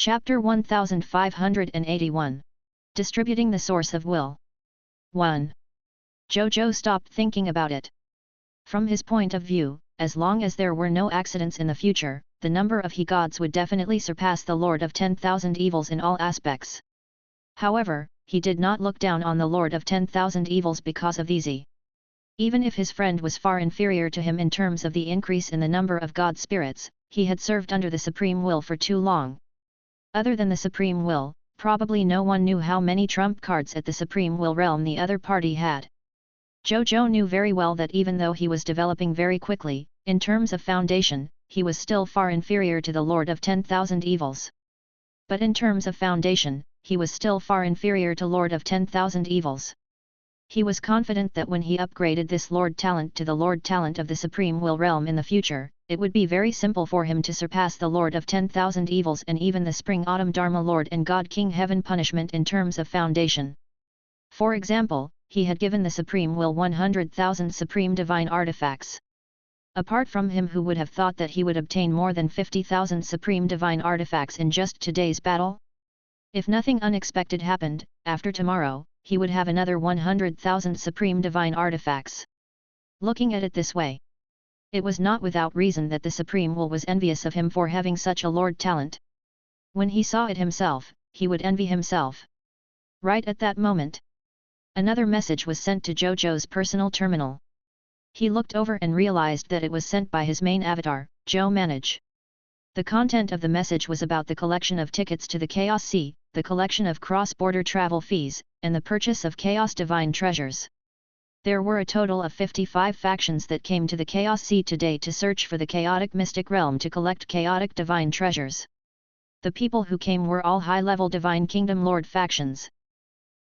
Chapter 1581. Distributing the Source of Will. 1. Zhou Zhou stopped thinking about it. From his point of view, as long as there were no accidents in the future, the number of he-gods would definitely surpass the Lord of 10,000 Evils in all aspects. However, he did not look down on the Lord of 10,000 Evils because of these. Even if his friend was far inferior to him in terms of the increase in the number of god spirits, he had served under the Supreme Will for too long. Other than the Supreme Will, probably no one knew how many trump cards at the Supreme Will realm the other party had. Zhou Zhou knew very well that even though he was developing very quickly, in terms of foundation, he was still far inferior to the Lord of 10,000 Evils. But in terms of foundation, he was still far inferior to Lord of 10,000 Evils. He was confident that when he upgraded this Lord Talent to the Lord Talent of the Supreme Will realm in the future, it would be very simple for him to surpass the Lord of 10,000 Evils and even the Spring Autumn Dharma Lord and God King Heaven Punishment in terms of foundation. For example, he had given the Supreme Will 100,000 Supreme Divine Artifacts. Apart from him, who would have thought that he would obtain more than 50,000 Supreme Divine Artifacts in just today's battle? If nothing unexpected happened, after tomorrow, he would have another 100,000 Supreme Divine Artifacts. Looking at it this way, it was not without reason that the Supreme Will was envious of him for having such a Lord Talent. When he saw it himself, he would envy himself. Right at that moment, another message was sent to Zhou Zhou's personal terminal. He looked over and realized that it was sent by his main avatar, Zhou Manage. The content of the message was about the collection of tickets to the Chaos Sea, the collection of cross-border travel fees, and the purchase of Chaos Divine Treasures. There were a total of 55 factions that came to the Chaos Sea today to search for the chaotic mystic realm to collect chaotic divine treasures. The people who came were all high-level Divine Kingdom Lord factions.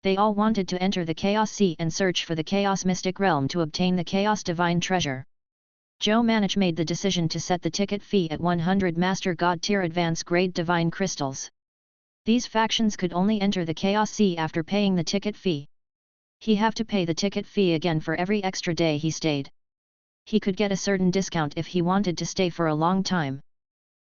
They all wanted to enter the Chaos Sea and search for the Chaos Mystic Realm to obtain the Chaos Divine Treasure. Zhou Manage made the decision to set the ticket fee at 100 Master God Tier Advance Grade Divine Crystals. These factions could only enter the Chaos Sea after paying the ticket fee. He have to pay the ticket fee again for every extra day he stayed. He could get a certain discount if he wanted to stay for a long time.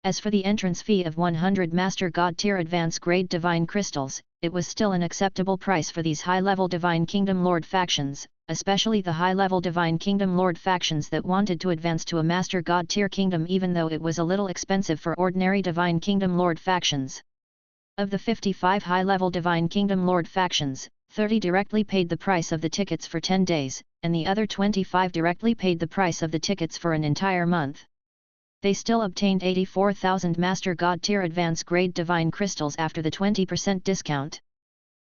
As for the entrance fee of 100 Master God Tier Advance Grade Divine Crystals, it was still an acceptable price for these high-level Divine Kingdom Lord factions, especially the high-level Divine Kingdom Lord factions that wanted to advance to a Master God Tier Kingdom, even though it was a little expensive for ordinary Divine Kingdom Lord factions. Of the 55 high-level Divine Kingdom Lord factions, 30 directly paid the price of the tickets for 10 days, and the other 25 directly paid the price of the tickets for an entire month. They still obtained 84,000 Master God Tier Advance Grade Divine Crystals after the 20% discount.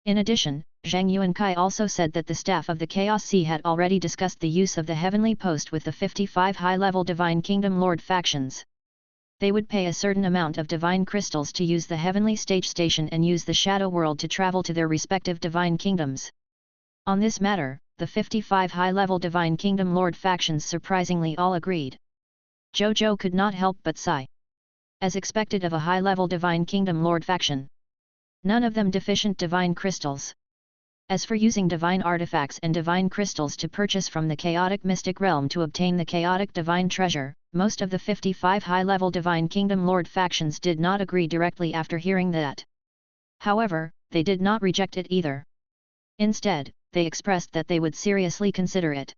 In addition, Zhang Yuankai also said that the staff of the Chaos Sea had already discussed the use of the Heavenly Post with the 55 high-level Divine Kingdom Lord factions. They would pay a certain amount of divine crystals to use the Heavenly Stage Station and use the Shadow World to travel to their respective divine kingdoms. On this matter, the 55 high-level Divine Kingdom Lord factions surprisingly all agreed. Zhou Zhou could not help but sigh. As expected of a high-level Divine Kingdom Lord faction, none of them deficient divine crystals. As for using divine artifacts and divine crystals to purchase from the chaotic mystic realm to obtain the chaotic divine treasure, most of the 55 high-level Divine Kingdom Lord factions did not agree directly after hearing that. However, they did not reject it either. Instead, they expressed that they would seriously consider it.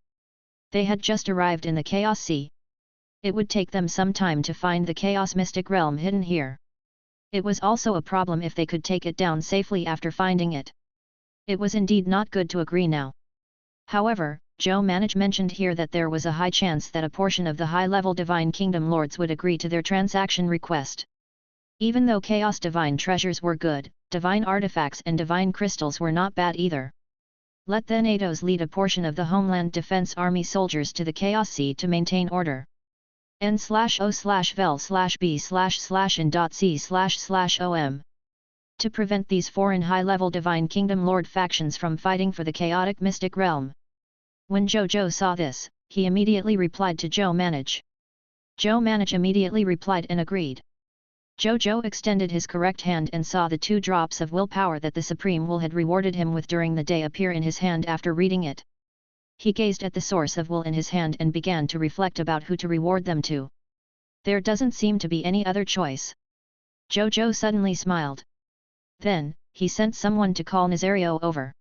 They had just arrived in the Chaos Sea. It would take them some time to find the Chaos Mystic Realm hidden here. It was also a problem if they could take it down safely after finding it. It was indeed not good to agree now. However, Zhou Manage mentioned here that there was a high chance that a portion of the high-level Divine Kingdom Lords would agree to their transaction request. Even though Chaos Divine Treasures were good, Divine Artifacts and Divine Crystals were not bad either. Let the NATOs lead a portion of the Homeland Defense Army soldiers to the Chaos Sea to maintain order. N/O/vel/B//in.C//om. To prevent these foreign high-level Divine Kingdom Lord factions from fighting for the chaotic mystic realm. When Zhou Zhou saw this, he immediately replied to Zhou Manage. Zhou Manage immediately replied and agreed. Zhou Zhou extended his correct hand and saw the 2 drops of willpower that the Supreme Will had rewarded him with during the day appear in his hand after reading it. He gazed at the source of will in his hand and began to reflect about who to reward them to. There doesn't seem to be any other choice. Zhou Zhou suddenly smiled. Then, he sent someone to call Nazario over.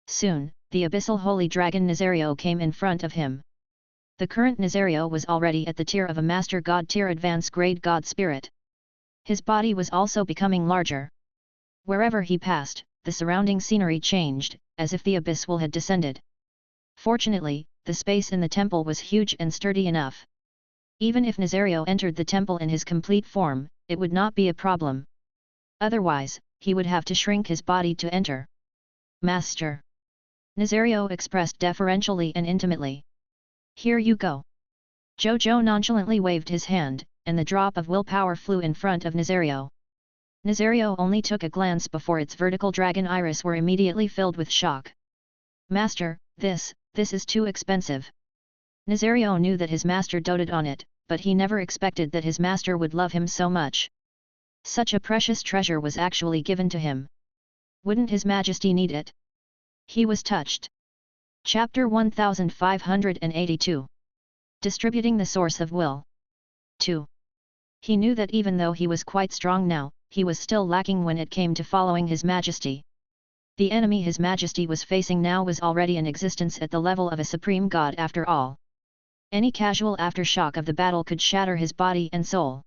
Soon, the abyssal holy dragon Nazario came in front of him. The current Nazario was already at the tier of a Master God tier advanced grade God Spirit. His body was also becoming larger. Wherever he passed, the surrounding scenery changed, as if the abyss will had descended. Fortunately, the space in the temple was huge and sturdy enough. Even if Nazario entered the temple in his complete form, it would not be a problem. Otherwise, he would have to shrink his body to enter. Master! Nazario expressed deferentially and intimately. Here you go. Zhou Zhou nonchalantly waved his hand, and the drop of willpower flew in front of Nazario. Nazario only took a glance before its vertical dragon iris were immediately filled with shock. Master, this is too expensive. Nazario knew that his master doted on it, but he never expected that his master would love him so much. Such a precious treasure was actually given to him. Wouldn't His Majesty need it? He was touched. Chapter 1582. Distributing the Source of Will. 2. He knew that even though he was quite strong now, he was still lacking when it came to following His Majesty. The enemy His Majesty was facing now was already in existence at the level of a supreme god after all. Any casual aftershock of the battle could shatter his body and soul.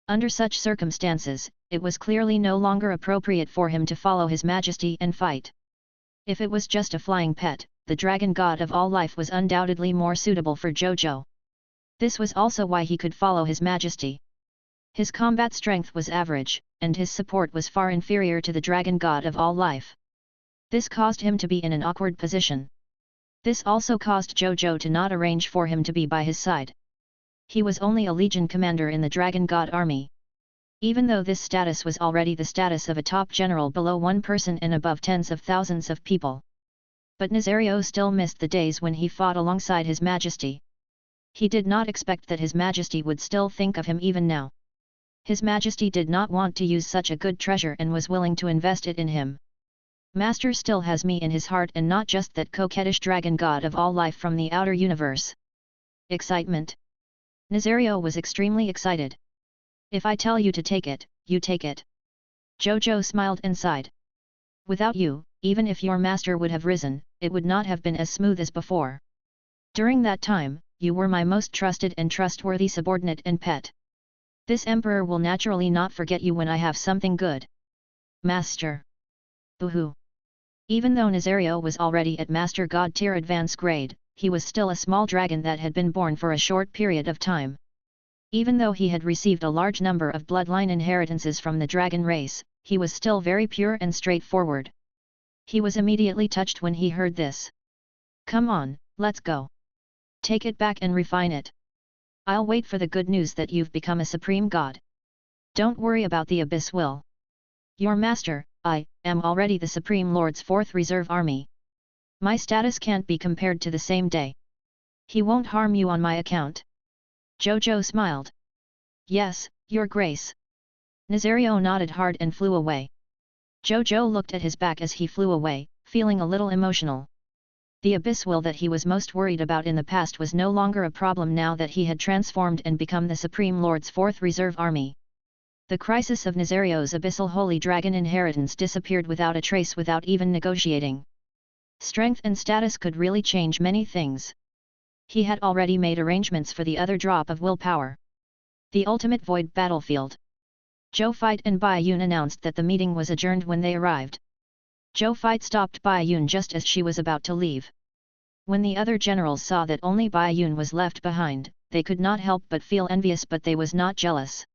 Under such circumstances, it was clearly no longer appropriate for him to follow His Majesty and fight. If it was just a flying pet, the dragon god of all life was undoubtedly more suitable for Zhou Zhou. This was also why he could follow His Majesty. His combat strength was average, and his support was far inferior to the dragon god of all life. This caused him to be in an awkward position. This also caused Zhou Zhou to not arrange for him to be by his side. He was only a legion commander in the dragon god army. Even though this status was already the status of a top general below one person and above tens of thousands of people. But Nazario still missed the days when he fought alongside His Majesty. He did not expect that His Majesty would still think of him even now. His Majesty did not want to use such a good treasure and was willing to invest it in him. Master still has me in his heart and not just that coquettish dragon god of all life from the outer universe. Excitement. Nazario was extremely excited. If I tell you to take it, you take it. Zhou Zhou smiled and sighed. Without you, even if your master would have risen, it would not have been as smooth as before. During that time, you were my most trusted and trustworthy subordinate and pet. This emperor will naturally not forget you when I have something good. Master. Boo-hoo. Even though Nazario was already at Master God tier advance grade, he was still a small dragon that had been born for a short period of time. Even though he had received a large number of bloodline inheritances from the dragon race, he was still very pure and straightforward. He was immediately touched when he heard this. Come on, let's go. Take it back and refine it. I'll wait for the good news that you've become a supreme god. Don't worry about the abyss will. Your master, I, am already the Supreme Lord's 4th Reserve Army. My status can't be compared to the same day. He won't harm you on my account. Zhou Zhou smiled. Yes, Your Grace. Nazario nodded hard and flew away. Zhou Zhou looked at his back as he flew away, feeling a little emotional. The abyss will that he was most worried about in the past was no longer a problem now that he had transformed and become the Supreme Lord's 4th Reserve Army. The crisis of Nazario's abyssal holy dragon inheritance disappeared without a trace without even negotiating. Strength and status could really change many things. He had already made arrangements for the other drop of willpower. The ultimate void battlefield. Zhou Fight and Bai Yun announced that the meeting was adjourned when they arrived. Zhou Fight stopped Bai Yun just as she was about to leave. When the other generals saw that only Bai Yun was left behind, they could not help but feel envious, but they was not jealous.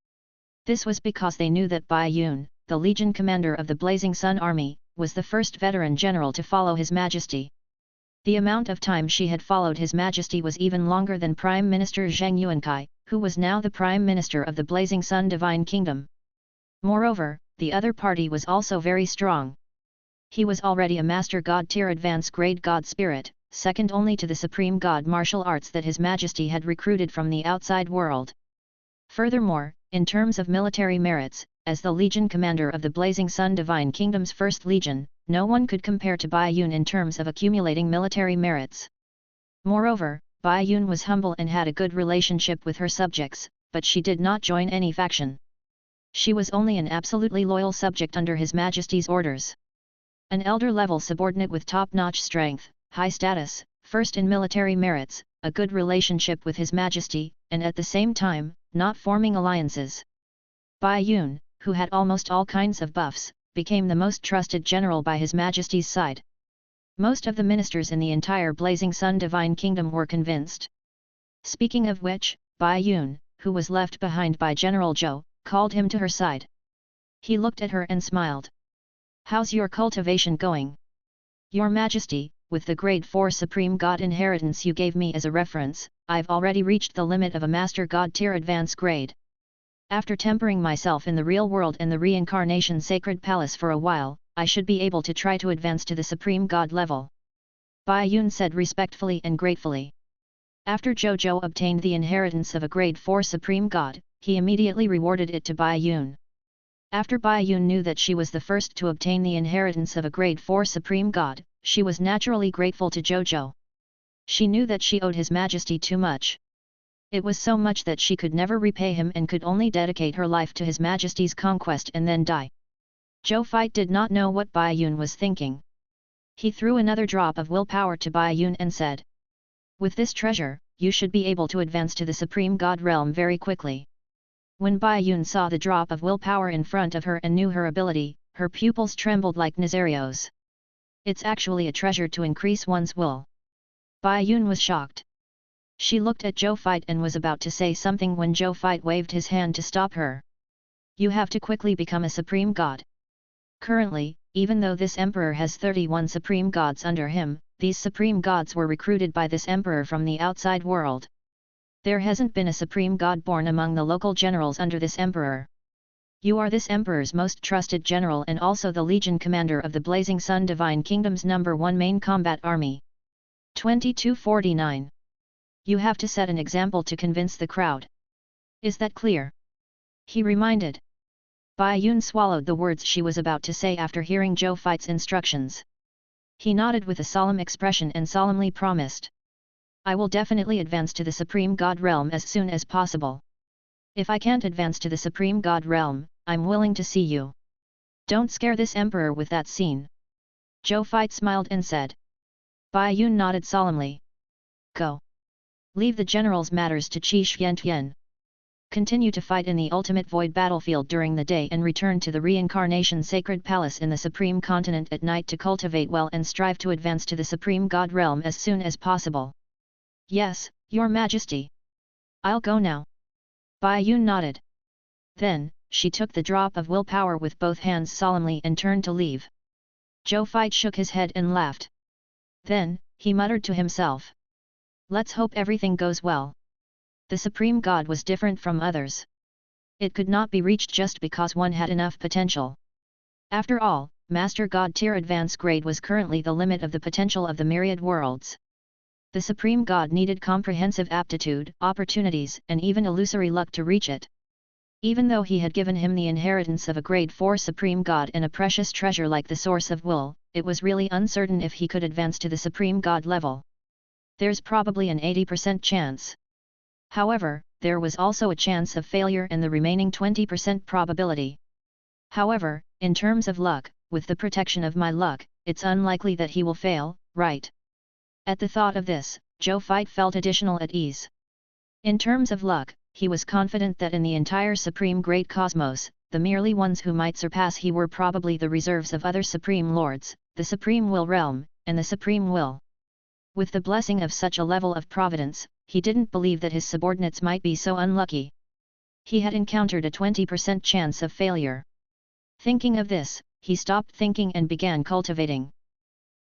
This was because they knew that Bai Yun, the Legion commander of the Blazing Sun Army, was the first veteran general to follow His Majesty. The amount of time she had followed His Majesty was even longer than Prime Minister Zheng Yuankai, who was now the Prime Minister of the Blazing Sun Divine Kingdom. Moreover, the other party was also very strong. He was already a Master God tier advance grade God Spirit, second only to the Supreme God martial arts that His Majesty had recruited from the outside world. Furthermore, in terms of military merits, as the Legion commander of the Blazing Sun Divine Kingdom's 1st Legion, no one could compare to Bai Yun in terms of accumulating military merits. Moreover, Bai Yun was humble and had a good relationship with her subjects, but she did not join any faction. She was only an absolutely loyal subject under His Majesty's orders. An elder-level subordinate with top-notch strength, high status, first in military merits, a good relationship with His Majesty, and at the same time, not forming alliances. Bai Yun, who had almost all kinds of buffs, became the most trusted general by His Majesty's side. Most of the ministers in the entire Blazing Sun Divine Kingdom were convinced. Speaking of which, Bai Yun, who was left behind by General Zhou, called him to her side. He looked at her and smiled. "How's your cultivation going? Your Majesty, with the grade 4 Supreme God inheritance you gave me as a reference, I've already reached the limit of a Master God tier advance grade. After tempering myself in the real world and the reincarnation sacred palace for a while, I should be able to try to advance to the Supreme God level," Bai Yun said respectfully and gratefully. After Zhou Zhou obtained the inheritance of a grade 4 Supreme God, he immediately rewarded it to Bai Yun. After Bai Yun knew that she was the first to obtain the inheritance of a grade 4 Supreme God, she was naturally grateful to Zhou Zhou. She knew that she owed His Majesty too much. It was so much that she could never repay him and could only dedicate her life to His Majesty's conquest and then die. Zhou Fai did not know what Bai Yun was thinking. He threw another drop of willpower to Bai Yun and said, "With this treasure, you should be able to advance to the Supreme God realm very quickly." When Bai Yun saw the drop of willpower in front of her and knew her ability, her pupils trembled like Nazarios. "It's actually a treasure to increase one's will." Bai Yun was shocked. She looked at Zhou Fai and was about to say something when Zhou Fai waved his hand to stop her. "You have to quickly become a Supreme God. Currently, even though this emperor has 31 Supreme Gods under him, these Supreme Gods were recruited by this emperor from the outside world. There hasn't been a Supreme God born among the local generals under this emperor. You are this emperor's most trusted general and also the legion commander of the Blazing Sun Divine Kingdom's #1 main combat army." 2249. You have to set an example to convince the crowd. Is that clear? He reminded. Bai Yun swallowed the words she was about to say after hearing Zhou Fai's instructions. He nodded with a solemn expression and solemnly promised, "I will definitely advance to the Supreme God realm as soon as possible. If I can't advance to the Supreme God realm, I'm willing to see you. Don't scare this emperor with that scene." Zhou Fai smiled and said. Bai Yun nodded solemnly. "Go. Leave the general's matters to Qi Xiantian. Continue to fight in the ultimate void battlefield during the day and return to the reincarnation sacred palace in the Supreme Continent at night to cultivate well and strive to advance to the Supreme God realm as soon as possible." "Yes, Your Majesty. I'll go now." Bai Yun nodded. Then, she took the drop of willpower with both hands solemnly and turned to leave. Zhou Fai shook his head and laughed. Then, he muttered to himself, "Let's hope everything goes well." The Supreme God was different from others. It could not be reached just because one had enough potential. After all, Master God tier advance grade was currently the limit of the potential of the myriad worlds. The Supreme God needed comprehensive aptitude, opportunities, and even illusory luck to reach it. Even though he had given him the inheritance of a grade 4 Supreme God and a precious treasure like the Source of Will, it was really uncertain if he could advance to the Supreme God level. There's probably an 80% chance. However, there was also a chance of failure and the remaining 20% probability. However, in terms of luck, with the protection of my luck, it's unlikely that he will fail, right? At the thought of this, Zhou Fai felt additional at ease. In terms of luck, he was confident that in the entire Supreme Great Cosmos, the merely ones who might surpass he were probably the reserves of other Supreme Lords, the Supreme Will Realm, and the Supreme Will. With the blessing of such a level of providence, he didn't believe that his subordinates might be so unlucky. He had encountered a 20% chance of failure. Thinking of this, he stopped thinking and began cultivating.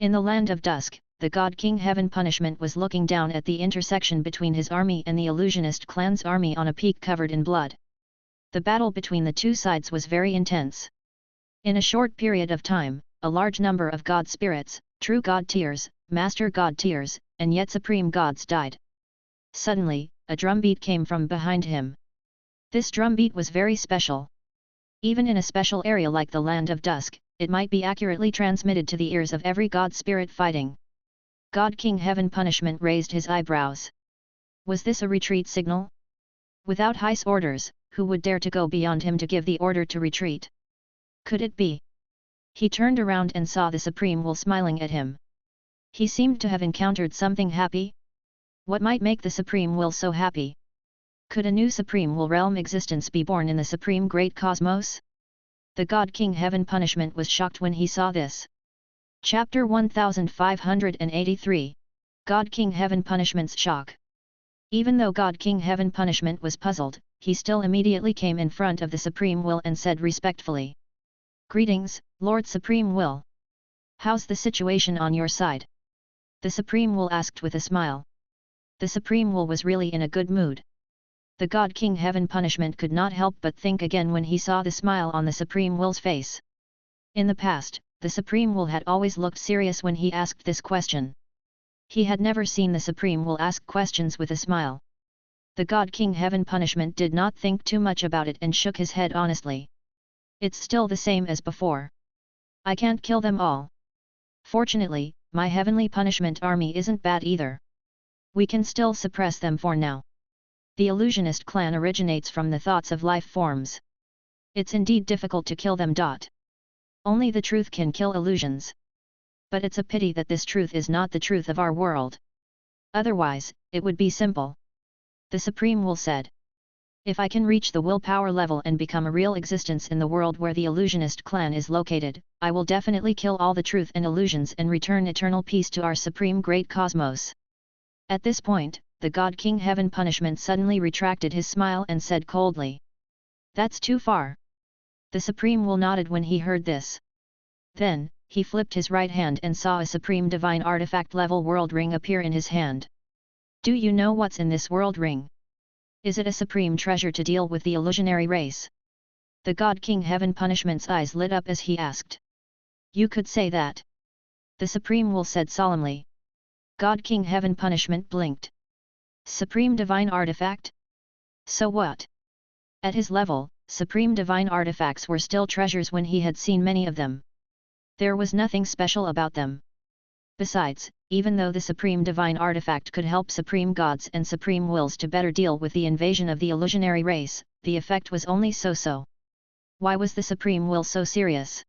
In the land of dusk, the God King Heaven Punishment was looking down at the intersection between his army and the illusionist clan's army on a peak covered in blood. The battle between the two sides was very intense. In a short period of time, a large number of God spirits, true God tiers, Master God tiers, and yet Supreme Gods died. Suddenly, a drumbeat came from behind him. This drumbeat was very special. Even in a special area like the Land of Dusk, it might be accurately transmitted to the ears of every God spirit fighting. God King Heaven Punishment raised his eyebrows. Was this a retreat signal? Without Heis orders, who would dare to go beyond him to give the order to retreat? Could it be? He turned around and saw the Supreme Will smiling at him. He seemed to have encountered something happy. What might make the Supreme Will so happy? Could a new Supreme Will realm existence be born in the Supreme Great Cosmos? The God King Heaven Punishment was shocked when he saw this. Chapter 1583. God King Heaven Punishment's Shock. Even though God King Heaven Punishment was puzzled, he still immediately came in front of the Supreme Will and said respectfully, "Greetings, Lord Supreme Will. How's the situation on your side?" The Supreme Will asked with a smile. The Supreme Will was really in a good mood. The God King Heaven Punishment could not help but think again when he saw the smile on the Supreme Will's face. In the past, the Supreme Will had always looked serious when he asked this question. He had never seen the Supreme Will ask questions with a smile. The God King Heaven Punishment did not think too much about it and shook his head honestly. "It's still the same as before. I can't kill them all. Fortunately, my heavenly punishment army isn't bad either. We can still suppress them for now. The illusionist clan originates from the thoughts of life forms. It's indeed difficult to kill them. Only the truth can kill illusions. But it's a pity that this truth is not the truth of our world. Otherwise, it would be simple." The Supreme Will said. "If I can reach the willpower level and become a real existence in the world where the illusionist clan is located, I will definitely kill all the truth and illusions and return eternal peace to our Supreme Great Cosmos." At this point, the God King Heaven Punishment suddenly retracted his smile and said coldly, "That's too far." The Supreme Will nodded when he heard this. Then, he flipped his right hand and saw a Supreme Divine Artifact level world ring appear in his hand. "Do you know what's in this world ring? Is it a supreme treasure to deal with the illusionary race?" The God King Heaven Punishment's eyes lit up as he asked. "You could say that." The Supreme Will said solemnly. God King Heaven Punishment blinked. "Supreme Divine Artifact? So what?" At his level, Supreme Divine Artifacts were still treasures when he had seen many of them. There was nothing special about them. Besides, even though the Supreme Divine Artifact could help Supreme Gods and Supreme Wills to better deal with the invasion of the illusionary race, the effect was only so-so. Why was the Supreme Will so serious?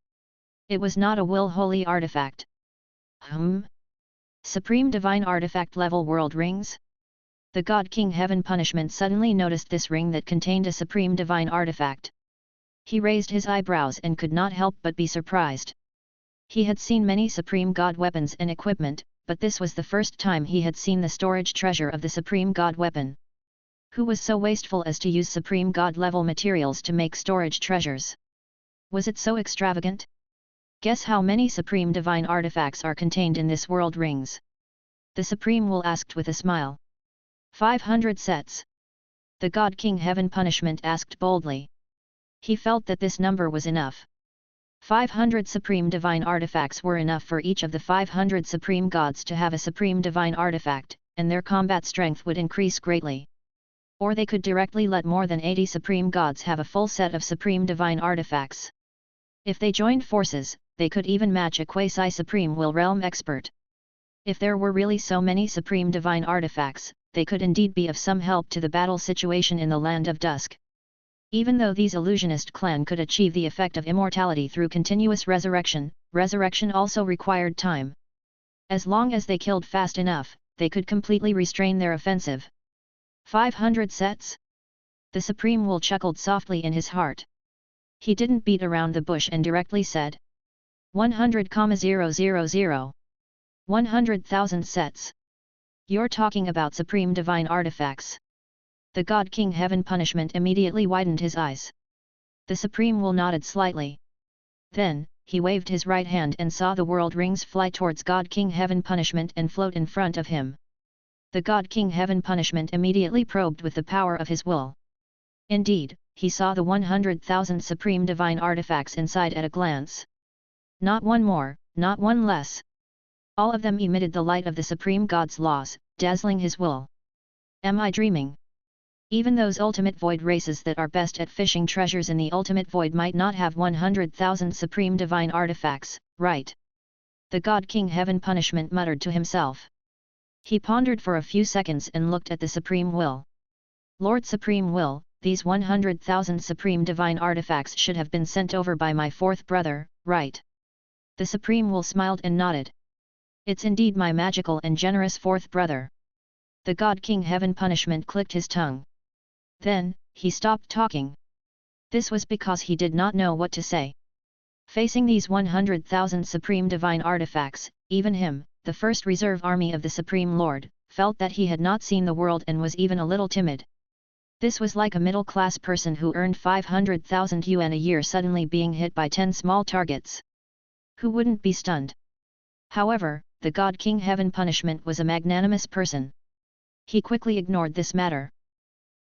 It was not a will holy artifact. Supreme Divine Artifact level world rings? The God King Heaven Punishment suddenly noticed this ring that contained a Supreme Divine Artifact. He raised his eyebrows and could not help but be surprised. He had seen many Supreme God weapons and equipment, but this was the first time he had seen the storage treasure of the Supreme God weapon. Who was so wasteful as to use Supreme God level materials to make storage treasures? Was it so extravagant? Guess how many Supreme Divine Artifacts are contained in this world rings? The Supreme Will asked with a smile. 500 sets. The God King Heaven Punishment asked boldly. He felt that this number was enough. 500 Supreme Divine Artifacts were enough for each of the 500 Supreme Gods to have a Supreme Divine Artifact, and their combat strength would increase greatly. Or they could directly let more than 80 Supreme Gods have a full set of Supreme Divine Artifacts. If they joined forces, they could even match a quasi-Supreme Will Realm expert. If there were really so many Supreme Divine Artifacts, they could indeed be of some help to the battle situation in the Land of Dusk. Even though these illusionist clan could achieve the effect of immortality through continuous resurrection, resurrection also required time. As long as they killed fast enough, they could completely restrain their offensive. 500 sets? The Supreme Will chuckled softly in his heart. He didn't beat around the bush and directly said, 100,000. 100,000 sets. You're talking about Supreme Divine Artifacts. The God King Heaven Punishment immediately widened his eyes. The Supreme Will nodded slightly. Then, he waved his right hand and saw the world rings fly towards God King Heaven Punishment and float in front of him. The God King Heaven Punishment immediately probed with the power of his will. Indeed, he saw the 100,000 Supreme Divine Artifacts inside at a glance. Not one more, not one less. All of them emitted the light of the Supreme God's laws, dazzling his will. Am I dreaming? Even those ultimate void races that are best at fishing treasures in the ultimate void might not have 100,000 Supreme Divine Artifacts, right? The God King Heaven Punishment muttered to himself. He pondered for a few seconds and looked at the Supreme Will. Lord Supreme Will, these 100,000 supreme divine artifacts should have been sent over by my fourth brother, right? The Supreme Will smiled and nodded. It's indeed my magical and generous fourth brother. The God King Heaven Punishment clicked his tongue. Then, he stopped talking. This was because he did not know what to say. Facing these 100,000 supreme divine artifacts, even him, the first reserve army of the Supreme Lord, felt that he had not seen the world and was even a little timid. This was like a middle-class person who earned 500,000 yuan a year suddenly being hit by 10 small targets. Who wouldn't be stunned? However, the God King Heaven Punishment was a magnanimous person. He quickly ignored this matter.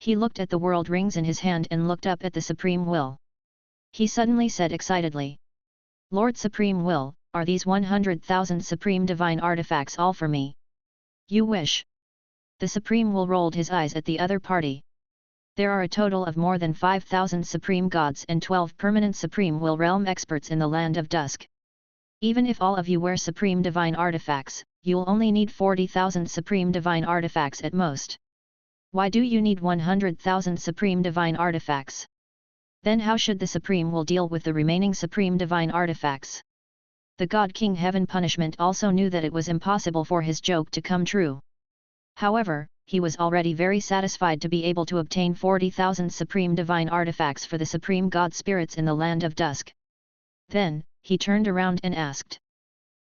He looked at the world rings in his hand and looked up at the Supreme Will. He suddenly said excitedly, "Lord Supreme Will, are these 100,000 supreme divine artifacts all for me? You wish?" The Supreme Will rolled his eyes at the other party. There are a total of more than 5,000 supreme gods and 12 permanent Supreme Will realm experts in the land of dusk. Even if all of you wear supreme divine artifacts, you'll only need 40,000 supreme divine artifacts at most. Why do you need 100,000 supreme divine artifacts? Then how should the Supreme Will deal with the remaining supreme divine artifacts? The God King Heaven Punishment also knew that it was impossible for his joke to come true. However, he was already very satisfied to be able to obtain 40,000 supreme divine artifacts for the supreme god spirits in the land of dusk. Then, he turned around and asked,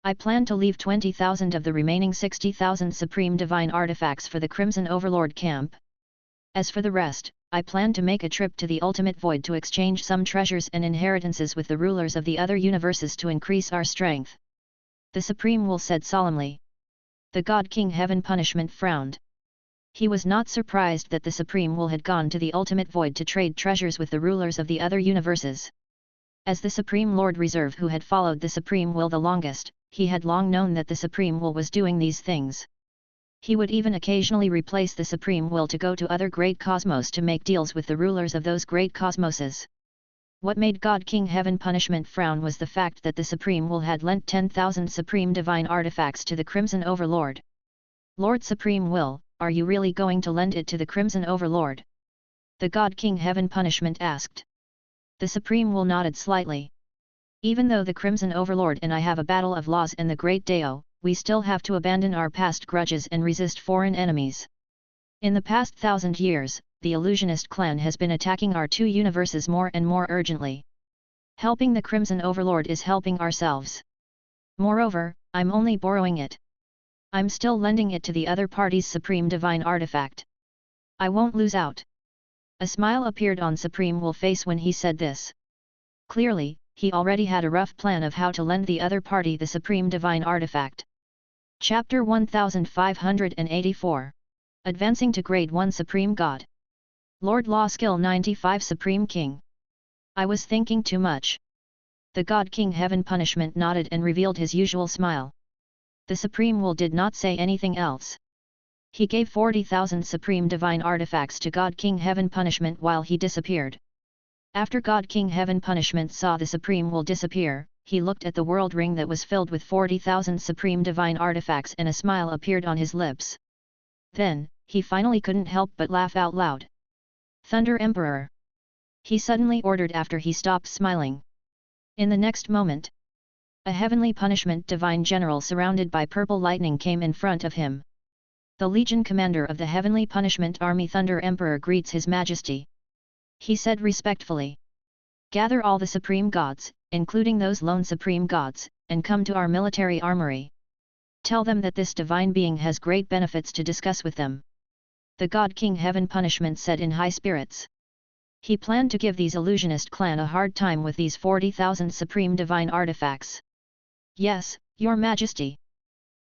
"I plan to leave 20,000 of the remaining 60,000 supreme divine artifacts for the Crimson Overlord camp. As for the rest, I plan to make a trip to the ultimate void to exchange some treasures and inheritances with the rulers of the other universes to increase our strength." The Supreme Will said solemnly. The God King Heaven Punishment frowned. He was not surprised that the Supreme Will had gone to the ultimate void to trade treasures with the rulers of the other universes. As the Supreme Lord Reserve who had followed the Supreme Will the longest, he had long known that the Supreme Will was doing these things. He would even occasionally replace the Supreme Will to go to other great cosmos to make deals with the rulers of those great cosmoses. What made God King Heaven Punishment frown was the fact that the Supreme Will had lent 10,000 supreme divine artifacts to the Crimson Overlord. "Lord Supreme Will, are you really going to lend it to the Crimson Overlord?" the God King Heaven Punishment asked. The Supreme Will nodded slightly. "Even though the Crimson Overlord and I have a battle of laws and the Great Dao, we still have to abandon our past grudges and resist foreign enemies. In the past 1,000 years, the Illusionist clan has been attacking our two universes more and more urgently. Helping the Crimson Overlord is helping ourselves. Moreover, I'm only borrowing it. I'm still lending it to the other party's supreme divine artifact. I won't lose out." A smile appeared on Supreme Will face when he said this. Clearly, he already had a rough plan of how to lend the other party the supreme divine artifact. Chapter 1584. Advancing to Grade 1 Supreme God. Lord Law Skill 95 Supreme King. I was thinking too much. The God King Heaven Punishment nodded and revealed his usual smile. The Supreme Will did not say anything else. He gave 40,000 supreme divine artifacts to God King Heaven Punishment while he disappeared. After God King Heaven Punishment saw the Supreme Will disappear, he looked at the world ring that was filled with 40,000 supreme divine artifacts and a smile appeared on his lips. Then, he finally couldn't help but laugh out loud. "Thunder Emperor!" he suddenly ordered after he stopped smiling. In the next moment, a heavenly punishment divine general surrounded by purple lightning came in front of him. The Legion Commander of the Heavenly Punishment Army Thunder Emperor greets His Majesty. He said respectfully, "Gather all the supreme gods, including those lone supreme gods, and come to our military armory. Tell them that this divine being has great benefits to discuss with them." The God King Heaven Punishment said in high spirits. He planned to give these illusionist clan a hard time with these 40,000 supreme divine artifacts. "Yes, Your Majesty."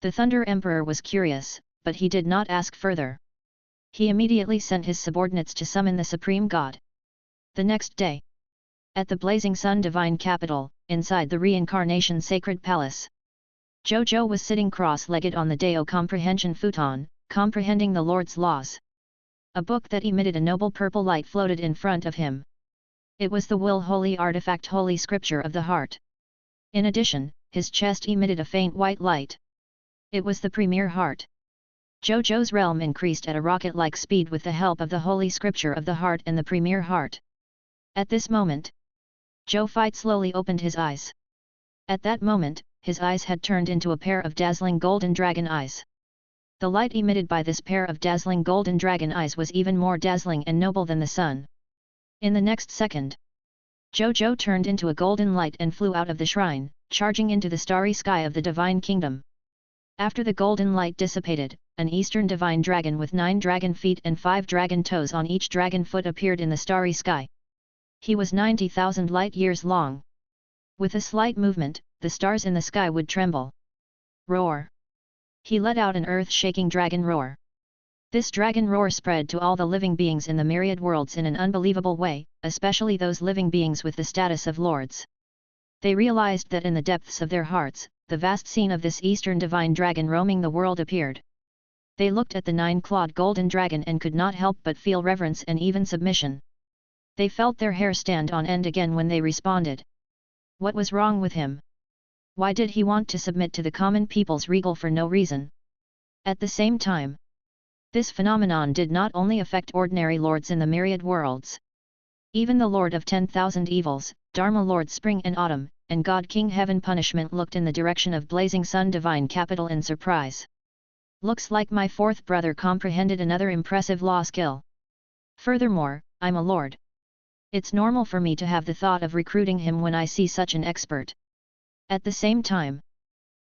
The Thunder Emperor was curious, but he did not ask further. He immediately sent his subordinates to summon the Supreme God. The next day, at the Blazing Sun Divine Capital, inside the Reincarnation Sacred Palace, Zhou Zhou was sitting cross-legged on the Dao Comprehension Futon, comprehending the Lord's laws. A book that emitted a noble purple light floated in front of him. It was the Will Holy Artifact Holy Scripture of the Heart. In addition, his chest emitted a faint white light. It was the Premier Heart. Zhou Zhou's realm increased at a rocket-like speed with the help of the holy scripture of the heart and the premier heart. At this moment, Zhou Feit slowly opened his eyes. At that moment, his eyes had turned into a pair of dazzling golden dragon eyes. The light emitted by this pair of dazzling golden dragon eyes was even more dazzling and noble than the sun. In the next second, Zhou Zhou turned into a golden light and flew out of the shrine, charging into the starry sky of the divine kingdom. After the golden light dissipated, an eastern divine dragon with 9 dragon feet and 5 dragon toes on each dragon foot appeared in the starry sky. He was 90,000 light years long. With a slight movement, the stars in the sky would tremble. Roar! He let out an earth-shaking dragon roar. This dragon roar spread to all the living beings in the myriad worlds in an unbelievable way, especially those living beings with the status of lords. They realized that in the depths of their hearts, the vast scene of this eastern divine dragon roaming the world appeared. They looked at the 9-clawed golden dragon and could not help but feel reverence and even submission. They felt their hair stand on end again when they responded. What was wrong with him? Why did he want to submit to the common people's regal for no reason? At the same time, this phenomenon did not only affect ordinary lords in the myriad worlds. Even the Lord of 10,000 Evils, Dharma Lord Spring and Autumn, and God King Heaven Punishment looked in the direction of Blazing Sun Divine Capital in surprise. Looks like my fourth brother comprehended another impressive law skill. Furthermore, I'm a lord. It's normal for me to have the thought of recruiting him when I see such an expert. At the same time,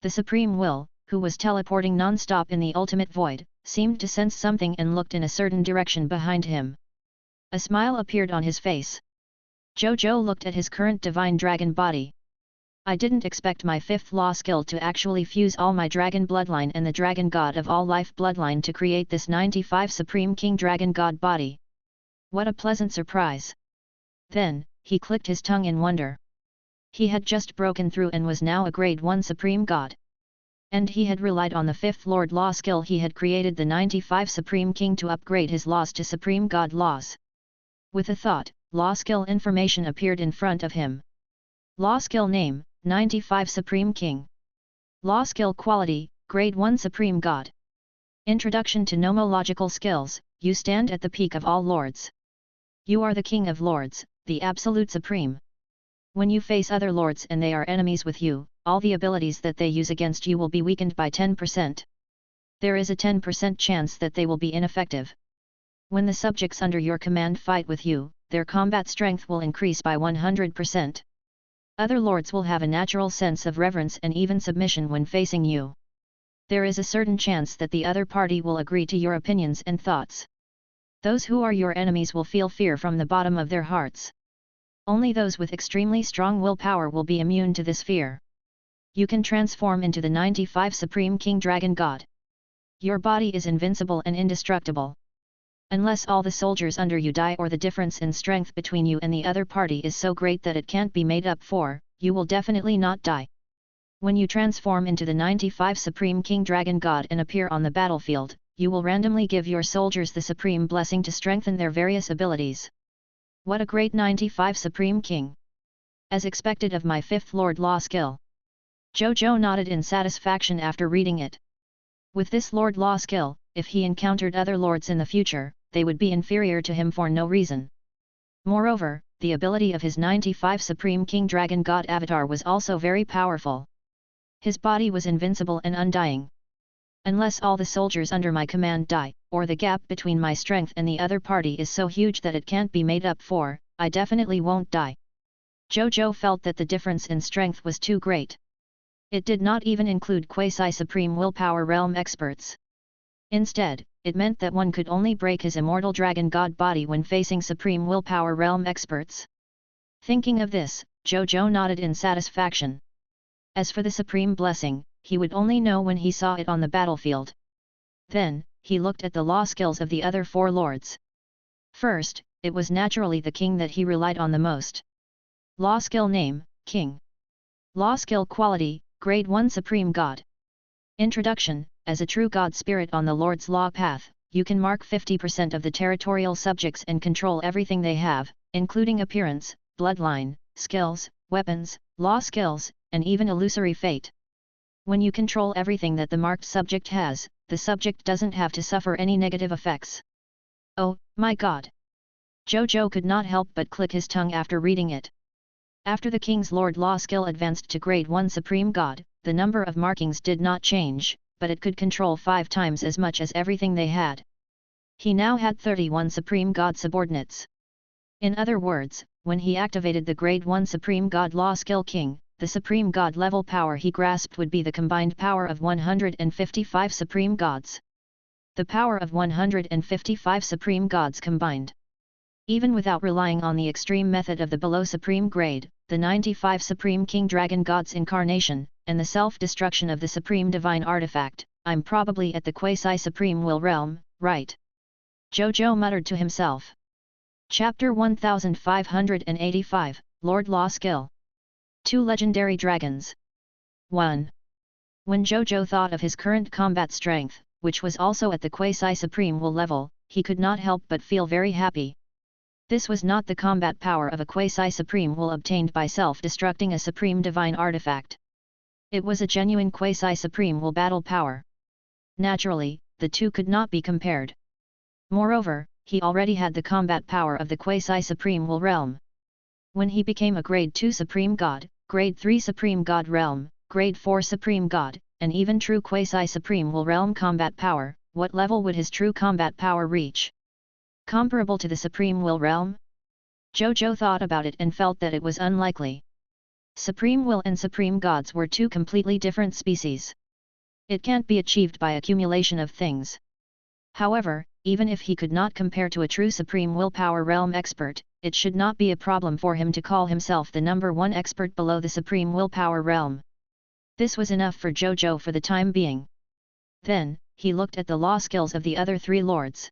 the Supreme Will, who was teleporting non-stop in the ultimate void, seemed to sense something and looked in a certain direction behind him. A smile appeared on his face. Zhou Zhou looked at his current divine dragon body. I didn't expect my 5th law skill to actually fuse all my dragon bloodline and the dragon god of all life bloodline to create this 95 Supreme King Dragon God body. What a pleasant surprise! Then, he clicked his tongue in wonder. He had just broken through and was now a grade 1 Supreme God. And he had relied on the 5th Lord Law skill. He had created the 95 Supreme King to upgrade his laws to Supreme God laws. With a thought, law skill information appeared in front of him. Law skill name, 95 Supreme King. Law skill quality, grade 1 Supreme God. Introduction to nomological skills, you stand at the peak of all lords. You are the king of lords, the absolute supreme. When you face other lords and they are enemies with you, all the abilities that they use against you will be weakened by 10%. There is a 10% chance that they will be ineffective. When the subjects under your command fight with you, their combat strength will increase by 100%. Other lords will have a natural sense of reverence and even submission when facing you. There is a certain chance that the other party will agree to your opinions and thoughts. Those who are your enemies will feel fear from the bottom of their hearts. Only those with extremely strong willpower will be immune to this fear. You can transform into the 95 Supreme King Dragon God. Your body is invincible and indestructible. Unless all the soldiers under you die or the difference in strength between you and the other party is so great that it can't be made up for, you will definitely not die. When you transform into the 95 Supreme King Dragon God and appear on the battlefield, you will randomly give your soldiers the supreme blessing to strengthen their various abilities. What a great 95 Supreme King! As expected of my 5th Lord Law skill. Zhou Zhou nodded in satisfaction after reading it. With this Lord Law skill, if he encountered other lords in the future, they would be inferior to him for no reason. Moreover, the ability of his 95 Supreme King Dragon God avatar was also very powerful. His body was invincible and undying. Unless all the soldiers under my command die, or the gap between my strength and the other party is so huge that it can't be made up for, I definitely won't die. Zhou Zhou felt that the difference in strength was too great. It did not even include quasi-supreme willpower realm experts. Instead, it meant that one could only break his immortal dragon god body when facing supreme willpower realm experts. Thinking of this, Zhou Zhou nodded in satisfaction. As for the supreme blessing, he would only know when he saw it on the battlefield. Then, he looked at the law skills of the other 4 lords. First, it was naturally the king that he relied on the most. Law skill name, King. Law skill quality, Grade 1 Supreme God. Introduction: as a true God spirit on the Lord's law path, you can mark 50% of the territorial subjects and control everything they have, including appearance, bloodline, skills, weapons, law skills, and even illusory fate. When you control everything that the marked subject has, the subject doesn't have to suffer any negative effects. Oh, my god! Zhou Zhou could not help but click his tongue after reading it. After the king's Lord Law skill advanced to grade 1 Supreme God, the number of markings did not change, but it could control 5 times as much as everything they had. He now had 31 Supreme God subordinates. In other words, when he activated the grade 1 Supreme God Law skill King, the Supreme God level power he grasped would be the combined power of 155 Supreme Gods. The power of 155 Supreme Gods combined. Even without relying on the extreme method of the below Supreme grade, the 95 Supreme King Dragon God's incarnation, and the self-destruction of the Supreme Divine Artifact, I'm probably at the Quasi-Supreme Will realm, right? Zhou Zhou muttered to himself. Chapter 1585, Lord Law Skill. 2 Legendary Dragons. 1. When Zhou Zhou thought of his current combat strength, which was also at the Quasi-Supreme Will level, he could not help but feel very happy. This was not the combat power of a Quasi-Supreme Will obtained by self-destructing a Supreme Divine Artifact. It was a genuine Quasi-Supreme Will battle power. Naturally, the two could not be compared. Moreover, he already had the combat power of the Quasi-Supreme Will realm. When he became a Grade 2 Supreme God, Grade 3 Supreme God realm, Grade 4 Supreme God, and even true Quasi-Supreme Will realm combat power, what level would his true combat power reach? Comparable to the Supreme Will realm? Zhou Zhou thought about it and felt that it was unlikely. Supreme Will and Supreme Gods were two completely different species. It can't be achieved by accumulation of things. However, even if he could not compare to a true Supreme Willpower realm expert, it should not be a problem for him to call himself the number 1 expert below the Supreme Willpower realm. This was enough for Zhou Zhou for the time being. Then, he looked at the law skills of the other 3 lords.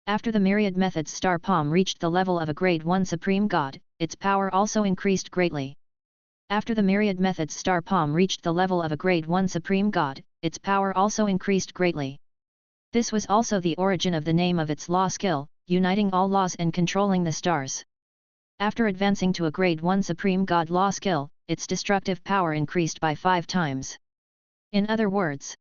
After the Myriad Methods Star Palm reached the level of a Grade 1 Supreme God, its power also increased greatly. After the Myriad Methods Star Palm reached the level of a Grade 1 Supreme God, its power also increased greatly. This was also the origin of the name of its law skill, uniting all laws and controlling the stars. After advancing to a Grade 1 Supreme God law skill, its destructive power increased by 5 times. In other words,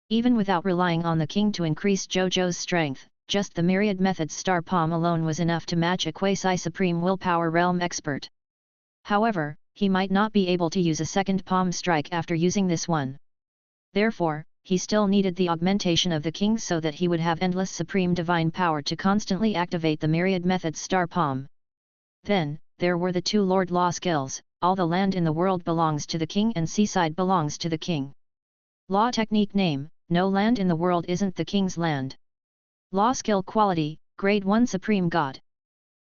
even without relying on the king to increase Zhou Zhou's strength, just the Myriad Methods Star Palm alone was enough to match a Quasi-Supreme Willpower realm expert. However, he might not be able to use a second palm strike after using this one. Therefore, he still needed the augmentation of the king so that he would have endless supreme divine power to constantly activate the Myriad Methods Star Palm. Then, there were the 2 Lord Law skills, all the land in the world belongs to the king and seaside belongs to the king. Law technique name, no land in the world isn't the king's land. Law skill quality, Grade 1 Supreme God.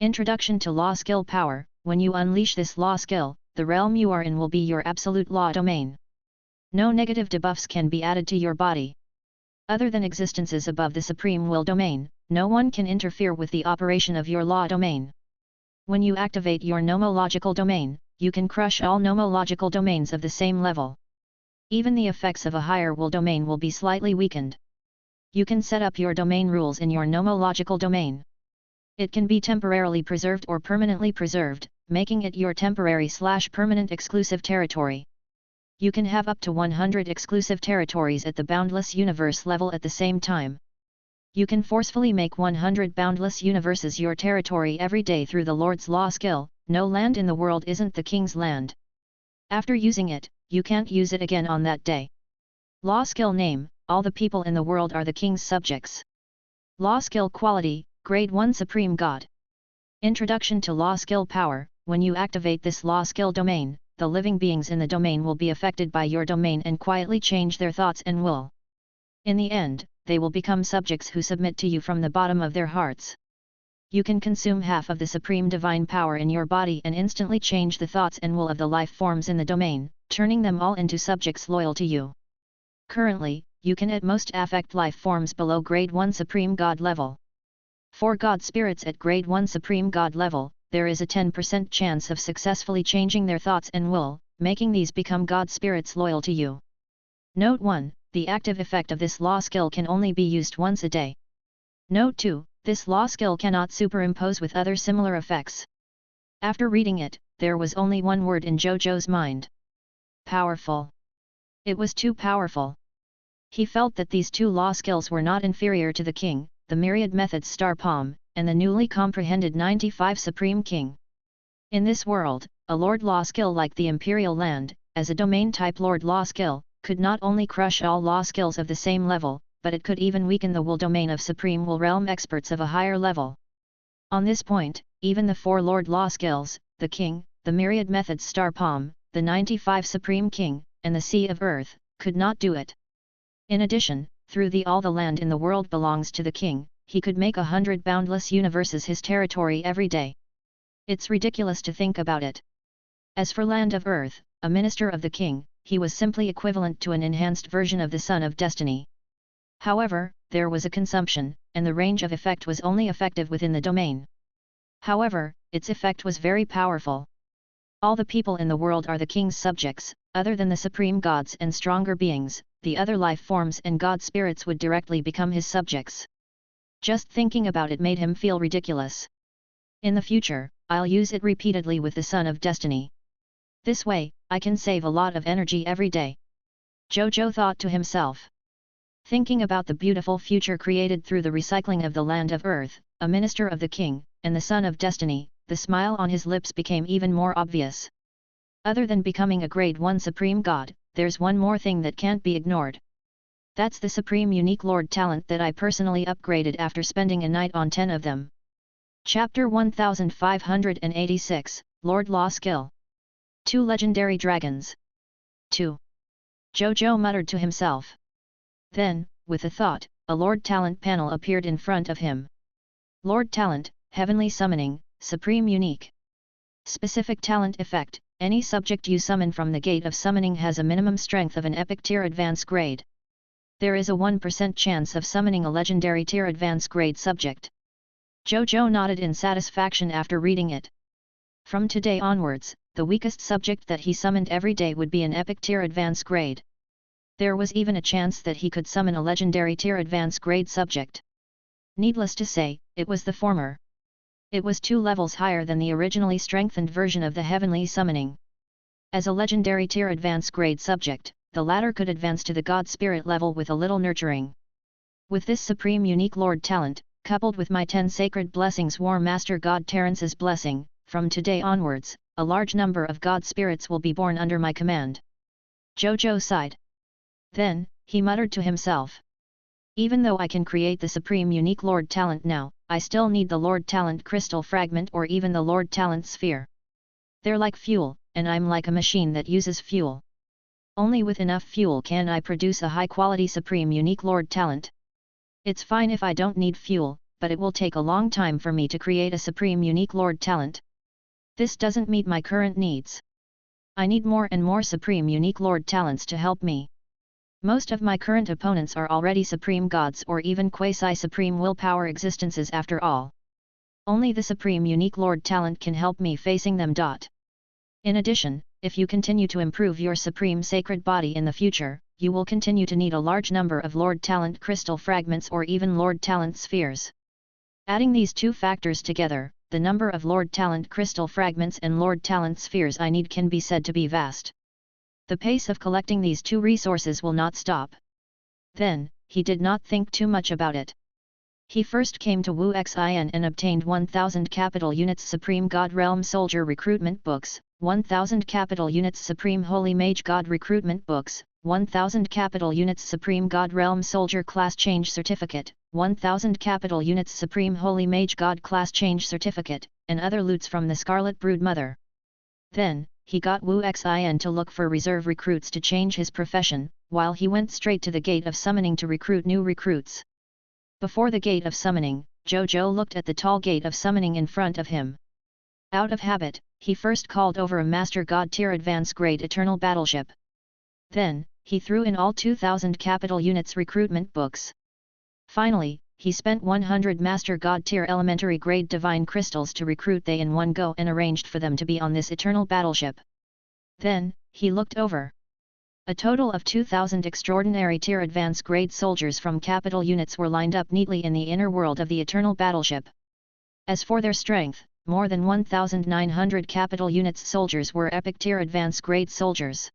Introduction to law skill power, when you unleash this law skill, the realm you are in will be your absolute law domain. No negative debuffs can be added to your body. Other than existences above the Supreme Will domain, no one can interfere with the operation of your law domain. When you activate your nomological domain, you can crush all nomological domains of the same level. Even the effects of a higher will domain will be slightly weakened. You can set up your domain rules in your nomological domain. It can be temporarily preserved or permanently preserved, making it your temporary/permanent exclusive territory. You can have up to 100 exclusive territories at the Boundless Universe level at the same time. You can forcefully make 100 Boundless Universes your territory every day through the Lord's Law skill, no land in the world isn't the king's land. After using it, you can't use it again on that day. Law skill name, all the people in the world are the king's subjects. Law skill quality, Grade 1 Supreme God. Introduction to law skill power, when you activate this law skill domain, the living beings in the domain will be affected by your domain and quietly change their thoughts and will. In the end, they will become subjects who submit to you from the bottom of their hearts. You can consume half of the supreme divine power in your body and instantly change the thoughts and will of the life forms in the domain, turning them all into subjects loyal to you. Currently, you can at most affect life forms below Grade 1 Supreme God level. For God spirits at Grade 1 Supreme God level, there is a 10% chance of successfully changing their thoughts and will, making these become God spirits loyal to you. Note 1, the active effect of this law skill can only be used once a day. Note 2, this law skill cannot superimpose with other similar effects. After reading it, there was only one word in Zhou Zhou's mind. Powerful. It was too powerful. He felt that these two law skills were not inferior to the king, the myriad methods star palm, and the newly comprehended 95 supreme king. In this world, a lord law skill like the imperial land, as a domain-type lord law skill, could not only crush all law skills of the same level, but it could even weaken the will domain of supreme will realm experts of a higher level. On this point, even the 4 lord law skills, the king, the myriad methods star palm, the 95 supreme king, and the sea of earth, could not do it. In addition, through all the land in the world belongs to the king, he could make 100 boundless universes his territory every day. It's ridiculous to think about it. As for land of earth, a minister of the king, he was simply equivalent to an enhanced version of the son of destiny. However, there was a consumption, and the range of effect was only effective within the domain. However, its effect was very powerful. All the people in the world are the king's subjects, other than the supreme gods and stronger beings, the other life forms and god spirits would directly become his subjects. Just thinking about it made him feel ridiculous. In the future, I'll use it repeatedly with the son of destiny. This way, I can save a lot of energy every day. Zhou Zhou thought to himself. Thinking about the beautiful future created through the recycling of the land of earth, a minister of the king, and the son of destiny, the smile on his lips became even more obvious. Other than becoming a grade 1 supreme god, there's one more thing that can't be ignored. That's the supreme unique lord talent that I personally upgraded after spending a night on 10 of them. Chapter 1586, Lord Law Skill. 2 Legendary Dragons. 2. Zhou Zhou muttered to himself. Then, with a thought, a Lord Talent panel appeared in front of him. Lord Talent, Heavenly Summoning, Supreme Unique. Specific Talent Effect, any subject you summon from the Gate of Summoning has a minimum strength of an Epic Tier Advance Grade. There is a 1% chance of summoning a Legendary Tier Advance Grade subject. Zhou Zhou nodded in satisfaction after reading it. From today onwards, the weakest subject that he summoned every day would be an Epic Tier Advance Grade. There was even a chance that he could summon a Legendary Tier Advance Grade subject. Needless to say, it was the former. It was 2 levels higher than the originally strengthened version of the Heavenly Summoning. As a Legendary Tier Advance Grade subject, the latter could advance to the God Spirit level with a little nurturing. With this supreme unique Lord Talent, coupled with my 10 sacred blessings War Master God Terrence's blessing, from today onwards, a large number of God Spirits will be born under my command. Zhou Zhou sighed. Then, he muttered to himself. Even though I can create the supreme unique Lord Talent now, I still need the Lord Talent Crystal Fragment or even the Lord Talent Sphere. They're like fuel, and I'm like a machine that uses fuel. Only with enough fuel can I produce a high-quality supreme unique Lord Talent. It's fine if I don't need fuel, but it will take a long time for me to create a supreme unique Lord Talent. This doesn't meet my current needs. I need more and more supreme unique Lord Talents to help me. Most of my current opponents are already supreme gods or even quasi-supreme willpower existences after all. Only the supreme unique Lord Talent can help me facing them. In addition, if you continue to improve your supreme sacred body in the future, you will continue to need a large number of Lord Talent Crystal Fragments or even Lord Talent Spheres. Adding these 2 factors together, the number of Lord Talent Crystal Fragments and Lord Talent Spheres I need can be said to be vast. The pace of collecting these 2 resources will not stop. Then, he did not think too much about it. He first came to Wu Xin and obtained 1000 capital units Supreme God Realm Soldier Recruitment Books, 1000 capital units Supreme Holy Mage God Recruitment Books, 1000 capital units Supreme God Realm Soldier Class Change Certificate, 1000 capital units Supreme Holy Mage God Class Change Certificate, and other loots from the Scarlet Brood Mother. Then, he got Wu Xin to look for reserve recruits to change his profession, while he went straight to the Gate of Summoning to recruit new recruits. Before the Gate of Summoning, Zhou Zhou looked at the tall Gate of Summoning in front of him. Out of habit, he first called over a Master God Tier Advance Grade Eternal Battleship. Then, he threw in all 2000 capital units recruitment books. Finally, he spent 100 Master God Tier Elementary Grade Divine Crystals to recruit they in one go and arranged for them to be on this Eternal Battleship. Then, he looked over. A total of 2000 Extraordinary Tier Advance Grade Soldiers from capital units were lined up neatly in the inner world of the Eternal Battleship. As for their strength, more than 1900 capital units soldiers were Epic Tier Advance Grade soldiers.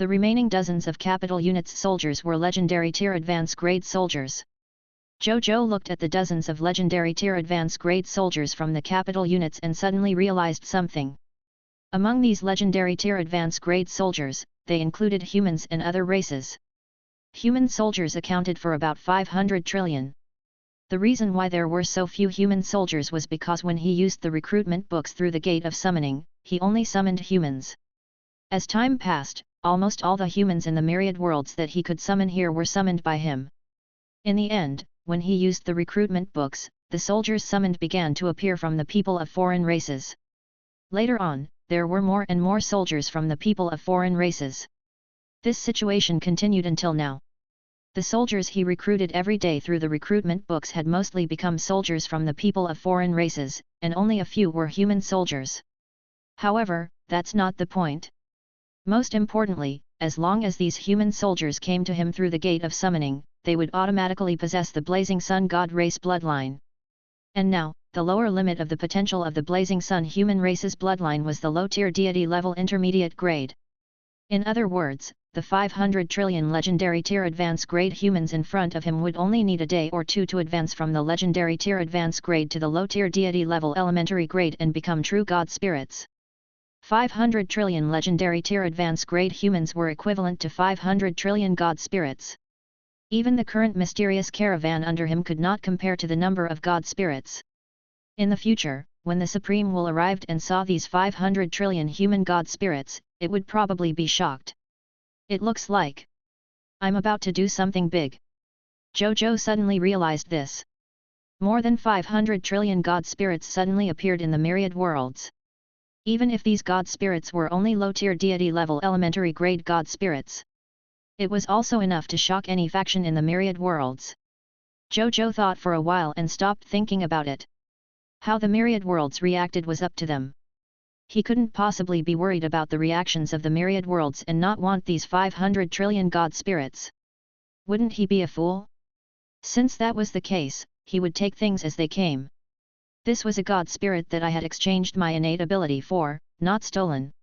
The remaining dozens of capital units soldiers were legendary tier advance grade soldiers. Zhou Zhou looked at the dozens of legendary tier advance grade soldiers from the capital units and suddenly realized something. Among these legendary tier advance grade soldiers, they included humans and other races. Human soldiers accounted for about 500 trillion. The reason why there were so few human soldiers was because when he used the recruitment books through the gate of summoning, he only summoned humans. As time passed, almost all the humans in the myriad worlds that he could summon here were summoned by him. In the end, when he used the recruitment books, the soldiers summoned began to appear from the people of foreign races. Later on, there were more and more soldiers from the people of foreign races. This situation continued until now. The soldiers he recruited every day through the recruitment books had mostly become soldiers from the people of foreign races, and only a few were human soldiers. However, that's not the point. Most importantly, as long as these human soldiers came to him through the gate of summoning, they would automatically possess the Blazing Sun God race bloodline. And now, the lower limit of the potential of the Blazing Sun human race's bloodline was the low-tier deity level intermediate grade. In other words, the 500 trillion legendary tier advance grade humans in front of him would only need a day or two to advance from the legendary tier advance grade to the low-tier deity level elementary grade and become true god spirits. 500 trillion legendary tier advance grade humans were equivalent to 500 trillion god spirits. Even the current mysterious caravan under him could not compare to the number of god spirits. In the future, when the Supreme will arrived and saw these 500 trillion human god spirits, it would probably be shocked. It looks like I'm about to do something big. Zhou Zhou suddenly realized this. More than 500 trillion god spirits suddenly appeared in the myriad worlds. Even if these god spirits were only low-tier deity level elementary grade god spirits, it was also enough to shock any faction in the myriad worlds. Zhou Zhou thought for a while and stopped thinking about it. How the myriad worlds reacted was up to them. He couldn't possibly be worried about the reactions of the myriad worlds and not want these 500 trillion god spirits. Wouldn't he be a fool? Since that was the case, he would take things as they came. This was a god spirit that I had exchanged my innate ability for, not stolen.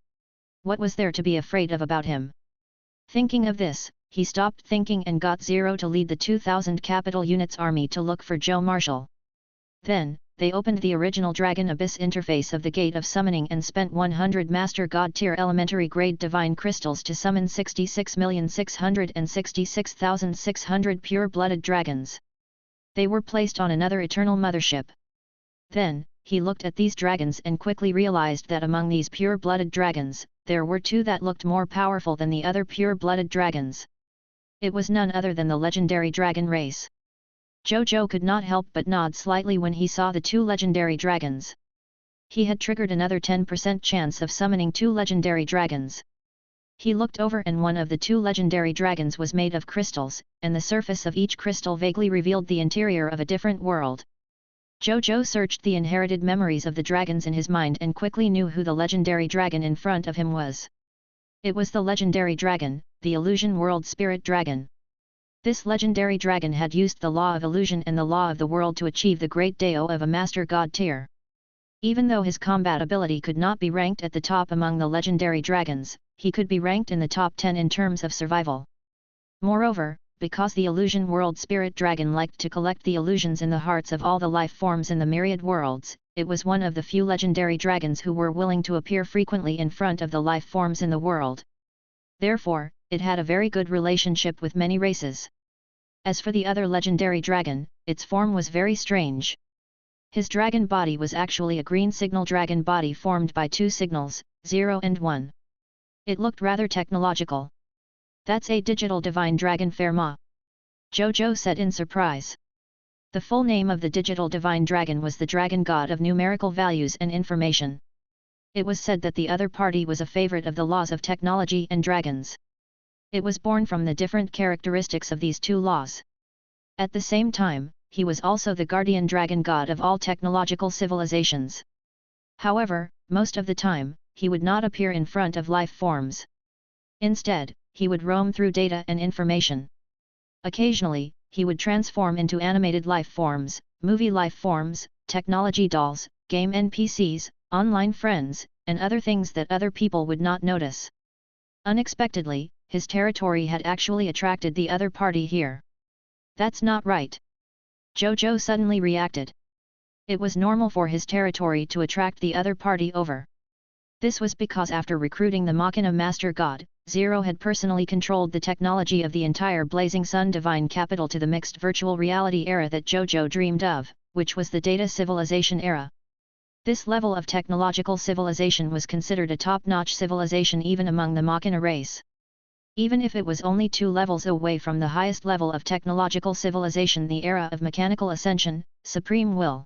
What was there to be afraid of about him? Thinking of this, he stopped thinking and got Zero to lead the 2,000 capital units army to look for Zhou Marshall. Then, they opened the original Dragon Abyss interface of the Gate of Summoning and spent 100 Master God tier elementary grade divine crystals to summon 66,666,600 pure-blooded dragons. They were placed on another eternal mothership. Then, he looked at these dragons and quickly realized that among these pure-blooded dragons, there were two that looked more powerful than the other pure-blooded dragons. It was none other than the legendary dragon race. Zhou Zhou could not help but nod slightly when he saw the two legendary dragons. He had triggered another 10% chance of summoning two legendary dragons. He looked over and one of the two legendary dragons was made of crystals, and the surface of each crystal vaguely revealed the interior of a different world. Zhou Zhou searched the inherited memories of the dragons in his mind and quickly knew who the legendary dragon in front of him was. It was the legendary dragon, the Illusion World Spirit Dragon. This legendary dragon had used the law of illusion and the law of the world to achieve the great Dao of a Master God tier. Even though his combat ability could not be ranked at the top among the legendary dragons, he could be ranked in the top 10 in terms of survival. Moreover, because the Illusion World Spirit Dragon liked to collect the illusions in the hearts of all the life forms in the myriad worlds, it was one of the few legendary dragons who were willing to appear frequently in front of the life forms in the world. Therefore, it had a very good relationship with many races. As for the other legendary dragon, its form was very strange. His dragon body was actually a green signal dragon body formed by two signals, 0 and 1. It looked rather technological. That's a digital divine dragon Ferma. Zhou Zhou said in surprise. The full name of the digital divine dragon was the dragon god of numerical values and information. It was said that the other party was a favorite of the laws of technology and dragons. It was born from the different characteristics of these two laws. At the same time, he was also the guardian dragon god of all technological civilizations. However, most of the time, he would not appear in front of life forms. Instead, he would roam through data and information. Occasionally, he would transform into animated life forms, movie life forms, technology dolls, game NPCs, online friends, and other things that other people would not notice. Unexpectedly, his territory had actually attracted the other party here. That's not right. Zhou Zhou suddenly reacted. It was normal for his territory to attract the other party over. This was because after recruiting the Machina Master God, Zero had personally controlled the technology of the entire Blazing Sun Divine Capital to the mixed virtual reality era that Zhou Zhou dreamed of, which was the data civilization era. This level of technological civilization was considered a top-notch civilization even among the Machina race. Even if it was only 2 levels away from the highest level of technological civilization, the era of mechanical ascension, supreme will.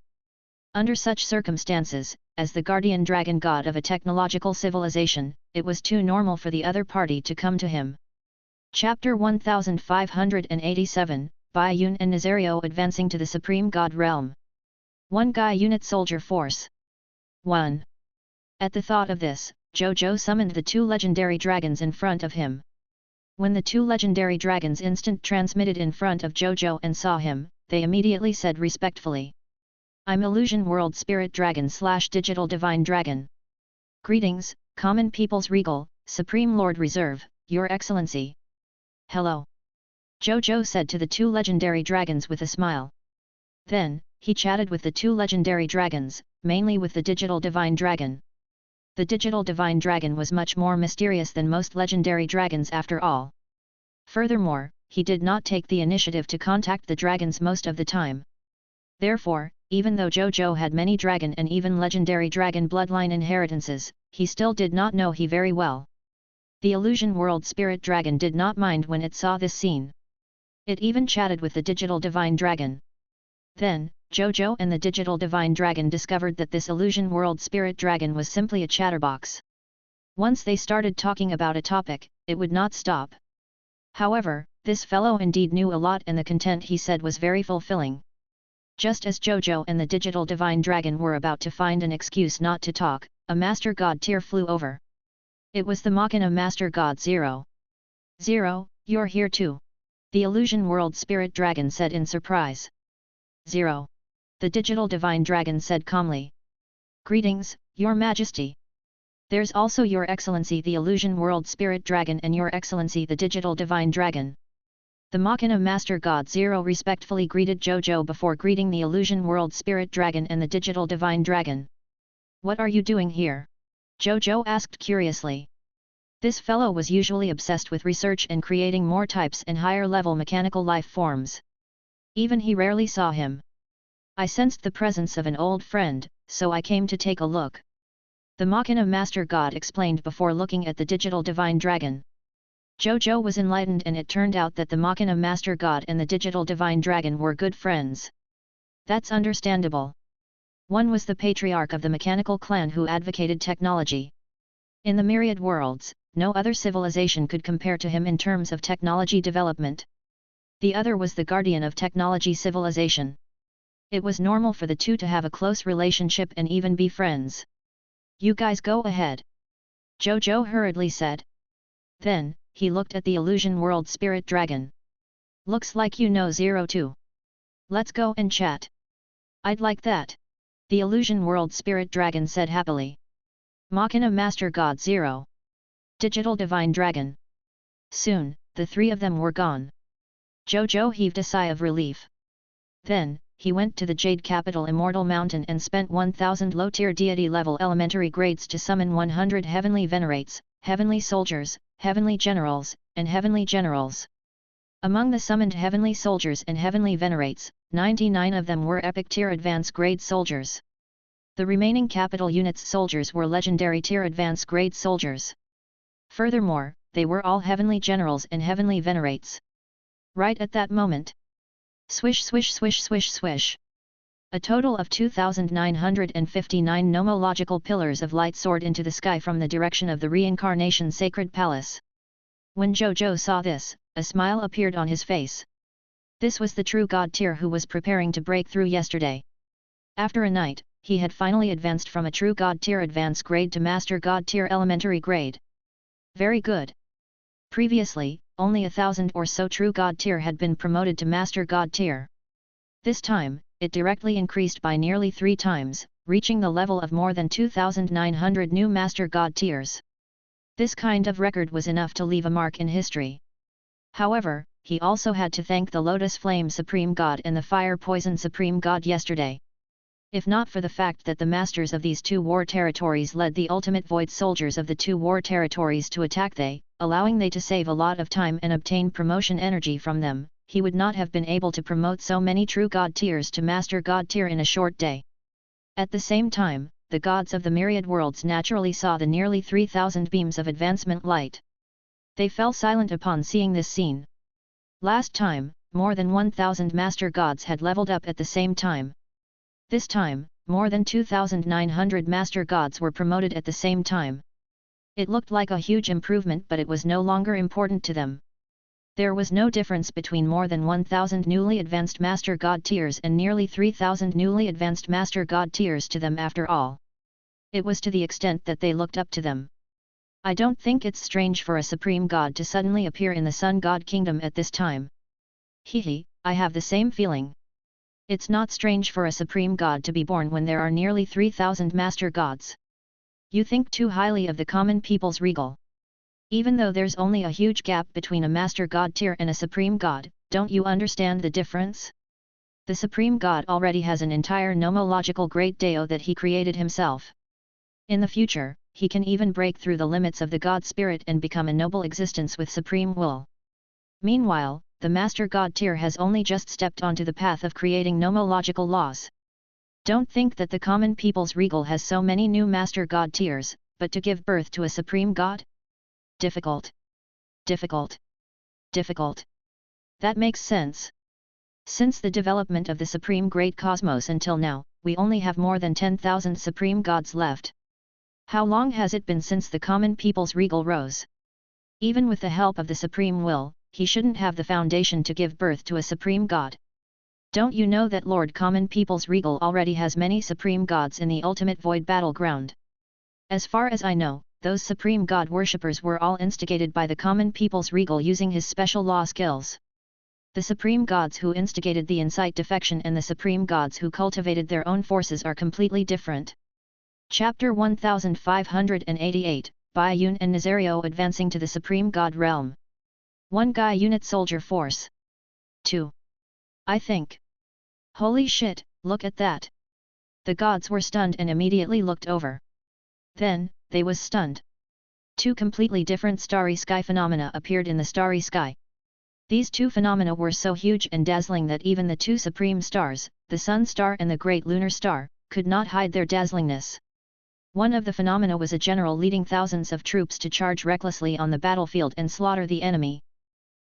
Under such circumstances, as the guardian dragon god of a technological civilization, it was too normal for the other party to come to him. Chapter 1587, Bai Yun and Nazario advancing to the Supreme God realm. 1 Guy Unit Soldier Force. 1. At the thought of this, Zhou Zhou summoned the 2 legendary dragons in front of him. When the 2 legendary dragons instant transmitted in front of Zhou Zhou and saw him, they immediately said respectfully, "I'm Illusion World Spirit Dragon / Digital Divine Dragon. Greetings, Common People's Regal, Supreme Lord Reserve, Your Excellency." "Hello," Zhou Zhou said to the 2 legendary dragons with a smile. Then, he chatted with the 2 legendary dragons, mainly with the Digital Divine Dragon. The Digital Divine Dragon was much more mysterious than most legendary dragons after all. Furthermore, he did not take the initiative to contact the dragons most of the time. Therefore, even though Zhou Zhou had many dragon and even legendary dragon bloodline inheritances, he still did not know he very well. The Illusion World Spirit Dragon did not mind when it saw this scene. It even chatted with the Digital Divine Dragon. Then, Zhou Zhou and the Digital Divine Dragon discovered that this Illusion World Spirit Dragon was simply a chatterbox. Once they started talking about a topic, it would not stop. However, this fellow indeed knew a lot and the content he said was very fulfilling. Just as Zhou Zhou and the Digital Divine Dragon were about to find an excuse not to talk, a Master God tier flew over. It was the Machina Master God Zero. "Zero, you're here too," the Illusion World Spirit Dragon said in surprise. "Zero," the Digital Divine Dragon said calmly. "Greetings, Your Majesty. There's also Your Excellency the Illusion World Spirit Dragon and Your Excellency the Digital Divine Dragon." The Machina Master God Zero respectfully greeted Zhou Zhou before greeting the Illusion World Spirit Dragon and the Digital Divine Dragon. "What are you doing here?" Zhou Zhou asked curiously. This fellow was usually obsessed with research and creating more types and higher-level mechanical life forms. Even he rarely saw him. "I sensed the presence of an old friend, so I came to take a look," the Machina Master God explained before looking at the Digital Divine Dragon. Zhou Zhou was enlightened and it turned out that the Machina Master God and the Digital Divine Dragon were good friends. That's understandable. One was the patriarch of the mechanical clan who advocated technology. In the myriad worlds, no other civilization could compare to him in terms of technology development. The other was the guardian of technology civilization. It was normal for the two to have a close relationship and even be friends. "You guys go ahead," Zhou Zhou hurriedly said. Then, he looked at the Illusion World Spirit Dragon. "Looks like you know Zero too. Let's go and chat." "I'd like that," the Illusion World Spirit Dragon said happily. Machina Master God Zero. Digital Divine Dragon. Soon, the 3 of them were gone. Zhou Zhou heaved a sigh of relief. Then, he went to the Jade Capital Immortal Mountain and spent 1000 low-tier deity-level elementary grades to summon 100 heavenly venerates, heavenly soldiers, heavenly generals, and heavenly generals. Among the summoned heavenly soldiers and heavenly venerates, 99 of them were epic tier advance grade soldiers. The remaining capital units soldiers were legendary tier advance grade soldiers. Furthermore, they were all heavenly generals and heavenly venerates. Right at that moment, swish swish swish swish swish, a total of 2,959 nomological pillars of light soared into the sky from the direction of the Reincarnation Sacred Palace. When Zhou Zhou saw this, a smile appeared on his face. This was the true God tier who was preparing to break through yesterday. After a night, he had finally advanced from a true God tier advance grade to Master God tier elementary grade. Very good. Previously, only 1,000 or so true God tier had been promoted to Master God tier. This time, it directly increased by nearly 3 times, reaching the level of more than 2,900 new Master God tiers. This kind of record was enough to leave a mark in history. However, he also had to thank the Lotus Flame Supreme God and the Fire Poison Supreme God yesterday. If not for the fact that the masters of these two war territories led the ultimate void soldiers of the two war territories to attack they, allowing they to save a lot of time and obtain promotion energy from them, he would not have been able to promote so many true God tiers to Master God tier in a short day. At the same time, the gods of the myriad worlds naturally saw the nearly 3,000 beams of advancement light. They fell silent upon seeing this scene. Last time, more than 1,000 master gods had leveled up at the same time. This time, more than 2,900 master gods were promoted at the same time. It looked like a huge improvement, but it was no longer important to them. There was no difference between more than 1,000 newly advanced Master God tiers and nearly 3,000 newly advanced Master God tiers to them after all. It was to the extent that they looked up to them. I don't think it's strange for a Supreme God to suddenly appear in the Sun God Kingdom at this time. Hehe, I have the same feeling. It's not strange for a Supreme God to be born when there are nearly 3,000 Master Gods. You think too highly of the common people's regal. Even though there's only a huge gap between a Master God tier and a Supreme God, don't you understand the difference? The Supreme God already has an entire nomological great Deo that he created himself. In the future, he can even break through the limits of the God Spirit and become a noble existence with supreme will. Meanwhile, the Master God tier has only just stepped onto the path of creating nomological laws. Don't think that the common people's regal has so many new Master God tiers, but to give birth to a Supreme God? Difficult. Difficult. Difficult. That makes sense. Since the development of the Supreme Great Cosmos until now, we only have more than 10,000 Supreme Gods left. How long has it been since the common people's regal rose? Even with the help of the Supreme Will, he shouldn't have the foundation to give birth to a Supreme God. Don't you know that Lord Common People's Regal already has many Supreme Gods in the ultimate void battleground? As far as I know, those Supreme God worshippers were all instigated by the Common People's Regal using his special law skills. The Supreme Gods who instigated the incite defection and the Supreme Gods who cultivated their own forces are completely different. Chapter 1588, Bai Yun and Nazario advancing to the Supreme God realm. 1 Guy Unit Soldier Force. 2. I think. Holy shit, look at that. The gods were stunned and immediately looked over. Then, they was stunned. Two completely different starry sky phenomena appeared in the starry sky. These two phenomena were so huge and dazzling that even the two supreme stars, the Sun Star and the Great Lunar Star, could not hide their dazzlingness. One of the phenomena was a general leading thousands of troops to charge recklessly on the battlefield and slaughter the enemy.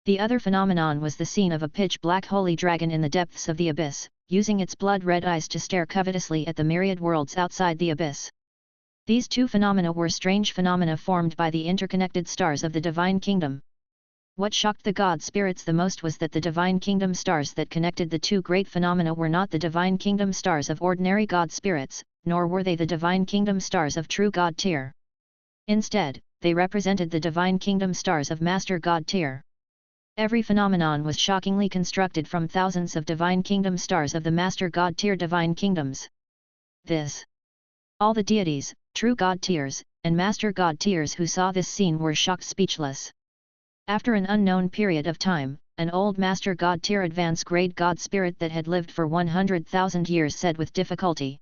The other phenomenon was the scene of a pitch-black holy dragon in the depths of the abyss, using its blood-red eyes to stare covetously at the myriad worlds outside the abyss. These two phenomena were strange phenomena formed by the interconnected stars of the Divine Kingdom. What shocked the god spirits the most was that the Divine Kingdom stars that connected the two great phenomena were not the Divine Kingdom stars of ordinary god spirits, nor were they the Divine Kingdom stars of true god tier. Instead, they represented the Divine Kingdom stars of Master God tier. Every phenomenon was shockingly constructed from thousands of Divine Kingdom stars of the Master God tier Divine Kingdoms. All the deities, true God tiers, and Master God tiers who saw this scene were shocked speechless. After an unknown period of time, an old Master God tier advanced grade God spirit that had lived for 100,000 years said with difficulty.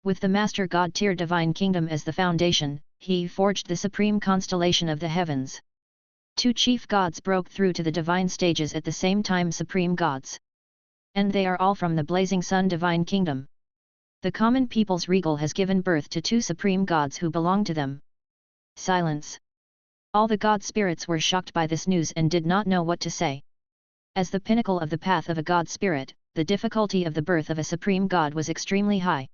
With the Master God tier Divine Kingdom as the foundation, he forged the supreme constellation of the heavens. Two chief gods broke through to the divine stages at the same time, supreme gods. And they are all from the blazing sun Divine Kingdom. The common people's regal has given birth to two supreme gods who belong to them. Silence. All the god spirits were shocked by this news and did not know what to say. As the pinnacle of the path of a god spirit, the difficulty of the birth of a supreme god was extremely high.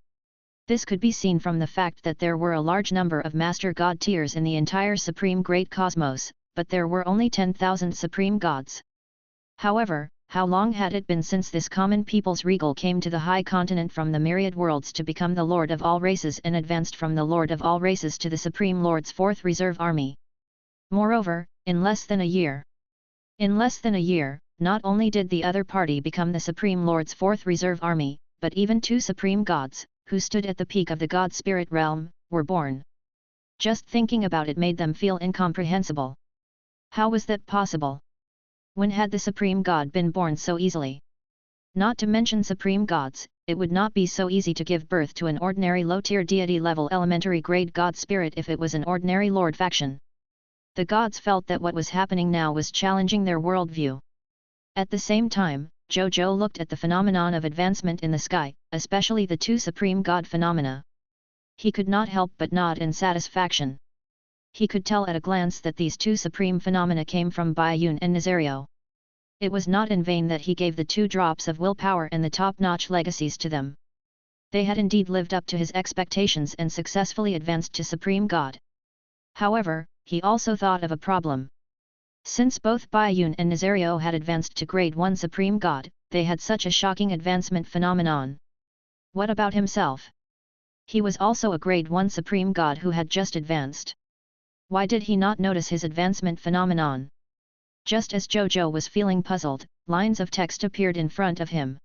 This could be seen from the fact that there were a large number of Master God tiers in the entire Supreme Great Cosmos, but there were only 10,000 Supreme Gods. However, how long had it been since this common people's regal came to the high continent from the myriad worlds to become the Lord of all races and advanced from the Lord of all races to the Supreme Lord's 4th Reserve Army? Moreover, in less than a year. In less than a year, not only did the other party become the Supreme Lord's 4th Reserve Army, but even two Supreme Gods, who stood at the peak of the God Spirit realm, were born. Just thinking about it made them feel incomprehensible. How was that possible? When had the Supreme God been born so easily? Not to mention supreme gods, it would not be so easy to give birth to an ordinary low-tier deity-level elementary grade god spirit if it was an ordinary lord faction. The gods felt that what was happening now was challenging their worldview. At the same time, Zhou Zhou looked at the phenomenon of advancement in the sky, especially the two supreme god phenomena. He could not help but nod in satisfaction. He could tell at a glance that these two supreme phenomena came from Baiyun and Nazario. It was not in vain that he gave the 2 drops of willpower and the top-notch legacies to them. They had indeed lived up to his expectations and successfully advanced to Supreme God. However, he also thought of a problem. Since both Baiyun and Nazario had advanced to Grade 1 Supreme God, they had such a shocking advancement phenomenon. What about himself? He was also a Grade 1 Supreme God who had just advanced. Why did he not notice his advancement phenomenon? Just as Zhou Zhou was feeling puzzled, lines of text appeared in front of him.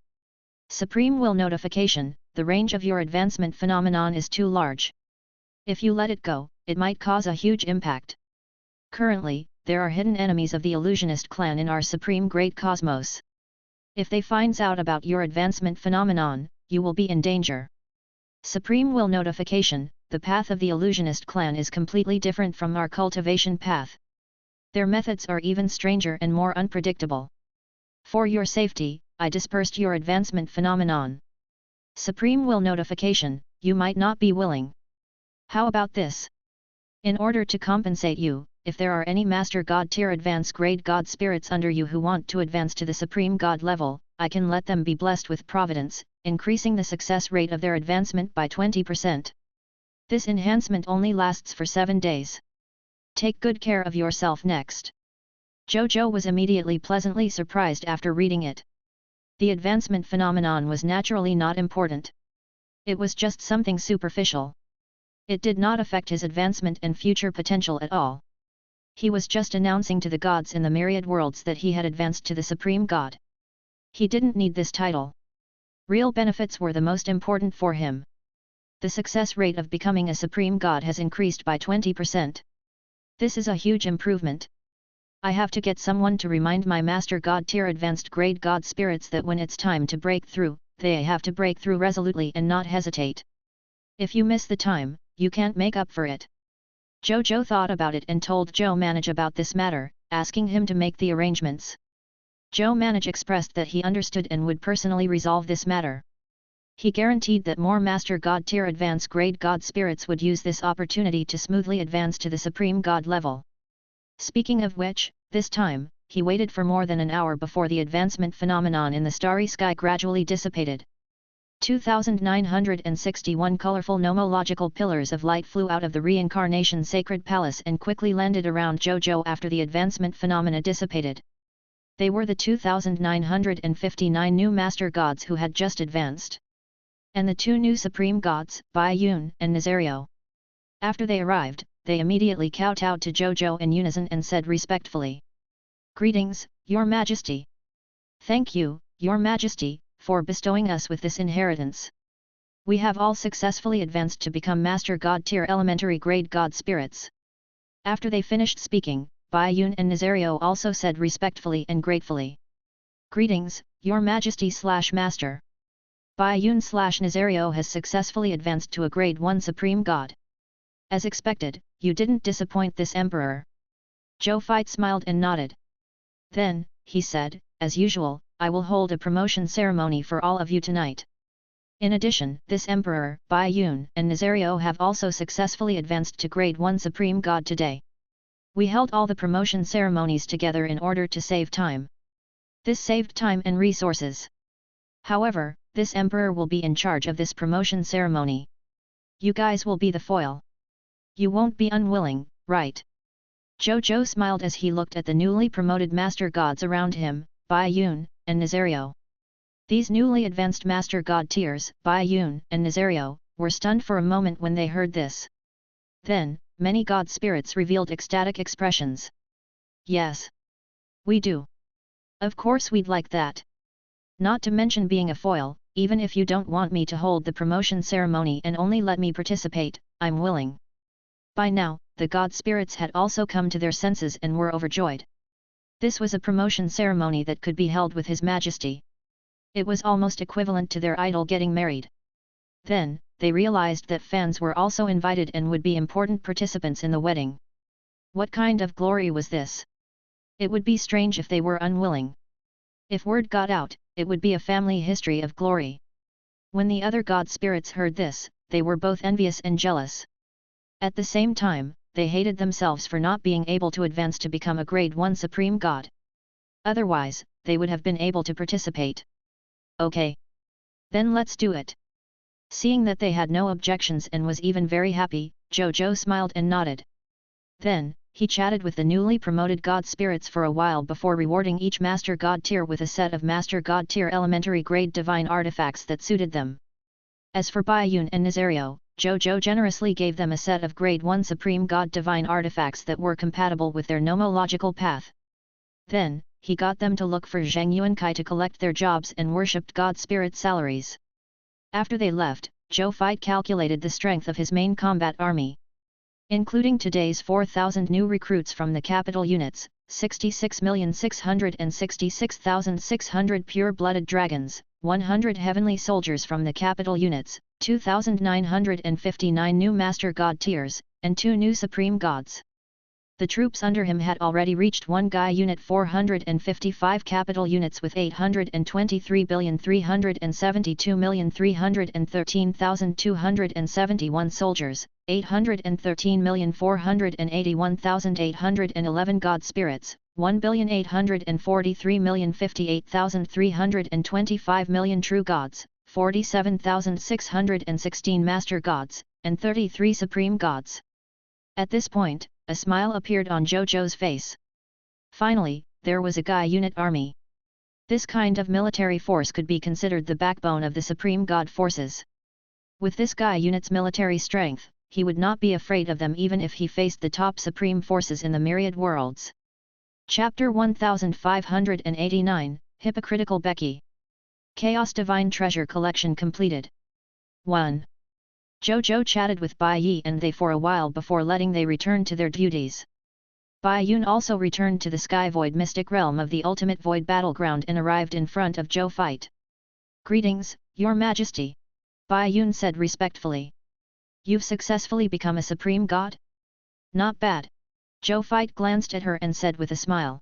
Supreme Will Notification: the range of your advancement phenomenon is too large. If you let it go, it might cause a huge impact. Currently, there are hidden enemies of the illusionist clan in our supreme great cosmos. If they finds out about your advancement phenomenon, you will be in danger. Supreme Will Notification: the path of the illusionist clan is completely different from our cultivation path. Their methods are even stranger and more unpredictable. For your safety, I dispersed your advancement phenomenon. Supreme Will Notification: you might not be willing. How about this? In order to compensate you, if there are any Master God tier advanced grade God spirits under you who want to advance to the Supreme God level, I can let them be blessed with providence, increasing the success rate of their advancement by 20%. This enhancement only lasts for 7 days. Take good care of yourself next. Zhou Zhou was immediately pleasantly surprised after reading it. The advancement phenomenon was naturally not important. It was just something superficial. It did not affect his advancement and future potential at all. He was just announcing to the gods in the myriad worlds that he had advanced to the Supreme God. He didn't need this title. Real benefits were the most important for him. The success rate of becoming a Supreme God has increased by 20%. This is a huge improvement. I have to get someone to remind my Master God tier advanced grade God spirits that when it's time to break through, they have to break through resolutely and not hesitate. If you miss the time, you can't make up for it. Zhou Zhou thought about it and told Zhou Manage about this matter, asking him to make the arrangements. Zhou Manage expressed that he understood and would personally resolve this matter. He guaranteed that more Master God tier advanced grade God spirits would use this opportunity to smoothly advance to the Supreme God level. Speaking of which, this time, he waited for more than an hour before the advancement phenomenon in the starry sky gradually dissipated. 2,961 colorful nomological pillars of light flew out of the reincarnation sacred palace and quickly landed around Zhou Zhou after the advancement phenomena dissipated. They were the 2,959 new Master Gods who had just advanced. And the 2 new Supreme Gods, Baiyun and Nazario. After they arrived, they immediately kowtowed to Zhou Zhou in unison and said respectfully, "Greetings, Your Majesty. Thank you, Your Majesty, for bestowing us with this inheritance. We have all successfully advanced to become Master God tier elementary grade God spirits." After they finished speaking, Baiyun and Nazario also said respectfully and gratefully, "Greetings, Your Majesty/Master. Baiyun/Nazario has successfully advanced to a Grade 1 Supreme God. As expected, you didn't disappoint this Emperor." Zhou Fite smiled and nodded. Then, he said, "As usual, I will hold a promotion ceremony for all of you tonight. In addition, this Emperor, Baiyun and Nazario have also successfully advanced to Grade 1 Supreme God today. We held all the promotion ceremonies together in order to save time. This saved time and resources. However, this Emperor will be in charge of this promotion ceremony. You guys will be the foil. You won't be unwilling, right?" Zhou Zhou smiled as he looked at the newly promoted Master Gods around him, Baiyun and Nazario. These newly advanced Master God tiers, Baiyun and Nazario, were stunned for a moment when they heard this. Then, many God spirits revealed ecstatic expressions. "Yes. We do. Of course we'd like that. Not to mention being a foil, even if you don't want me to hold the promotion ceremony and only let me participate, I'm willing." By now, the god spirits had also come to their senses and were overjoyed. This was a promotion ceremony that could be held with His Majesty. It was almost equivalent to their idol getting married. Then, they realized that fans were also invited and would be important participants in the wedding. What kind of glory was this? It would be strange if they were unwilling. If word got out, it would be a family history of glory. When the other god spirits heard this, they were both envious and jealous. At the same time, they hated themselves for not being able to advance to become a grade 1 supreme god. Otherwise, they would have been able to participate. Okay. Then let's do it. Seeing that they had no objections and was even very happy, Zhou Zhou smiled and nodded. Then, he chatted with the newly promoted god spirits for a while before rewarding each master god tier with a set of master god tier elementary grade divine artifacts that suited them. As for Baiyun and Nazario, Zhou Zhou generously gave them a set of grade 1 supreme god divine artifacts that were compatible with their nomological path. Then, he got them to look for Zhang Yuankai to collect their jobs and worshipped god spirit salaries. After they left, Zhou Fight calculated the strength of his main combat army. Including today's 4,000 new recruits from the capital units, 66,666,600 pure-blooded dragons, 100 heavenly soldiers from the capital units, 2,959 new master god tiers, and 2 new supreme gods. The troops under him had already reached 1 Guy unit 455 capital units with 823,372,313,271 soldiers, 813,481,811 god spirits, 1,843,058,325 million true gods, 47,616 master gods, and 33 supreme gods. At this point, a smile appeared on Zhou Zhou's face. Finally, there was a Guy unit army. This kind of military force could be considered the backbone of the supreme god forces. With this Guy unit's military strength, he would not be afraid of them even if he faced the top supreme forces in the myriad worlds. Chapter 1589, Hypocritical Becky. Chaos Divine Treasure Collection completed. 1. Zhou Zhou chatted with Bai Yi and they for a while before letting they return to their duties. Bai Yun also returned to the Sky Void Mystic Realm of the Ultimate Void Battleground and arrived in front of Zhou Fight. "Greetings, Your Majesty," Bai Yun said respectfully. "You've successfully become a supreme god? Not bad." Zhou Fight glanced at her and said with a smile.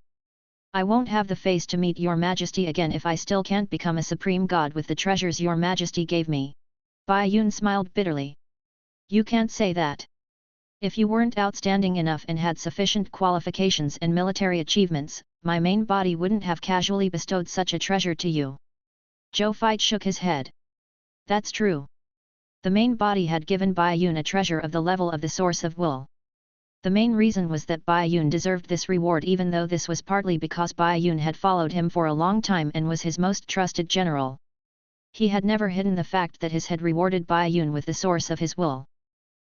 "I won't have the face to meet Your Majesty again if I still can't become a supreme god with the treasures Your Majesty gave me." Bai Yun smiled bitterly. "You can't say that. If you weren't outstanding enough and had sufficient qualifications and military achievements, my main body wouldn't have casually bestowed such a treasure to you." Zhou Fight shook his head. "That's true. The main body had given Bai Yun a treasure of the level of the source of will. The main reason was that Bai Yun deserved this reward, even though this was partly because Bai Yun had followed him for a long time and was his most trusted general. He had never hidden the fact that his had rewarded Bai Yun with the source of his will.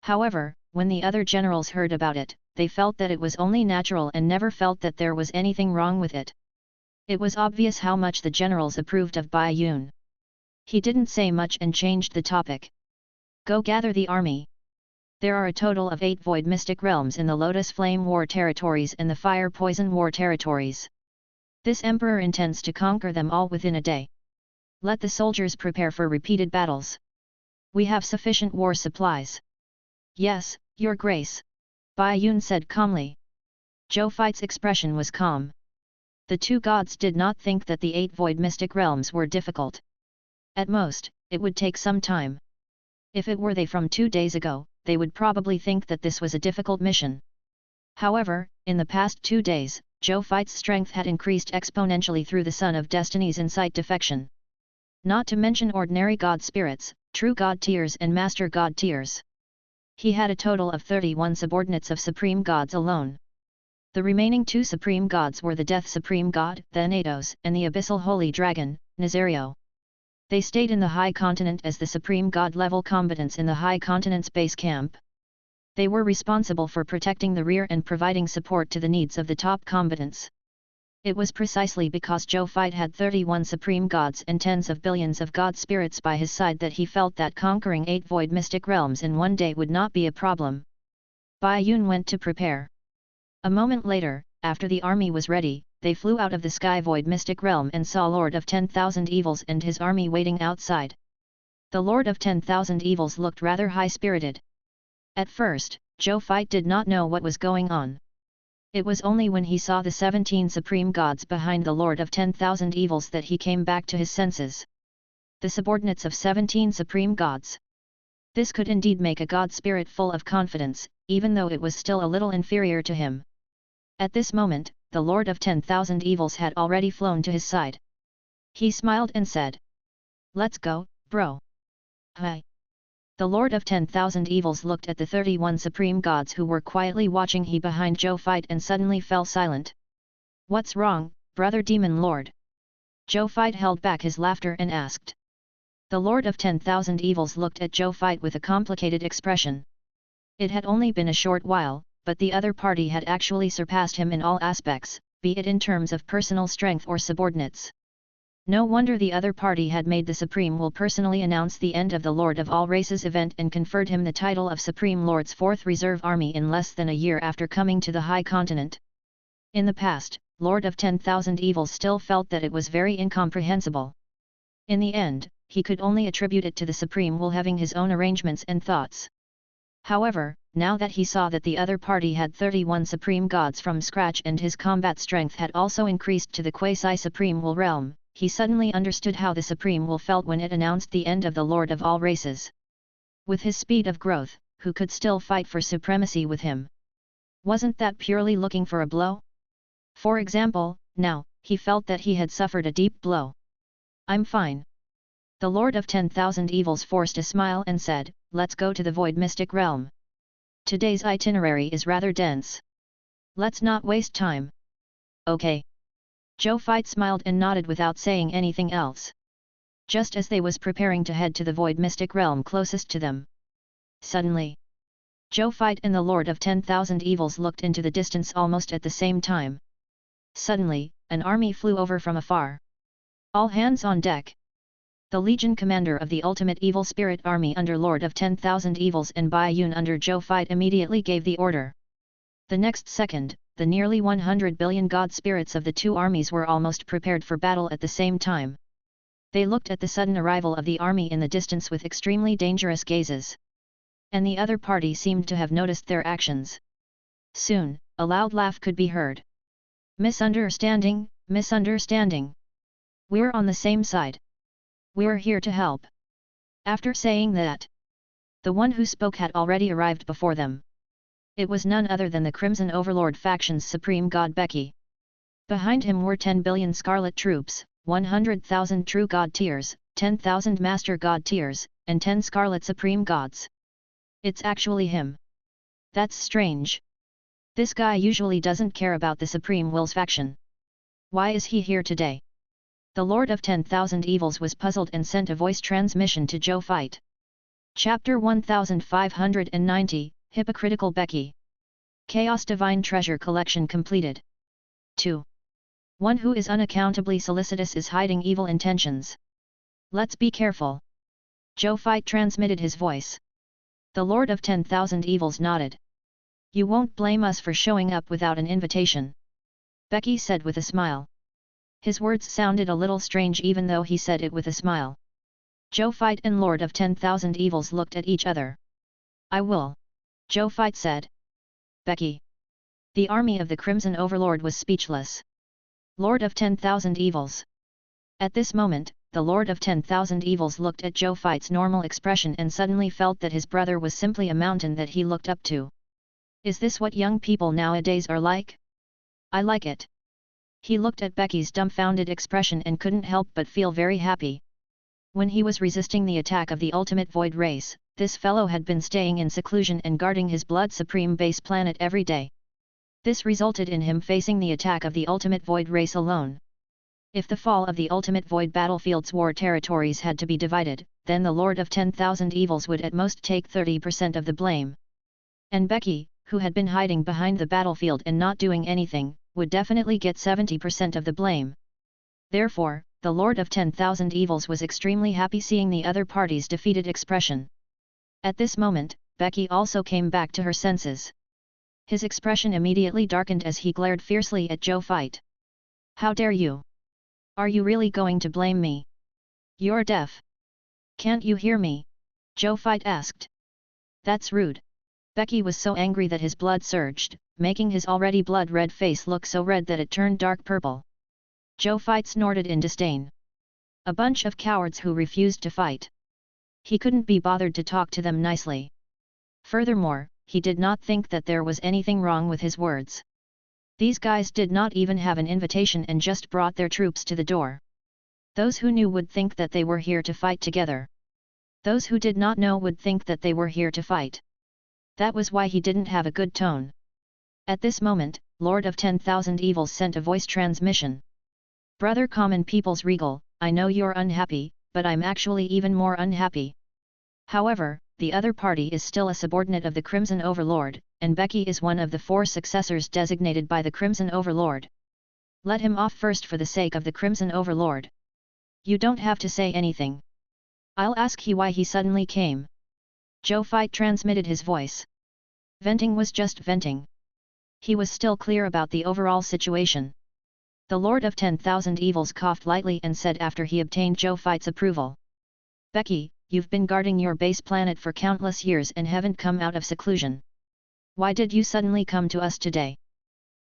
However, when the other generals heard about it, they felt that it was only natural and never felt that there was anything wrong with it. It was obvious how much the generals approved of Bai Yun. He didn't say much and changed the topic. "Go gather the army. There are a total of 8 Void Mystic Realms in the Lotus Flame War territories and the Fire Poison War territories. This emperor intends to conquer them all within a day. Let the soldiers prepare for repeated battles. We have sufficient war supplies." "Yes, Your Grace," Bai Yun said calmly. Zhou Fight's expression was calm. The two gods did not think that the 8 Void Mystic Realms were difficult. At most, it would take some time. If it were they from 2 days ago, they would probably think that this was a difficult mission. However, in the past 2 days, Zhou Fight's strength had increased exponentially through the Son of Destiny's insight defection. Not to mention ordinary god spirits, true god tiers and master god tiers. He had a total of 31 subordinates of supreme gods alone. The remaining 2 supreme gods were the Death Supreme God, Thanatos, and the Abyssal Holy Dragon, Nazario. They stayed in the High Continent as the supreme god level combatants in the High Continent's base camp. They were responsible for protecting the rear and providing support to the needs of the top combatants. It was precisely because Zhou Fight had 31 supreme gods and tens of billions of god spirits by his side that he felt that conquering 8 void mystic realms in one day would not be a problem. Bai Yun went to prepare. A moment later, after the army was ready, they flew out of the sky void mystic realm and saw Lord of 10,000 Evils and his army waiting outside. The Lord of 10,000 Evils looked rather high-spirited. At first, Zhou Fight did not know what was going on. It was only when he saw the 17 supreme gods behind the Lord of 10,000 Evils that he came back to his senses. The subordinates of 17 supreme gods. This could indeed make a god spirit full of confidence, even though it was still a little inferior to him. At this moment, the Lord of 10,000 Evils had already flown to his side. He smiled and said, "Let's go, bro." Hi. The Lord of 10,000 Evils looked at the 31 supreme gods who were quietly watching he behind Zhou Fight and suddenly fell silent. "What's wrong, brother demon lord?" Zhou Fight held back his laughter and asked. The Lord of 10,000 Evils looked at Zhou Fight with a complicated expression. It had only been a short while, but the other party had actually surpassed him in all aspects, be it in terms of personal strength or subordinates. No wonder the other party had made the Supreme will personally announce the end of the Lord of All Races event and conferred him the title of Supreme Lord's 4th Reserve Army in less than a year after coming to the High Continent. In the past, Lord of 10,000 Evils still felt that it was very incomprehensible. In the end, he could only attribute it to the Supreme will having his own arrangements and thoughts. However, now that he saw that the other party had 31 supreme gods from scratch and his combat strength had also increased to the quasi-supreme will realm, he suddenly understood how the Supreme will felt when it announced the end of the Lord of all races. With his speed of growth, who could still fight for supremacy with him? Wasn't that purely looking for a blow? For example, now, he felt that he had suffered a deep blow. "I'm fine." The Lord of 10,000 Evils forced a smile and said, "Let's go to the Void Mystic Realm. Today's itinerary is rather dense. Let's not waste time." "Okay." Zhou Fight smiled and nodded without saying anything else. Just as they was preparing to head to the Void Mystic Realm closest to them. Suddenly, Zhou Fight and the Lord of 10,000 Evils looked into the distance almost at the same time. Suddenly, an army flew over from afar. "All hands on deck." The Legion commander of the Ultimate Evil Spirit Army under Lord of 10,000 Evils and Bai Yun under Zhou Fight immediately gave the order. The next second, the nearly 100 billion god spirits of the two armies were almost prepared for battle at the same time. They looked at the sudden arrival of the army in the distance with extremely dangerous gazes. And the other party seemed to have noticed their actions. Soon, a loud laugh could be heard. "Misunderstanding, misunderstanding. We're on the same side. We're here to help." After saying that, the one who spoke had already arrived before them. It was none other than the Crimson Overlord faction's supreme god Becky. Behind him were 10 billion Scarlet Troops, 100,000 True God Tiers, 10,000 Master God Tiers, and 10 Scarlet Supreme Gods. It's actually him. That's strange. This guy usually doesn't care about the Supreme Will's faction. Why is he here today? The Lord of 10,000 Evils was puzzled and sent a voice transmission to Zhou Fight. Chapter 1590, Hypocritical Becky. Chaos Divine Treasure Collection completed. 2. One who is unaccountably solicitous is hiding evil intentions. Let's be careful. Zhou Fight transmitted his voice. The Lord of 10,000 Evils nodded. "You won't blame us for showing up without an invitation," Becky said with a smile. His words sounded a little strange even though he said it with a smile. Zhou Fight and Lord of 10,000 Evils looked at each other. "I will," Zhou Fight said. "Becky." The army of the Crimson Overlord was speechless. Lord of 10,000 Evils. At this moment, the Lord of 10,000 Evils looked at Zhou Fight's normal expression and suddenly felt that his brother was simply a mountain that he looked up to. Is this what young people nowadays are like? I like it. He looked at Becky's dumbfounded expression and couldn't help but feel very happy. When he was resisting the attack of the Ultimate Void Race, this fellow had been staying in seclusion and guarding his Blood Supreme base planet every day. This resulted in him facing the attack of the Ultimate Void Race alone. If the fall of the Ultimate Void Battlefield's war territories had to be divided, then the Lord of 10,000 Evils would at most take 30% of the blame. And Becky, who had been hiding behind the battlefield and not doing anything, would definitely get 70% of the blame. Therefore, the Lord of 10,000 Evils was extremely happy seeing the other party's defeated expression. At this moment, Becky also came back to her senses. His expression immediately darkened as he glared fiercely at Zhou Fight. How dare you? Are you really going to blame me? You're deaf. Can't you hear me? Zhou Fight asked. That's rude. Becky was so angry that his blood surged, making his already blood-red face look so red that it turned dark purple. Zhou Fight snorted in disdain. A bunch of cowards who refused to fight. He couldn't be bothered to talk to them nicely. Furthermore, he did not think that there was anything wrong with his words. These guys did not even have an invitation and just brought their troops to the door. Those who knew would think that they were here to fight together. Those who did not know would think that they were here to fight. That was why he didn't have a good tone. At this moment, Lord of 10,000 Evils sent a voice transmission. Brother Common People's Regal, I know you're unhappy, but I'm actually even more unhappy. However, the other party is still a subordinate of the Crimson Overlord, and Becky is one of the 4 successors designated by the Crimson Overlord. Let him off first for the sake of the Crimson Overlord. You don't have to say anything. I'll ask he why he suddenly came. Zhou Fight transmitted his voice. Venting was just venting. He was still clear about the overall situation. The Lord of 10,000 Evils coughed lightly and said after he obtained Zhou Fight's approval. Becky, you've been guarding your base planet for countless years and haven't come out of seclusion. Why did you suddenly come to us today?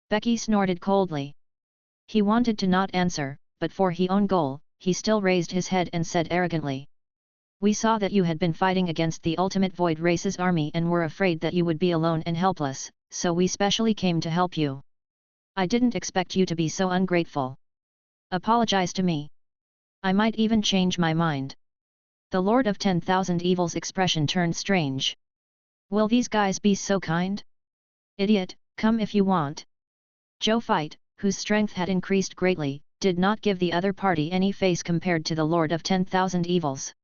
Becky snorted coldly. He wanted to not answer, but for his own goal, he still raised his head and said arrogantly. We saw that you had been fighting against the Ultimate Void Race's army and were afraid that you would be alone and helpless, so we specially came to help you. I didn't expect you to be so ungrateful. Apologize to me. I might even change my mind. The Lord of 10,000 Evils' expression turned strange. Will these guys be so kind? Idiot, come if you want. Zhou Fight, whose strength had increased greatly, did not give the other party any face compared to the Lord of 10,000 Evils.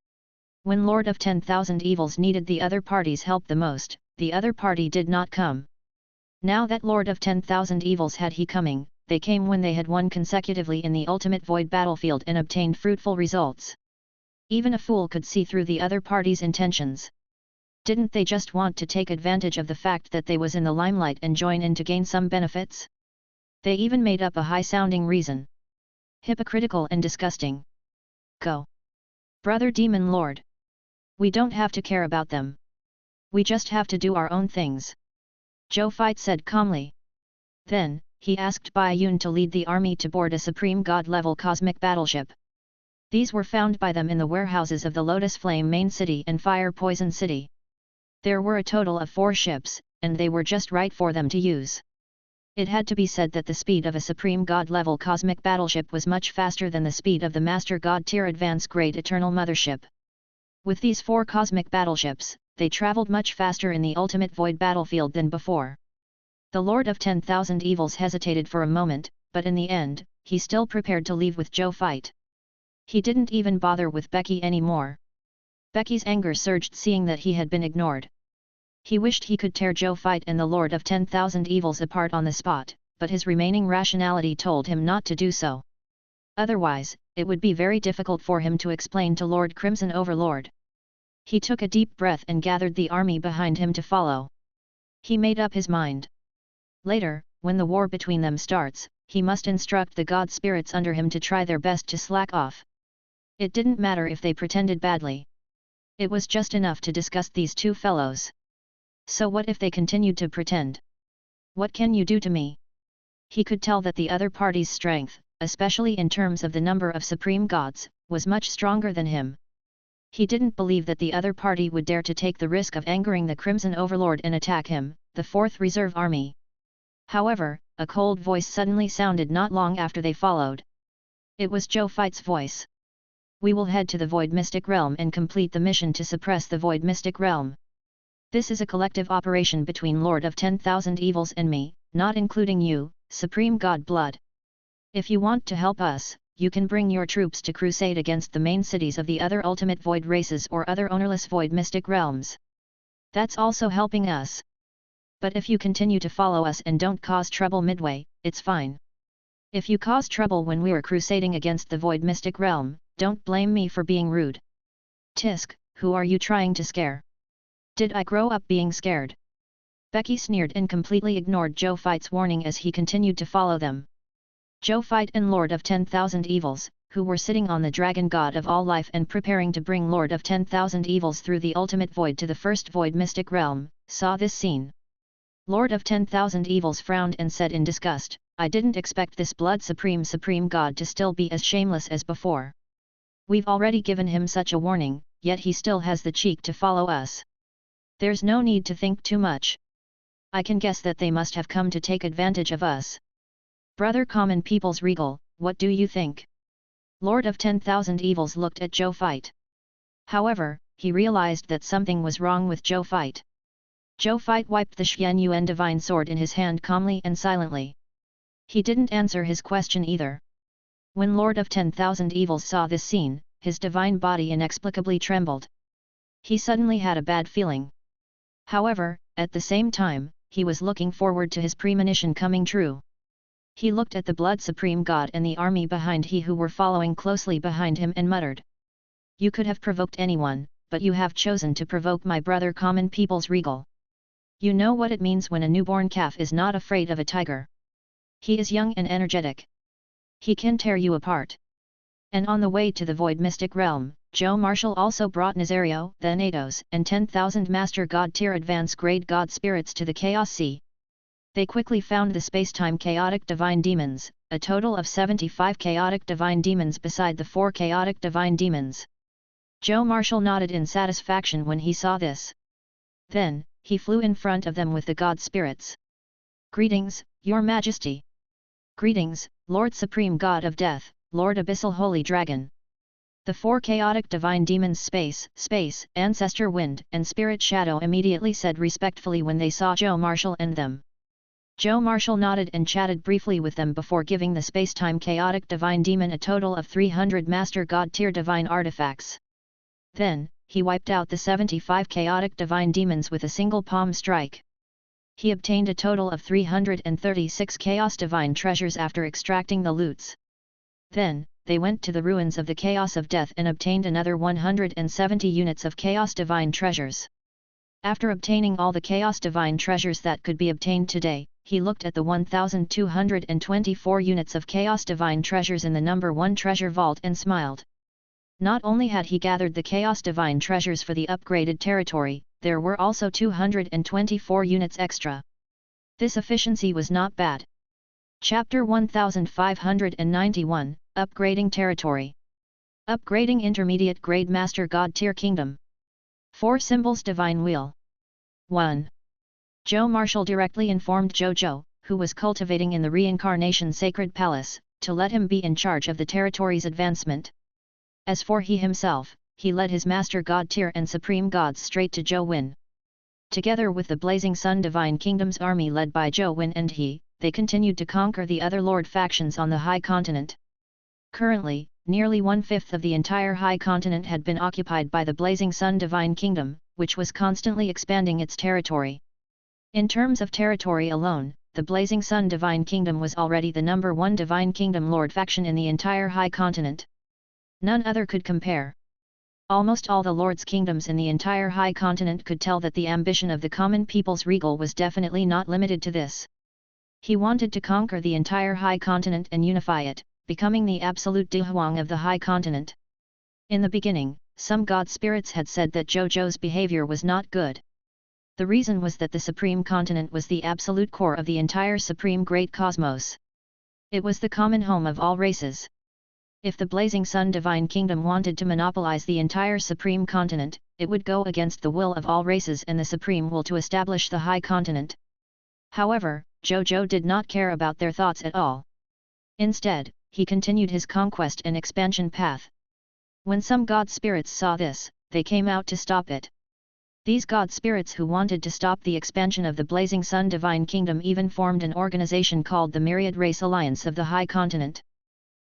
When Lord of 10,000 Evils needed the other party's help the most, the other party did not come. Now that Lord of 10,000 Evils had he coming, they came when they had won consecutively in the Ultimate Void battlefield and obtained fruitful results. Even a fool could see through the other party's intentions. Didn't they just want to take advantage of the fact that they was in the limelight and join in to gain some benefits? They even made up a high-sounding reason. Hypocritical and disgusting. Go. Brother Demon Lord. We don't have to care about them. We just have to do our own things. Zhou Fight said calmly. Then, he asked Bai Yun to lead the army to board a Supreme God-level cosmic battleship. These were found by them in the warehouses of the Lotus Flame Main City and Fire Poison City. There were a total of 4 ships, and they were just right for them to use. It had to be said that the speed of a Supreme God-level cosmic battleship was much faster than the speed of the Master God tier Advanced Grade Eternal Mothership. With these 4 cosmic battleships, they traveled much faster in the Ultimate Void battlefield than before. The Lord of 10,000 Evils hesitated for a moment, but in the end, he still prepared to leave with Zhou Fight. He didn't even bother with Becky anymore. Becky's anger surged seeing that he had been ignored. He wished he could tear Zhou Fight and the Lord of 10,000 Evils apart on the spot, but his remaining rationality told him not to do so. Otherwise, it would be very difficult for him to explain to Lord Crimson Overlord. He took a deep breath and gathered the army behind him to follow. He made up his mind. Later, when the war between them starts, he must instruct the god spirits under him to try their best to slack off. It didn't matter if they pretended badly. It was just enough to disgust these 2 fellows. So what if they continued to pretend? What can you do to me? He could tell that the other party's strength, especially in terms of the number of supreme gods, was much stronger than him. He didn't believe that the other party would dare to take the risk of angering the Crimson Overlord and attack him, the 4th Reserve Army. However, a cold voice suddenly sounded not long after they followed. It was Zhou Fight's voice. We will head to the Void Mystic Realm and complete the mission to suppress the Void Mystic Realm. This is a collective operation between Lord of 10,000 Evils and me, not including you, Supreme God Blood. If you want to help us, you can bring your troops to crusade against the main cities of the other Ultimate Void races or other ownerless Void Mystic Realms. That's also helping us. But if you continue to follow us and don't cause trouble midway, it's fine. If you cause trouble when we're crusading against the Void Mystic Realm, don't blame me for being rude. Tisk, who are you trying to scare? Did I grow up being scared? Becky sneered and completely ignored Zhou Feit's warning as he continued to follow them. Zhou Feit and Lord of 10,000 Evils, who were sitting on the dragon god of all life and preparing to bring Lord of 10,000 Evils through the ultimate void to the first void mystic realm, saw this scene. Lord of 10,000 Evils frowned and said in disgust, "I didn't expect this blood supreme god to still be as shameless as before. We've already given him such a warning, yet he still has the cheek to follow us. There's no need to think too much. I can guess that they must have come to take advantage of us. Brother Common People's Regal, what do you think?" Lord of 10,000 Evils looked at Zhou Feit. However, he realized that something was wrong with Zhou Feit. Zhou Feit wiped the Xuan Yuan divine sword in his hand calmly and silently. He didn't answer his question either. When Lord of 10,000 Evils saw this scene, his divine body inexplicably trembled. He suddenly had a bad feeling. However, at the same time, he was looking forward to his premonition coming true. He looked at the blood supreme god and the army behind he who were following closely behind him and muttered. "You could have provoked anyone, but you have chosen to provoke my brother Common People's Regal. You know what it means when a newborn calf is not afraid of a tiger. He is young and energetic. He can tear you apart." And on the way to the void mystic realm, Zhou Marshal also brought Nazario, the Natos, and 10,000 Master God tier advance grade God spirits to the Chaos Sea. They quickly found the space-time chaotic divine demons, a total of 75 chaotic divine demons beside the 4 chaotic divine demons. Zhou Marshal nodded in satisfaction when he saw this. Then, he flew in front of them with the God spirits. "Greetings, Your Majesty. Greetings, Lord Supreme God of Death, Lord Abyssal Holy Dragon." The 4 chaotic divine demons Space, Ancestor Wind, and Spirit Shadow immediately said respectfully when they saw Zhou Marshal and them. Zhou Marshal nodded and chatted briefly with them before giving the space-time chaotic divine demon a total of 300 Master God tier divine artifacts. Then, he wiped out the 75 chaotic divine demons with a single palm strike. He obtained a total of 336 chaos divine treasures after extracting the loots. Then, they went to the ruins of the Chaos of Death and obtained another 170 units of chaos divine treasures. After obtaining all the chaos divine treasures that could be obtained today, he looked at the 1,224 units of chaos divine treasures in the number 1 treasure vault and smiled. Not only had he gathered the chaos divine treasures for the upgraded territory, there were also 224 units extra. This efficiency was not bad. Chapter 1591, Upgrading Territory. Upgrading Intermediate Grade Master God Tier Kingdom. 4 Symbols Divine Wheel. 1. Zhou Marshal directly informed Zhou Zhou, who was cultivating in the Reincarnation Sacred Palace, to let him be in charge of the territory's advancement. As for he himself, he led his Master God Tier and Supreme Gods straight to Zhou Wen. Together with the Blazing Sun Divine Kingdom's army led by Zhou Wen and he, they continued to conquer the other lord factions on the High Continent. Currently, nearly 1/5 of the entire High Continent had been occupied by the Blazing Sun Divine Kingdom, which was constantly expanding its territory. In terms of territory alone, the Blazing Sun Divine Kingdom was already the number 1 Divine Kingdom Lord faction in the entire High Continent. None other could compare. Almost all the Lord's kingdoms in the entire High Continent could tell that the ambition of the Common People's Regal was definitely not limited to this. He wanted to conquer the entire High Continent and unify it, becoming the absolute Dihuang of the High Continent. In the beginning, some god spirits had said that Zhou Zhou's behavior was not good. The reason was that the Supreme Continent was the absolute core of the entire Supreme Great Cosmos. It was the common home of all races. If the Blazing Sun Divine Kingdom wanted to monopolize the entire Supreme Continent, it would go against the will of all races and the Supreme will to establish the High Continent. However, Zhou Zhou did not care about their thoughts at all. Instead, he continued his conquest and expansion path. When some god spirits saw this, they came out to stop it. These god spirits who wanted to stop the expansion of the Blazing Sun Divine Kingdom even formed an organization called the Myriad Race Alliance of the High Continent.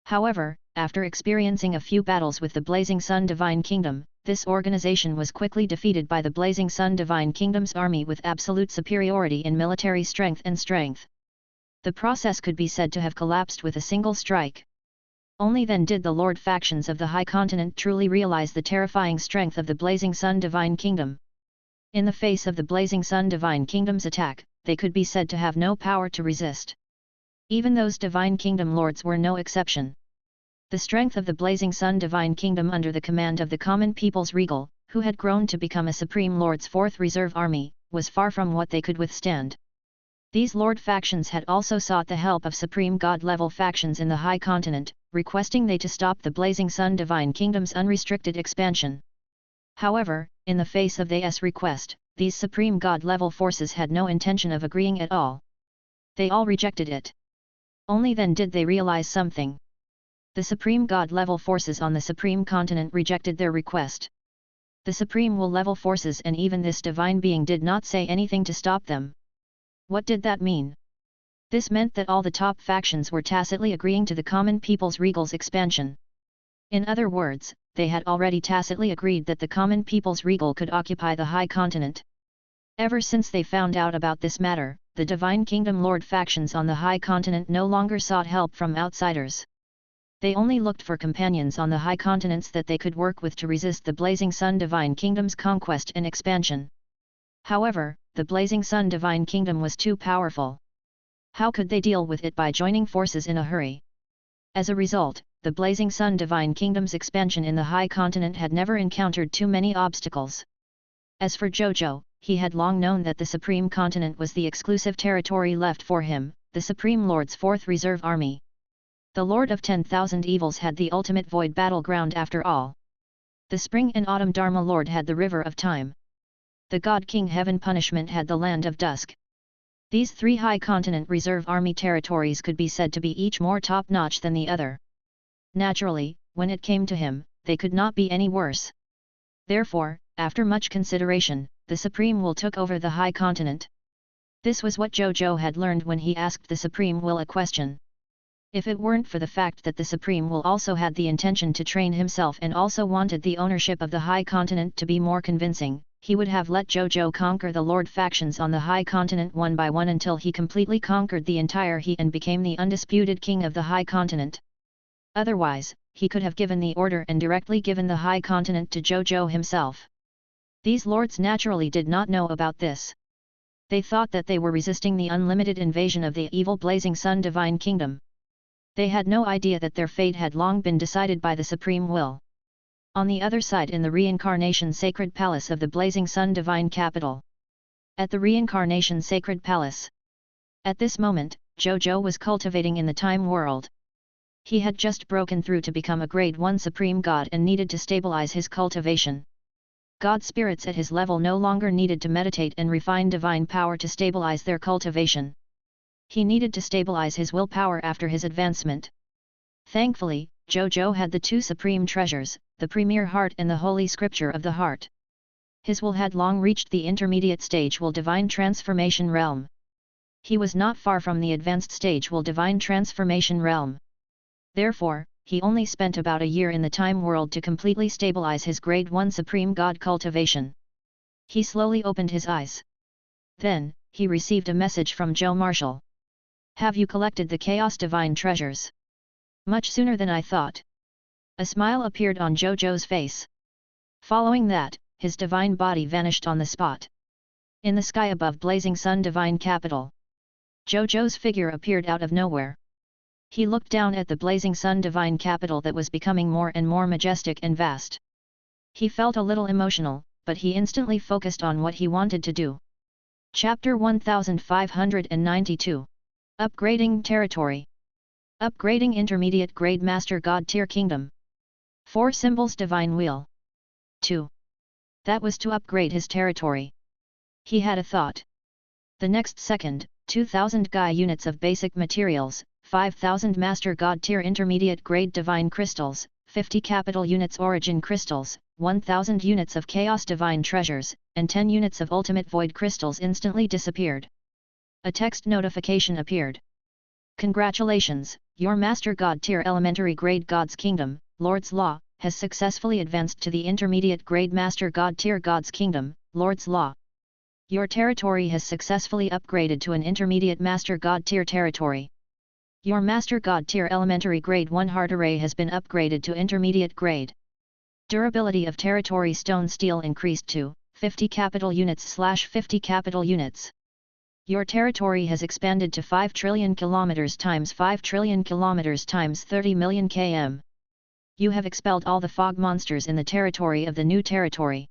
However, after experiencing a few battles with the Blazing Sun Divine Kingdom, this organization was quickly defeated by the Blazing Sun Divine Kingdom's army with absolute superiority in military strength and strength. The process could be said to have collapsed with a single strike. Only then did the Lord factions of the High Continent truly realize the terrifying strength of the Blazing Sun Divine Kingdom. In the face of the Blazing Sun Divine Kingdom's attack, they could be said to have no power to resist. Even those Divine Kingdom lords were no exception. The strength of the Blazing Sun Divine Kingdom under the command of the common people's regal, who had grown to become a Supreme Lord's 4th Reserve Army, was far from what they could withstand. These Lord factions had also sought the help of Supreme God-level factions in the High Continent, requesting they to stop the Blazing Sun Divine Kingdom's unrestricted expansion. However, in the face of this request, these Supreme God-level forces had no intention of agreeing at all. They all rejected it. Only then did they realize something. The Supreme God-level forces on the Supreme Continent rejected their request. The Supreme Will-level forces and even this divine being did not say anything to stop them. What did that mean? This meant that all the top factions were tacitly agreeing to the common people's regal's expansion. In other words, they had already tacitly agreed that the common people's regal could occupy the High Continent. Ever since they found out about this matter, the Divine Kingdom Lord factions on the High Continent no longer sought help from outsiders. They only looked for companions on the high continents that they could work with to resist the Blazing Sun Divine Kingdom's conquest and expansion. However, the Blazing Sun Divine Kingdom was too powerful. How could they deal with it by joining forces in a hurry? As a result, the Blazing Sun Divine Kingdom's expansion in the High Continent had never encountered too many obstacles. As for Zhou Zhou, he had long known that the Supreme Continent was the exclusive territory left for him, the Supreme Lord's 4th Reserve Army. The Lord of 10,000 Evils had the ultimate void battleground after all. The Spring and Autumn Dharma Lord had the River of Time. The God King Heaven Punishment had the Land of Dusk. These 3 High Continent Reserve Army territories could be said to be each more top-notch than the other. Naturally, when it came to him, they could not be any worse. Therefore, after much consideration, the Supreme Will took over the High Continent. This was what Zhou Zhou had learned when he asked the Supreme Will a question. If it weren't for the fact that the Supreme Will also had the intention to train himself and also wanted the ownership of the High Continent to be more convincing, he would have let Zhou Zhou conquer the Lord factions on the High Continent one by one until he completely conquered the entire He and became the undisputed king of the High Continent. Otherwise, he could have given the order and directly given the High Continent to Zhou Zhou himself. These lords naturally did not know about this. They thought that they were resisting the unlimited invasion of the evil Blazing Sun Divine Kingdom. They had no idea that their fate had long been decided by the Supreme Will. On the other side in the Reincarnation Sacred Palace of the Blazing Sun Divine Capital. At the Reincarnation Sacred Palace. At this moment, Zhou Zhou was cultivating in the Time World. He had just broken through to become a Grade 1 Supreme God and needed to stabilize his cultivation. God spirits at his level no longer needed to meditate and refine divine power to stabilize their cultivation. He needed to stabilize his willpower after his advancement. Thankfully, Zhou Zhou had the 2 supreme treasures, the Premier Heart and the Holy Scripture of the Heart. His will had long reached the intermediate stage will divine transformation realm. He was not far from the advanced stage will divine transformation realm. Therefore, he only spent about a year in the Time World to completely stabilize his Grade 1 Supreme God cultivation. He slowly opened his eyes. Then, he received a message from Joe Marshall. Have you collected the Chaos Divine Treasures? Much sooner than I thought. A smile appeared on Zhou Zhou's face. Following that, his divine body vanished on the spot. In the sky above Blazing Sun Divine Capital, Zhou Zhou's figure appeared out of nowhere. He looked down at the Blazing Sun Divine Capital that was becoming more and more majestic and vast. He felt a little emotional, but he instantly focused on what he wanted to do. Chapter 1592. Upgrading Territory. Upgrading Intermediate Grade Master God Tier Kingdom. 4 Symbols Divine Wheel. 2. That was to upgrade his territory. He had a thought. The next second, 2,000 Gaia units of basic materials, 5,000 Master God Tier Intermediate Grade Divine Crystals, 50 Capital Units Origin Crystals, 1,000 units of Chaos Divine Treasures, and 10 units of Ultimate Void Crystals instantly disappeared. A text notification appeared. Congratulations, your Master God Tier Elementary Grade God's Kingdom, Lord's Law, has successfully advanced to the Intermediate Grade Master God Tier God's Kingdom, Lord's Law. Your territory has successfully upgraded to an Intermediate Master God Tier territory. Your Master God Tier Elementary Grade 1 Heart Array has been upgraded to Intermediate Grade. Durability of Territory Stone Steel increased to 50 capital units/50 capital units. Your territory has expanded to 5 trillion kilometers times 5 trillion kilometers times 30 million km. You have expelled all the fog monsters in the territory of the new territory.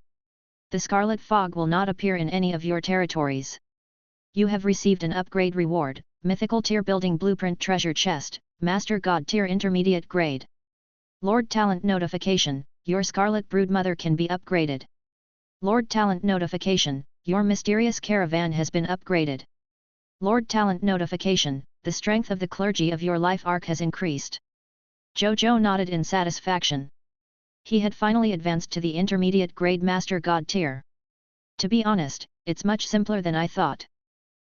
The scarlet fog will not appear in any of your territories. You have received an upgrade reward, mythical tier building blueprint treasure chest, master god tier intermediate grade. Lord Talent notification, your scarlet broodmother can be upgraded. Lord Talent notification, your mysterious caravan has been upgraded. Lord Talent notification, the strength of the clergy of your life arc has increased. Zhou Zhou nodded in satisfaction. He had finally advanced to the intermediate grade master god tier. To be honest, it's much simpler than I thought.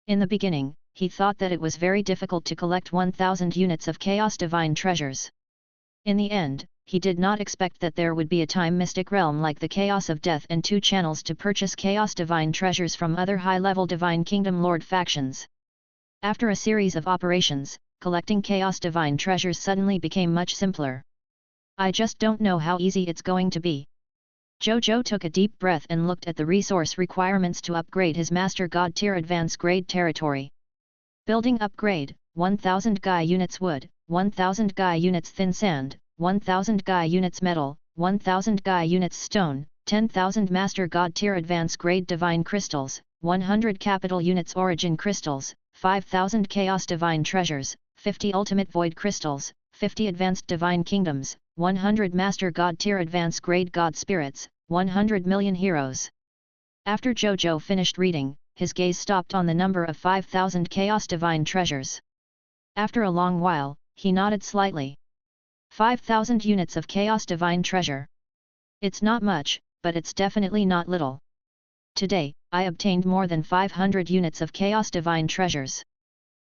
In the beginning, he thought that it was very difficult to collect 1000 units of Chaos Divine treasures. In the end, he did not expect that there would be a time mystic realm like the Chaos of Death and 2 channels to purchase Chaos Divine treasures from other high-level Divine Kingdom Lord factions. After a series of operations, collecting Chaos Divine treasures suddenly became much simpler. I just don't know how easy it's going to be. Zhou Zhou took a deep breath and looked at the resource requirements to upgrade his Master God tier advanced grade territory. Building upgrade, 1000 Gaia units wood, 1000 Gaia units thin sand, 1000 Gaia units metal, 1000 Gaia units stone, 10,000 Master God tier advanced grade divine crystals, 100 capital units origin crystals, 5000 Chaos Divine treasures, 50 ultimate void crystals, 50 advanced divine kingdoms, 100 Master God tier advanced grade god spirits, 100 million heroes. After Zhou Zhou finished reading, his gaze stopped on the number of 5000 Chaos Divine treasures. After a long while, he nodded slightly. 5000 units of Chaos Divine treasure. It's not much, but it's definitely not little. Today, I obtained more than 500 units of Chaos Divine treasures.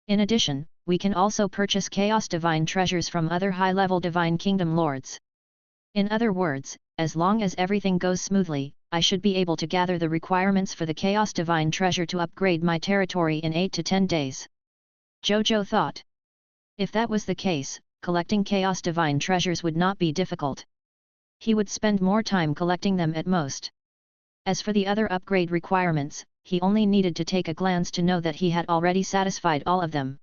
In addition, we can also purchase Chaos Divine treasures from other high-level Divine Kingdom Lords. In other words, as long as everything goes smoothly, I should be able to gather the requirements for the Chaos Divine treasure to upgrade my territory in 8 to 10 days. Zhou Zhou thought. If that was the case, collecting Chaos Divine treasures would not be difficult. He would spend more time collecting them at most. As for the other upgrade requirements, he only needed to take a glance to know that he had already satisfied all of them.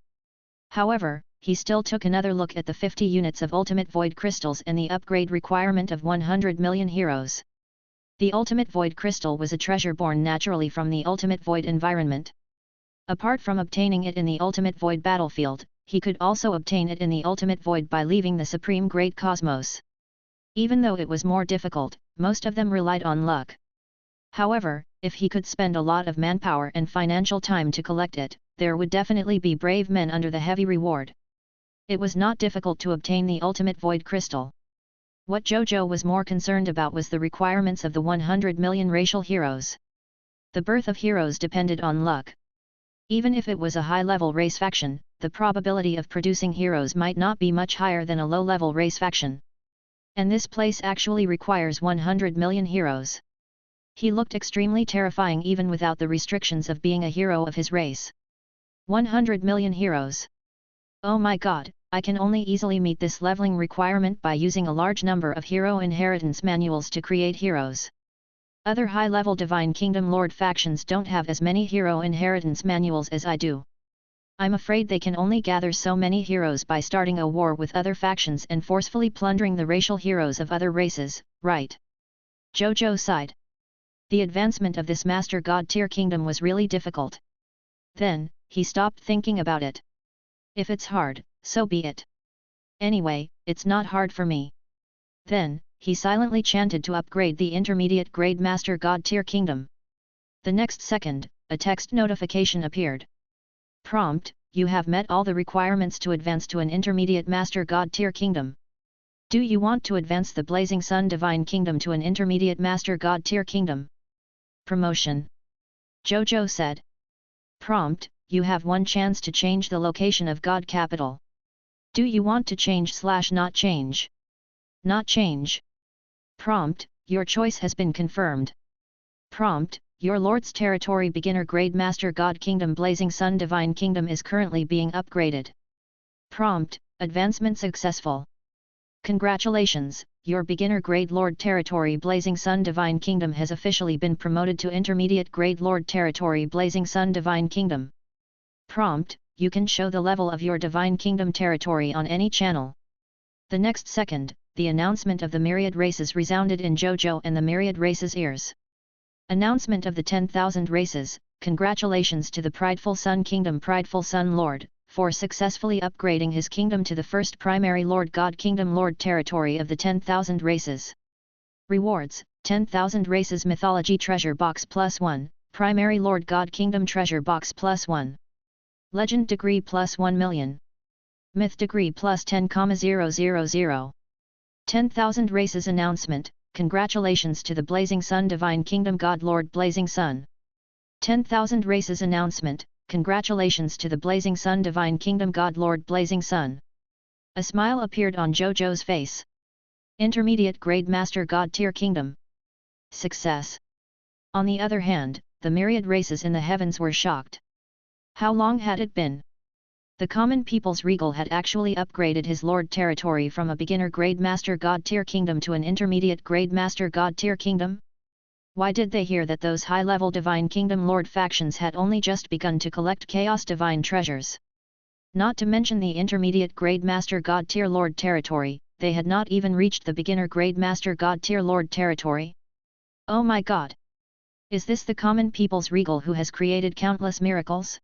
However, he still took another look at the 50 units of Ultimate Void Crystals and the upgrade requirement of 100 million heroes. The Ultimate Void Crystal was a treasure born naturally from the Ultimate Void environment. Apart from obtaining it in the Ultimate Void battlefield, he could also obtain it in the Ultimate Void by leaving the Supreme Great Cosmos. Even though it was more difficult, most of them relied on luck. However, if he could spend a lot of manpower and financial time to collect it, there would definitely be brave men under the heavy reward. It was not difficult to obtain the Ultimate Void Crystal. What Zhou Zhou was more concerned about was the requirements of the 100 million racial heroes. The birth of heroes depended on luck. Even if it was a high-level race faction, the probability of producing heroes might not be much higher than a low-level race faction. And this place actually requires 100 million heroes. He looked extremely terrifying even without the restrictions of being a hero of his race. 100 million heroes. Oh my god, I can only easily meet this leveling requirement by using a large number of hero inheritance manuals to create heroes. Other high-level Divine Kingdom Lord factions don't have as many hero inheritance manuals as I do. I'm afraid they can only gather so many heroes by starting a war with other factions and forcefully plundering the racial heroes of other races, right? Zhou Zhou sighed. The advancement of this Master God tier kingdom was really difficult. Then, he stopped thinking about it. If it's hard, so be it. Anyway, it's not hard for me. Then, he silently chanted to upgrade the intermediate grade Master God tier kingdom. The next second, a text notification appeared. Prompt: you have met all the requirements to advance to an intermediate Master God tier kingdom. Do you want to advance the Blazing Sun Divine Kingdom to an intermediate Master God tier kingdom? Promotion. Zhou Zhou said. Prompt: you have one chance to change the location of God Capital. Do you want to change/not change? Not change. Prompt: your choice has been confirmed. Prompt: your Lord's Territory Beginner Grade Master God Kingdom Blazing Sun Divine Kingdom is currently being upgraded. Prompt: advancement successful. Congratulations, your beginner grade Lord Territory Blazing Sun Divine Kingdom has officially been promoted to intermediate grade Lord Territory Blazing Sun Divine Kingdom. Prompt: you can show the level of your Divine Kingdom territory on any channel. The next second, the announcement of the myriad races resounded in Zhou Zhou and the myriad races' ears. Announcement of the 10,000 races: congratulations to the Prideful Sun Kingdom Prideful Sun Lord, for successfully upgrading his kingdom to the first primary Lord God Kingdom Lord Territory of the 10,000 races. Rewards: 10,000 races Mythology Treasure Box +1, Primary Lord God Kingdom Treasure Box +1. Legend Degree +1 million. Myth Degree +10,000. 10,000 races announcement: congratulations to the Blazing Sun Divine Kingdom God Lord Blazing Sun. 10,000 races announcement: congratulations to the Blazing Sun Divine Kingdom God Lord Blazing Sun. A smile appeared on Zhou Zhou's face. Intermediate Grade Master God Tier Kingdom. Success. On the other hand, the myriad races in the heavens were shocked. How long had it been? The common people's regal had actually upgraded his Lord Territory from a beginner Grade Master God Tier Kingdom to an intermediate Grade Master God Tier Kingdom? Why did they hear that those high-level Divine Kingdom Lord factions had only just begun to collect Chaos Divine treasures? Not to mention the intermediate Grade Master God Tier Lord territory, they had not even reached the beginner Grade Master God Tier Lord territory. Oh my god! Is this the common people's regal who has created countless miracles?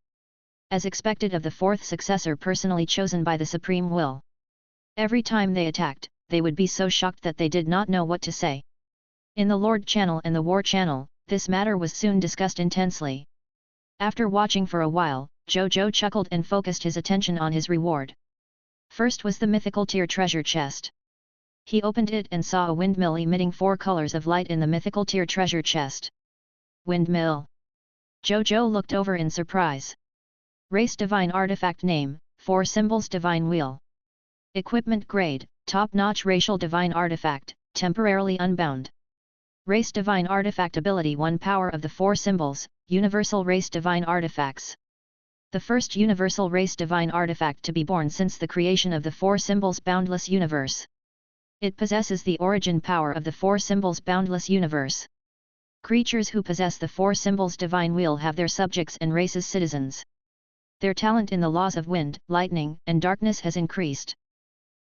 As expected of the fourth successor personally chosen by the Supreme Will. Every time they attacked, they would be so shocked that they did not know what to say. In the Lord Channel and the War Channel, this matter was soon discussed intensely. After watching for a while, Zhou Zhou chuckled and focused his attention on his reward. First was the mythical tier treasure chest. He opened it and saw a windmill emitting 4 colors of light in the mythical tier treasure chest. Windmill. Zhou Zhou looked over in surprise. Race Divine Artifact Name, 4 Symbols Divine Wheel. Equipment Grade, Top-Notch Racial Divine Artifact, Temporarily Unbound. Race Divine Artifact Ability 1 Power of the 4 Symbols, Universal Race Divine Artifacts. The first Universal Race Divine Artifact to be born since the creation of the 4 Symbols Boundless Universe. It possesses the origin power of the 4 Symbols Boundless Universe. Creatures who possess the 4 Symbols Divine Wheel have their subjects and races citizens. Their talent in the laws of wind, lightning, and darkness has increased.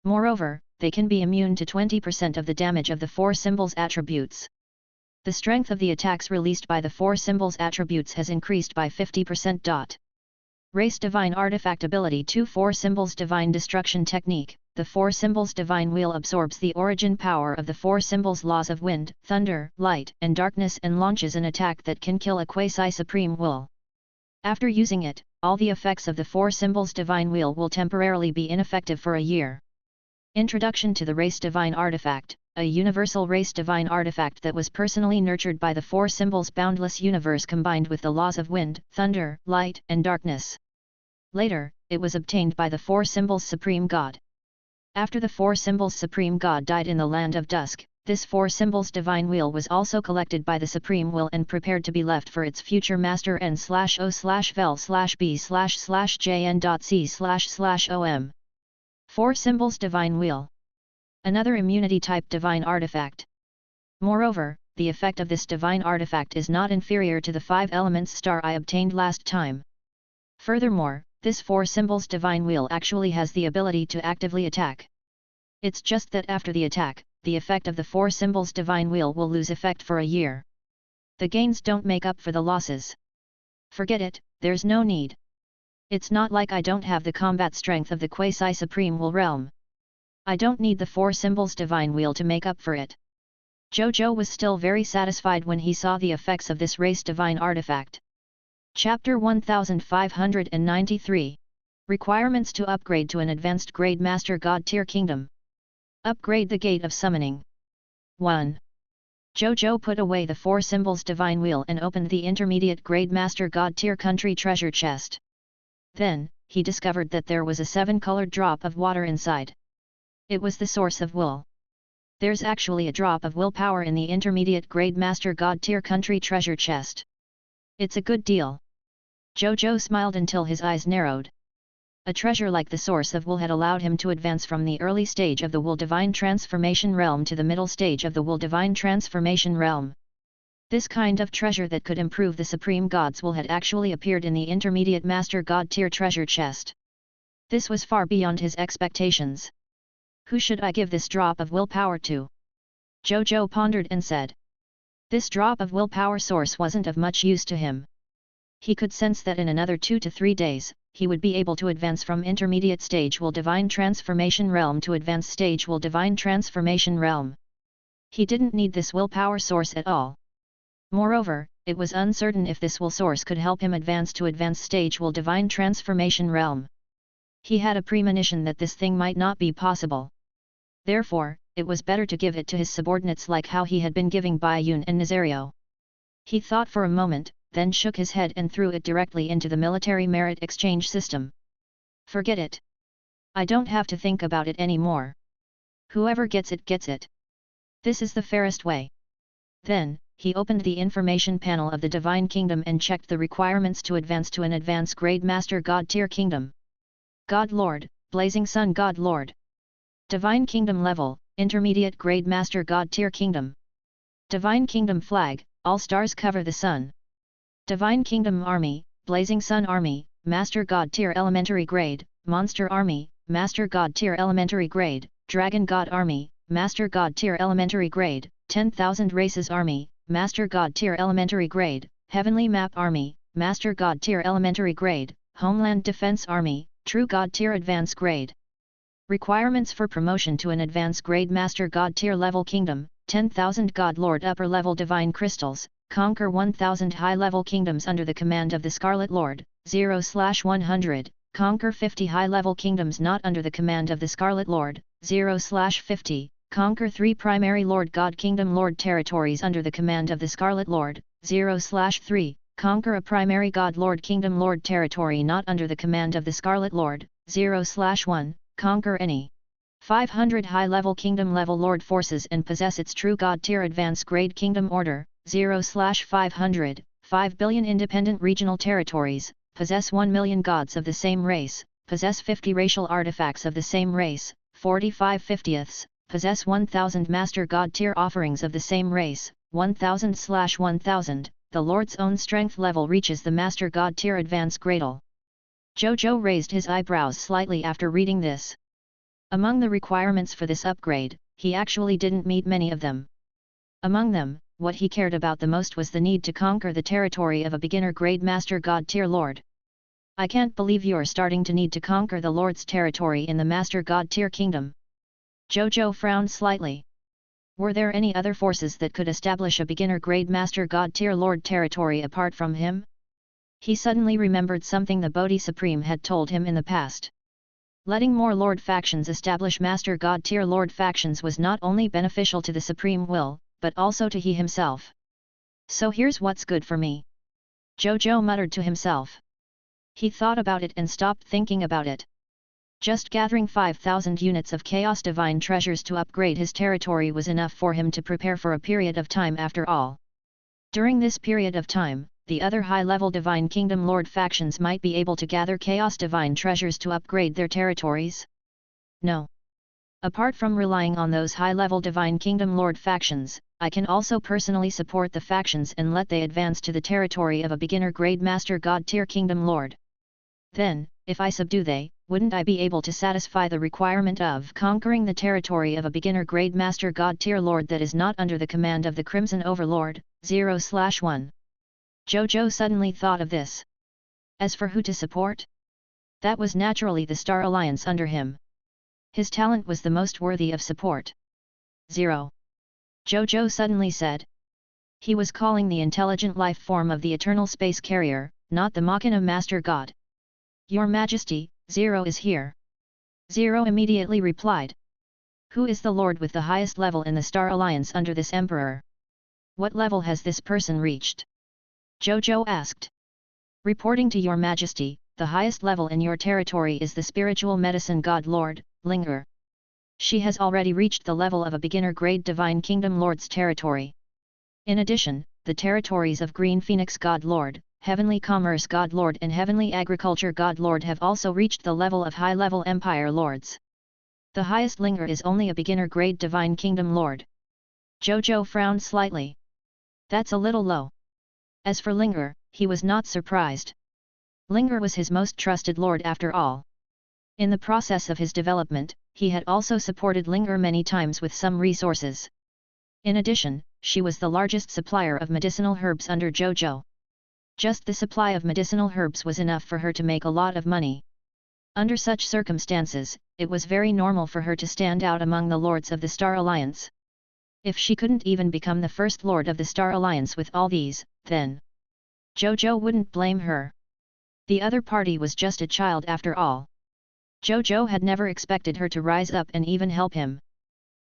Moreover, they can be immune to 20% of the damage of the 4 Symbols attributes. The strength of the attacks released by the 4 Symbols attributes has increased by 50%. Race Divine Artifact Ability 2 4 Symbols Divine Destruction Technique. The 4 Symbols Divine Wheel absorbs the origin power of the 4 Symbols laws of wind, thunder, light, and darkness and launches an attack that can kill a quasi-supreme will. After using it, all the effects of the 4 Symbols Divine Wheel will temporarily be ineffective for a year. Introduction to the Race Divine Artifact, a universal Race Divine Artifact that was personally nurtured by the 4 Symbols Boundless Universe combined with the laws of wind, thunder, light, and darkness. Later, it was obtained by the 4 Symbols Supreme God. After the 4 Symbols Supreme God died in the Land of Dusk, this 4 Symbols Divine Wheel was also collected by the Supreme Will and prepared to be left for its future master N/O/Vel/B/JN.C//OM. 4 Symbols Divine Wheel. Another immunity-type divine artifact. Moreover, the effect of this divine artifact is not inferior to the 5 elements star I obtained last time. Furthermore, this 4 Symbols Divine Wheel actually has the ability to actively attack. It's just that after the attack, the effect of the 4 Symbols Divine Wheel will lose effect for a year. The gains don't make up for the losses. Forget it, there's no need. It's not like I don't have the combat strength of the Quasi-Supreme Will realm. I don't need the 4 Symbols Divine Wheel to make up for it. Zhou Zhou was still very satisfied when he saw the effects of this Race Divine Artifact. Chapter 1593. Requirements to upgrade to an advanced grade Master God Tier Kingdom. Upgrade the Gate of Summoning. 1. Zhou Zhou put away the 4 Symbols Divine Wheel and opened the intermediate grade Master God Tier Country treasure chest. Then, he discovered that there was a 7-colored drop of water inside. It was the source of will. There's actually a drop of willpower in the intermediate grade Master God Tier Country treasure chest. It's a good deal. Zhou Zhou smiled until his eyes narrowed. A treasure like the source of will had allowed him to advance from the early stage of the will divine transformation realm to the middle stage of the will divine transformation realm. This kind of treasure that could improve the supreme god's will had actually appeared in the intermediate master god tier treasure chest. This was far beyond his expectations. Who should I give this drop of willpower to? Zhou Zhou pondered and said. This drop of willpower source wasn't of much use to him. He could sense that in another 2 to 3 days, he would be able to advance from intermediate stage will divine transformation realm to advanced stage will divine transformation realm. He didn't need this willpower source at all. Moreover, it was uncertain if this will source could help him advance to advanced stage will divine transformation realm. He had a premonition that this thing might not be possible. Therefore, it was better to give it to his subordinates like how he had been giving Baiyun and Nazario. He thought for a moment, then shook his head and threw it directly into the military merit exchange system. Forget it. I don't have to think about it anymore. Whoever gets it gets it. This is the fairest way. Then, he opened the information panel of the Divine Kingdom and checked the requirements to advance to an advanced grade Master God tier kingdom. God Lord, Blazing Sun God Lord. Divine Kingdom level, Intermediate grade Master God tier kingdom. Divine Kingdom flag, all stars cover the sun. Divine Kingdom army, Blazing Sun army, Master God tier elementary grade, Monster army, Master God tier elementary grade, Dragon God army, Master God tier elementary grade, 10,000 races army, Master God tier elementary grade, Heavenly Map army, Master God tier elementary grade, Homeland Defense army, True God tier advanced grade. Requirements for promotion to an advanced grade Master God tier level kingdom: 10,000 God Lord upper level divine crystals, conquer 1,000 high level kingdoms under the command of the Scarlet Lord, 0/100, conquer 50 high level kingdoms not under the command of the Scarlet Lord, 0/50, conquer 3 primary Lord God Kingdom Lord territories under the command of the Scarlet Lord, 0/3, conquer a primary God Lord Kingdom Lord territory not under the command of the Scarlet Lord, 0/1, conquer any 500 high-level kingdom level lord forces and possess its true God tier advanced grade kingdom order, 0/500, 5 billion independent regional territories, possess 1 million gods of the same race, possess 50 racial artifacts of the same race, 45/50ths, possess 1,000 master God tier offerings of the same race, 1,000/1000, the Lord's own strength level reaches the master God tier advanced gradle. Zhou Zhou raised his eyebrows slightly after reading this. Among the requirements for this upgrade, he actually didn't meet many of them. Among them, what he cared about the most was the need to conquer the territory of a beginner-grade Master God tier Lord. I can't believe you're starting to need to conquer the Lord's territory in the Master God tier kingdom. Zhou Zhou frowned slightly. Were there any other forces that could establish a beginner-grade Master God tier Lord territory apart from him? He suddenly remembered something the Bodhi Supreme had told him in the past. Letting more Lord factions establish Master God tier Lord factions was not only beneficial to the Supreme Will, but also to he himself. So here's what's good for me. Zhou Zhou muttered to himself. He thought about it and stopped thinking about it. Just gathering 5,000 units of Chaos Divine Treasures to upgrade his territory was enough for him to prepare for a period of time after all. During this period of time, the other high-level Divine Kingdom Lord factions might be able to gather Chaos Divine Treasures to upgrade their territories? No. Apart from relying on those high-level Divine Kingdom Lord factions, I can also personally support the factions and let they advance to the territory of a beginner-grade Master God tier Kingdom Lord. Then, if I subdue they, wouldn't I be able to satisfy the requirement of conquering the territory of a beginner-grade Master God tier Lord that is not under the command of the Crimson Overlord, 0/1? Zhou Zhou suddenly thought of this. As for who to support? That was naturally the Star Alliance under him. His talent was the most worthy of support. 0. Zhou Zhou suddenly said. He was calling the intelligent life form of the Eternal Space Carrier, not the Machina Master God. Your Majesty, 0 is here. 0 immediately replied. Who is the Lord with the highest level in the Star Alliance under this Emperor? What level has this person reached? Zhou Zhou asked. Reporting to your Majesty, the highest level in your territory is the Spiritual Medicine God Lord, Linger. She has already reached the level of a beginner-grade Divine Kingdom Lord's territory. In addition, the territories of Green Phoenix God Lord, Heavenly Commerce God Lord and Heavenly Agriculture God Lord have also reached the level of high-level Empire Lords. The highest Linger is only a beginner-grade Divine Kingdom Lord. Zhou Zhou frowned slightly. That's a little low. As for Linger, he was not surprised. Linger was his most trusted lord after all. In the process of his development, he had also supported Linger many times with some resources. In addition, she was the largest supplier of medicinal herbs under Zhou Zhou. Just the supply of medicinal herbs was enough for her to make a lot of money. Under such circumstances, it was very normal for her to stand out among the lords of the Star Alliance. If she couldn't even become the first lord of the Star Alliance with all these, then Zhou Zhou wouldn't blame her. The other party was just a child after all. Zhou Zhou had never expected her to rise up and even help him.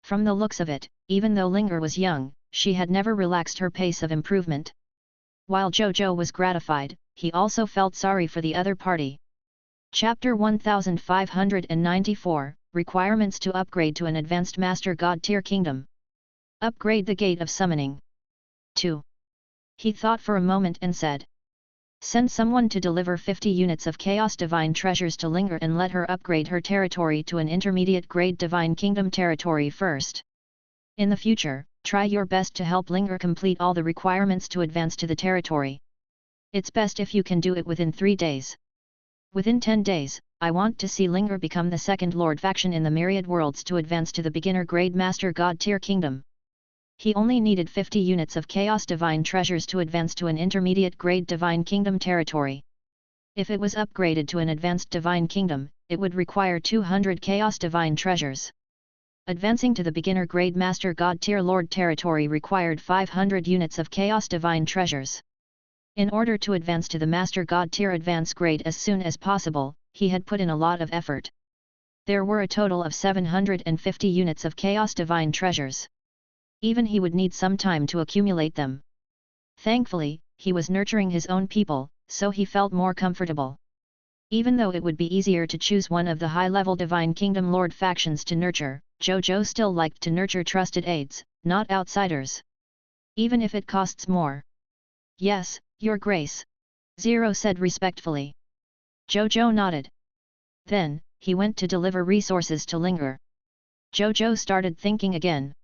From the looks of it, even though Linger was young, she had never relaxed her pace of improvement. While Zhou Zhou was gratified, he also felt sorry for the other party. Chapter 1594, Requirements to upgrade to an advanced Master God Tier Kingdom. Upgrade the Gate of Summoning. 2. He thought for a moment and said, send someone to deliver 50 units of Chaos Divine Treasures to Linger and let her upgrade her territory to an intermediate grade Divine Kingdom territory first. In the future, try your best to help Linger complete all the requirements to advance to the territory. It's best if you can do it within 3 days. Within 10 days, I want to see Linger become the second Lord faction in the Myriad Worlds to advance to the beginner grade Master God Tier Kingdom. He only needed 50 units of Chaos Divine Treasures to advance to an intermediate grade Divine Kingdom territory. If it was upgraded to an advanced Divine Kingdom, it would require 200 Chaos Divine Treasures. Advancing to the beginner grade Master God Tier Lord territory required 500 units of Chaos Divine Treasures. In order to advance to the Master God Tier Advance grade as soon as possible, he had put in a lot of effort. There were a total of 750 units of Chaos Divine Treasures. Even he would need some time to accumulate them. Thankfully, he was nurturing his own people, so he felt more comfortable. Even though it would be easier to choose one of the high-level Divine Kingdom Lord factions to nurture, Zhou Zhou still liked to nurture trusted aides, not outsiders. Even if it costs more. Yes, Your Grace. Zero said respectfully. Zhou Zhou nodded. Then, he went to deliver resources to Linger. Zhou Zhou started thinking again.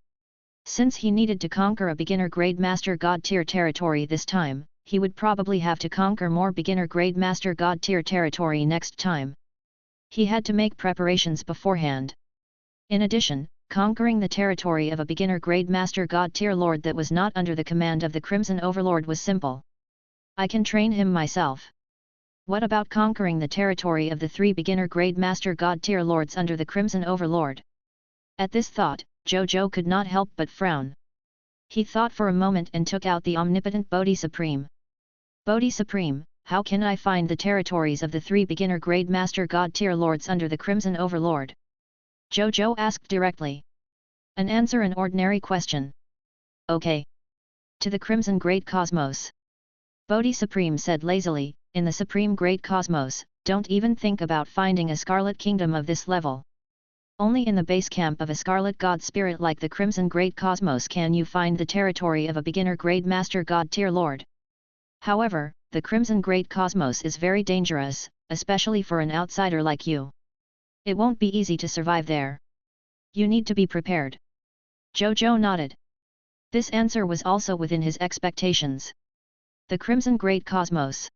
Since he needed to conquer a beginner-grade Master God Tier territory this time, he would probably have to conquer more beginner-grade Master God Tier territory next time. He had to make preparations beforehand. In addition, conquering the territory of a beginner-grade Master God Tier Lord that was not under the command of the Crimson Overlord was simple. I can train him myself. What about conquering the territory of the 3 beginner-grade Master God Tier Lords under the Crimson Overlord? At this thought, Zhou Zhou could not help but frown. He thought for a moment and took out the omnipotent Bodhi Supreme. Bodhi Supreme, how can I find the territories of the 3 beginner-grade Master God Tier Lords under the Crimson Overlord? Zhou Zhou asked directly. Answer an ordinary question. Okay. To the Crimson Great Cosmos. Bodhi Supreme said lazily, in the Supreme Great Cosmos, don't even think about finding a Scarlet Kingdom of this level. Only in the base camp of a Scarlet God Spirit like the Crimson Great Cosmos can you find the territory of a beginner-grade Master God Tier Lord. However, the Crimson Great Cosmos is very dangerous, especially for an outsider like you. It won't be easy to survive there. You need to be prepared. Zhou Zhou nodded. This answer was also within his expectations. The Crimson Great Cosmos.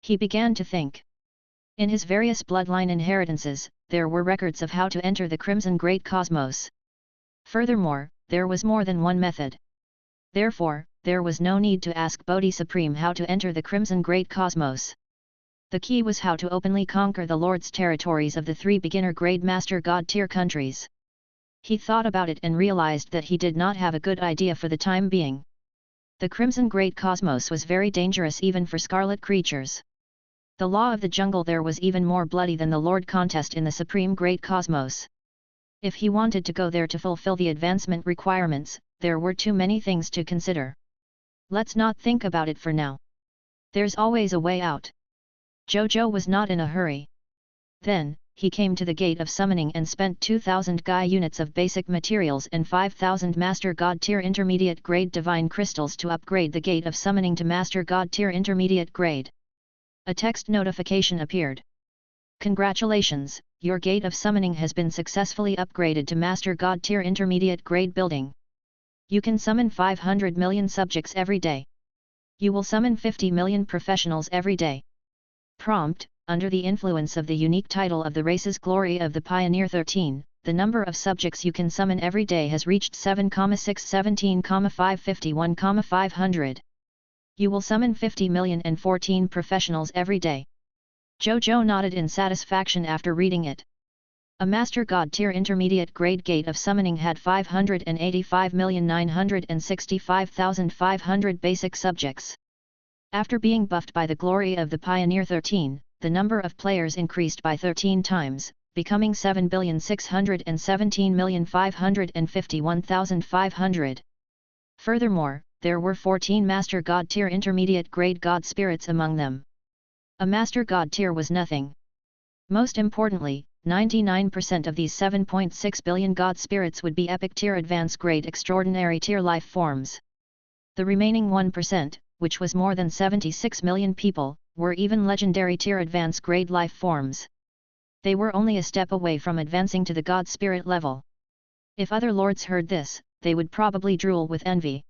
He began to think. In his various bloodline inheritances, there were records of how to enter the Crimson Great Cosmos. Furthermore, there was more than one method. Therefore, there was no need to ask Bodhi Supreme how to enter the Crimson Great Cosmos. The key was how to openly conquer the Lord's territories of the 3 beginner-grade Master God Tier countries. He thought about it and realized that he did not have a good idea for the time being. The Crimson Great Cosmos was very dangerous even for scarlet creatures. The law of the jungle there was even more bloody than the Lord contest in the Supreme Great Cosmos. If he wanted to go there to fulfill the advancement requirements, there were too many things to consider. Let's not think about it for now. There's always a way out. Zhou Zhou was not in a hurry. Then, he came to the gate of summoning and spent 2,000 Gaia units of basic materials and 5,000 Master God tier intermediate grade divine crystals to upgrade the gate of summoning to Master God tier intermediate grade. A text notification appeared. Congratulations, your gate of summoning has been successfully upgraded to Master God tier intermediate grade building. You can summon 500 million subjects every day. You will summon 50 million professionals every day. Prompt: under the influence of the unique title of the race's glory of the Pioneer 13, the number of subjects you can summon every day has reached 7,617,551,500. You will summon 50 million and 14 professionals every day. Zhou Zhou nodded in satisfaction after reading it. A Master God tier intermediate grade gate of summoning had 585,965,500 basic subjects. After being buffed by the glory of the Pioneer 13, the number of players increased by 13 times, becoming 7,617,551,500. Furthermore, there were 14 Master God tier intermediate grade God spirits among them. A Master God tier was nothing. Most importantly, 99% of these 7.6 billion God spirits would be epic tier advanced grade extraordinary tier life forms. The remaining 1%, which was more than 76 million people, were even legendary tier advanced grade life forms. They were only a step away from advancing to the God spirit level. If other lords heard this, they would probably drool with envy.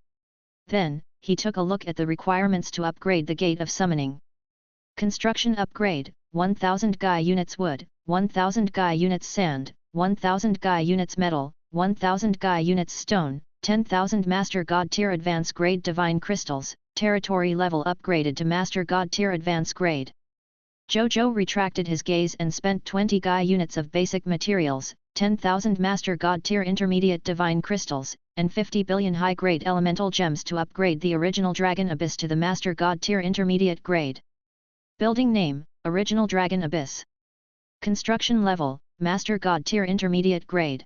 Then, he took a look at the requirements to upgrade the gate of summoning. Construction upgrade: 1000 Gaia units wood, 1000 Gaia units sand, 1000 Gaia units metal, 1000 Gaia units stone, 10,000 Master God tier advanced grade divine crystals, territory level upgraded to Master God tier advanced grade. Zhou Zhou retracted his gaze and spent 20 Gaia units of basic materials, 10,000 Master God tier intermediate divine crystals, and 50 billion high-grade elemental gems to upgrade the original Dragon Abyss to the Master God tier intermediate grade. Building name: Original Dragon Abyss. Construction level: Master God tier intermediate grade.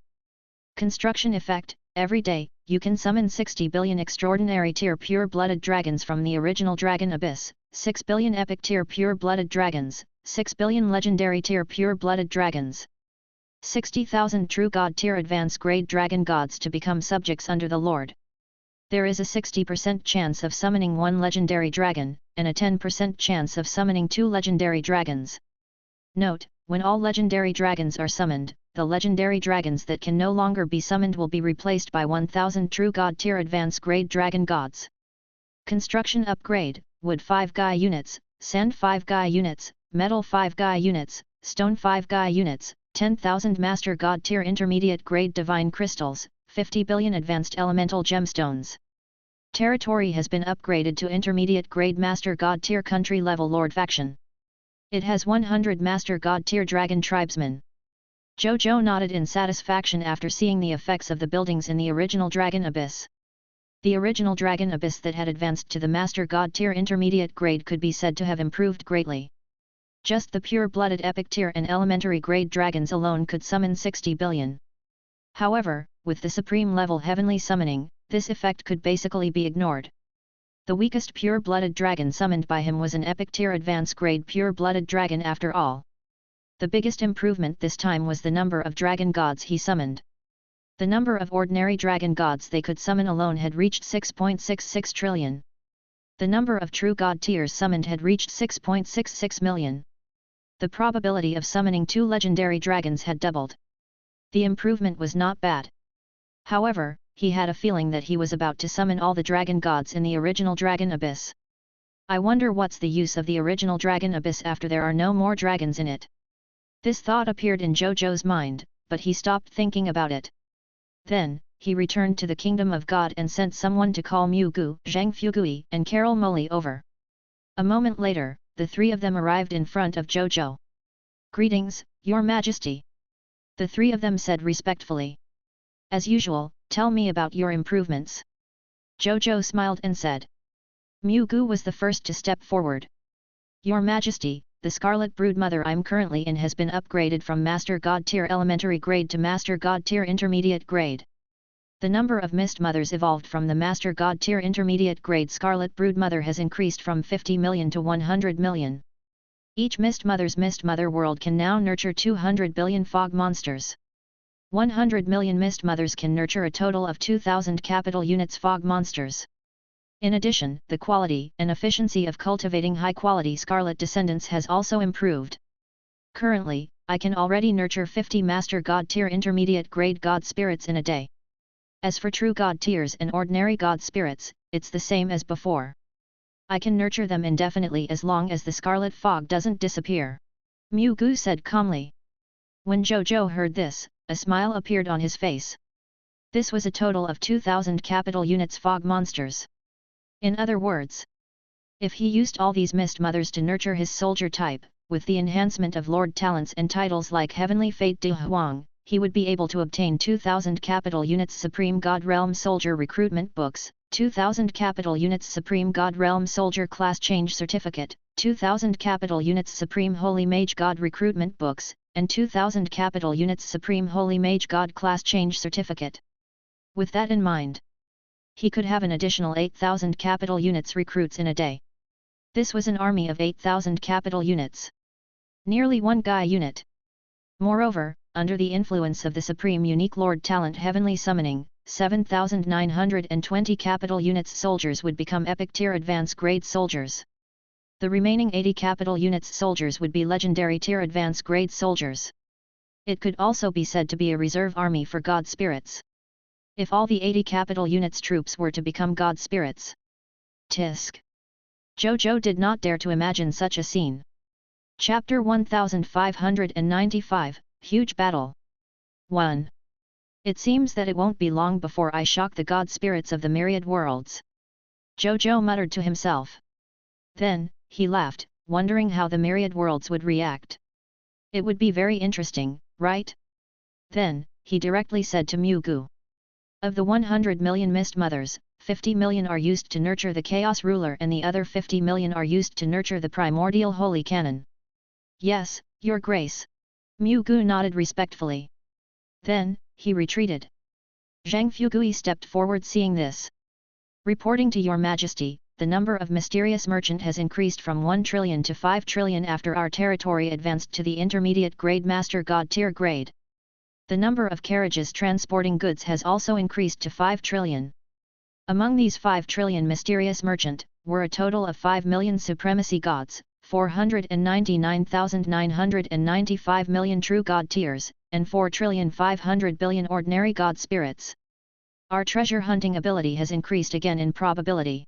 Construction effect: every day, you can summon 60 billion extraordinary tier pure-blooded dragons from the original Dragon Abyss, 6 billion epic tier pure-blooded dragons, 6 billion legendary tier pure-blooded dragons. 60,000 true God tier advanced grade dragon gods to become subjects under the Lord. There is a 60% chance of summoning one legendary dragon, and a 10% chance of summoning two legendary dragons. Note: when all legendary dragons are summoned, the legendary dragons that can no longer be summoned will be replaced by 1000 true God tier advanced grade dragon gods. Construction upgrade: wood 5 Gaia units, sand 5 Gaia units, metal 5 Gaia units, stone 5 Gaia units, 10,000 Master God tier intermediate grade divine crystals, 50 billion advanced elemental gemstones. Territory has been upgraded to intermediate grade Master God tier country level Lord faction. It has 100 Master God tier dragon tribesmen. Zhou Zhou nodded in satisfaction after seeing the effects of the buildings in the original Dragon Abyss. The original Dragon Abyss that had advanced to the Master God tier intermediate grade could be said to have improved greatly. Just the pure-blooded epic tier and elementary grade dragons alone could summon 60 billion. However, with the supreme level heavenly summoning, this effect could basically be ignored. The weakest pure-blooded dragon summoned by him was an epic tier advanced grade pure-blooded dragon after all. The biggest improvement this time was the number of dragon gods he summoned. The number of ordinary dragon gods they could summon alone had reached 6.66 trillion. The number of true god tiers summoned had reached 6.66 million. The probability of summoning two legendary dragons had doubled. The improvement was not bad. However, he had a feeling that he was about to summon all the dragon gods in the original Dragon Abyss. I wonder what's the use of the original Dragon Abyss after there are no more dragons in it. This thought appeared in Zhou Zhou's mind, but he stopped thinking about it. Then, he returned to the Kingdom of God and sent someone to call Mu Gu, Zhang Fugui, and Carol Moli over. A moment later, the three of them arrived in front of Zhou Zhou. "Greetings, Your Majesty," the three of them said respectfully. "As usual, tell me about your improvements." Zhou Zhou smiled and said. Mu Gu was the first to step forward. "Your Majesty, the Scarlet Brood Mother I'm currently in has been upgraded from Master God tier elementary grade to Master God tier intermediate grade. The number of Mist Mothers evolved from the Master God tier intermediate grade Scarlet Brood Mother has increased from 50 million to 100 million. Each Mist Mother world can now nurture 200 billion fog monsters. 100 million Mist Mothers can nurture a total of 2,000 capital units fog monsters. In addition, the quality and efficiency of cultivating high-quality Scarlet Descendants has also improved. Currently, I can already nurture 50 Master God Tier Intermediate Grade God Spirits in a day. As for True God Tiers and Ordinary God Spirits, it's the same as before. I can nurture them indefinitely as long as the Scarlet Fog doesn't disappear. Mu Gu said calmly. When Zhou Zhou heard this, a smile appeared on his face. This was a total of 2,000 capital units fog monsters. In other words, if he used all these Mist Mothers to nurture his soldier type, with the enhancement of Lord talents and titles like Heavenly Fate De Huang, he would be able to obtain 2,000 capital units Supreme God Realm Soldier Recruitment Books, 2,000 capital units Supreme God Realm Soldier Class Change Certificate, 2,000 capital units Supreme Holy Mage God Recruitment Books, and 2,000 capital units Supreme Holy Mage God Class Change Certificate. With that in mind, he could have an additional 8,000 capital units recruits in a day. This was an army of 8,000 capital units. Nearly one Guy unit. Moreover, under the influence of the Supreme Unique Lord Talent Heavenly Summoning, 7,920 capital units soldiers would become Epic Tier Advance Grade soldiers. The remaining 80 capital units soldiers would be Legendary Tier Advance Grade soldiers. It could also be said to be a reserve army for God Spirits. If all the 80 capital units troops were to become God Spirits. Tisk. Zhou Zhou did not dare to imagine such a scene. Chapter 1595, Huge Battle. 1. It seems that it won't be long before I shock the God Spirits of the myriad worlds. Zhou Zhou muttered to himself. Then, he laughed, wondering how the myriad worlds would react. It would be very interesting, right? Then, he directly said to Mu Gu. Of the 100 million Mist Mothers, 50 million are used to nurture the Chaos Ruler and the other 50 million are used to nurture the Primordial Holy Canon. Yes, Your Grace. Mu Gu nodded respectfully. Then, he retreated. Zhang Fugui stepped forward seeing this. Reporting to Your Majesty, the number of mysterious merchant has increased from 1 trillion to 5 trillion after our territory advanced to the intermediate grade Master God Tier grade. The number of carriages transporting goods has also increased to 5 trillion. Among these 5 trillion mysterious merchant, were a total of 5 million supremacy gods, 499,995 million true god tiers, and 4,500 billion ordinary god spirits. Our treasure hunting ability has increased again in probability.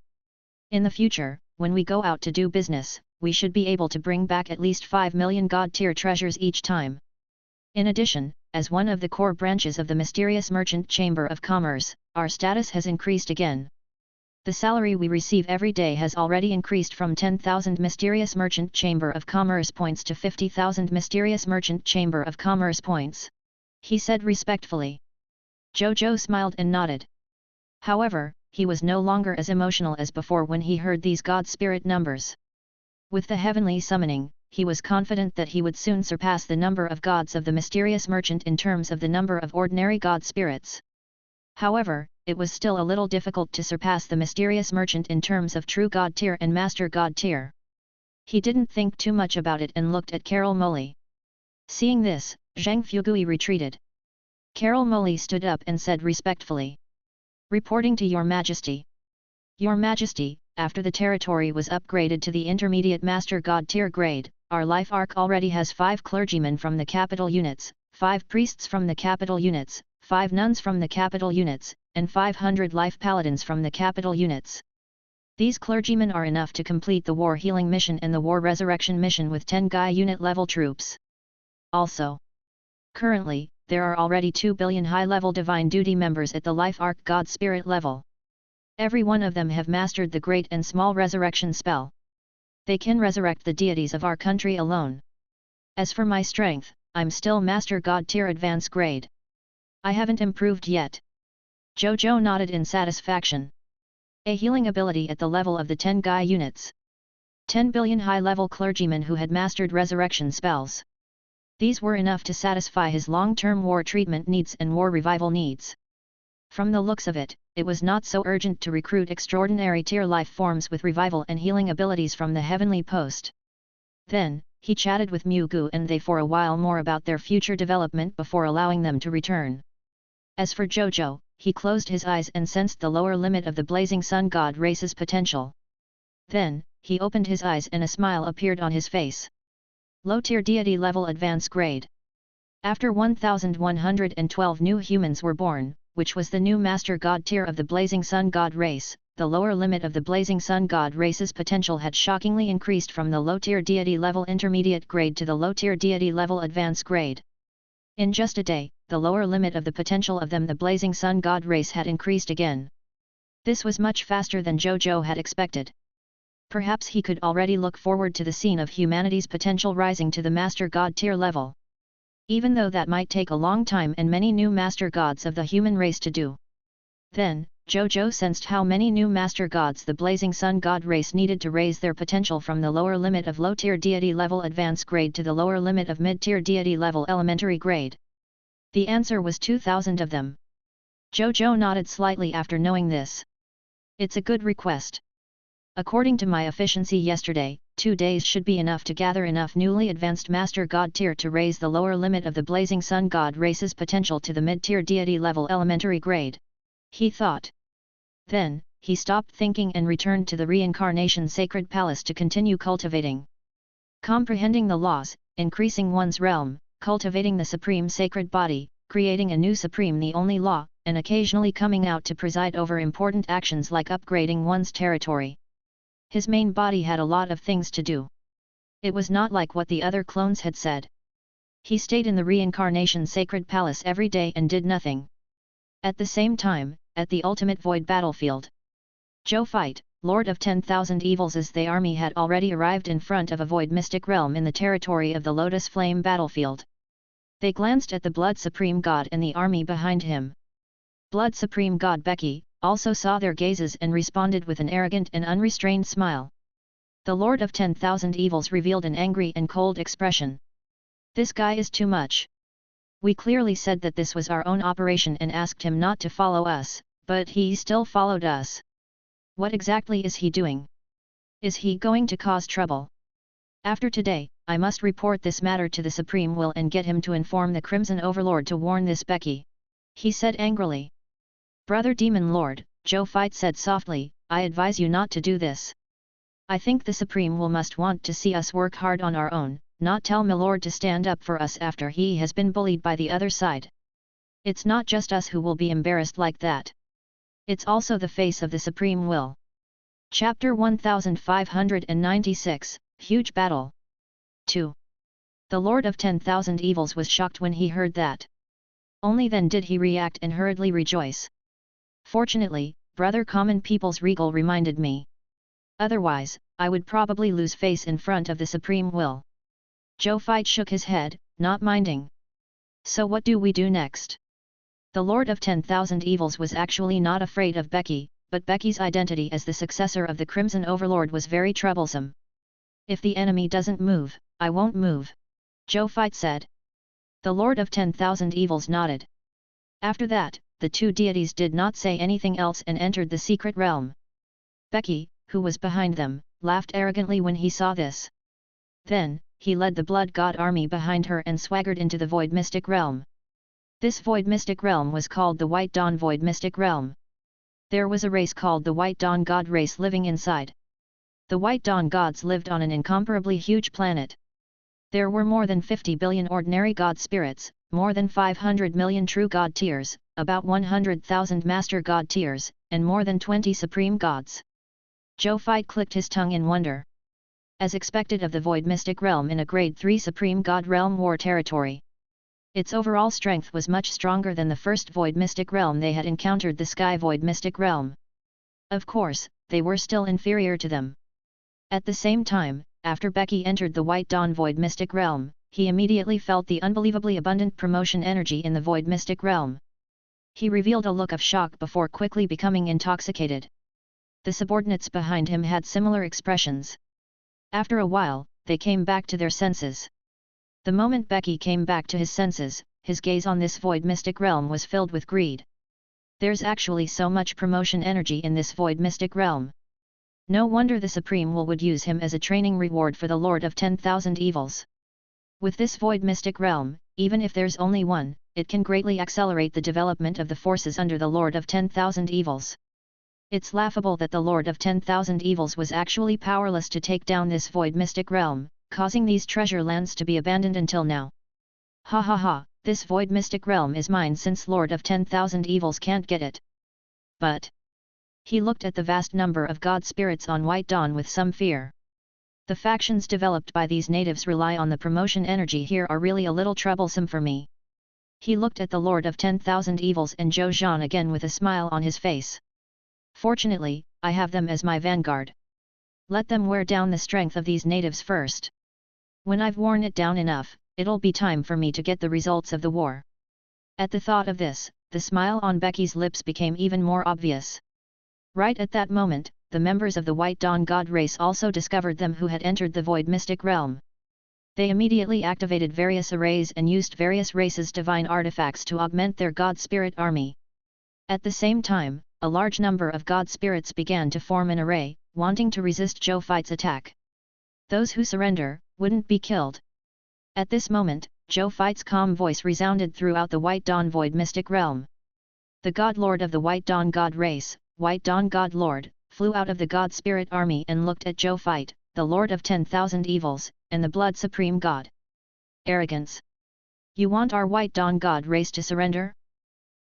In the future, when we go out to do business, we should be able to bring back at least 5 million god tier treasures each time. In addition, as one of the core branches of the mysterious merchant chamber of commerce, our status has increased again. The salary we receive every day has already increased from 10,000 mysterious merchant chamber of commerce points to 50,000 mysterious merchant chamber of commerce points. He said respectfully. Zhou Zhou smiled and nodded. However, he was no longer as emotional as before when he heard these god spirit numbers. With the heavenly summoning, he was confident that he would soon surpass the number of gods of the mysterious merchant in terms of the number of ordinary god spirits. However, it was still a little difficult to surpass the mysterious merchant in terms of true god tier and master god tier. He didn't think too much about it and looked at Carol Molly. Seeing this, Zhang Fugui retreated. Carol Molly stood up and said respectfully. Reporting to Your Majesty. Your Majesty, after the territory was upgraded to the intermediate master god tier grade, our life arc already has 5 clergymen from the capital units, 5 priests from the capital units, 5 nuns from the capital units, and 500 life paladins from the capital units. These clergymen are enough to complete the war healing mission and the war resurrection mission with 10 Gaia unit level troops. Also, currently, there are already 2 billion high-level divine duty members at the life arc god spirit level. Every one of them have mastered the great and small resurrection spell. They can resurrect the deities of our country alone. As for my strength, I'm still master god tier advance grade. I haven't improved yet. Zhou Zhou nodded in satisfaction. A healing ability at the level of the 10 Gaia units. 10 billion high-level clergymen who had mastered resurrection spells. These were enough to satisfy his long-term war treatment needs and war revival needs. From the looks of it, it was not so urgent to recruit extraordinary tier life forms with revival and healing abilities from the heavenly post. Then, he chatted with Mu Gu and they for a while more about their future development before allowing them to return. As for Zhou Zhou, he closed his eyes and sensed the lower limit of the blazing sun god race's potential. Then, he opened his eyes and a smile appeared on his face. Low-tier deity level advance grade. After 1112 new humans were born, which was the new master god tier of the blazing sun god race, the lower limit of the blazing sun god race's potential had shockingly increased from the low-tier deity level intermediate grade to the low-tier deity level advance grade. In just a day, the lower limit of the potential of the blazing sun god race had increased again. This was much faster than Zhou Zhou had expected. Perhaps he could already look forward to the scene of humanity's potential rising to the master god tier level. Even though that might take a long time and many new master gods of the human race to do. Then, Zhou Zhou sensed how many new master gods the blazing sun god race needed to raise their potential from the lower limit of low-tier deity level advanced grade to the lower limit of mid-tier deity level elementary grade. The answer was 2,000 of them. Zhou Zhou nodded slightly after knowing this. It's a good request. According to my efficiency yesterday, 2 days should be enough to gather enough newly advanced master god tier to raise the lower limit of the blazing sun god race's potential to the mid-tier deity level elementary grade. He thought. Then, he stopped thinking and returned to the reincarnation sacred palace to continue cultivating. Comprehending the laws, increasing one's realm, cultivating the supreme sacred body, creating a new supreme the only law, and occasionally coming out to preside over important actions like upgrading one's territory. His main body had a lot of things to do. It was not like what the other clones had said. He stayed in the reincarnation sacred palace every day and did nothing. At the same time, at the ultimate void battlefield, Zhou Fight, Lord of 10,000 Evils as the army had already arrived in front of a void mystic realm in the territory of the Lotus Flame battlefield. They glanced at the Blood Supreme God and the army behind him. Blood Supreme God Becky also saw their gazes and responded with an arrogant and unrestrained smile. The Lord of 10,000 Evils revealed an angry and cold expression. This guy is too much. We clearly said that this was our own operation and asked him not to follow us, but he still followed us. What exactly is he doing? Is he going to cause trouble? After today, I must report this matter to the Supreme Will and get him to inform the Crimson Overlord to warn this Becky. He said angrily. Brother Demon Lord, Zhou Fight said softly, I advise you not to do this. I think the Supreme Will must want to see us work hard on our own, not tell Milord to stand up for us after he has been bullied by the other side. It's not just us who will be embarrassed like that. It's also the face of the Supreme Will. Chapter 1596, Huge Battle. 2. The Lord of 10,000 Evils was shocked when he heard that. Only then did he react and hurriedly rejoice. Fortunately, Brother Common People's Regal reminded me. Otherwise, I would probably lose face in front of the Supreme Will. Zhou Fight shook his head, not minding. So what do we do next? The Lord of 10,000 Evils was actually not afraid of Becky, but Becky's identity as the successor of the Crimson Overlord was very troublesome. If the enemy doesn't move, I won't move, Zhou Fight said. The Lord of 10,000 Evils nodded. After that, the two deities did not say anything else and entered the secret realm. Becky, who was behind them, laughed arrogantly when he saw this. Then, he led the Blood God army behind her and swaggered into the Void Mystic Realm. This Void Mystic Realm was called the White Dawn Void Mystic Realm. There was a race called the White Dawn God race living inside. The White Dawn gods lived on an incomparably huge planet. There were more than 50 billion ordinary god spirits, more than 500 million true god tiers, about 100,000 master god tiers, and more than 20 supreme gods. Zhou Fight clicked his tongue in wonder. As expected of the Void Mystic Realm in a Grade 3 Supreme God Realm War territory. Its overall strength was much stronger than the first Void Mystic Realm they had encountered, the Sky Void Mystic Realm. Of course, they were still inferior to them. At the same time, after Becky entered the White Dawn Void Mystic Realm, he immediately felt the unbelievably abundant promotion energy in the Void Mystic Realm. He revealed a look of shock before quickly becoming intoxicated. The subordinates behind him had similar expressions. After a while, they came back to their senses. The moment Becky came back to his senses, his gaze on this Void Mystic Realm was filled with greed. There's actually so much promotion energy in this Void Mystic Realm. No wonder the Supreme Will would use him as a training reward for the Lord of 10,000 Evils. With this void mystic realm, even if there's only one, it can greatly accelerate the development of the forces under the Lord of 10,000 Evils. It's laughable that the Lord of 10,000 Evils was actually powerless to take down this void mystic realm, causing these treasure lands to be abandoned until now. Ha ha ha, this void mystic realm is mine since Lord of 10,000 Evils can't get it. But he looked at the vast number of god spirits on White Dawn with some fear. The factions developed by these natives rely on the promotion energy here are really a little troublesome for me. He looked at the Lord of 10,000 Evils and Zhou Zhou again with a smile on his face. Fortunately, I have them as my vanguard. Let them wear down the strength of these natives first. When I've worn it down enough, it'll be time for me to get the results of the war. At the thought of this, the smile on Becky's lips became even more obvious. Right at that moment, the members of the White Dawn God race also discovered them who had entered the Void Mystic Realm. They immediately activated various arrays and used various races' divine artifacts to augment their God Spirit army. At the same time, a large number of God Spirits began to form an array, wanting to resist Zhou Fight's attack. Those who surrender, wouldn't be killed. At this moment, Zhou Fight's calm voice resounded throughout the White Dawn Void Mystic Realm. The God Lord of the White Dawn God race, White Dawn God Lord, flew out of the God Spirit army and looked at Zhou Fight, the Lord of 10,000 Evils, and the Blood Supreme God. Arrogance. You want our White Dawn God race to surrender?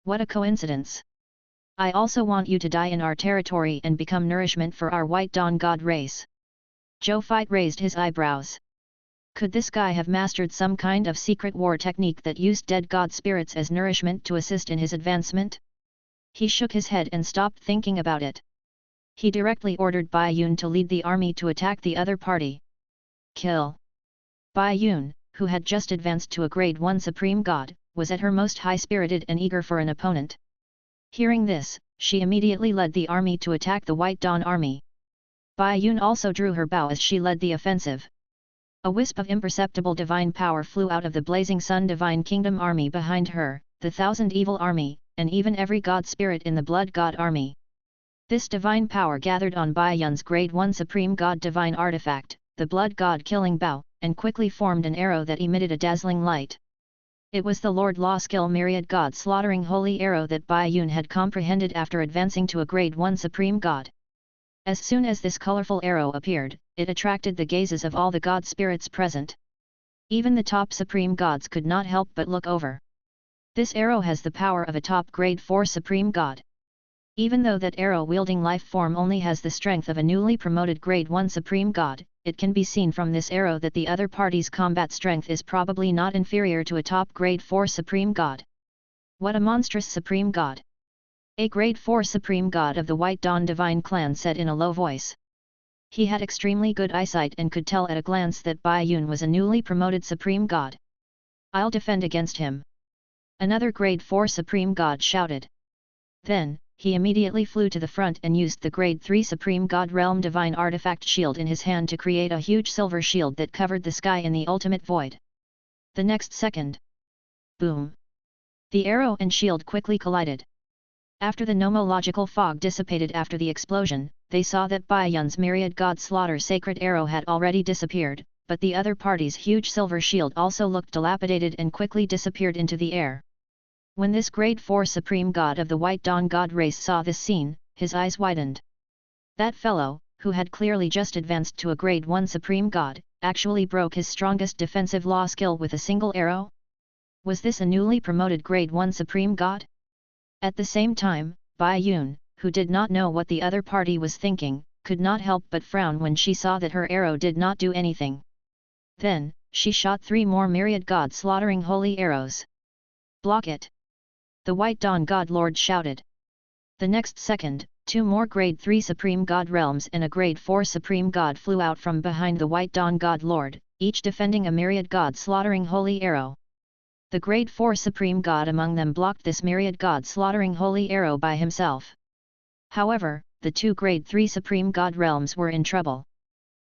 What a coincidence! I also want you to die in our territory and become nourishment for our White Dawn God race. Zhou Fight raised his eyebrows. Could this guy have mastered some kind of secret war technique that used dead god spirits as nourishment to assist in his advancement? He shook his head and stopped thinking about it. He directly ordered Bai Yun to lead the army to attack the other party. Kill! Bai Yun, who had just advanced to a grade 1 supreme god, was at her most high-spirited and eager for an opponent. Hearing this, she immediately led the army to attack the White Dawn army. Bai Yun also drew her bow as she led the offensive. A wisp of imperceptible divine power flew out of the Blazing Sun Divine Kingdom army behind her, the Thousand Evil army, and even every god spirit in the Blood God army. This divine power gathered on Bai Yun's grade 1 supreme god divine artifact, the Blood God Killing Bow, and quickly formed an arrow that emitted a dazzling light. It was the Lord Law Skill Myriad God Slaughtering Holy Arrow that Bai Yun had comprehended after advancing to a grade 1 supreme god. As soon as this colorful arrow appeared, it attracted the gazes of all the god spirits present. Even the top supreme gods could not help but look over. This arrow has the power of a top grade 4 supreme god. Even though that arrow-wielding life form only has the strength of a newly promoted grade 1 supreme god, it can be seen from this arrow that the other party's combat strength is probably not inferior to a top grade 4 supreme god. What a monstrous supreme god! A grade 4 supreme god of the White Dawn Divine Clan said in a low voice. He had extremely good eyesight and could tell at a glance that Bai Yun was a newly promoted supreme god. I'll defend against him. Another grade 4 supreme god shouted. Then, he immediately flew to the front and used the grade 3 supreme god realm divine artifact shield in his hand to create a huge silver shield that covered the sky in the ultimate void. The next second. Boom! The arrow and shield quickly collided. After the nomological fog dissipated after the explosion, they saw that Bai Yun's myriad god slaughter sacred arrow had already disappeared, but the other party's huge silver shield also looked dilapidated and quickly disappeared into the air. When this grade 4 supreme god of the White Dawn god race saw this scene, his eyes widened. That fellow, who had clearly just advanced to a grade 1 supreme god, actually broke his strongest defensive law skill with a single arrow? Was this a newly promoted grade 1 supreme god? At the same time, Bai Yun, who did not know what the other party was thinking, could not help but frown when she saw that her arrow did not do anything. Then, she shot 3 more myriad god slaughtering holy arrows. Block it! The White Dawn God Lord shouted. The next second, 2 more grade 3 supreme god realms and a grade 4 supreme god flew out from behind the White Dawn God Lord, each defending a myriad god slaughtering holy arrow. The grade 4 supreme god among them blocked this myriad god slaughtering holy arrow by himself. However, the 2 grade 3 supreme god realms were in trouble.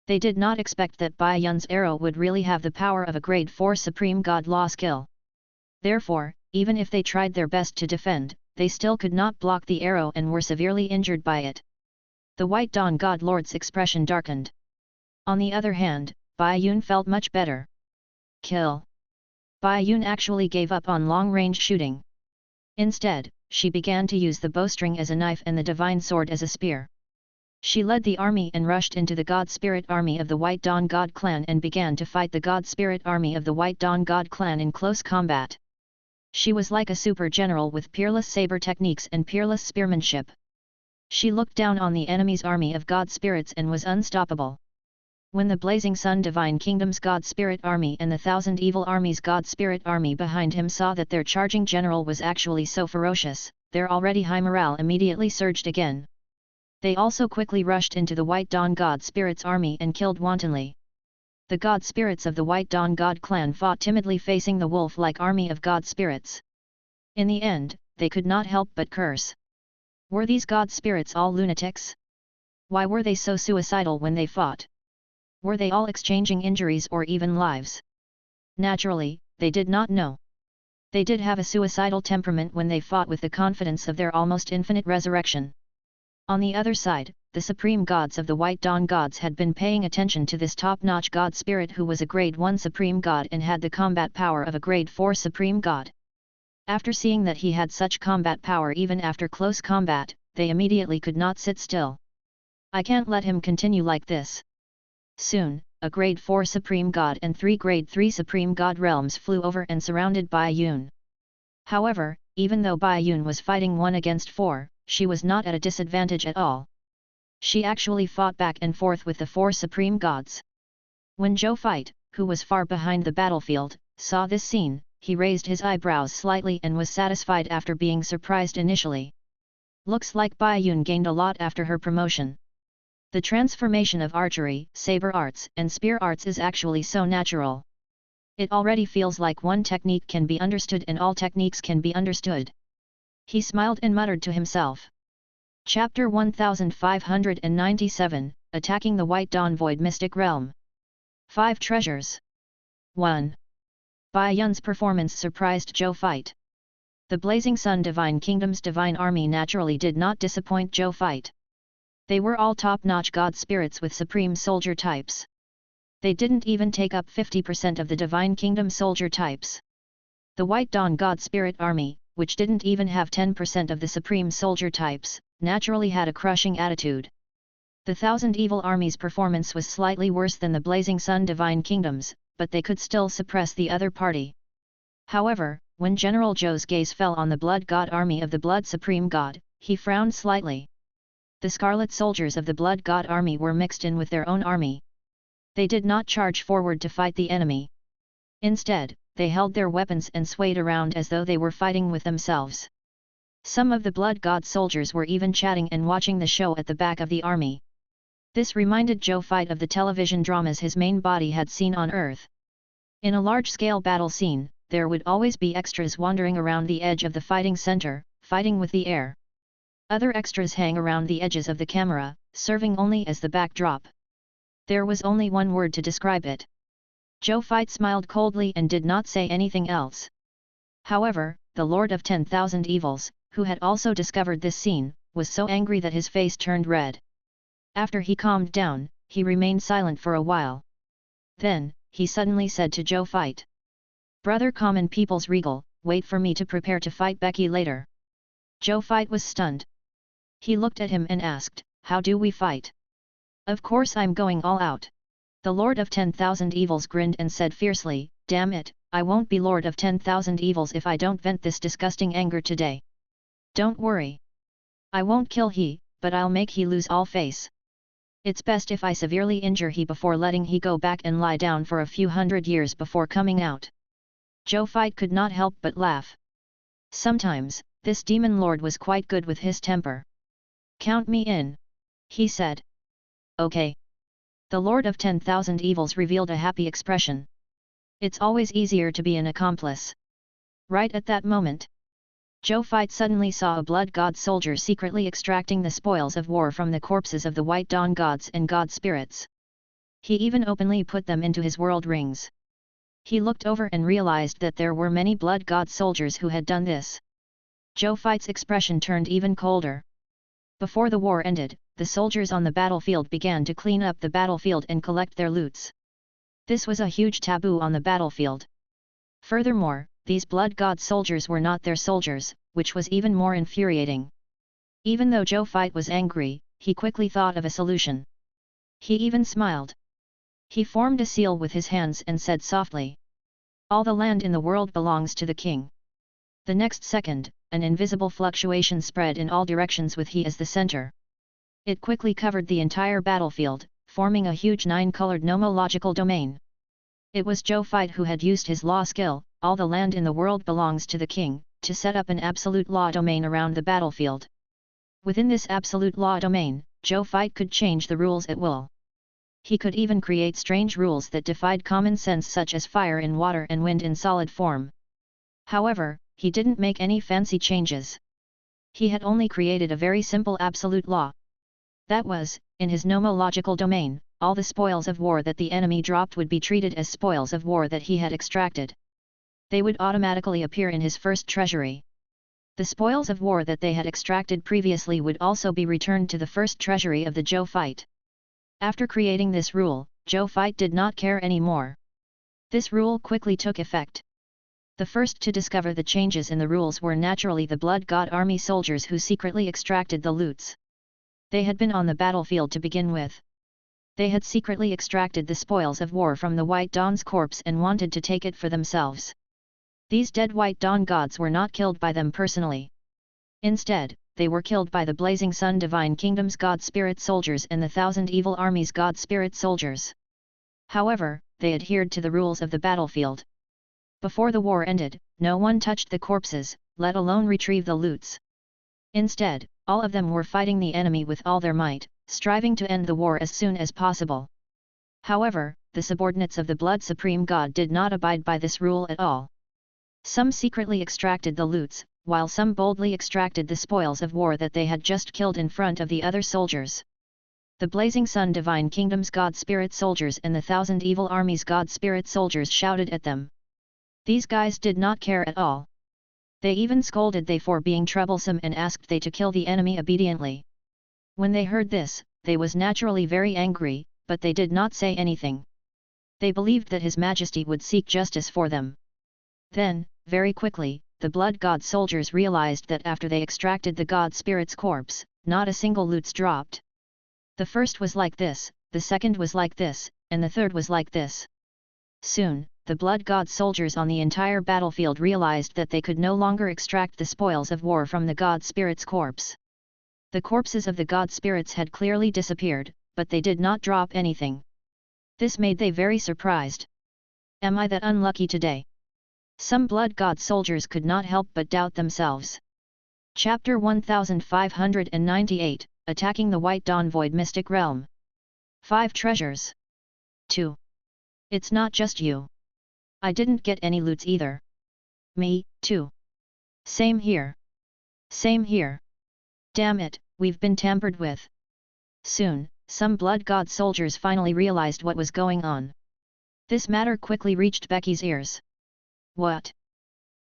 They did not expect that Bai Yun's arrow would really have the power of a grade 4 supreme god law skill. Therefore, even if they tried their best to defend, they still could not block the arrow and were severely injured by it. The White Dawn God Lord's expression darkened. On the other hand, Bai Yun felt much better. Kill. Bai Yun actually gave up on long-range shooting. Instead, she began to use the bowstring as a knife and the divine sword as a spear. She led the army and rushed into the God Spirit army of the White Dawn God clan and began to fight the God Spirit army of the White Dawn God clan in close combat. She was like a super general with peerless saber techniques and peerless spearmanship. She looked down on the enemy's army of God spirits and was unstoppable. When the Blazing Sun Divine Kingdom's God Spirit army and the Thousand Evil Armies God Spirit army behind him saw that their charging general was actually so ferocious, their already high morale immediately surged again. They also quickly rushed into the White Dawn God Spirits army and killed wantonly. The God Spirits of the White Dawn God clan fought timidly facing the wolf-like army of God Spirits. In the end, they could not help but curse. Were these God Spirits all lunatics? Why were they so suicidal when they fought? Were they all exchanging injuries or even lives? Naturally, they did not know. They did have a suicidal temperament when they fought with the confidence of their almost infinite resurrection. On the other side, the supreme gods of the White Dawn gods had been paying attention to this top-notch God Spirit who was a Grade 1 supreme god and had the combat power of a Grade 4 supreme god. After seeing that he had such combat power even after close combat, they immediately could not sit still. I can't let him continue like this. Soon, a Grade 4 Supreme God and 3 Grade 3 Supreme God realms flew over and surrounded Bai Yun. However, even though Bai Yun was fighting 1 against 4, she was not at a disadvantage at all. She actually fought back and forth with the 4 Supreme Gods. When Zhou Fight, who was far behind the battlefield, saw this scene, he raised his eyebrows slightly and was satisfied after being surprised initially. Looks like Bai Yun gained a lot after her promotion. The transformation of archery, saber arts, and spear arts is actually so natural. It already feels like one technique can be understood and all techniques can be understood. He smiled and muttered to himself. Chapter 1597, Attacking the White Dawn Void Mystic Realm. 5 Treasures. 1. Bai Yun's performance surprised Zhou Fight. The Blazing Sun Divine Kingdom's divine army naturally did not disappoint Zhou Fight. They were all top-notch god spirits with supreme soldier types. They didn't even take up 50% of the Divine Kingdom soldier types. The White Dawn God Spirit Army, which didn't even have 10% of the supreme soldier types, naturally had a crushing attitude. The Thousand Evil Armies' performance was slightly worse than the Blazing Sun Divine Kingdoms, but they could still suppress the other party. However, when General Zhou's gaze fell on the Blood God Army of the Blood Supreme God, he frowned slightly. The Scarlet Soldiers of the Blood God Army were mixed in with their own army. They did not charge forward to fight the enemy. Instead, they held their weapons and swayed around as though they were fighting with themselves. Some of the Blood God soldiers were even chatting and watching the show at the back of the army. This reminded Zhou Fight of the television dramas his main body had seen on Earth. In a large-scale battle scene, there would always be extras wandering around the edge of the fighting center, fighting with the air. Other extras hang around the edges of the camera, serving only as the backdrop. There was only one word to describe it. Zhou Fight smiled coldly and did not say anything else. However, the Lord of 10,000 Evils, who had also discovered this scene, was so angry that his face turned red. After he calmed down, he remained silent for a while. Then, he suddenly said to Zhou Fight. "Brother Common People's Regal, wait for me to prepare to fight Becky later." Zhou Fight was stunned. He looked at him and asked, "How do we fight?" "Of course I'm going all out." The Lord of 10,000 Evils grinned and said fiercely, "Damn it, I won't be Lord of 10,000 Evils if I don't vent this disgusting anger today. Don't worry. I won't kill he, but I'll make he lose all face. It's best if I severely injure he before letting he go back and lie down for a few hundred years before coming out." Zhou Fight could not help but laugh. Sometimes, this demon lord was quite good with his temper. "Count me in," he said. "Okay." The Lord of 10,000 Evils revealed a happy expression. It's always easier to be an accomplice. Right at that moment, Zhou Fight suddenly saw a blood god soldier secretly extracting the spoils of war from the corpses of the White Dawn gods and god spirits. He even openly put them into his world rings. He looked over and realized that there were many blood god soldiers who had done this. Zhou Fight's expression turned even colder. Before the war ended, the soldiers on the battlefield began to clean up the battlefield and collect their loots. This was a huge taboo on the battlefield. Furthermore, these blood god soldiers were not their soldiers, which was even more infuriating. Even though Zhou Fight was angry, he quickly thought of a solution. He even smiled. He formed a seal with his hands and said softly, "All the land in the world belongs to the king." The next second, an invisible fluctuation spread in all directions with he as the center. It quickly covered the entire battlefield, forming a huge 9-colored nomological domain. It was Zhou Fight who had used his law skill, "All the land in the world belongs to the king," to set up an absolute law domain around the battlefield. Within this absolute law domain, Zhou Fight could change the rules at will. He could even create strange rules that defied common sense, such as fire in water and wind in solid form. However, he didn't make any fancy changes. He had only created a very simple absolute law. That was, in his nomological domain, all the spoils of war that the enemy dropped would be treated as spoils of war that he had extracted. They would automatically appear in his first treasury. The spoils of war that they had extracted previously would also be returned to the first treasury of the Zhou Fight. After creating this rule, Zhou Fight did not care anymore. This rule quickly took effect. The first to discover the changes in the rules were naturally the Blood God army soldiers who secretly extracted the loots. They had been on the battlefield to begin with. They had secretly extracted the spoils of war from the White Dawn's corpse and wanted to take it for themselves. These dead White Dawn gods were not killed by them personally. Instead, they were killed by the Blazing Sun Divine Kingdom's God Spirit soldiers and the Thousand Evil Armies God Spirit soldiers. However, they adhered to the rules of the battlefield. Before the war ended, no one touched the corpses, let alone retrieve the loots. Instead, all of them were fighting the enemy with all their might, striving to end the war as soon as possible. However, the subordinates of the Blood Supreme God did not abide by this rule at all. Some secretly extracted the loots, while some boldly extracted the spoils of war that they had just killed in front of the other soldiers. The Blazing Sun Divine Kingdom's God Spirit soldiers and the Thousand Evil Armies God Spirit soldiers shouted at them. These guys did not care at all. They even scolded they for being troublesome and asked they to kill the enemy obediently. When they heard this, they was naturally very angry, but they did not say anything. They believed that His Majesty would seek justice for them. Then, very quickly, the Blood God soldiers realized that after they extracted the God Spirit's corpse, not a single loot's dropped. The first was like this, the second was like this, and the third was like this. Soon, the Blood God soldiers on the entire battlefield realized that they could no longer extract the spoils of war from the God Spirit's corpse. The corpses of the God Spirits had clearly disappeared, but they did not drop anything. This made they very surprised. Am I that unlucky today? Some Blood God soldiers could not help but doubt themselves. Chapter 1598, Attacking the White Dawn Void Mystic Realm. 5 Treasures. 2. It's not just you. I didn't get any loots either. Me, too. Same here. Same here. Damn it, we've been tampered with. Soon, some Blood God soldiers finally realized what was going on. This matter quickly reached Becky's ears. What?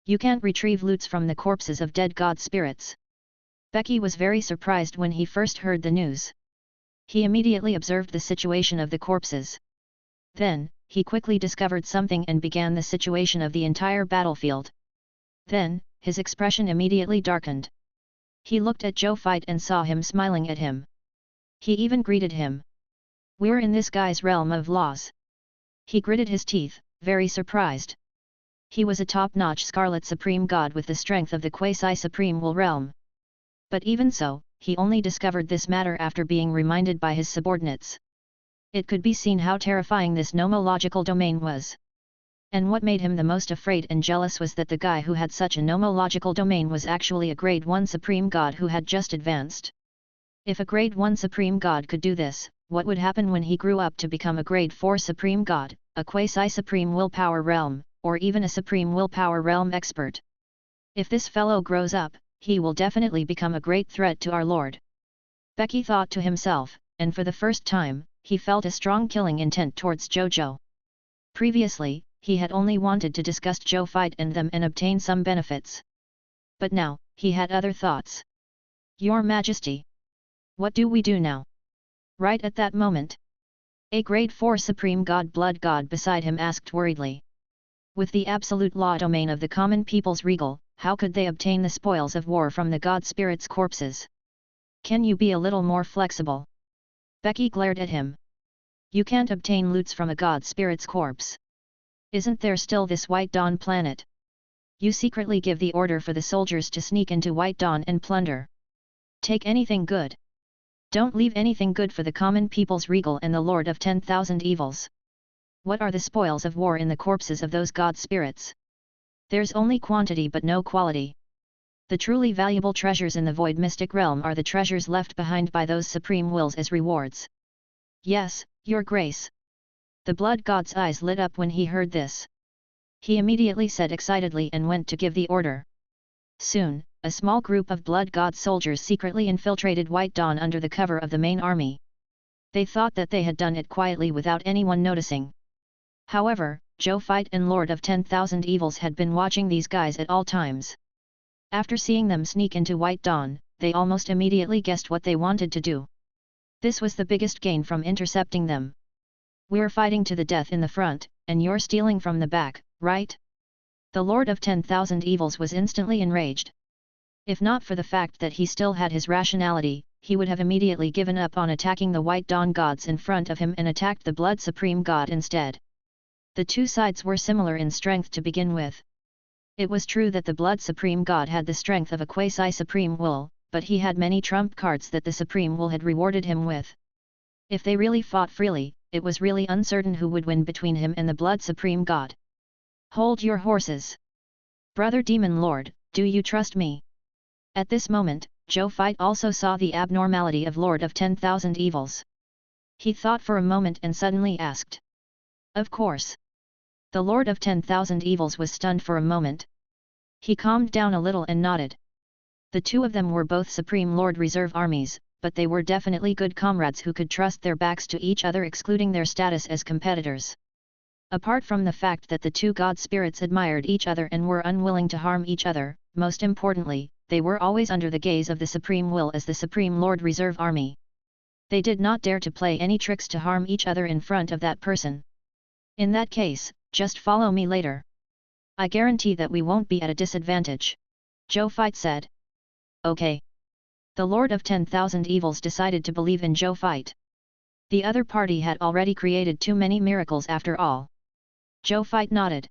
You can't retrieve loots from the corpses of dead God spirits? Becky was very surprised when he first heard the news. He immediately observed the situation of the corpses. Then, he quickly discovered something and began the situation of the entire battlefield. Then, his expression immediately darkened. He looked at Zhou Fight and saw him smiling at him. He even greeted him. We're in this guy's realm of laws. He gritted his teeth, very surprised. He was a top-notch Scarlet Supreme God with the strength of the Quasi-Supreme Will realm. But even so, he only discovered this matter after being reminded by his subordinates. It could be seen how terrifying this nomological domain was. And what made him the most afraid and jealous was that the guy who had such a nomological domain was actually a Grade 1 Supreme God who had just advanced. If a Grade 1 Supreme God could do this, what would happen when he grew up to become a Grade 4 Supreme God, a Quasi-Supreme Willpower Realm, or even a Supreme Willpower Realm expert? If this fellow grows up, he will definitely become a great threat to our Lord. Becky thought to himself, and for the first time, he felt a strong killing intent towards Zhou Zhou. Previously, he had only wanted to disgust Zhou Fight and them and obtain some benefits. But now, he had other thoughts. Your Majesty! What do we do now? Right at that moment, a grade 4 supreme blood god beside him asked worriedly. With the absolute law domain of the common people's regal, how could they obtain the spoils of war from the god spirit's corpses? Can you be a little more flexible? Becky glared at him. You can't obtain loots from a god spirit's corpse. Isn't there still this White Dawn planet? You secretly give the order for the soldiers to sneak into White Dawn and plunder. Take anything good. Don't leave anything good for the common people's regal and the Lord of 10,000 evils. What are the spoils of war in the corpses of those god spirits? There's only quantity but no quality. The truly valuable treasures in the void mystic realm are the treasures left behind by those supreme wills as rewards. Yes, Your Grace. The blood god's eyes lit up when he heard this. He immediately said excitedly and went to give the order. Soon, a small group of blood god soldiers secretly infiltrated White Dawn under the cover of the main army. They thought that they had done it quietly without anyone noticing. However, Zhou Fight and Lord of 10,000 Evils had been watching these guys at all times. After seeing them sneak into White Dawn, they almost immediately guessed what they wanted to do. This was the biggest gain from intercepting them. We're fighting to the death in the front, and you're stealing from the back, right? The Lord of 10,000 Evils was instantly enraged. If not for the fact that he still had his rationality, he would have immediately given up on attacking the White Dawn gods in front of him and attacked the Blood Supreme God instead. The two sides were similar in strength to begin with. It was true that the Blood Supreme God had the strength of a quasi-supreme will, but he had many trump cards that the Supreme Will had rewarded him with. If they really fought freely, it was really uncertain who would win between him and the Blood Supreme God. Hold your horses. Brother Demon Lord, do you trust me? At this moment, Zhou Fight also saw the abnormality of Lord of 10,000 Evils. He thought for a moment and suddenly asked. Of course. The Lord of 10,000 Evils was stunned for a moment. He calmed down a little and nodded. The two of them were both Supreme Lord Reserve armies, but they were definitely good comrades who could trust their backs to each other excluding their status as competitors. Apart from the fact that the two god spirits admired each other and were unwilling to harm each other, most importantly, they were always under the gaze of the Supreme Will as the Supreme Lord Reserve Army. They did not dare to play any tricks to harm each other in front of that person. In that case, just follow me later. I guarantee that we won't be at a disadvantage. Zhou Fight said. Okay. The Lord of 10,000 Evils decided to believe in Zhou Fight. The other party had already created too many miracles after all. Zhou Fight nodded.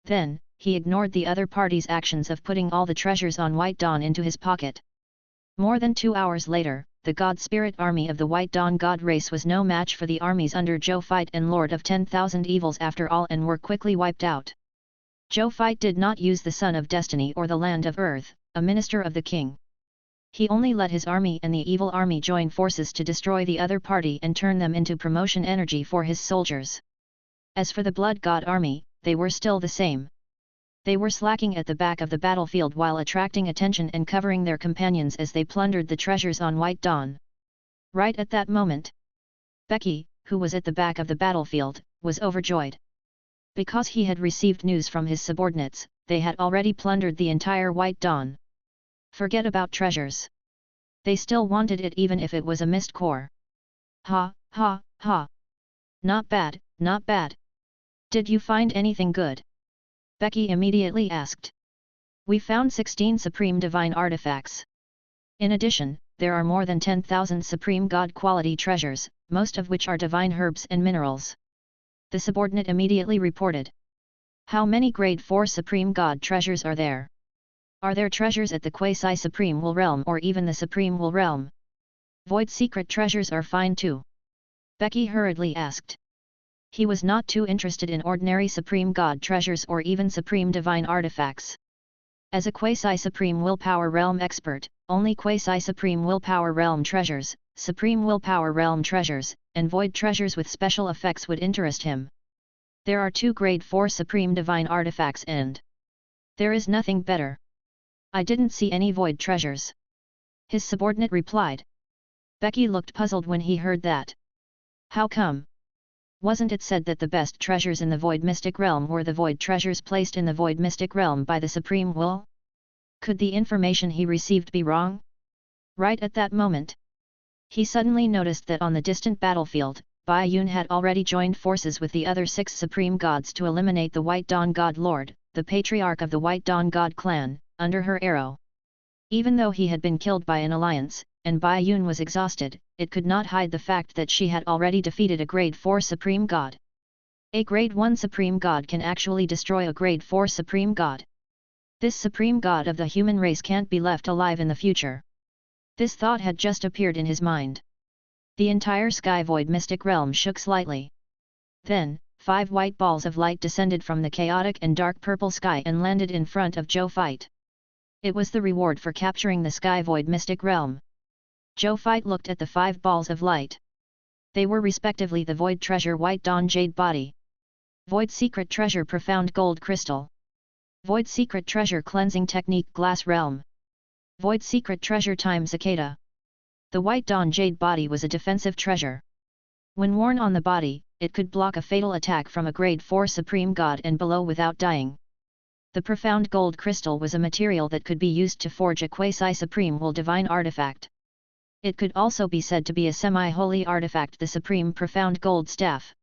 Then, he ignored the other party's actions of putting all the treasures on White Dawn into his pocket. More than 2 hours later, the God Spirit army of the White Dawn God race was no match for the armies under Zhou Fight and Lord of 10,000 Evils after all and were quickly wiped out. Zhou Fight did not use the Son of Destiny or the Land of Earth, a minister of the king. He only let his army and the evil army join forces to destroy the other party and turn them into promotion energy for his soldiers. As for the Blood God army, they were still the same. They were slacking at the back of the battlefield while attracting attention and covering their companions as they plundered the treasures on White Dawn. Right at that moment, Becky, who was at the back of the battlefield, was overjoyed. Because he had received news from his subordinates, they had already plundered the entire White Dawn. Forget about treasures. They still wanted it even if it was a mist core. Ha, ha, ha. Not bad, not bad. Did you find anything good? Becky immediately asked. We found 16 Supreme Divine Artifacts. In addition, there are more than 10,000 Supreme God quality treasures, most of which are divine herbs and minerals. The subordinate immediately reported. How many grade 4 Supreme God treasures are there? Are there treasures at the quasi-Supreme Will realm or even the Supreme Will realm? Void secret treasures are fine too. Becky hurriedly asked. He was not too interested in ordinary Supreme God treasures or even Supreme Divine Artifacts. As a quasi-Supreme Willpower Realm expert, only quasi-Supreme Willpower Realm treasures, Supreme Willpower Realm treasures, and Void treasures with special effects would interest him. There are 2 grade 4 Supreme Divine Artifacts and there is nothing better. I didn't see any Void treasures. His subordinate replied. Becky looked puzzled when he heard that. How come? Wasn't it said that the best treasures in the Void Mystic Realm were the Void treasures placed in the Void Mystic Realm by the Supreme Will? Could the information he received be wrong? Right at that moment, He suddenly noticed that on the distant battlefield, Bai Yun had already joined forces with the other 6 supreme gods to eliminate the White Dawn God Lord, the patriarch of the White Dawn God clan, under her arrow. Even though he had been killed by an alliance, and Bai Yun was exhausted, it could not hide the fact that she had already defeated a grade 4 supreme god. A grade 1 supreme god can actually destroy a grade 4 supreme god. This supreme god of the human race can't be left alive in the future. This thought had just appeared in his mind. The entire sky void mystic realm shook slightly. Then, 5 white balls of light descended from the chaotic and dark purple sky and landed in front of Zhou Fight. It was the reward for capturing the sky void mystic realm. Zhou Fight looked at the 5 balls of light. They were respectively the Void Treasure White Dawn Jade Body, Void Secret Treasure Profound Gold Crystal, Void Secret Treasure Cleansing Technique Glass Realm, Void Secret Treasure Time Cicada. The White Dawn Jade Body was a defensive treasure. When worn on the body, it could block a fatal attack from a grade 4 supreme god and below without dying. The Profound Gold Crystal was a material that could be used to forge a quasi-supreme wool divine artifact. It could also be said to be a semi-holy artifact, the Supreme Profound Gold Staff.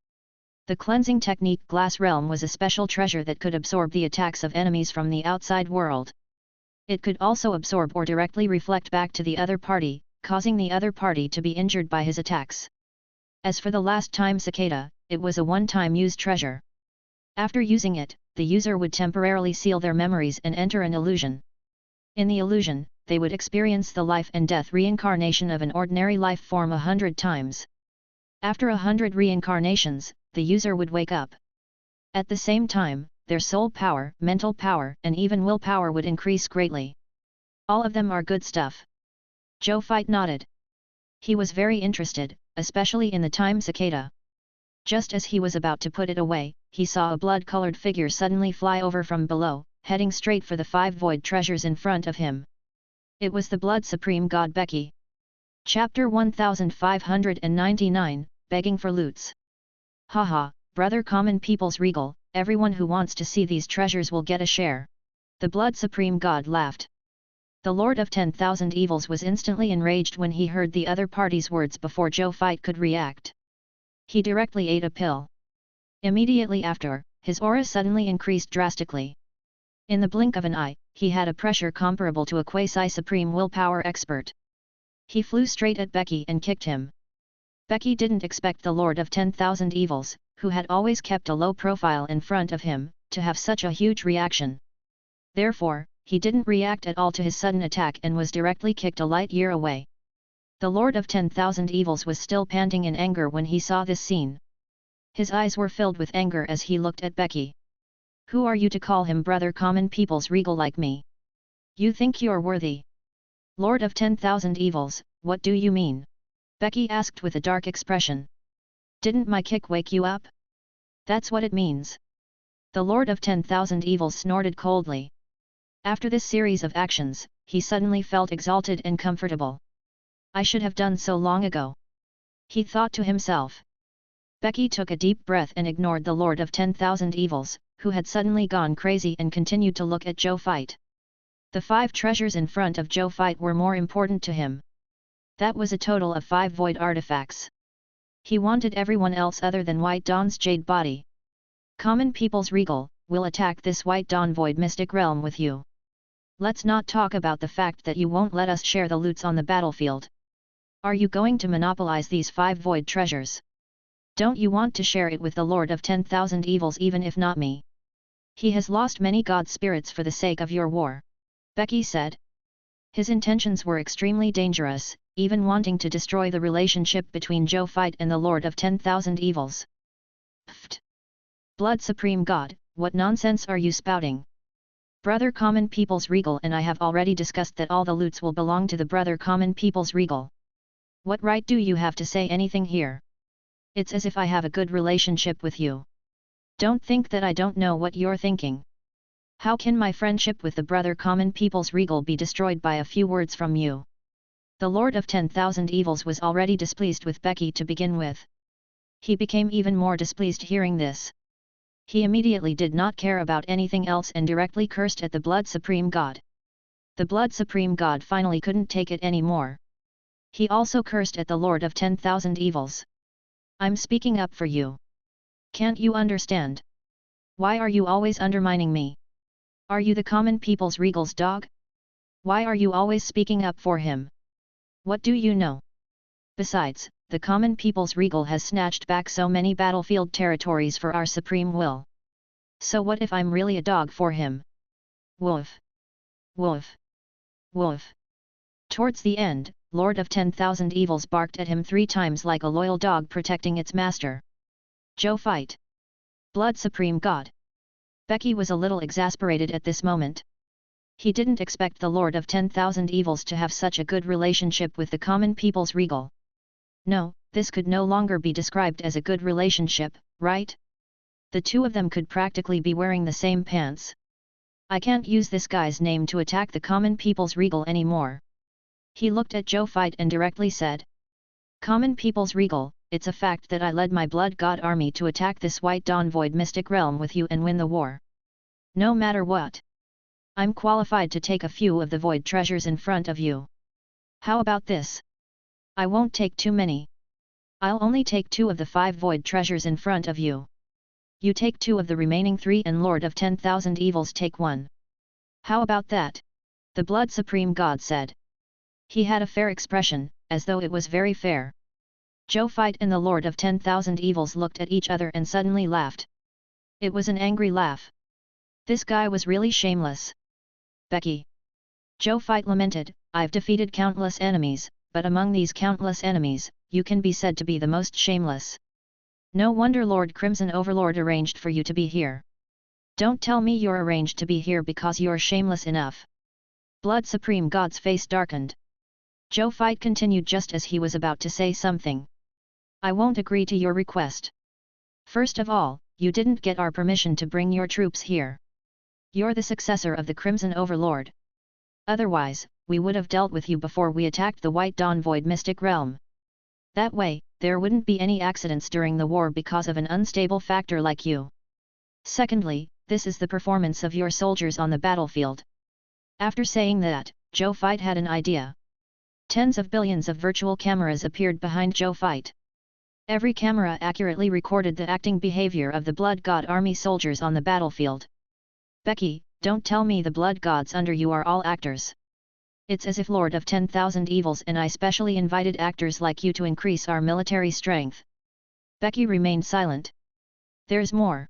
The Cleansing Technique Glass Realm was a special treasure that could absorb the attacks of enemies from the outside world. It could also absorb or directly reflect back to the other party, causing the other party to be injured by his attacks. As for the last time cicada, it was a one-time use treasure. After using it, the user would temporarily seal their memories and enter an illusion. In the illusion, they would experience the life and death reincarnation of an ordinary life form 100 times. After 100 reincarnations, the user would wake up. At the same time, their soul power, mental power, and even willpower would increase greatly. All of them are good stuff. Zhou Fight nodded. He was very interested, especially in the time cicada. Just as he was about to put it away, he saw a blood-colored figure suddenly fly over from below, heading straight for the 5 void treasures in front of him. It was the Blood Supreme God Becky. Chapter 1599, Begging for Loots. Haha, brother common people's regal, everyone who wants to see these treasures will get a share. The Blood Supreme God laughed. The Lord of 10,000 Evils was instantly enraged when he heard the other party's words before Zhou Fight could react. He directly ate a pill. Immediately after, his aura suddenly increased drastically. In the blink of an eye, he had a pressure comparable to a quasi-supreme willpower expert. He flew straight at Becky and kicked him. Becky didn't expect the Lord of 10,000 Evils, who had always kept a low profile in front of him, to have such a huge reaction. Therefore, he didn't react at all to his sudden attack and was directly kicked a light year away. The Lord of 10,000 Evils was still panting in anger when he saw this scene. His eyes were filled with anger as he looked at Becky. Who are you to call him brother common people's regal like me? You think you're worthy? Lord of 10,000 Evils, what do you mean? Becky asked with a dark expression. Didn't my kick wake you up? That's what it means. The Lord of 10,000 Evils snorted coldly. After this series of actions, he suddenly felt exalted and comfortable. I should have done so long ago. He thought to himself. Becky took a deep breath and ignored the Lord of 10,000 Evils, who had suddenly gone crazy and continued to look at Zhou Fight. The 5 treasures in front of Zhou Fight were more important to him. That was a total of 5 void artifacts. He wanted everyone else other than White Dawn's jade body. Common people's regal, will attack this White Dawn void mystic realm with you. Let's not talk about the fact that you won't let us share the loots on the battlefield. Are you going to monopolize these 5 void treasures? Don't you want to share it with the Lord of 10,000 Evils even if not me? He has lost many god spirits for the sake of your war. Becky said. His intentions were extremely dangerous, even wanting to destroy the relationship between Zhou Fight and the Lord of 10,000 Evils. Pfft! Blood Supreme God, what nonsense are you spouting? Brother Common People's Regal and I have already discussed that all the loots will belong to the Brother Common People's Regal. What right do you have to say anything here? It's as if I have a good relationship with you. Don't think that I don't know what you're thinking. How can my friendship with the Brother Common People's Regal be destroyed by a few words from you? The Lord of 10,000 Evils was already displeased with Becky to begin with. He became even more displeased hearing this. He immediately did not care about anything else and directly cursed at the Blood Supreme God. The Blood Supreme God finally couldn't take it anymore. He also cursed at the Lord of 10,000 evils. I'm speaking up for you. Can't you understand? Why are you always undermining me? Are you the common people's regal's dog? Why are you always speaking up for him? What do you know? Besides, the common people's regal has snatched back so many battlefield territories for our supreme will. So what if I'm really a dog for him? Woof! Woof! Woof! Towards the end, Lord of 10,000 evils barked at him 3 times like a loyal dog protecting its master. Zhou fight! Blood supreme god! Becky was a little exasperated at this moment. He didn't expect the Lord of 10,000 evils to have such a good relationship with the common people's regal. No, this could no longer be described as a good relationship, right? The two of them could practically be wearing the same pants. I can't use this guy's name to attack the common people's regal anymore. He looked at Zhou fight and directly said. Common people's regal, it's a fact that I led my blood god army to attack this White Dawn Void Mystic Realm with you and win the war. No matter what. I'm qualified to take a few of the void treasures in front of you. How about this? I won't take too many. I'll only take 2 of the 5 void treasures in front of you. You take 2 of the remaining 3 and Lord of 10,000 evils take 1. How about that? The Blood Supreme God said. He had a fair expression, as though it was very fair. Zhou fight and the Lord of 10,000 evils looked at each other and suddenly laughed. It was an angry laugh. This guy was really shameless. Becky. Zhou fight lamented, I've defeated countless enemies, but among these countless enemies, you can be said to be the most shameless. No wonder Lord Crimson Overlord arranged for you to be here. Don't tell me you're arranged to be here because you're shameless enough. Blood Supreme God's face darkened. Zhou fight continued just as he was about to say something. I won't agree to your request. First of all, you didn't get our permission to bring your troops here. You're the successor of the Crimson Overlord. Otherwise, we would have dealt with you before we attacked the White Dawn Void Mystic Realm. That way, there wouldn't be any accidents during the war because of an unstable factor like you. Secondly, this is the performance of your soldiers on the battlefield. After saying that, Zhou fight had an idea. Tens of billions of virtual cameras appeared behind Zhou fight. Every camera accurately recorded the acting behavior of the Blood God Army soldiers on the battlefield. Becky, don't tell me the Blood Gods under you are all actors. It's as if Lord of 10,000 evils and I specially invited actors like you to increase our military strength. Becky remained silent. There's more.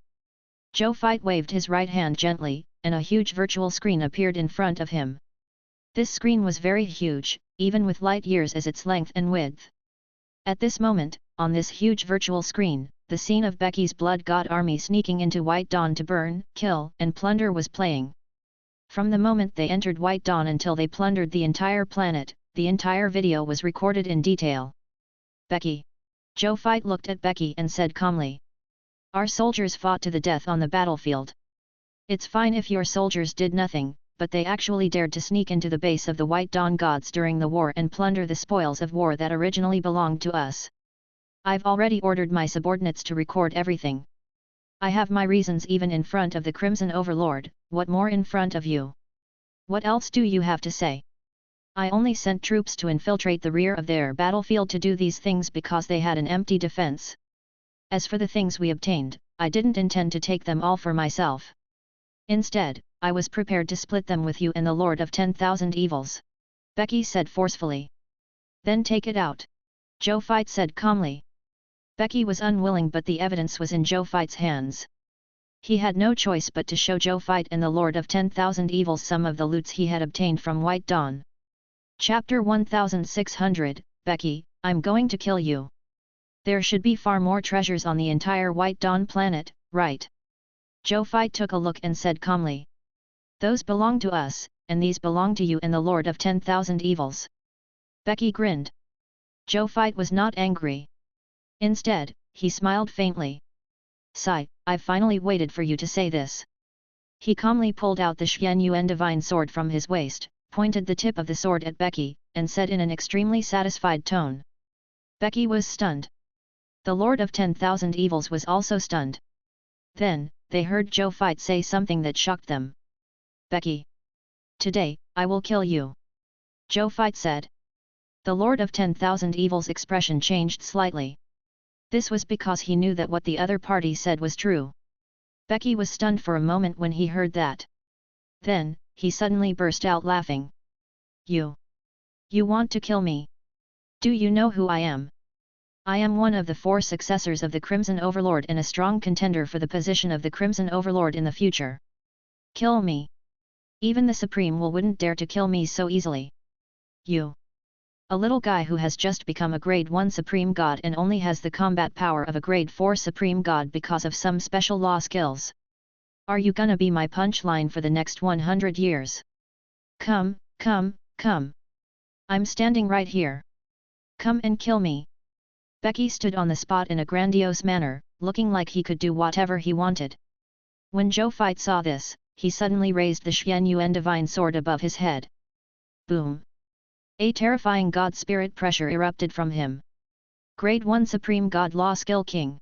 Zhou fight waved his right hand gently, and a huge virtual screen appeared in front of him. This screen was very huge, even with light years as its length and width. At this moment, on this huge virtual screen, the scene of Becky's Blood God army sneaking into White Dawn to burn, kill, and plunder was playing. From the moment they entered White Dawn until they plundered the entire planet, the entire video was recorded in detail. Becky. Zhou fight looked at Becky and said calmly. Our soldiers fought to the death on the battlefield. It's fine if your soldiers did nothing, but they actually dared to sneak into the base of the White Dawn gods during the war and plunder the spoils of war that originally belonged to us. I've already ordered my subordinates to record everything. I have my reasons even in front of the Crimson Overlord, what more in front of you? What else do you have to say? I only sent troops to infiltrate the rear of their battlefield to do these things because they had an empty defense. As for the things we obtained, I didn't intend to take them all for myself. Instead, I was prepared to split them with you and the Lord of 10,000 evils. Becky said forcefully. Then take it out. Zhou fight said calmly. Becky was unwilling but the evidence was in Zhou fight's hands. He had no choice but to show Zhou fight and the Lord of 10,000 evils some of the loots he had obtained from White Dawn. Chapter 1600, Becky, I'm going to kill you. There should be far more treasures on the entire White Dawn planet, right? Zhou fight took a look and said calmly. Those belong to us, and these belong to you and the Lord of 10,000 evils. Becky grinned. Zhou fight was not angry. Instead, he smiled faintly. Sigh, I've finally waited for you to say this. He calmly pulled out the Xuan Yuan divine sword from his waist, pointed the tip of the sword at Becky, and said in an extremely satisfied tone. Becky was stunned. The Lord of 10,000 evils was also stunned. Then, they heard Zhou fight say something that shocked them. Becky. Today, I will kill you. Zhou fight said. The Lord of 10,000 Evils' expression changed slightly. This was because he knew that what the other party said was true. Becky was stunned for a moment when he heard that. Then, he suddenly burst out laughing. You want to kill me? Do you know who I am? I am one of the 4 successors of the Crimson Overlord and a strong contender for the position of the Crimson Overlord in the future. Kill me. Even the Supreme Will wouldn't dare to kill me so easily. You. A little guy who has just become a Grade 1 Supreme God and only has the combat power of a Grade 4 Supreme God because of some special law skills. Are you gonna be my punchline for the next 100 years? Come. I'm standing right here. Come and kill me. Becky stood on the spot in a grandiose manner, looking like he could do whatever he wanted. When Zhou Fight saw this, he suddenly raised the Xuan Yuan divine sword above his head. Boom! A terrifying god spirit pressure erupted from him. Grade 1 Supreme God Law Skill King.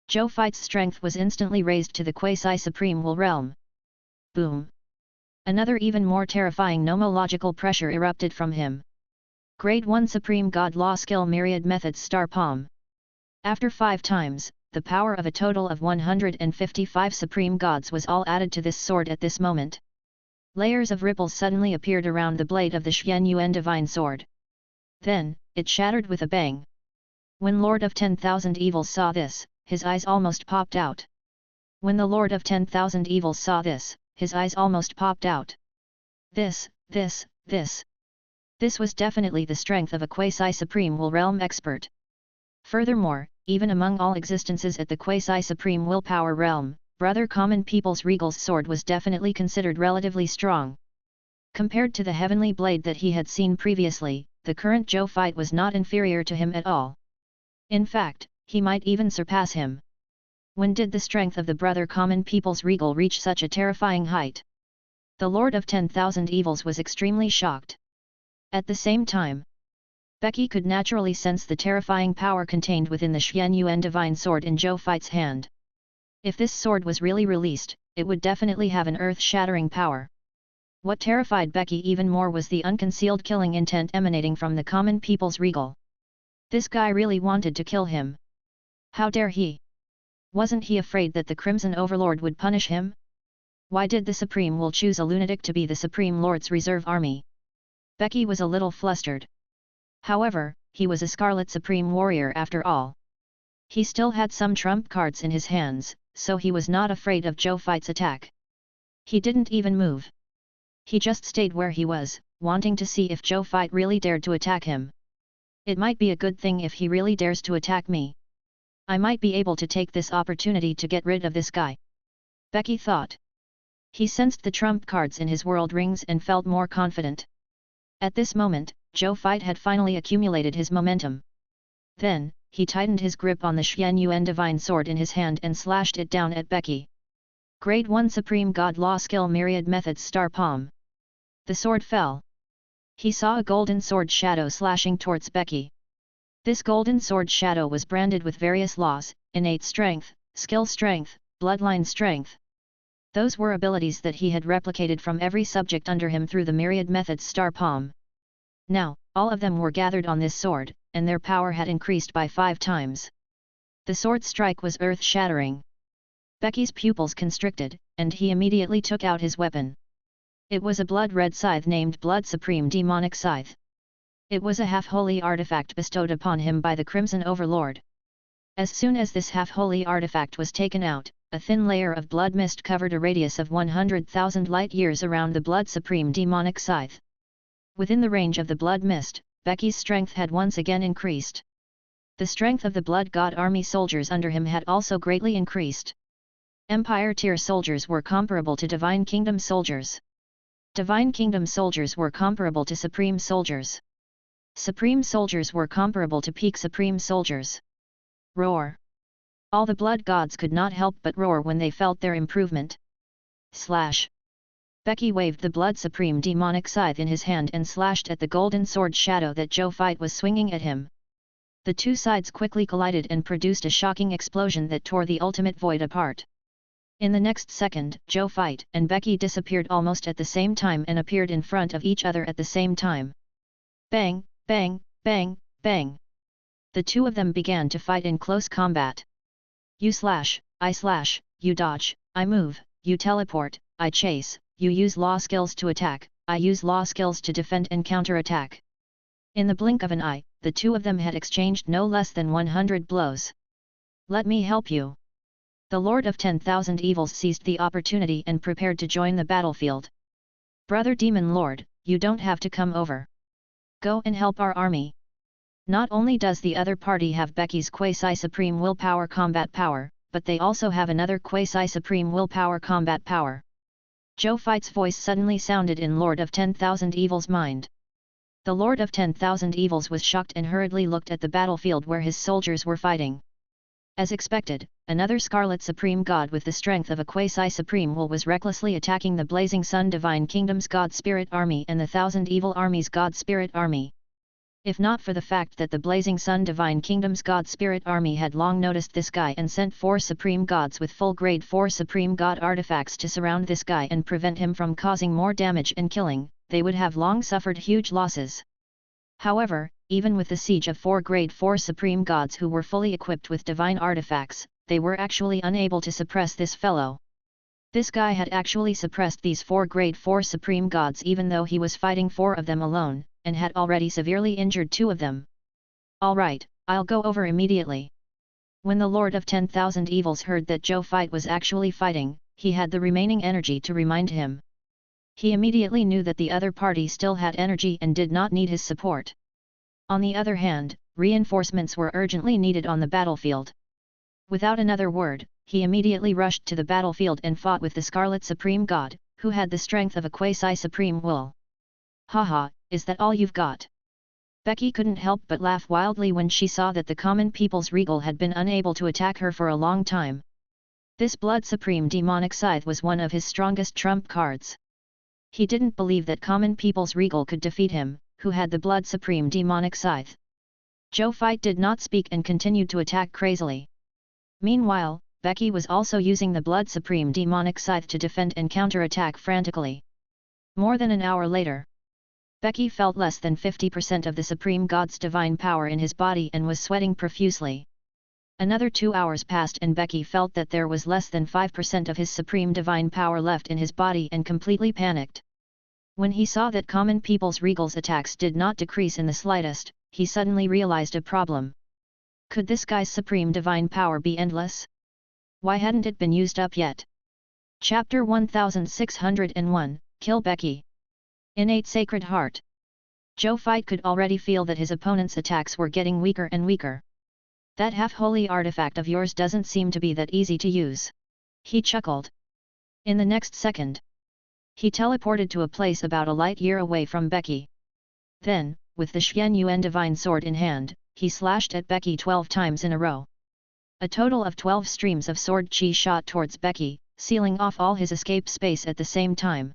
Zhou Fight's strength was instantly raised to the quasi-supreme will realm. Boom! Another even more terrifying nomological pressure erupted from him. Grade 1 Supreme God Law Skill Myriad Methods Star Palm. After 5 times, the power of a total of 155 Supreme Gods was all added to this sword at this moment. Layers of ripples suddenly appeared around the blade of the Xuan Yuan divine sword. Then, it shattered with a bang. When Lord of 10,000 Evils saw this, his eyes almost popped out. When the Lord of 10,000 Evils saw this, his eyes almost popped out. This was definitely the strength of a quasi-supreme will realm expert. Furthermore, even among all existences at the quasi-supreme willpower realm, Brother Common People's Regal's sword was definitely considered relatively strong. Compared to the heavenly blade that he had seen previously, the current Zhou Fight was not inferior to him at all. In fact, he might even surpass him. When did the strength of the Brother Common People's Regal reach such a terrifying height? The Lord of 10,000 Evils was extremely shocked. At the same time, Becky could naturally sense the terrifying power contained within the Xuan Yuan divine sword in Zhou Fight's hand. If this sword was really released, it would definitely have an earth-shattering power. What terrified Becky even more was the unconcealed killing intent emanating from the Common People's Regal. This guy really wanted to kill him. How dare he? Wasn't he afraid that the Crimson Overlord would punish him? Why did the Supreme Will choose a lunatic to be the Supreme Lord's reserve army? Becky was a little flustered. However, he was a Scarlet Supreme Warrior after all. He still had some trump cards in his hands, so he was not afraid of Zhou Fight's attack. He didn't even move. He just stayed where he was, wanting to see if Zhou Fight really dared to attack him. It might be a good thing if he really dares to attack me. I might be able to take this opportunity to get rid of this guy. Becky thought. He sensed the trump cards in his world rings and felt more confident. At this moment, Zhou Fight had finally accumulated his momentum. Then, he tightened his grip on the Xuan Yuan divine sword in his hand and slashed it down at Becky. Grade 1 Supreme God Law Skill Myriad Methods Star Palm. The sword fell. He saw a golden sword shadow slashing towards Becky. This golden sword shadow was branded with various laws: innate strength, skill strength, bloodline strength. Those were abilities that he had replicated from every subject under him through the Myriad Methods Star Palm. Now, all of them were gathered on this sword, and their power had increased by 5 times. The sword strike was earth-shattering. Becky's pupils constricted, and he immediately took out his weapon. It was a blood-red scythe named Blood Supreme Demonic Scythe. It was a half-holy artifact bestowed upon him by the Crimson Overlord. As soon as this half-holy artifact was taken out, a thin layer of blood mist covered a radius of 100,000 light-years around the Blood Supreme Demonic Scythe. Within the range of the blood mist, Becky's strength had once again increased. The strength of the Blood God army soldiers under him had also greatly increased. Empire tier soldiers were comparable to Divine Kingdom soldiers. Divine Kingdom soldiers were comparable to Supreme soldiers. Supreme soldiers were comparable to Peak Supreme soldiers. Roar! All the blood gods could not help but roar when they felt their improvement. Slash! Becky waved the Blood Supreme Demonic Scythe in his hand and slashed at the golden sword shadow that Zhou Fight was swinging at him. The two sides quickly collided and produced a shocking explosion that tore the ultimate void apart. In the next second, Zhou Fight and Becky disappeared almost at the same time and appeared in front of each other at the same time. Bang, bang, Bang, bang. The two of them began to fight in close combat. You slash, I slash, you dodge, I move, you teleport, I chase, you use law skills to attack, I use law skills to defend and counterattack. In the blink of an eye, the two of them had exchanged no less than 100 blows. Let me help you. The Lord of 10,000 Evils seized the opportunity and prepared to join the battlefield. Brother Demon Lord, you don't have to come over. Go and help our army. Not only does the other party have Becky's quasi-supreme willpower combat power, but they also have another quasi-supreme willpower combat power. Zhou Fight's voice suddenly sounded in Lord of 10,000 Evils' mind. The Lord of 10,000 Evils was shocked and hurriedly looked at the battlefield where his soldiers were fighting. As expected, another Scarlet Supreme God with the strength of a quasi-supreme will was recklessly attacking the Blazing Sun Divine Kingdom's God Spirit Army and the Thousand Evil Army's God Spirit Army. If not for the fact that the Blazing Sun Divine Kingdom's God Spirit Army had long noticed this guy and sent 4 Supreme Gods with full grade 4 Supreme God artifacts to surround this guy and prevent him from causing more damage and killing, they would have long suffered huge losses. However, even with the siege of 4 grade 4 Supreme Gods who were fully equipped with divine artifacts, they were actually unable to suppress this fellow. This guy had actually suppressed these 4 grade 4 Supreme Gods even though he was fighting 4 of them alone, and had already severely injured 2 of them. Alright, I'll go over immediately. When the Lord of 10,000 Evils heard that Zhou Fight was actually fighting, he had the remaining energy to remind him. He immediately knew that the other party still had energy and did not need his support. On the other hand, reinforcements were urgently needed on the battlefield. Without another word, he immediately rushed to the battlefield and fought with the Scarlet Supreme God, who had the strength of a quasi-supreme will. Haha, is that all you've got? Becky couldn't help but laugh wildly when she saw that the common people's regal had been unable to attack her for a long time. This Blood Supreme Demonic Scythe was one of his strongest trump cards. He didn't believe that common people's regal could defeat him, who had the Blood Supreme Demonic Scythe. Zhou Fight did not speak and continued to attack crazily. Meanwhile, Becky was also using the Blood Supreme Demonic Scythe to defend and counterattack frantically. More than an hour later, Becky felt less than 50% of the Supreme God's divine power in his body and was sweating profusely. Another 2 hours passed and Becky felt that there was less than 5% of his supreme divine power left in his body and completely panicked. When he saw that common people's regal's attacks did not decrease in the slightest, he suddenly realized a problem. Could this guy's supreme divine power be endless? Why hadn't it been used up yet? Chapter 1601, Kill Becky. Innate Sacred Heart. Zhou Fight could already feel that his opponent's attacks were getting weaker and weaker. That half-holy artifact of yours doesn't seem to be that easy to use. He chuckled. In the next second, he teleported to a place about a light year away from Becky. Then, with the Xian Yuan Divine Sword in hand, he slashed at Becky 12 times in a row. A total of 12 streams of sword chi shot towards Becky, sealing off all his escape space at the same time.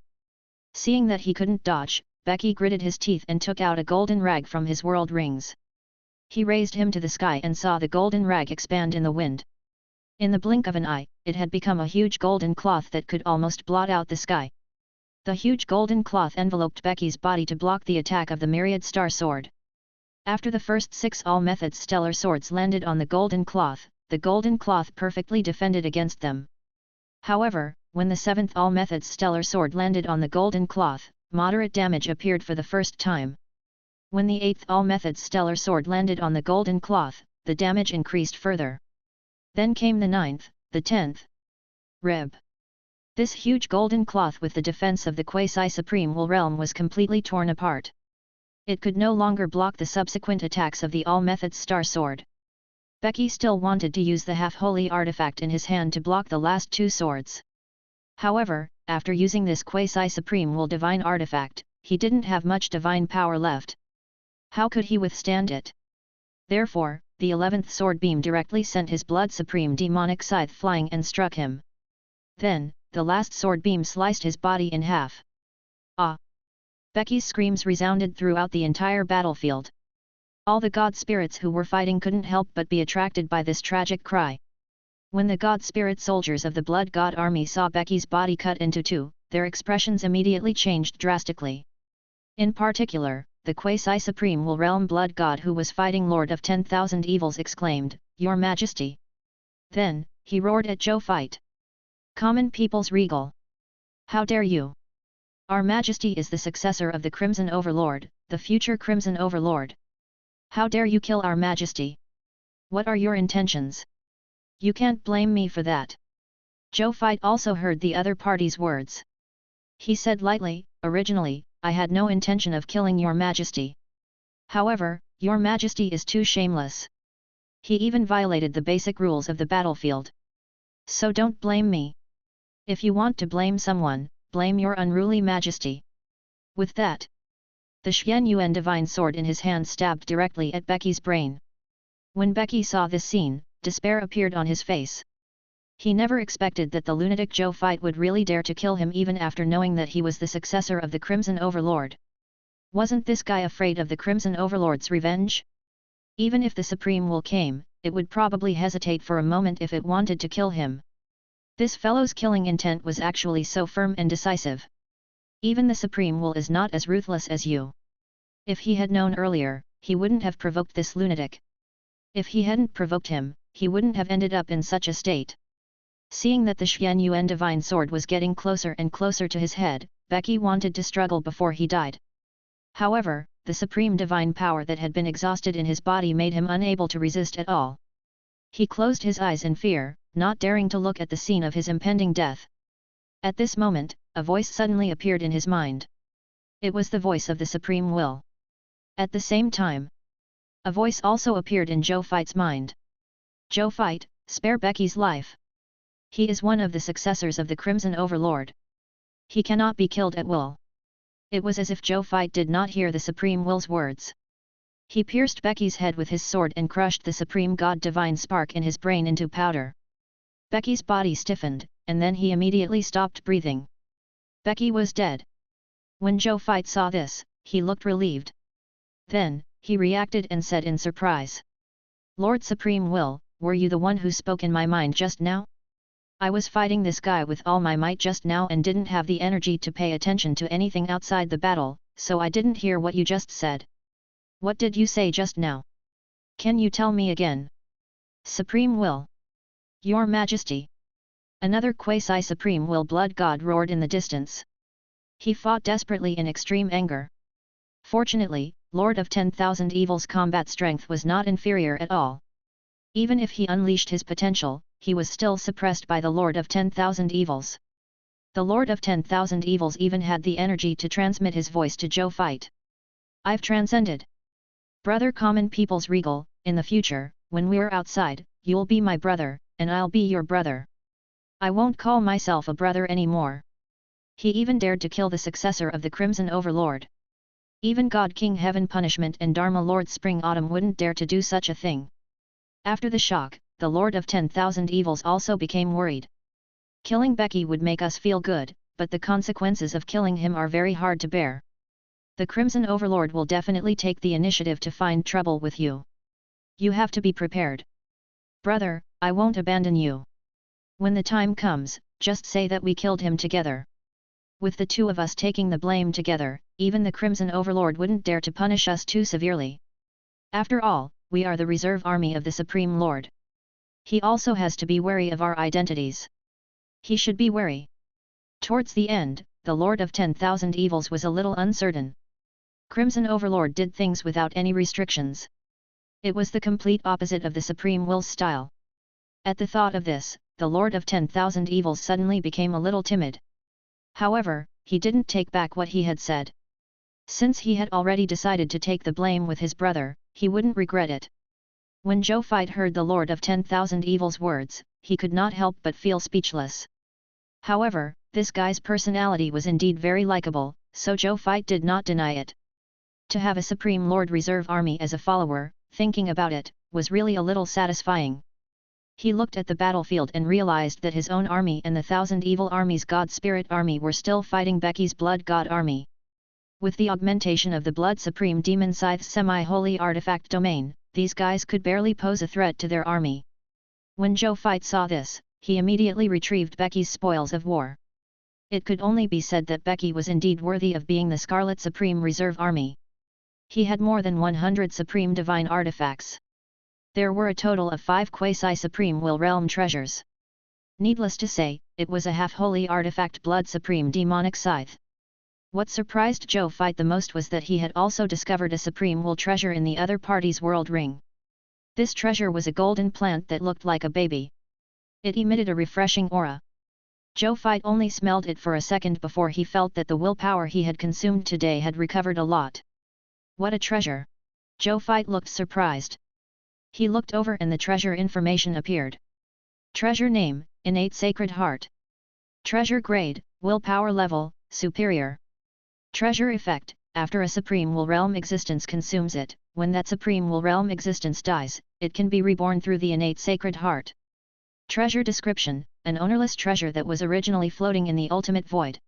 Seeing that he couldn't dodge, Becky gritted his teeth and took out a golden rag from his world rings. He raised him to the sky and saw the golden rag expand in the wind. In the blink of an eye, it had become a huge golden cloth that could almost blot out the sky. The huge golden cloth enveloped Becky's body to block the attack of the Myriad Star Sword. After the first 6 all-methods stellar swords landed on the golden cloth perfectly defended against them. However, when the 7th all-methods stellar sword landed on the golden cloth, moderate damage appeared for the first time. When the 8th all-methods stellar sword landed on the golden cloth, the damage increased further. Then came the 9th, the 10th. Reb. This huge golden cloth with the defense of the quasi-supreme will realm was completely torn apart. It could no longer block the subsequent attacks of the all-methods star sword. Becky still wanted to use the half-holy artifact in his hand to block the last 2 swords. However, after using this quasi-supreme will divine artifact, he didn't have much divine power left. How could he withstand it? Therefore, the 11th sword beam directly sent his Blood Supreme Demonic Scythe flying and struck him. Then, the last sword beam sliced his body in half. Ah! Becky's screams resounded throughout the entire battlefield. All the god spirits who were fighting couldn't help but be attracted by this tragic cry. When the god spirit soldiers of the Blood God army saw Becky's body cut into 2, their expressions immediately changed drastically. In particular, the quasi-supreme Will Realm Blood God who was fighting Lord of 10,000 Evils exclaimed, "Your Majesty!" Then, he roared at Zhou Fight. "Common people's regal! How dare you! Our Majesty is the successor of the Crimson Overlord, the future Crimson Overlord. How dare you kill our Majesty? What are your intentions? You can't blame me for that." Zhou Fight also heard the other party's words. He said lightly, "Originally, I had no intention of killing your Majesty. However, your Majesty is too shameless. He even violated the basic rules of the battlefield. So don't blame me. If you want to blame someone, blame your unruly Majesty." With that, the Xuan Yuan divine sword in his hand stabbed directly at Becky's brain. When Becky saw this scene, despair appeared on his face. He never expected that the lunatic Zhou Fight would really dare to kill him even after knowing that he was the successor of the Crimson Overlord. Wasn't this guy afraid of the Crimson Overlord's revenge? Even if the Supreme Will came, it would probably hesitate for a moment if it wanted to kill him. This fellow's killing intent was actually so firm and decisive. Even the Supreme Will is not as ruthless as you. If he had known earlier, he wouldn't have provoked this lunatic. If he hadn't provoked him, he wouldn't have ended up in such a state. Seeing that the Xuan Yuan divine sword was getting closer and closer to his head, Becky wanted to struggle before he died. However, the supreme divine power that had been exhausted in his body made him unable to resist at all. He closed his eyes in fear, not daring to look at the scene of his impending death. At this moment, a voice suddenly appeared in his mind. It was the voice of the Supreme Will. At the same time, a voice also appeared in Zhou Fight's mind. "Zhou Fight, spare Becky's life. He is one of the successors of the Crimson Overlord. He cannot be killed at will." It was as if Zhou Fight did not hear the Supreme Will's words. He pierced Becky's head with his sword and crushed the Supreme God Divine Spark in his brain into powder. Becky's body stiffened, and then he immediately stopped breathing. Becky was dead. When Zhou Fight saw this, he looked relieved. Then, he reacted and said in surprise, "Lord Supreme Will, were you the one who spoke in my mind just now? I was fighting this guy with all my might just now and didn't have the energy to pay attention to anything outside the battle, so I didn't hear what you just said. What did you say just now? Can you tell me again?" "Supreme Will. Your Majesty." Another quasi-supreme will blood god roared in the distance. He fought desperately in extreme anger. Fortunately, Lord of 10,000 Evils' combat strength was not inferior at all. Even if he unleashed his potential, he was still suppressed by the Lord of 10,000 Evils. The Lord of 10,000 Evils even had the energy to transmit his voice to Zhou Fight. "I've transcended. Brother Common People's Regal, in the future, when we're outside, you'll be my brother, and I'll be your brother. I won't call myself a brother anymore." He even dared to kill the successor of the Crimson Overlord. Even God King Heaven Punishment and Dharma Lord Spring Autumn wouldn't dare to do such a thing. After the shock, the Lord of 10,000 Evils also became worried. Killing Becky would make us feel good, but the consequences of killing him are very hard to bear. The Crimson Overlord will definitely take the initiative to find trouble with you. You have to be prepared. Brother, I won't abandon you. When the time comes, just say that we killed him together. With the two of us taking the blame together, even the Crimson Overlord wouldn't dare to punish us too severely. After all, we are the reserve army of the Supreme Lord. He also has to be wary of our identities. He should be wary." Towards the end, the Lord of 10,000 Evils was a little uncertain. Crimson Overlord did things without any restrictions. It was the complete opposite of the Supreme Will's style. At the thought of this, the Lord of 10,000 Evils suddenly became a little timid. However, he didn't take back what he had said. Since he had already decided to take the blame with his brother, he wouldn't regret it. When Zhou Fight heard the Lord of 10,000 Evils' words, he could not help but feel speechless. However, this guy's personality was indeed very likable, so Zhou Fight did not deny it. To have a Supreme Lord Reserve Army as a follower, thinking about it, was really a little satisfying. He looked at the battlefield and realized that his own army and the 1,000 Evil Army's God Spirit Army were still fighting Becky's Blood God Army. With the augmentation of the Blood Supreme Demon Scythe's semi-holy artifact domain, these guys could barely pose a threat to their army. When Zhou Fight saw this, he immediately retrieved Becky's spoils of war. It could only be said that Becky was indeed worthy of being the Scarlet Supreme Reserve Army. He had more than 100 supreme divine artifacts. There were a total of 5 quasi-supreme will realm treasures. Needless to say, it was a half-holy artifact blood supreme demonic scythe. What surprised Zhou Fight the most was that he had also discovered a supreme will treasure in the other party's world ring. This treasure was a golden plant that looked like a baby. It emitted a refreshing aura. Zhou Fight only smelled it for a second before he felt that the willpower he had consumed today had recovered a lot. What a treasure! Zhou Fight looked surprised. He looked over and the treasure information appeared. Treasure name, Innate Sacred Heart. Treasure grade, willpower level, superior. Treasure effect, after a supreme will realm existence consumes it, when that supreme will realm existence dies, it can be reborn through the innate sacred heart. Treasure description, an ownerless treasure that was originally floating in the ultimate void.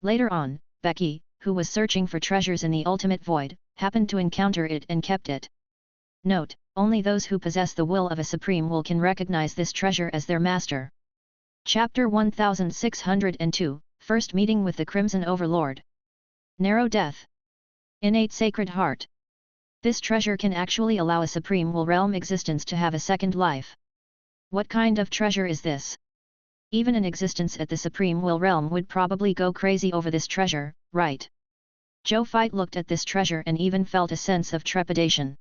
Later on, Becky, who was searching for treasures in the ultimate void, happened to encounter it and kept it. Note, only those who possess the will of a supreme will can recognize this treasure as their master. Chapter 1602, First Meeting with the Crimson Overlord. Narrow Death. Innate Sacred Heart. This treasure can actually allow a supreme will realm existence to have a second life. What kind of treasure is this? Even an existence at the supreme will realm would probably go crazy over this treasure, right? Zhou Fight looked at this treasure and even felt a sense of trepidation.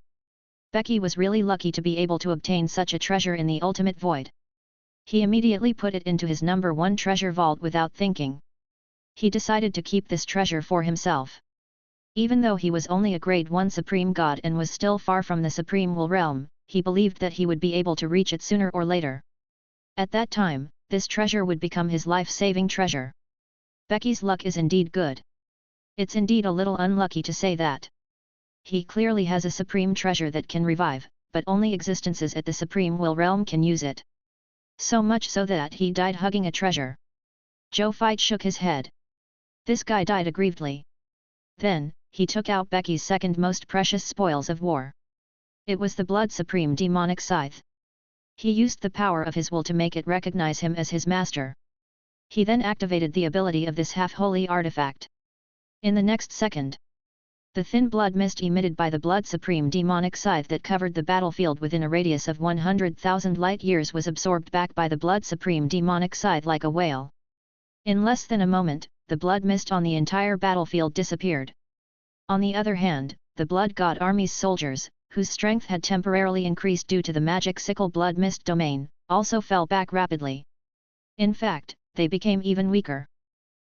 Becky was really lucky to be able to obtain such a treasure in the ultimate void. He immediately put it into his number 1 treasure vault without thinking. He decided to keep this treasure for himself. Even though he was only a grade 1 supreme god and was still far from the supreme will realm, he believed that he would be able to reach it sooner or later. At that time, this treasure would become his life-saving treasure. Becky's luck is indeed good. It's indeed a little unlucky to say that. He clearly has a supreme treasure that can revive, but only existences at the supreme will realm can use it. So much so that he died hugging a treasure. Zhou Fight shook his head. This guy died aggrievedly. Then, he took out Becky's second most precious spoils of war. It was the Blood Supreme demonic scythe. He used the power of his will to make it recognize him as his master. He then activated the ability of this half-holy artifact. In the next second, the thin blood mist emitted by the Blood Supreme demonic scythe that covered the battlefield within a radius of 100,000 light-years was absorbed back by the Blood Supreme demonic scythe like a whale. In less than a moment, the blood mist on the entire battlefield disappeared. On the other hand, the Blood God Army's soldiers, whose strength had temporarily increased due to the magic sickle blood mist domain, also fell back rapidly. In fact, they became even weaker.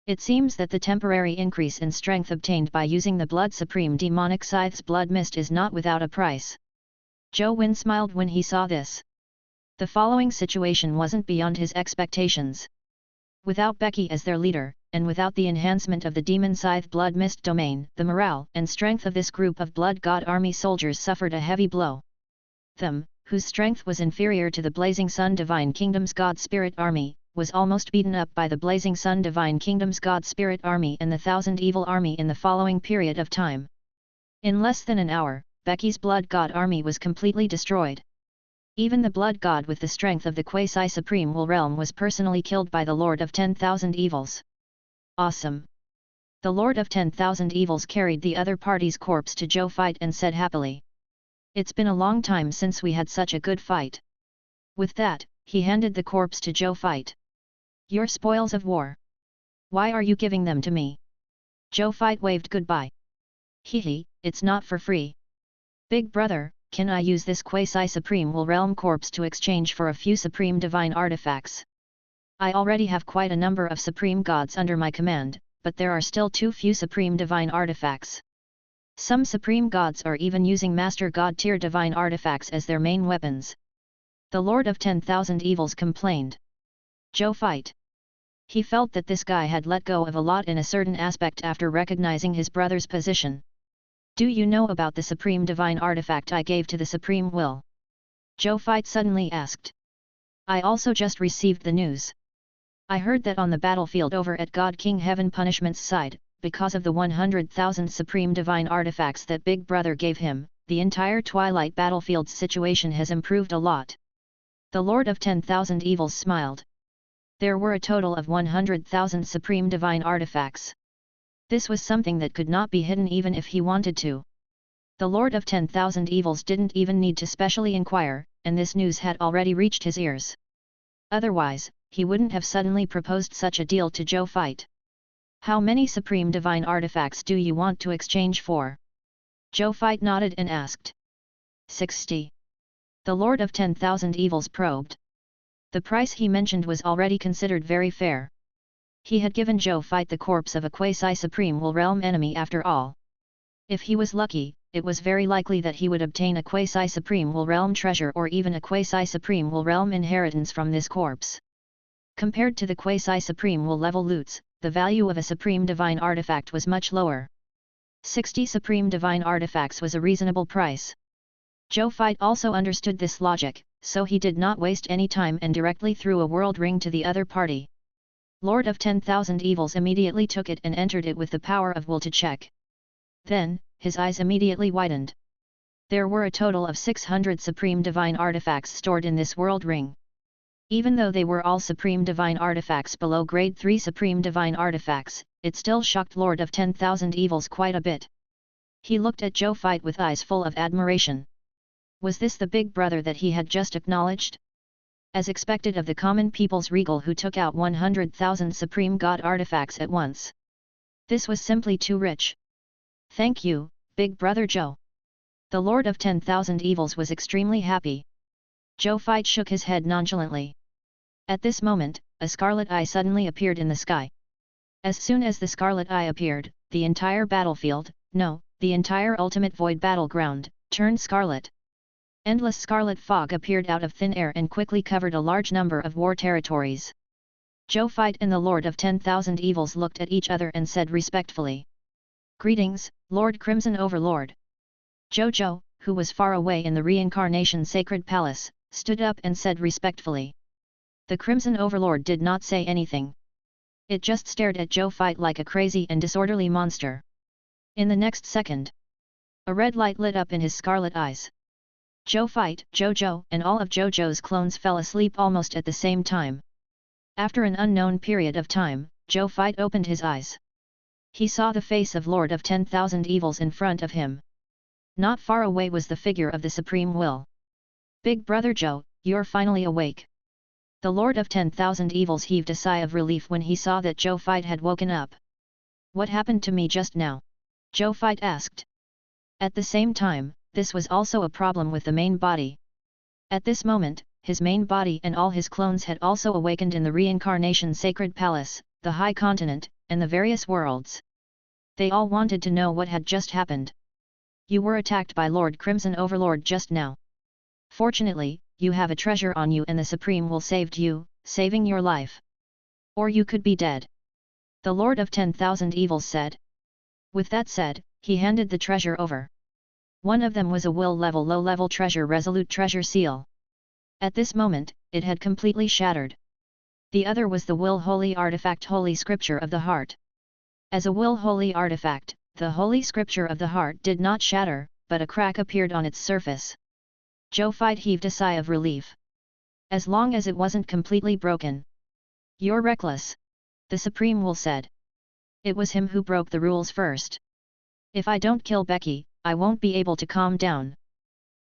It seems that the temporary increase in strength obtained by using the Blood Supreme demonic scythe's blood mist is not without a price. Zhou Win smiled when he saw this. The following situation wasn't beyond his expectations. Without Becky as their leader, and without the enhancement of the Demon Scythe Blood Mist domain, the morale and strength of this group of Blood God Army soldiers suffered a heavy blow. Them, whose strength was inferior to the Blazing Sun Divine Kingdom's God Spirit Army, was almost beaten up by the Blazing Sun Divine Kingdom's God Spirit Army and the Thousand Evil Army in the following period of time. In less than an hour, Becky's Blood God Army was completely destroyed. Even the Blood God with the strength of the Quasi-Supreme Will Realm was personally killed by the Lord of 10,000 Evils. Awesome! The Lord of 10,000 Evils carried the other party's corpse to Zhou Fight and said happily. It's been a long time since we had such a good fight. With that, he handed the corpse to Zhou Fight. Your spoils of war. Why are you giving them to me? Zhou Fight waved goodbye. Hehe, it's not for free. Big brother, can I use this quasi-supreme will realm corpse to exchange for a few supreme divine artifacts? I already have quite a number of supreme gods under my command, but there are still too few supreme divine artifacts. Some supreme gods are even using master god tier divine artifacts as their main weapons. The Lord of 10,000 Evils complained. Zhou Fight. He felt that this guy had let go of a lot in a certain aspect after recognizing his brother's position. Do you know about the supreme divine artifact I gave to the Supreme Will? Zhou Fight suddenly asked. I also just received the news. I heard that on the battlefield over at God King Heaven Punishment's side, because of the 100,000 supreme divine artifacts that Big Brother gave him, the entire Twilight Battlefield's situation has improved a lot. The Lord of 10,000 Evils smiled. There were a total of 100,000 supreme divine artifacts. This was something that could not be hidden even if he wanted to. The Lord of 10,000 Evils didn't even need to specially inquire, and this news had already reached his ears. Otherwise, he wouldn't have suddenly proposed such a deal to Zhou Fight. How many supreme divine artifacts do you want to exchange for? Zhou Fight nodded and asked. 60. The Lord of 10,000 Evils probed. The price he mentioned was already considered very fair. He had given Zhou Fight the corpse of a quasi-supreme will realm enemy after all. If he was lucky, it was very likely that he would obtain a quasi-supreme will realm treasure or even a quasi-supreme will realm inheritance from this corpse. Compared to the quasi-supreme will level loots, the value of a supreme divine artifact was much lower. 60 supreme divine artifacts was a reasonable price. Zhou Fight also understood this logic, so he did not waste any time and directly threw a world ring to the other party. Lord of 10,000 Evils immediately took it and entered it with the power of will to check. Then, his eyes immediately widened. There were a total of 600 supreme divine artifacts stored in this world ring. Even though they were all supreme divine artifacts below grade 3 supreme divine artifacts, it still shocked Lord of 10,000 Evils quite a bit. He looked at Zhou Fight with eyes full of admiration. Was this the big brother that he had just acknowledged? As expected of the common people's regal who took out 100,000 supreme god artifacts at once. This was simply too rich. Thank you, big brother Zhou. The Lord of 10,000 Evils was extremely happy. Zhou Fight shook his head nonchalantly. At this moment, a scarlet eye suddenly appeared in the sky. As soon as the scarlet eye appeared, the entire battlefield, no, the entire ultimate void battleground, turned scarlet. Endless scarlet fog appeared out of thin air and quickly covered a large number of war territories. Zhou Fight and the Lord of 10,000 Evils looked at each other and said respectfully. Greetings, Lord Crimson Overlord. Zhou Zhou, who was far away in the reincarnation sacred palace, stood up and said respectfully. The Crimson Overlord did not say anything. It just stared at Zhou Fight like a crazy and disorderly monster. In the next second, a red light lit up in his scarlet eyes. Zhou Fight, Zhou Zhou, and all of Zhou Zhou's clones fell asleep almost at the same time. After an unknown period of time, Zhou Fight opened his eyes. He saw the face of Lord of 10,000 Evils in front of him. Not far away was the figure of the Supreme Will. Big brother Zhou, you're finally awake. The Lord of 10,000 Evils heaved a sigh of relief when he saw that Zhou Fight had woken up. What happened to me just now? Zhou Fight asked. At the same time, this was also a problem with the main body. At this moment, his main body and all his clones had also awakened in the reincarnation sacred palace, the high continent, and the various worlds. They all wanted to know what had just happened. You were attacked by Lord Crimson Overlord just now. Fortunately, you have a treasure on you and the Supreme will saved you, saving your life. Or you could be dead. The Lord of 10,000 Evils said. With that said, he handed the treasure over. One of them was a will level low-level treasure resolute treasure seal. At this moment, it had completely shattered. The other was the will holy artifact holy scripture of the heart. As a will holy artifact, the holy scripture of the heart did not shatter, but a crack appeared on its surface. Zhou Fight heaved a sigh of relief. As long as it wasn't completely broken. You're reckless. The Supreme Will said. It was him who broke the rules first. If I don't kill Becky, I won't be able to calm down.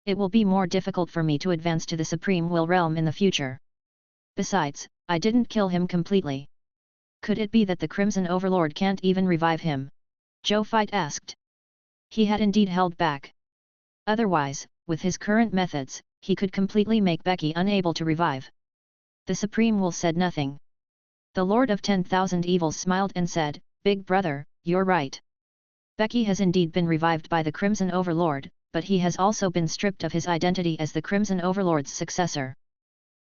It will be more difficult for me to advance to the Supreme Will realm in the future. Besides, I didn't kill him completely. Could it be that the Crimson Overlord can't even revive him? Zhou Fight asked. He had indeed held back. Otherwise, with his current methods, he could completely make Becky unable to revive. The Supreme Will said nothing. The Lord of 10,000 Evils smiled and said, Big brother, you're right. Becky has indeed been revived by the Crimson Overlord, but he has also been stripped of his identity as the Crimson Overlord's successor.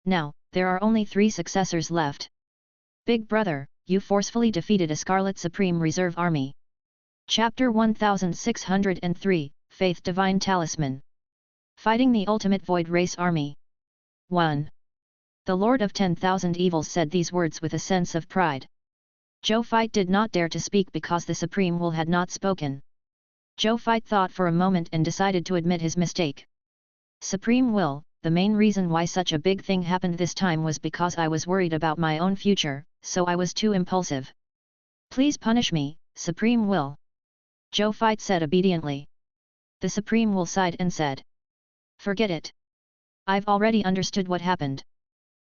Now, there are only 3 successors left. Big brother, you forcefully defeated a Scarlet Supreme Reserve Army. Chapter 1603, Faith Divine Talisman. Fighting the Ultimate Void Race Army. 1. The Lord of 10,000 Evils said these words with a sense of pride. Zhou Fight did not dare to speak because the Supreme Will had not spoken. Zhou Fight thought for a moment and decided to admit his mistake. Supreme Will, the main reason why such a big thing happened this time was because I was worried about my own future, so I was too impulsive. Please punish me, Supreme Will. Zhou Fight said obediently. The Supreme Will sighed and said. Forget it. I've already understood what happened.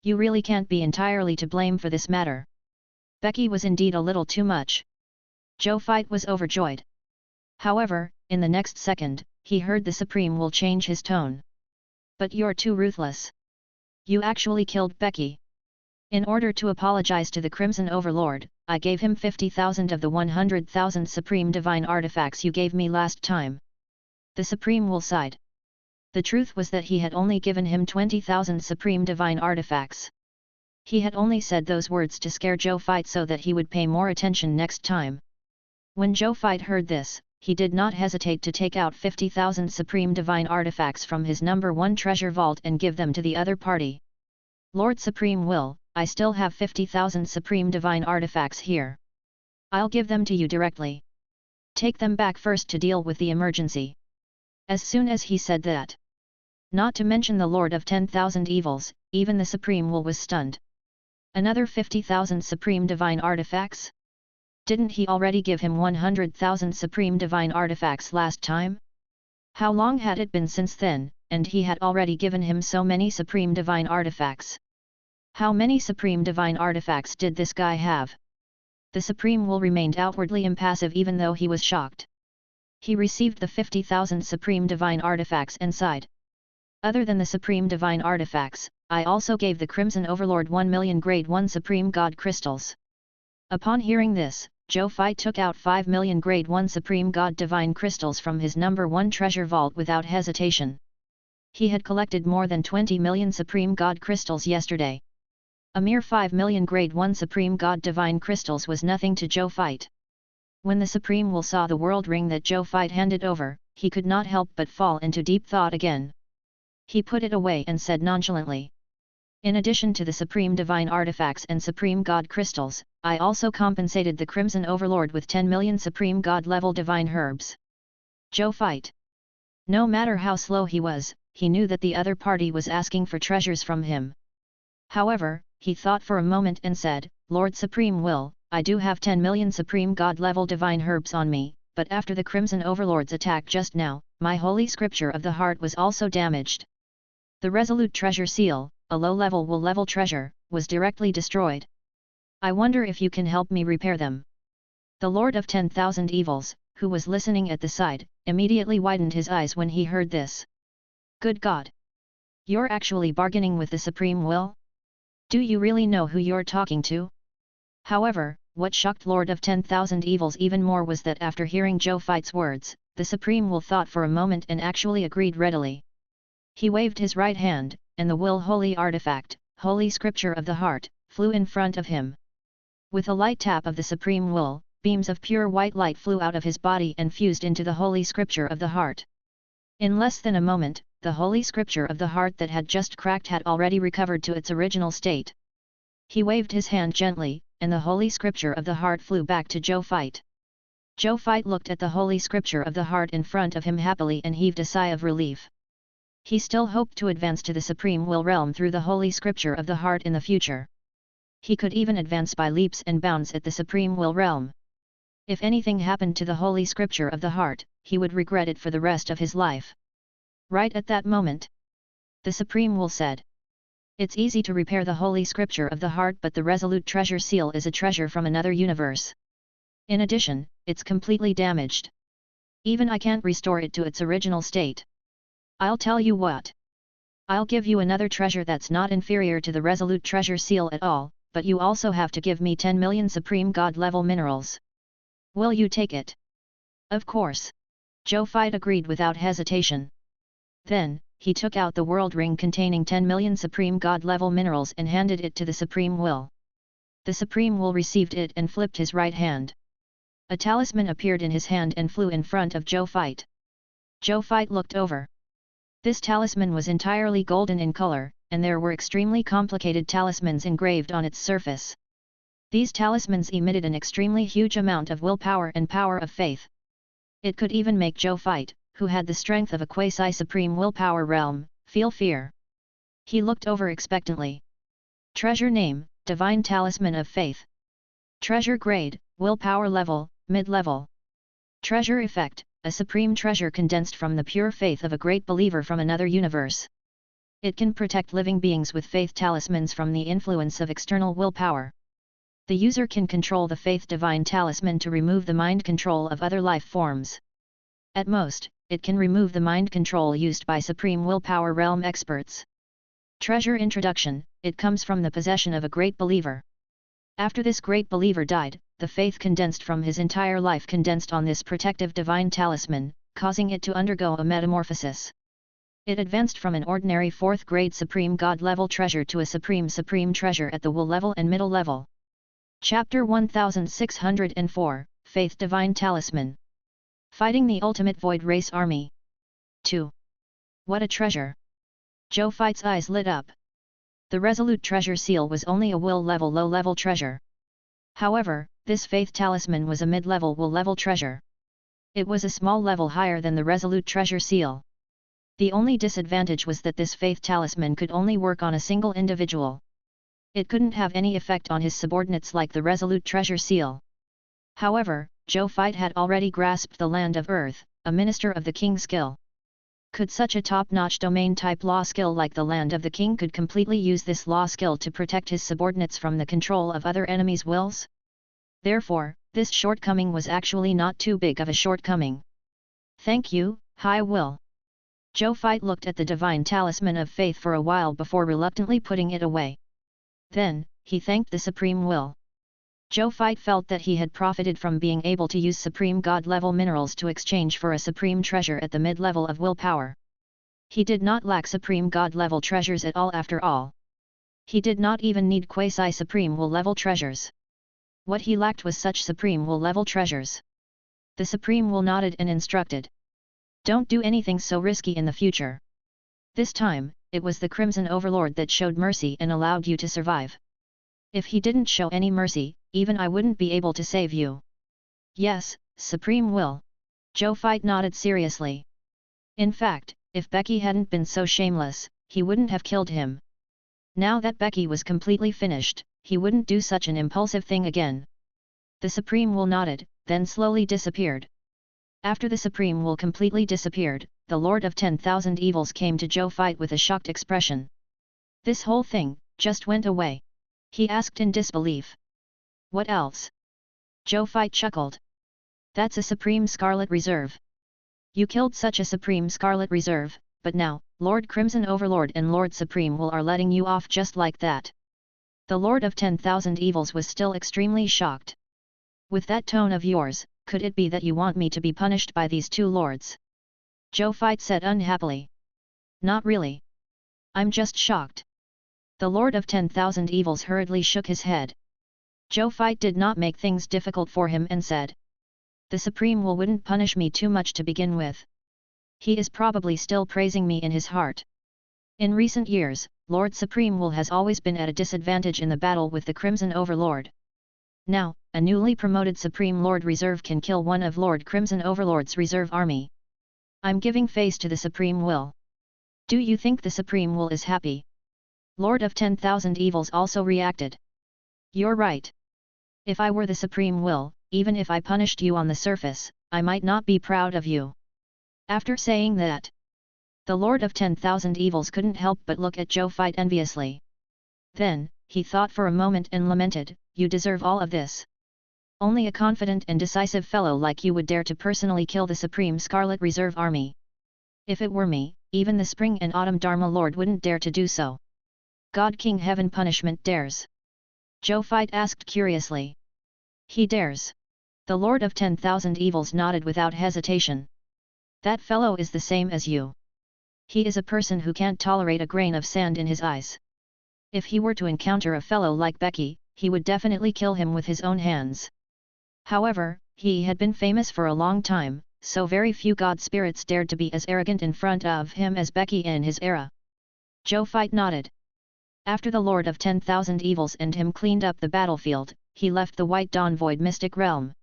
You really can't be entirely to blame for this matter. Becky was indeed a little too much. Zhou Fight was overjoyed. However, in the next second, he heard the Supreme Will change his tone. But you're too ruthless. You actually killed Becky. In order to apologize to the Crimson Overlord, I gave him 50,000 of the 100,000 Supreme Divine Artifacts you gave me last time. The Supreme Will sighed. The truth was that he had only given him 20,000 Supreme Divine Artifacts. He had only said those words to scare Zhou Fight so that he would pay more attention next time. When Zhou Fight heard this, he did not hesitate to take out 50,000 Supreme Divine Artifacts from his number 1 treasure vault and give them to the other party. Lord Supreme Will, I still have 50,000 Supreme Divine Artifacts here. I'll give them to you directly. Take them back first to deal with the emergency. As soon as he said that. Not to mention the Lord of 10,000 Evils, even the Supreme Will was stunned. Another 50,000 Supreme Divine Artifacts? Didn't he already give him 100,000 Supreme Divine Artifacts last time? How long had it been since then, and he had already given him so many Supreme Divine Artifacts? How many Supreme Divine Artifacts did this guy have? The Supreme Will remained outwardly impassive even though he was shocked. He received the 50,000 Supreme Divine Artifacts and sighed. Other than the Supreme Divine Artifacts, I also gave the Crimson Overlord 1 million Grade 1 Supreme God Crystals. Upon hearing this, Zhou Fight took out 5 million Grade 1 Supreme God Divine Crystals from his number 1 treasure vault without hesitation. He had collected more than 20 million Supreme God Crystals yesterday. A mere 5 million Grade 1 Supreme God Divine Crystals was nothing to Zhou Fight. When the Supreme Will saw the world ring that Zhou Fight handed over, he could not help but fall into deep thought again. He put it away and said nonchalantly. In addition to the Supreme Divine Artifacts and Supreme God Crystals, I also compensated the Crimson Overlord with 10 million Supreme God level Divine Herbs. Zhou Fight. No matter how slow he was, he knew that the other party was asking for treasures from him. However, he thought for a moment and said, Lord Supreme Will, I do have 10 million Supreme God level Divine Herbs on me, but after the Crimson Overlord's attack just now, my Holy Scripture of the Heart was also damaged. The Resolute Treasure Seal, a low-level will-level treasure, was directly destroyed. I wonder if you can help me repair them. The Lord of 10,000 Evils, who was listening at the side, immediately widened his eyes when he heard this. Good God! You're actually bargaining with the Supreme Will? Do you really know who you're talking to? However, what shocked Lord of 10,000 Evils even more was that after hearing Zhou Fight's words, the Supreme Will thought for a moment and actually agreed readily. He waved his right hand, and the Will Holy Artifact, Holy Scripture of the Heart, flew in front of him. With a light tap of the Supreme Will, beams of pure white light flew out of his body and fused into the Holy Scripture of the Heart. In less than a moment, the Holy Scripture of the Heart that had just cracked had already recovered to its original state. He waved his hand gently, and the Holy Scripture of the Heart flew back to Zhou Fight. Zhou Fight looked at the Holy Scripture of the Heart in front of him happily and heaved a sigh of relief. He still hoped to advance to the Supreme Will realm through the Holy Scripture of the Heart in the future. He could even advance by leaps and bounds at the Supreme Will realm. If anything happened to the Holy Scripture of the Heart, he would regret it for the rest of his life. Right at that moment, the Supreme Will said, It's easy to repair the Holy Scripture of the Heart, but the Resolute Treasure Seal is a treasure from another universe. In addition, it's completely damaged. Even I can't restore it to its original state. I'll tell you what. I'll give you another treasure that's not inferior to the Resolute Treasure Seal at all, but you also have to give me 10 million Supreme God level minerals. Will you take it? Of course. Zhou Fight agreed without hesitation. Then, he took out the world ring containing 10 million Supreme God level minerals and handed it to the Supreme Will. The Supreme Will received it and flipped his right hand. A talisman appeared in his hand and flew in front of Zhou Fight. Zhou Fight looked over. This talisman was entirely golden in color, and there were extremely complicated talismans engraved on its surface. These talismans emitted an extremely huge amount of willpower and power of faith. It could even make Zhou Fight, who had the strength of a quasi-supreme willpower realm, feel fear. He looked over expectantly. Treasure name, Divine Talisman of Faith. Treasure grade, willpower level, mid-level. Treasure effect, a supreme treasure condensed from the pure faith of a great believer from another universe. It can protect living beings with faith talismans from the influence of external willpower. The user can control the faith divine talisman to remove the mind control of other life forms. At most, it can remove the mind control used by supreme willpower realm experts. Treasure introduction, it comes from the possession of a great believer. After this great believer died, the faith condensed from his entire life condensed on this protective divine talisman, causing it to undergo a metamorphosis. It advanced from an ordinary 4th grade supreme god level treasure to a supreme treasure at the will level and middle level. Chapter 1604, Faith Divine Talisman. Fighting the Ultimate Void Race Army. 2. What a treasure! Zhou Fight's eyes lit up. The Resolute Treasure Seal was only a will level low level treasure. However, this Faith Talisman was a mid-level will level treasure. It was a small level higher than the Resolute Treasure Seal. The only disadvantage was that this Faith Talisman could only work on a single individual. It couldn't have any effect on his subordinates like the Resolute Treasure Seal. However, Zhou Fight had already grasped the Land of Earth, a minister of the King skill. Could such a top-notch domain-type law skill like the Land of the King could completely use this law skill to protect his subordinates from the control of other enemies' wills? Therefore, this shortcoming was actually not too big of a shortcoming. Thank you, High Will. Zhou Fight looked at the divine talisman of faith for a while before reluctantly putting it away. Then, he thanked the Supreme Will. Zhou Fight felt that he had profited from being able to use Supreme God-level minerals to exchange for a Supreme Treasure at the mid-level of willpower. He did not lack Supreme God-level treasures at all after all. He did not even need quasi-Supreme Will-level treasures. What he lacked was such Supreme Will-level treasures. The Supreme Will nodded and instructed. Don't do anything so risky in the future. This time, it was the Crimson Overlord that showed mercy and allowed you to survive. If he didn't show any mercy, even I wouldn't be able to save you. Yes, Supreme Will. Zhou Fight nodded seriously. In fact, if Becky hadn't been so shameless, he wouldn't have killed him. Now that Becky was completely finished, he wouldn't do such an impulsive thing again. The Supreme Will nodded, then slowly disappeared. After the Supreme Will completely disappeared, the Lord of 10,000 Evils came to Zhou Fight with a shocked expression. This whole thing just went away. He asked in disbelief. What else? Zhou Fight chuckled. That's a Supreme Scarlet Reserve. You killed such a Supreme Scarlet Reserve, but now, Lord Crimson Overlord and Lord Supreme Will are letting you off just like that. The Lord of 10,000 Evils was still extremely shocked. With that tone of yours, could it be that you want me to be punished by these two lords? Zhou Fight said unhappily. Not really. I'm just shocked. The Lord of 10,000 Evils hurriedly shook his head. Zhou Fight did not make things difficult for him and said. The Supreme Will wouldn't punish me too much to begin with. He is probably still praising me in his heart. In recent years, Lord Supreme Will has always been at a disadvantage in the battle with the Crimson Overlord. Now, a newly promoted Supreme Lord Reserve can kill one of Lord Crimson Overlord's reserve army. I'm giving face to the Supreme Will. Do you think the Supreme Will is happy? Lord of 10,000 Evils also reacted. You're right. If I were the Supreme Will, even if I punished you on the surface, I might not be proud of you. After saying that, the Lord of 10,000 Evils couldn't help but look at Zhou Fight enviously. Then, he thought for a moment and lamented, you deserve all of this. Only a confident and decisive fellow like you would dare to personally kill the Supreme Scarlet Reserve Army. If it were me, even the Spring and Autumn Dharma Lord wouldn't dare to do so. God King Heaven Punishment dares? Zhou Fight asked curiously. He dares. The Lord of 10,000 Evils nodded without hesitation. That fellow is the same as you. He is a person who can't tolerate a grain of sand in his eyes. If he were to encounter a fellow like Becky, he would definitely kill him with his own hands. However, he had been famous for a long time, so very few god spirits dared to be as arrogant in front of him as Becky in his era. Zhou Fight nodded. After the Lord of 10,000 Evils and him cleaned up the battlefield, he left the White Dawn Void Mystic Realm.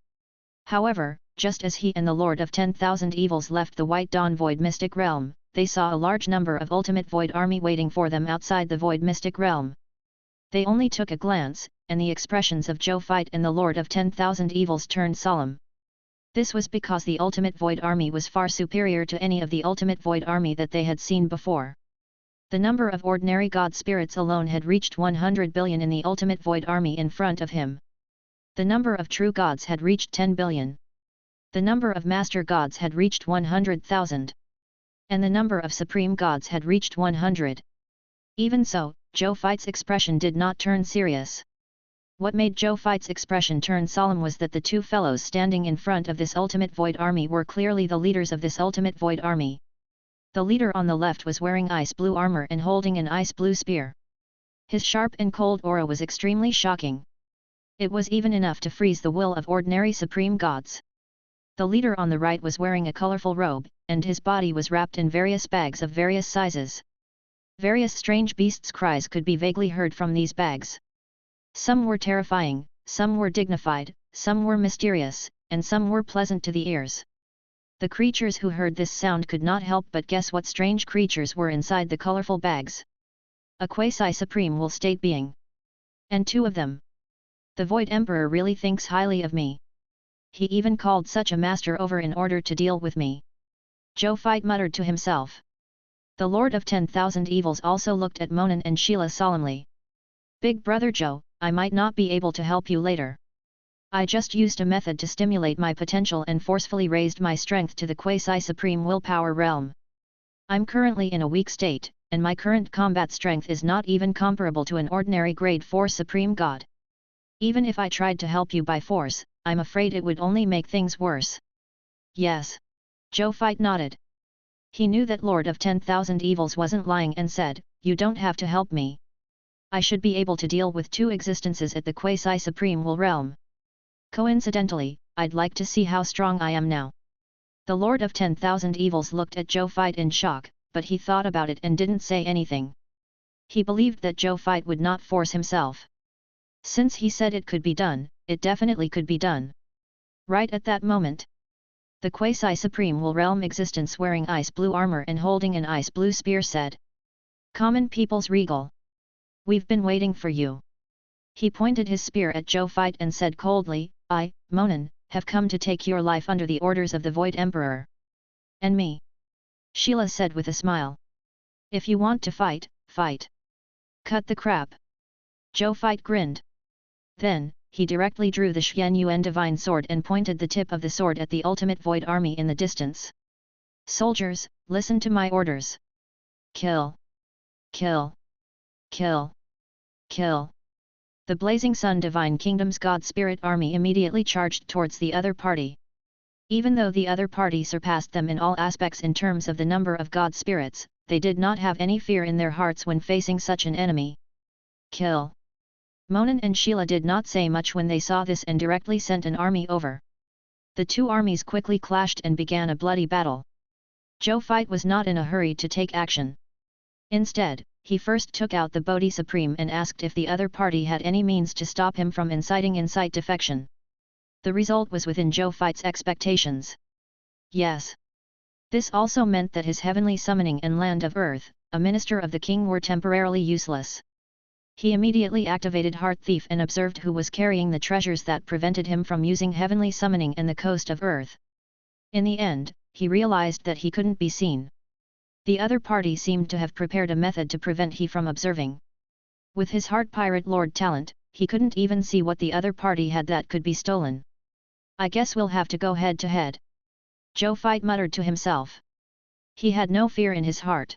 However, just as he and the Lord of 10,000 Evils left the White Dawn Void Mystic Realm, they saw a large number of Ultimate Void Army waiting for them outside the Void Mystic Realm. They only took a glance, and the expressions of Zhou Fight and the Lord of 10,000 Evils turned solemn. This was because the ultimate void army was far superior to any of the ultimate void army that they had seen before. The number of ordinary god spirits alone had reached 100 billion in the ultimate void army in front of him. The number of true gods had reached 10 billion. The number of master gods had reached 100,000. And the number of supreme gods had reached 100. Even so, Zhou Fei's expression did not turn serious. What made Zhou Fei's expression turn solemn was that the two fellows standing in front of this ultimate void army were clearly the leaders of this ultimate void army. The leader on the left was wearing ice blue armor and holding an ice blue spear. His sharp and cold aura was extremely shocking. It was even enough to freeze the will of ordinary supreme gods. The leader on the right was wearing a colorful robe, and his body was wrapped in various bags of various sizes. Various strange beasts' cries could be vaguely heard from these bags. Some were terrifying, some were dignified, some were mysterious, and some were pleasant to the ears. The creatures who heard this sound could not help but guess what strange creatures were inside the colorful bags. A quasi-supreme will state being. And two of them. The Void Emperor really thinks highly of me. He even called such a master over in order to deal with me. Zhou Fei muttered to himself. The Lord of 10,000 Evils also looked at Monan and Sheila solemnly. Big brother Zhou, I might not be able to help you later. I just used a method to stimulate my potential and forcefully raised my strength to the quasi-supreme willpower realm. I'm currently in a weak state, and my current combat strength is not even comparable to an ordinary grade 4 supreme god. Even if I tried to help you by force, I'm afraid it would only make things worse. Yes. Zhou Fei nodded. He knew that Lord of 10,000 Evils wasn't lying and said, you don't have to help me. I should be able to deal with two existences at the quasi-supreme will realm. Coincidentally, I'd like to see how strong I am now. The Lord of 10,000 Evils looked at Zhou Fei in shock, but he thought about it and didn't say anything. He believed that Zhou Fei would not force himself. Since he said it could be done, it definitely could be done. Right at that moment, the quasi-supreme will realm existence wearing ice blue armor and holding an ice blue spear said, Common people's regal. We've been waiting for you. He pointed his spear at Zhou Fei and said coldly, I, Monan, have come to take your life under the orders of the Void Emperor. And me? Sheila said with a smile. If you want to fight, fight. Cut the crap. Zhou Fei grinned. Then, he directly drew the Xuan Yuan divine sword and pointed the tip of the sword at the ultimate void army in the distance. Soldiers, listen to my orders. Kill. Kill. Kill. Kill. The Blazing Sun Divine Kingdom's God Spirit Army immediately charged towards the other party. Even though the other party surpassed them in all aspects in terms of the number of God Spirits, they did not have any fear in their hearts when facing such an enemy. Kill. Monan and Sheila did not say much when they saw this and directly sent an army over. The two armies quickly clashed and began a bloody battle. Zhou Fei was not in a hurry to take action. Instead, he first took out the Bodhi Supreme and asked if the other party had any means to stop him from inciting incite defection. The result was within Zhou Fei's expectations. Yes. This also meant that his heavenly summoning and land of earth, a minister of the king, were temporarily useless. He immediately activated Heart Thief and observed who was carrying the treasures that prevented him from using heavenly summoning and the coast of earth. In the end, he realized that he couldn't be seen. The other party seemed to have prepared a method to prevent he from observing. With his Heart Pirate Lord talent, he couldn't even see what the other party had that could be stolen. I guess we'll have to go head to head. Zhou Fei muttered to himself. He had no fear in his heart.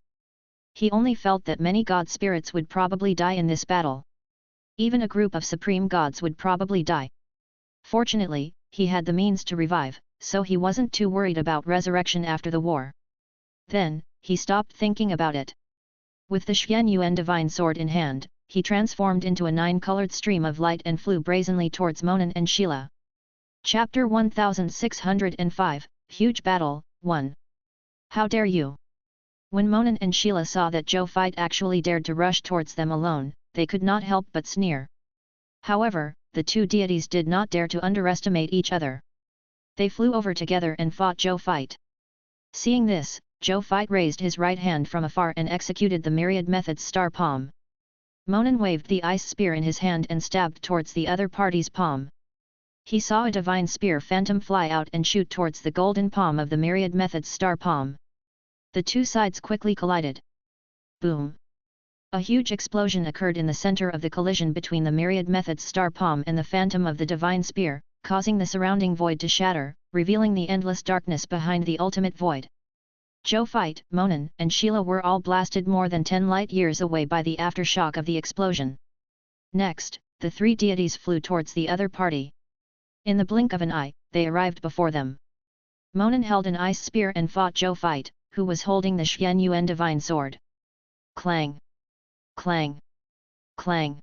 He only felt that many god spirits would probably die in this battle. Even a group of supreme gods would probably die. Fortunately, he had the means to revive, so he wasn't too worried about resurrection after the war. Then, he stopped thinking about it. With the Xuan Yuan divine sword in hand, he transformed into a 9-colored stream of light and flew brazenly towards Monan and Sheila. Chapter 1605, Huge Battle, 1. How dare you? When Monan and Sheila saw that Zhou Fei actually dared to rush towards them alone, they could not help but sneer. However, the two deities did not dare to underestimate each other. They flew over together and fought Zhou Fei. Seeing this, Zhou Fei raised his right hand from afar and executed the myriad methods star palm. Monan waved the ice spear in his hand and stabbed towards the other party's palm. He saw a divine spear phantom fly out and shoot towards the golden palm of the myriad methods star palm. The two sides quickly collided. Boom! A huge explosion occurred in the center of the collision between the myriad methods star palm and the phantom of the divine spear, causing the surrounding void to shatter, revealing the endless darkness behind the ultimate void. Zhou Fai, Monan, and Sheila were all blasted more than 10 light-years away by the aftershock of the explosion. Next, the three deities flew towards the other party. In the blink of an eye, they arrived before them. Monan held an ice spear and fought Zhou Fai, who was holding the Xian Yuan divine sword. Clang! Clang! Clang!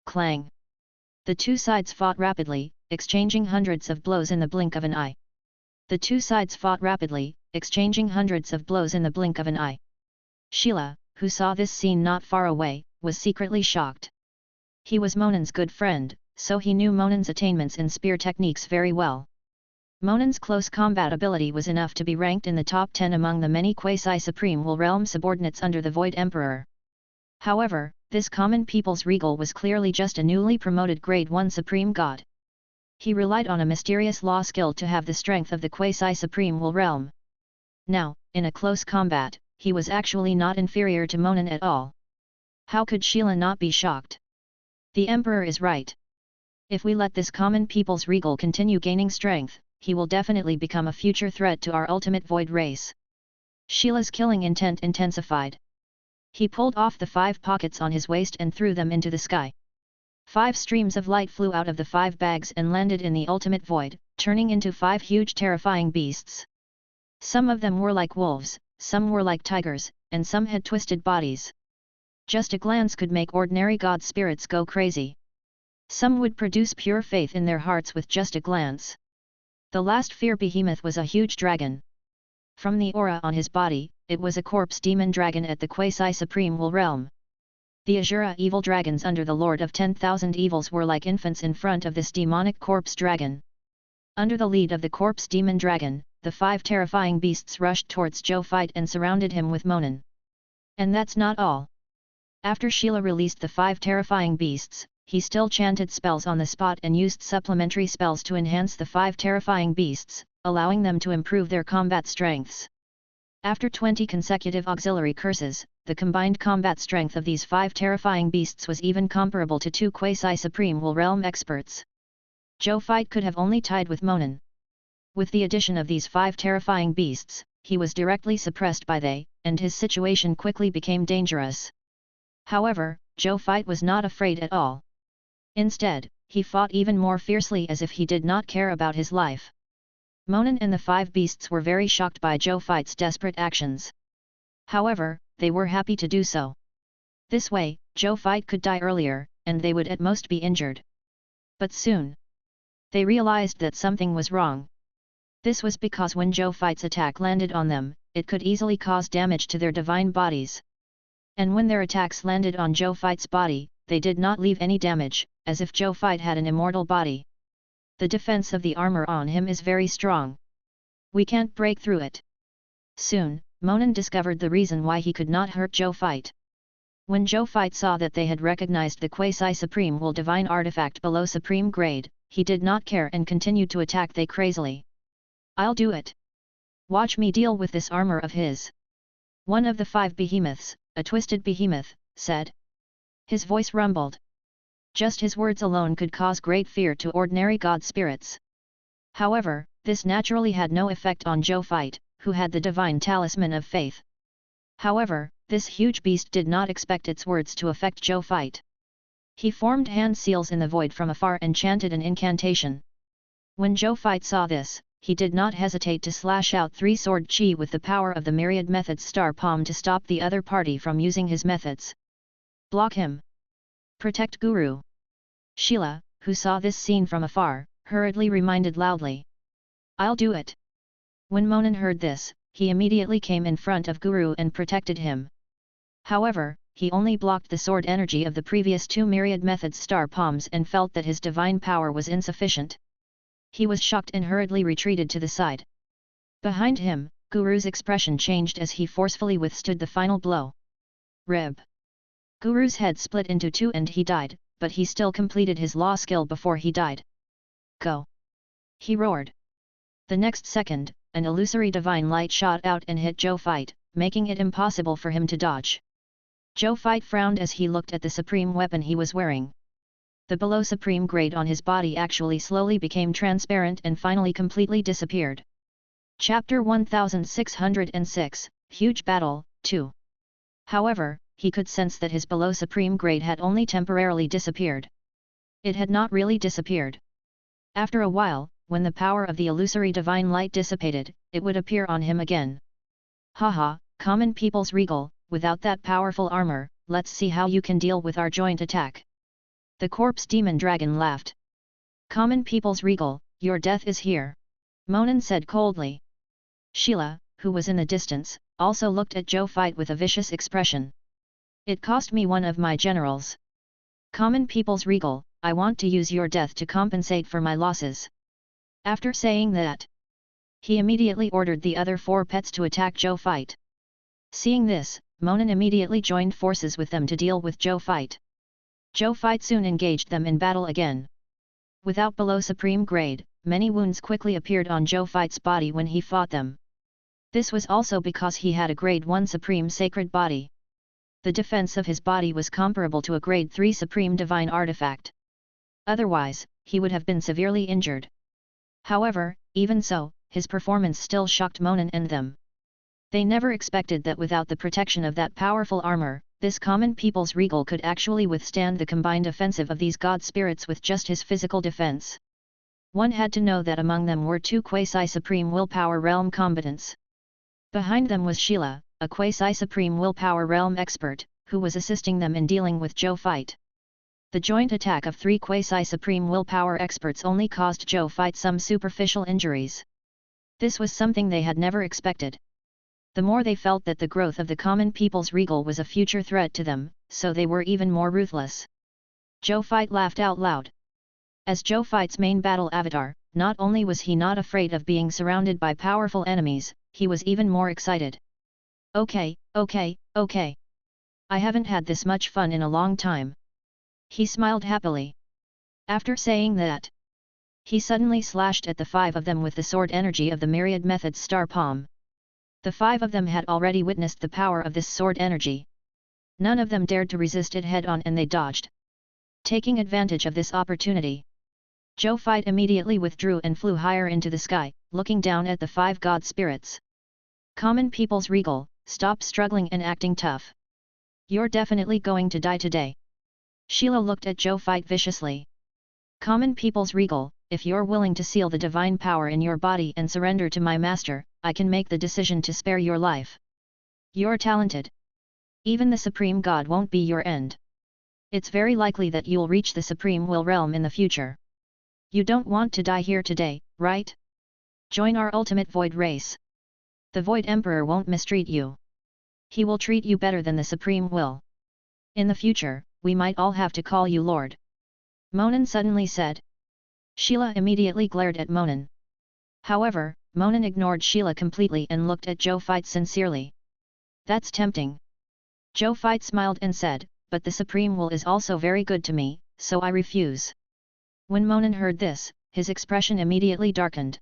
Clang! The two sides fought rapidly, exchanging hundreds of blows in the blink of an eye. The two sides fought rapidly, exchanging hundreds of blows in the blink of an eye. Sheila, who saw this scene not far away, was secretly shocked. He was Monan's good friend, so he knew Monan's attainments in spear techniques very well. Monan's close combat ability was enough to be ranked in the top 10 among the many quasi-supreme will realm subordinates under the Void Emperor. However, this common people's regal was clearly just a newly promoted grade 1 supreme god. He relied on a mysterious law skill to have the strength of the quasi-supreme will realm. Now, in a close combat, he was actually not inferior to Monan at all. How could Sheila not be shocked? The Emperor is right. If we let this common people's regal continue gaining strength, he will definitely become a future threat to our ultimate void race. Sheila's killing intent intensified. He pulled off the 5 pockets on his waist and threw them into the sky. 5 streams of light flew out of the 5 bags and landed in the ultimate void, turning into 5 huge terrifying beasts. Some of them were like wolves, some were like tigers, and some had twisted bodies. Just a glance could make ordinary god spirits go crazy. Some would produce pure faith in their hearts with just a glance. The last fear behemoth was a huge dragon. From the aura on his body, it was a corpse demon dragon at the quasi-supreme will realm. The Azura evil dragons under the Lord of 10,000 Evils were like infants in front of this demonic corpse dragon. Under the lead of the corpse demon dragon, the 5 terrifying beasts rushed towards Zhou Fai and surrounded him with Monan. And that's not all. After Sheila released the 5 terrifying beasts, he still chanted spells on the spot and used supplementary spells to enhance the 5 terrifying beasts, allowing them to improve their combat strengths. After 20 consecutive auxiliary curses, the combined combat strength of these 5 terrifying beasts was even comparable to 2 quasi-supreme will realm experts. Zhou Fai could have only tied with Monan. With the addition of these 5 terrifying beasts, he was directly suppressed by they, and his situation quickly became dangerous. However, Zhou Fai was not afraid at all. Instead, he fought even more fiercely as if he did not care about his life. Monan and the 5 beasts were very shocked by Zhou Fai's desperate actions. However, they were happy to do so. This way, Zhou Fai could die earlier, and they would at most be injured. But soon, they realized that something was wrong. This was because when Zhou Fai's attack landed on them, it could easily cause damage to their divine bodies. And when their attacks landed on Zhou Fai's body, they did not leave any damage, as if Zhou Fai had an immortal body. The defense of the armor on him is very strong. We can't break through it. Soon, Monan discovered the reason why he could not hurt Zhou Fai. When Zhou Fai saw that they had recognized the quasi-supreme will divine artifact below supreme grade, he did not care and continued to attack they crazily. I'll do it. Watch me deal with this armor of his. One of the 5 behemoths, a twisted behemoth, said. His voice rumbled. Just his words alone could cause great fear to ordinary god spirits. However, this naturally had no effect on Zhou Fai, who had the divine talisman of faith. However, this huge beast did not expect its words to affect Zhou Fai. He formed hand seals in the void from afar and chanted an incantation. When Zhou Fai saw this, he did not hesitate to slash out 3 sword chi with the power of the myriad methods star palm to stop the other party from using his methods. Block him. Protect Guru. Sheila, who saw this scene from afar, hurriedly reminded loudly. I'll do it. When Monan heard this, he immediately came in front of Guru and protected him. However, he only blocked the sword energy of the previous 2 myriad methods star palms and felt that his divine power was insufficient. He was shocked and hurriedly retreated to the side. Behind him, Guru's expression changed as he forcefully withstood the final blow. Rib. Guru's head split into 2 and he died, but he still completed his law skill before he died. Go! He roared. The next second, an illusory divine light shot out and hit Zhou Fight, making it impossible for him to dodge. Zhou Fight frowned as he looked at the supreme weapon he was wearing. The below supreme grade on his body actually slowly became transparent and finally completely disappeared. Chapter 1606, Huge Battle, 2. However, he could sense that his below supreme grade had only temporarily disappeared. It had not really disappeared. After a while, when the power of the illusory divine light dissipated, it would appear on him again. Haha, common people's regal, without that powerful armor, let's see how you can deal with our joint attack. The corpse demon dragon laughed. Common people's regal, your death is here. Monin said coldly. Sheila, who was in the distance, also looked at Zhou Fight with a vicious expression. It cost me one of my generals. Common people's regal, I want to use your death to compensate for my losses. After saying that, he immediately ordered the other 4 pets to attack Zhou Fight. Seeing this, Monin immediately joined forces with them to deal with Zhou Fight. Zhou Fight soon engaged them in battle again. Without below supreme grade, many wounds quickly appeared on Zhou Fight's body when he fought them. This was also because he had a grade 1 supreme sacred body. The defense of his body was comparable to a grade 3 supreme divine artifact. Otherwise, he would have been severely injured. However, even so, his performance still shocked Monin and them. They never expected that without the protection of that powerful armor, this common people's regal could actually withstand the combined offensive of these god spirits with just his physical defense. One had to know that among them were 2 quasi-supreme willpower realm combatants. Behind them was Sheila, a quasi-supreme willpower realm expert, who was assisting them in dealing with Zhou Fight. The joint attack of 3 quasi-supreme willpower experts only caused Zhou Fight some superficial injuries. This was something they had never expected. The more they felt that the growth of the common people's regal was a future threat to them, so they were even more ruthless. Zhou Fight laughed out loud. As Zhou Fight's main battle avatar, not only was he not afraid of being surrounded by powerful enemies, he was even more excited. Okay. I haven't had this much fun in a long time. He smiled happily. After saying that, he suddenly slashed at the 5 of them with the sword energy of the myriad methods star palm. The 5 of them had already witnessed the power of this sword energy. None of them dared to resist it head-on and they dodged. Taking advantage of this opportunity, Zhou Fight immediately withdrew and flew higher into the sky, looking down at the 5 god spirits. Common people's regal, stop struggling and acting tough. You're definitely going to die today. Sheila looked at Zhou Fight viciously. Common people's regal, if you're willing to seal the divine power in your body and surrender to my master, I can make the decision to spare your life. You're talented. Even the supreme god won't be your end. It's very likely that you'll reach the supreme will realm in the future. You don't want to die here today, right? Join our ultimate void race. The Void Emperor won't mistreat you. He will treat you better than the supreme will. In the future, we might all have to call you Lord. Monin suddenly said. Sheila immediately glared at Monin. However, Monin ignored Sheila completely and looked at Zhou Fight sincerely. That's tempting. Zhou Fight smiled and said, but the supreme will is also very good to me, so I refuse. When Monin heard this, his expression immediately darkened.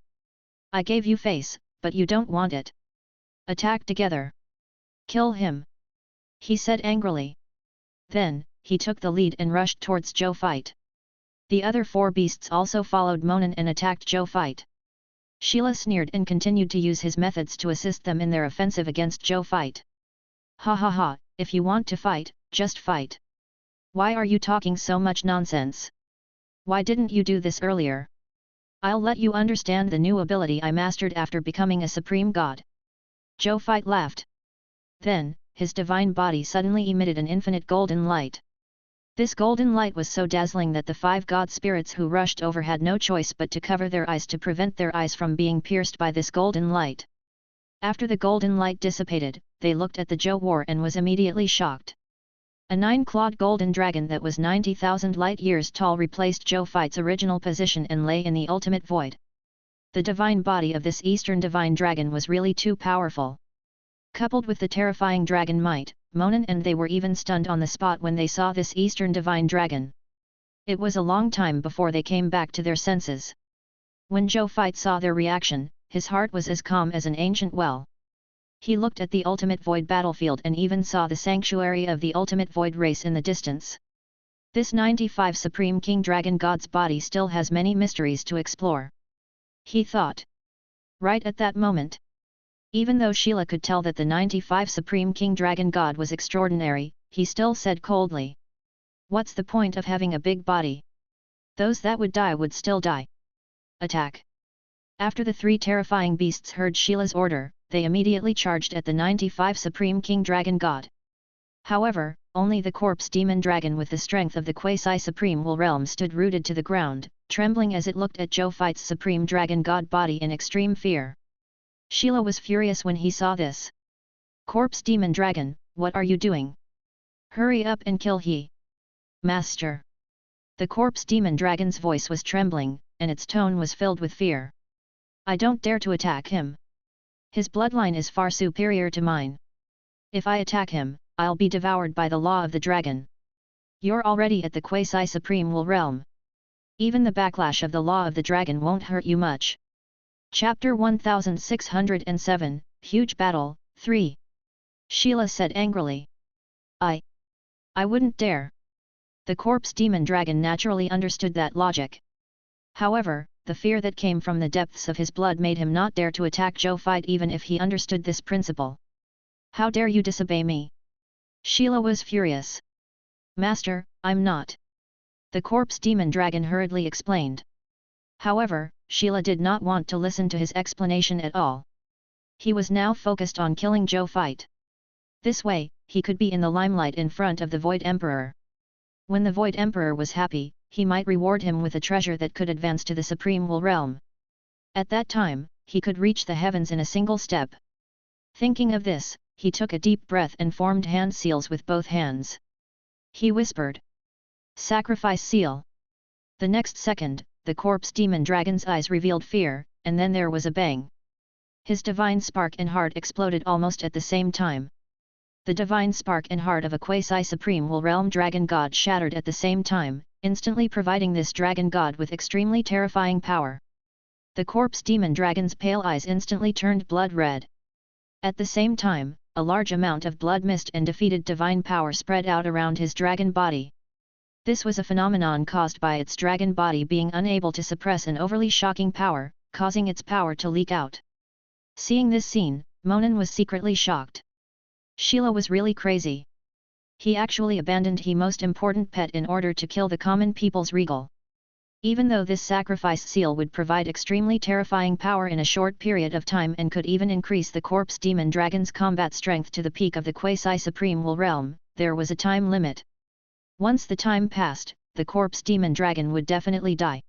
I gave you face, but you don't want it. Attack together. Kill him. He said angrily. Then, he took the lead and rushed towards Zhou Fight. The other 4 beasts also followed Monin and attacked Zhou Fight. Sheila sneered and continued to use his methods to assist them in their offensive against Zhou Fight. Ha ha ha, if you want to fight, just fight. Why are you talking so much nonsense? Why didn't you do this earlier? I'll let you understand the new ability I mastered after becoming a supreme god. Zhou Fight laughed. Then, his divine body suddenly emitted an infinite golden light. This golden light was so dazzling that the 5 god spirits who rushed over had no choice but to cover their eyes to prevent their eyes from being pierced by this golden light. After the golden light dissipated, they looked at the Zhou War and was immediately shocked. A 9-clawed golden dragon that was 90,000 light-years tall replaced Zhou Fight's original position and lay in the ultimate void. The divine body of this eastern divine dragon was really too powerful. Coupled with the terrifying dragon might, Monin and they were even stunned on the spot when they saw this eastern divine dragon. It was a long time before they came back to their senses. When Zhou Fight saw their reaction, his heart was as calm as an ancient well. He looked at the ultimate void battlefield and even saw the sanctuary of the ultimate void race in the distance. This 95 Supreme King Dragon God's body still has many mysteries to explore, he thought. Right at that moment, even though Sheila could tell that the 95 Supreme King Dragon God was extraordinary, he still said coldly, "What's the point of having a big body? Those that would die would still die. Attack!" After the three terrifying beasts heard Sheila's order, they immediately charged at the 95 Supreme King Dragon God. However, only the corpse demon dragon with the strength of the quasi-supreme will realm stood rooted to the ground, trembling as it looked at Zhou Fight's supreme dragon god body in extreme fear. Sheila was furious when he saw this. "Corpse demon dragon, what are you doing? Hurry up and kill he." "Master." The corpse demon dragon's voice was trembling, and its tone was filled with fear. "I don't dare to attack him. His bloodline is far superior to mine. If I attack him, I'll be devoured by the law of the dragon. You're already at the quasi-supreme will realm. Even the backlash of the law of the dragon won't hurt you much." Chapter 1607, Huge Battle, 3. Sheila said angrily. I wouldn't dare." The corpse demon dragon naturally understood that logic. However, the fear that came from the depths of his blood made him not dare to attack Zhou Fight even if he understood this principle. "How dare you disobey me?" Sheila was furious. "Master, I'm not." The corpse demon dragon hurriedly explained. However, Sheila did not want to listen to his explanation at all. He was now focused on killing Zhou Fight. This way, he could be in the limelight in front of the Void Emperor. When the Void Emperor was happy, he might reward him with a treasure that could advance to the Supreme Will Realm. At that time, he could reach the heavens in a single step. Thinking of this, he took a deep breath and formed hand seals with both hands. He whispered, "Sacrifice seal." The next second, the corpse demon dragon's eyes revealed fear, and then there was a bang. His divine spark and heart exploded almost at the same time. The divine spark and heart of a quasi-supreme will realm dragon god shattered at the same time, instantly providing this dragon god with extremely terrifying power. The corpse demon dragon's pale eyes instantly turned blood red. At the same time, a large amount of blood mist and defeated divine power spread out around his dragon body. This was a phenomenon caused by its dragon body being unable to suppress an overly shocking power, causing its power to leak out. Seeing this scene, Monin was secretly shocked. Sheila was really crazy. He actually abandoned his most important pet in order to kill the common people's regal. Even though this sacrifice seal would provide extremely terrifying power in a short period of time and could even increase the corpse demon dragon's combat strength to the peak of the quasi-supreme will realm, there was a time limit. Once the time passed, the corpse demon dragon would definitely die.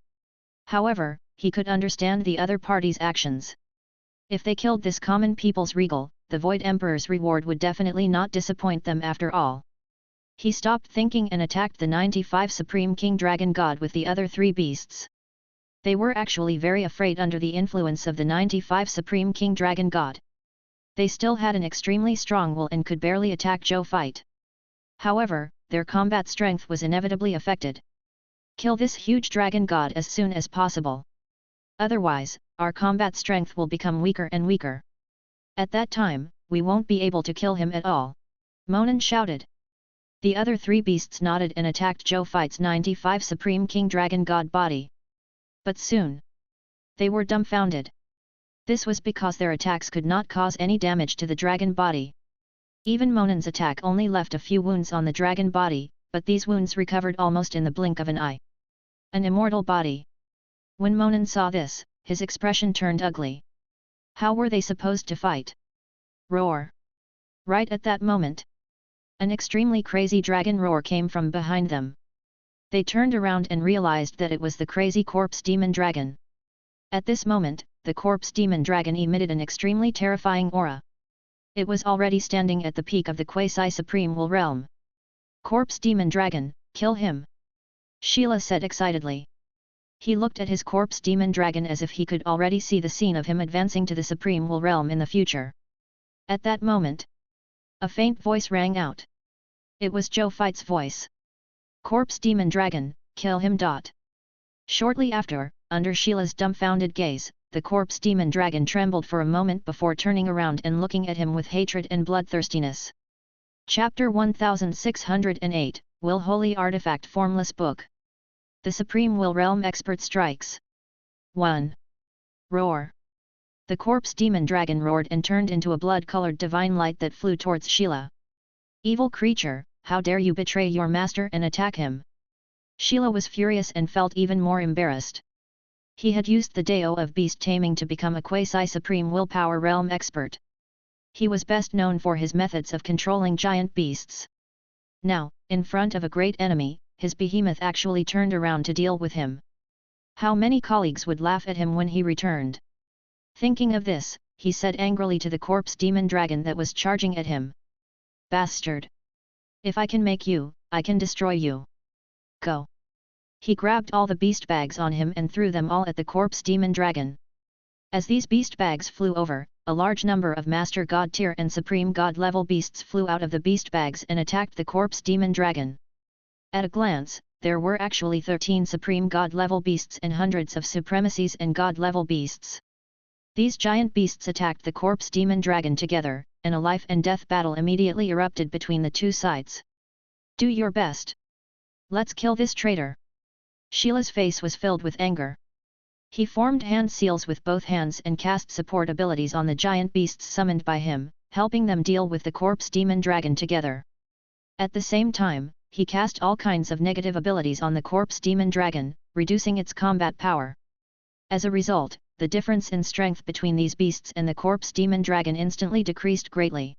However, he could understand the other party's actions. If they killed this common people's regal, the Void Emperor's reward would definitely not disappoint them after all. He stopped thinking and attacked the 95 Supreme King Dragon God with the other three beasts. They were actually very afraid under the influence of the 95 Supreme King Dragon God. They still had an extremely strong will and could barely attack Zhou Fight. However, their combat strength was inevitably affected. "Kill this huge dragon god as soon as possible. Otherwise, our combat strength will become weaker and weaker. At that time, we won't be able to kill him at all," Monin shouted. The other three beasts nodded and attacked Zhou Fight's 95 Supreme King Dragon God body. But soon, they were dumbfounded. This was because their attacks could not cause any damage to the dragon body. Even Monin's attack only left a few wounds on the dragon body, but these wounds recovered almost in the blink of an eye. An immortal body. When Monin saw this, his expression turned ugly. How were they supposed to fight? Roar! Right at that moment, an extremely crazy dragon roar came from behind them. They turned around and realized that it was the crazy corpse demon dragon. At this moment, the corpse demon dragon emitted an extremely terrifying aura. It was already standing at the peak of the quasi-supreme will realm. "Corpse demon dragon, kill him!" Sheila said excitedly. He looked at his corpse demon dragon as if he could already see the scene of him advancing to the supreme will realm in the future. At that moment, a faint voice rang out. It was Zhou Fight's voice. "Corpse demon dragon, kill him!" Shortly after, under Sheila's dumbfounded gaze, the corpse demon dragon trembled for a moment before turning around and looking at him with hatred and bloodthirstiness. Chapter 1608, Will Holy Artifact Formless Book. The Supreme Will Realm Expert Strikes. 1. Roar. The corpse demon dragon roared and turned into a blood-colored divine light that flew towards Sheila. Evil creature, how dare you betray your master and attack him? Sheila was furious and felt even more embarrassed. He had used the Dao of beast taming to become a quasi-supreme willpower realm expert. He was best known for his methods of controlling giant beasts. Now, in front of a great enemy, his behemoth actually turned around to deal with him. How many colleagues would laugh at him when he returned? Thinking of this, he said angrily to the corpse demon dragon that was charging at him. Bastard! If I can make you, I can destroy you. Go! He grabbed all the beast bags on him and threw them all at the corpse demon dragon. As these beast bags flew over, a large number of Master God tier and Supreme God level beasts flew out of the beast bags and attacked the corpse demon dragon. At a glance, there were actually 13 Supreme God level beasts and hundreds of Supremacies and God level beasts. These giant beasts attacked the corpse demon dragon together, and a life and death battle immediately erupted between the two sides. Do your best. Let's kill this traitor. Sheila's face was filled with anger. He formed hand seals with both hands and cast support abilities on the giant beasts summoned by him, helping them deal with the corpse demon dragon together. At the same time, he cast all kinds of negative abilities on the corpse demon dragon, reducing its combat power. As a result, the difference in strength between these beasts and the corpse demon dragon instantly decreased greatly.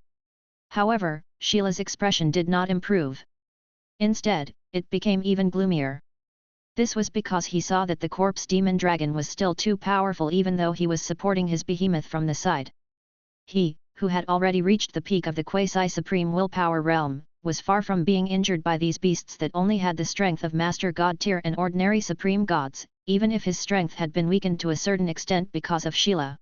However, Sheila's expression did not improve. Instead, it became even gloomier. This was because he saw that the corpse demon dragon was still too powerful even though he was supporting his behemoth from the side. He, who had already reached the peak of the quasi-supreme willpower realm, was far from being injured by these beasts that only had the strength of Master God tier and ordinary supreme gods, even if his strength had been weakened to a certain extent because of Sheila.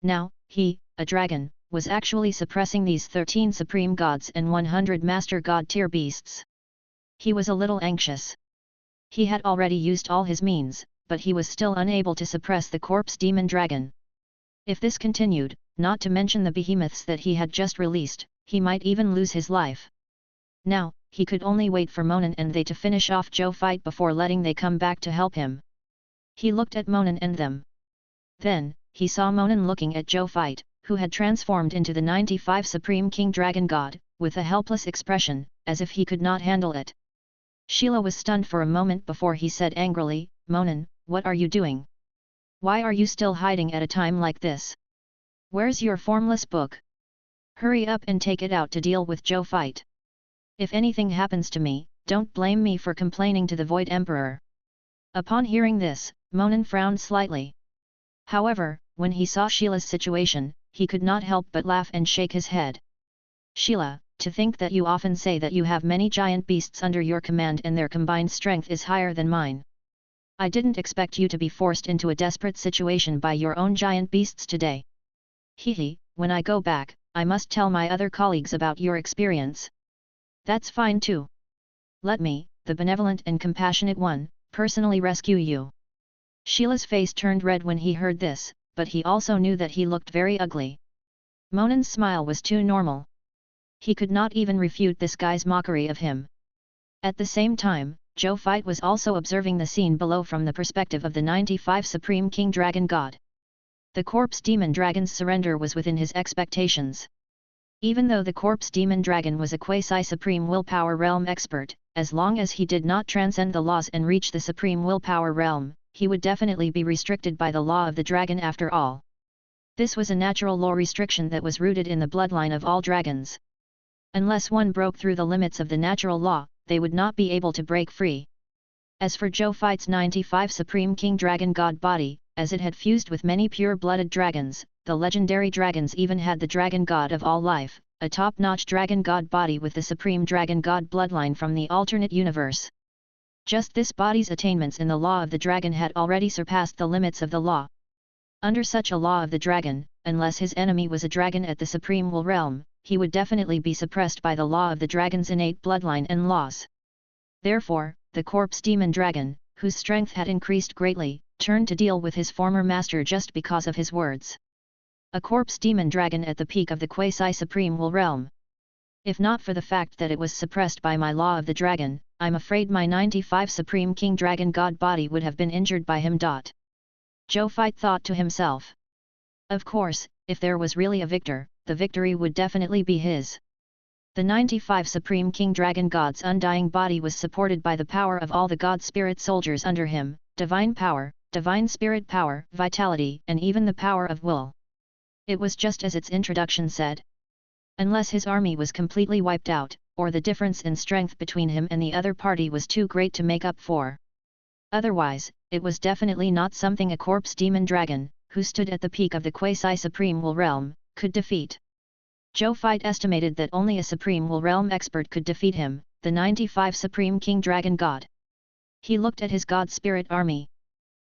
Now, he, a dragon, was actually suppressing these 13 supreme gods and 100 Master God tier beasts. He was a little anxious. He had already used all his means, but he was still unable to suppress the corpse demon dragon. If this continued, not to mention the behemoths that he had just released, he might even lose his life. Now, he could only wait for Monan and they to finish off Zhou fight before letting they come back to help him. He looked at Monan and them. Then, he saw Monan looking at Zhou fight, who had transformed into the 95 Supreme King Dragon God, with a helpless expression, as if he could not handle it. Sheila was stunned for a moment before he said angrily, Monan, what are you doing? Why are you still hiding at a time like this? Where's your formless book? Hurry up and take it out to deal with Zhou fight. If anything happens to me, don't blame me for complaining to the Void Emperor. Upon hearing this, Monan frowned slightly. However, when he saw Sheila's situation, he could not help but laugh and shake his head. Sheila, to think that you often say that you have many giant beasts under your command and their combined strength is higher than mine. I didn't expect you to be forced into a desperate situation by your own giant beasts today. Hehe, when I go back, I must tell my other colleagues about your experience. That's fine too. Let me, the benevolent and compassionate one, personally rescue you. Sheila's face turned red when he heard this, but he also knew that he looked very ugly. Monan's smile was too normal. He could not even refute this guy's mockery of him. At the same time, Zhou fight was also observing the scene below from the perspective of the 95 Supreme King Dragon God. The corpse demon dragon's surrender was within his expectations. Even though the corpse demon dragon was a quasi-supreme willpower realm expert, as long as he did not transcend the laws and reach the supreme willpower realm, he would definitely be restricted by the law of the dragon after all. This was a natural law restriction that was rooted in the bloodline of all dragons. Unless one broke through the limits of the natural law, they would not be able to break free. As for Zhou fight's 95 Supreme King Dragon God body, as it had fused with many pure-blooded dragons, the legendary dragons even had the Dragon God of all life, a top-notch Dragon God body with the Supreme Dragon God bloodline from the alternate universe. Just this body's attainments in the law of the dragon had already surpassed the limits of the law. Under such a law of the dragon, unless his enemy was a dragon at the Supreme Will realm, he would definitely be suppressed by the law of the dragon's innate bloodline and laws. Therefore, the corpse demon dragon, whose strength had increased greatly, turned to deal with his former master just because of his words. A corpse demon dragon at the peak of the quasi-supreme will realm. If not for the fact that it was suppressed by my law of the dragon, I'm afraid my 95 Supreme King Dragon God body would have been injured by him. Zhou Fight thought to himself. Of course, if there was really a victor, the victory would definitely be his. The 95 Supreme King Dragon God's undying body was supported by the power of all the God Spirit soldiers under him, divine power, divine spirit power, vitality, and even the power of will. It was just as its introduction said. Unless his army was completely wiped out, or the difference in strength between him and the other party was too great to make up for. Otherwise, it was definitely not something a corpse demon dragon, who stood at the peak of the quasi-supreme will realm, could defeat. Zhou Fight estimated that only a supreme will realm expert could defeat him, the 95 Supreme King Dragon God. He looked at his God Spirit army.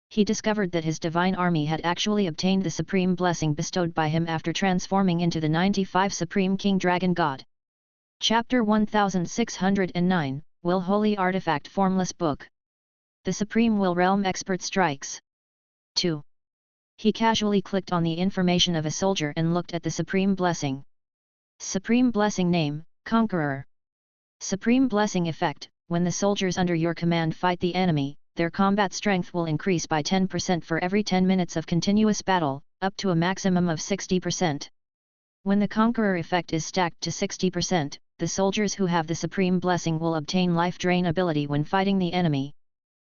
He discovered that his divine army had actually obtained the supreme blessing bestowed by him after transforming into the 95 Supreme King Dragon God. Chapter 1609, Will Holy Artifact Formless Book. The Supreme Will Realm Expert Strikes. 2. He casually clicked on the information of a soldier and looked at the Supreme Blessing. Supreme Blessing Name, Conqueror. Supreme Blessing Effect, when the soldiers under your command fight the enemy, their combat strength will increase by 10% for every 10 minutes of continuous battle, up to a maximum of 60%. When the Conqueror effect is stacked to 60%, the soldiers who have the Supreme Blessing will obtain life drain ability when fighting the enemy.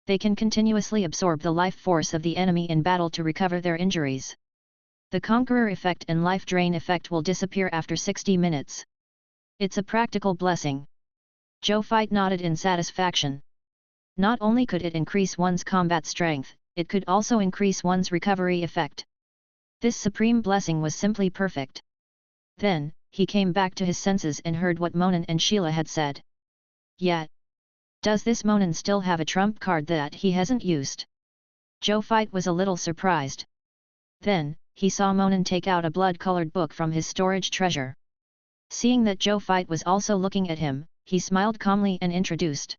They can continuously absorb the life force of the enemy in battle to recover their injuries. The Conqueror effect and life drain effect will disappear after 60 minutes. It's a practical blessing. Zhou Fight nodded in satisfaction. Not only could it increase one's combat strength, it could also increase one's recovery effect. This supreme blessing was simply perfect. Then, he came back to his senses and heard what Monin and Sheila had said. Yet, does this Monin still have a trump card that he hasn't used? Zhou Fight was a little surprised. Then, he saw Monin take out a blood-colored book from his storage treasure. Seeing that Zhou Fight was also looking at him, he smiled calmly and introduced.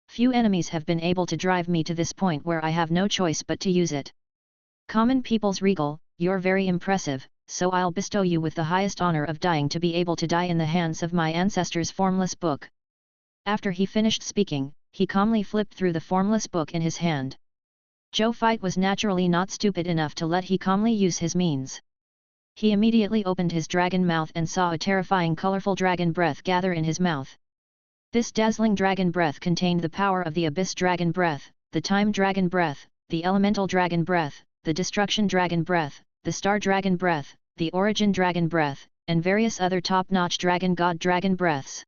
Few enemies have been able to drive me to this point where I have no choice but to use it. Common People's Regal, you're very impressive, so I'll bestow you with the highest honor of dying to be able to die in the hands of my ancestors' formless book. After he finished speaking, he calmly flipped through the formless book in his hand. Zhou Fight was naturally not stupid enough to let he calmly use his means. He immediately opened his dragon mouth and saw a terrifying colorful dragon breath gather in his mouth. This dazzling dragon breath contained the power of the Abyss Dragon Breath, the Time Dragon Breath, the Elemental Dragon Breath, the Destruction Dragon Breath, the Star Dragon Breath, the Origin Dragon Breath, and various other top-notch Dragon God Dragon Breaths.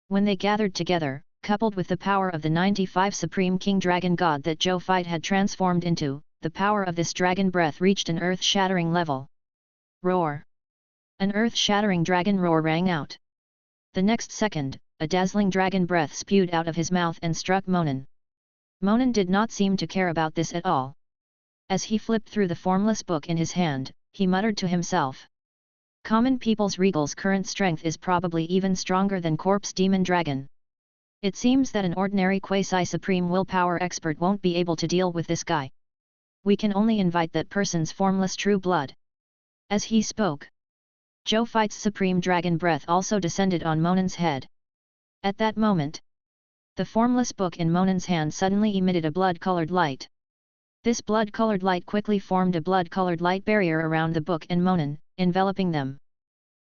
When they gathered together, coupled with the power of the 95 Supreme King Dragon God that Zhou Fight had transformed into, the power of this dragon breath reached an earth-shattering level. Roar! An earth-shattering dragon roar rang out. The next second, a dazzling dragon breath spewed out of his mouth and struck Monin. Monin did not seem to care about this at all. As he flipped through the formless book in his hand, he muttered to himself. Common People's Regal's current strength is probably even stronger than Corpse Demon Dragon. It seems that an ordinary quasi-supreme willpower expert won't be able to deal with this guy. We can only invite that person's formless true blood. As he spoke, Zhou Fight's supreme dragon breath also descended on Monin's head. At that moment, the formless book in Monin's hand suddenly emitted a blood-colored light. This blood-colored light quickly formed a blood-colored light barrier around the book and Monin, enveloping them.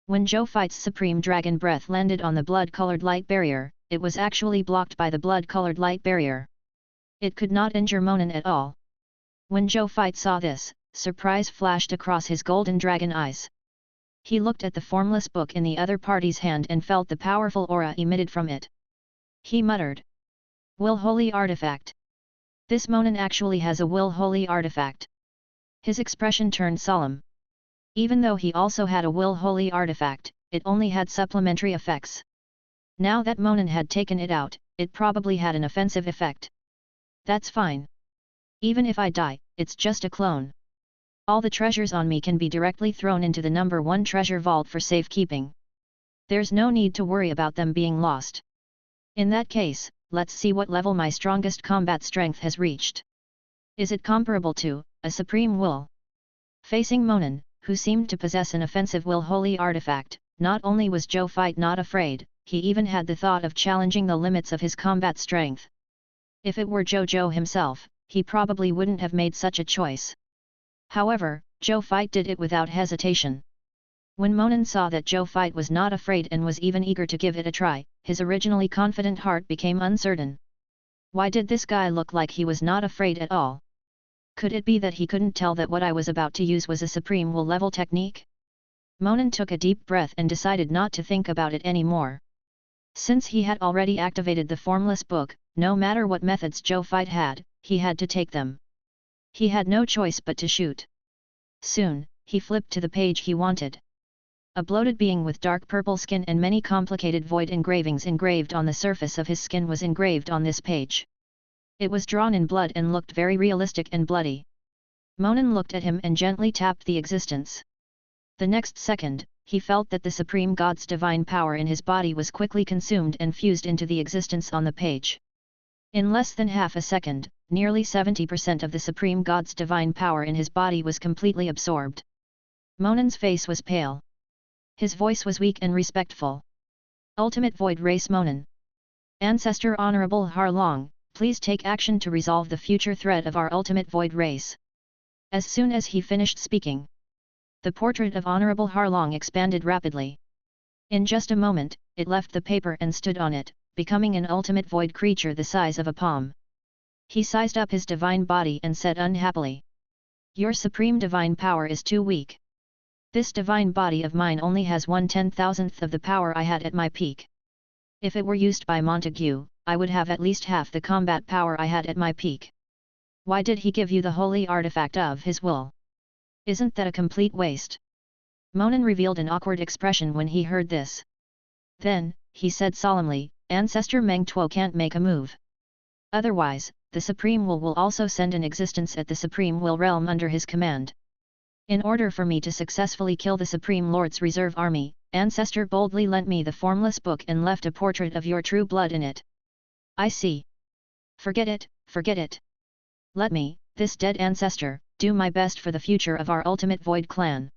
When Zhou Fight's supreme dragon breath landed on the blood-colored light barrier, it was actually blocked by the blood-colored light barrier. It could not injure Monin at all. When Zhou Fight saw this, surprise flashed across his golden dragon eyes. He looked at the formless book in the other party's hand and felt the powerful aura emitted from it. He muttered. Will Holy Artifact. This Monin actually has a Will Holy Artifact. His expression turned solemn. Even though he also had a Will Holy Artifact, it only had supplementary effects. Now that Monin had taken it out, it probably had an offensive effect. That's fine. Even if I die, it's just a clone. All the treasures on me can be directly thrown into the number 1 treasure vault for safekeeping. There's no need to worry about them being lost. In that case, let's see what level my strongest combat strength has reached. Is it comparable to a supreme will? Facing Monin, who seemed to possess an offensive will holy artifact, not only was Zhou Fight not afraid, he even had the thought of challenging the limits of his combat strength. If it were Zhou Zhou himself, he probably wouldn't have made such a choice. However, Zhou Fight did it without hesitation. When Monin saw that Zhou Fight was not afraid and was even eager to give it a try, his originally confident heart became uncertain. Why did this guy look like he was not afraid at all? Could it be that he couldn't tell that what I was about to use was a supreme will level technique? Monin took a deep breath and decided not to think about it anymore. Since he had already activated the formless book, no matter what methods Zhou Fight had, he had to take them. He had no choice but to shoot. Soon, he flipped to the page he wanted. A bloated being with dark purple skin and many complicated void engravings engraved on the surface of his skin was engraved on this page. It was drawn in blood and looked very realistic and bloody. Monin looked at him and gently tapped the existence. The next second, he felt that the Supreme God's divine power in his body was quickly consumed and fused into the existence on the page. In less than half a second, nearly 70% of the Supreme God's divine power in his body was completely absorbed. Monin's face was pale. His voice was weak and respectful. Ultimate Void Race Monin. Ancestor Honorable Harlong, please take action to resolve the future threat of our Ultimate Void Race. As soon as he finished speaking, the portrait of Honorable Harlong expanded rapidly. In just a moment, it left the paper and stood on it, becoming an ultimate void creature the size of a palm. He sized up his divine body and said unhappily, "Your supreme divine power is too weak. This divine body of mine only has 1/10,000th of the power I had at my peak. If it were used by Montague, I would have at least half the combat power I had at my peak. Why did he give you the holy artifact of his will? Isn't that a complete waste?" Monin revealed an awkward expression when he heard this. Then, he said solemnly, "Ancestor Meng Tuo can't make a move. Otherwise, the Supreme will also send an existence at the Supreme Will realm under his command. In order for me to successfully kill the Supreme Lord's reserve army, Ancestor boldly lent me the formless book and left a portrait of your true blood in it. I see. Forget it, forget it. Let me, this dead ancestor, do my best for the future of our ultimate Void clan."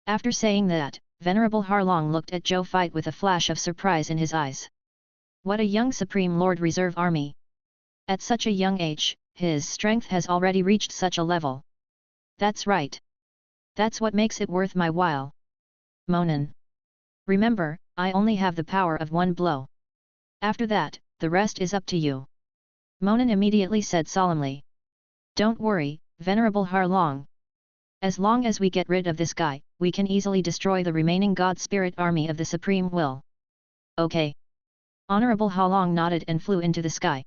After saying that, Venerable Harlong looked at Zhou Fight with a flash of surprise in his eyes. What a young Supreme Lord Reserve army! At such a young age, his strength has already reached such a level. That's right. That's what makes it worth my while. Monin. Remember, I only have the power of one blow. After that, the rest is up to you. Monin immediately said solemnly. Don't worry, Venerable Harlong. As long as we get rid of this guy, we can easily destroy the remaining God Spirit army of the Supreme Will. Okay. Honorable Harlong nodded and flew into the sky.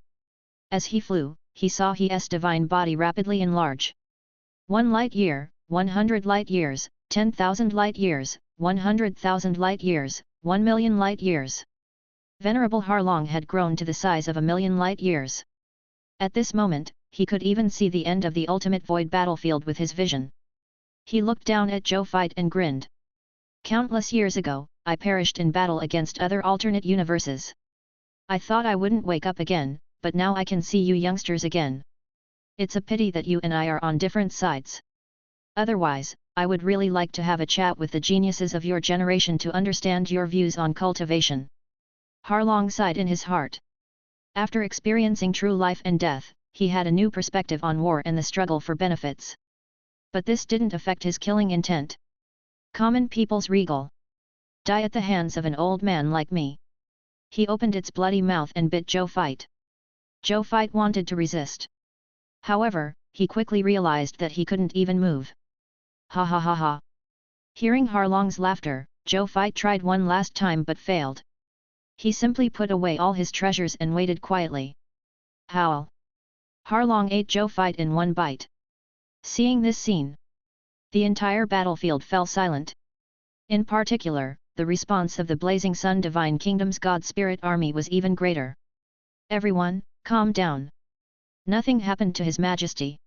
As he flew, he saw his divine body rapidly enlarge. 1 light year, 100 light years, 10,000 light years, 100,000 light years, 1 million light years. Venerable Harlong had grown to the size of 1,000,000 light years. At this moment, he could even see the end of the ultimate void battlefield with his vision. He looked down at Zhou Fight and grinned. Countless years ago, I perished in battle against other alternate universes. I thought I wouldn't wake up again, but now I can see you youngsters again. It's a pity that you and I are on different sides. Otherwise, I would really like to have a chat with the geniuses of your generation to understand your views on cultivation. Harlong sighed in his heart. After experiencing true life and death, he had a new perspective on war and the struggle for benefits. But this didn't affect his killing intent. Common people's regal. Die at the hands of an old man like me. He opened its bloody mouth and bit Zhou Fight. Zhou Fight wanted to resist. However, he quickly realized that he couldn't even move. Ha ha ha ha. Hearing Harlong's laughter, Zhou Fight tried one last time but failed. He simply put away all his treasures and waited quietly. Howl! Harlong ate Zhou Fight in one bite. Seeing this scene, the entire battlefield fell silent. In particular, the response of the Blazing Sun Divine Kingdom's God Spirit Army was even greater. Everyone, calm down. Nothing happened to His Majesty.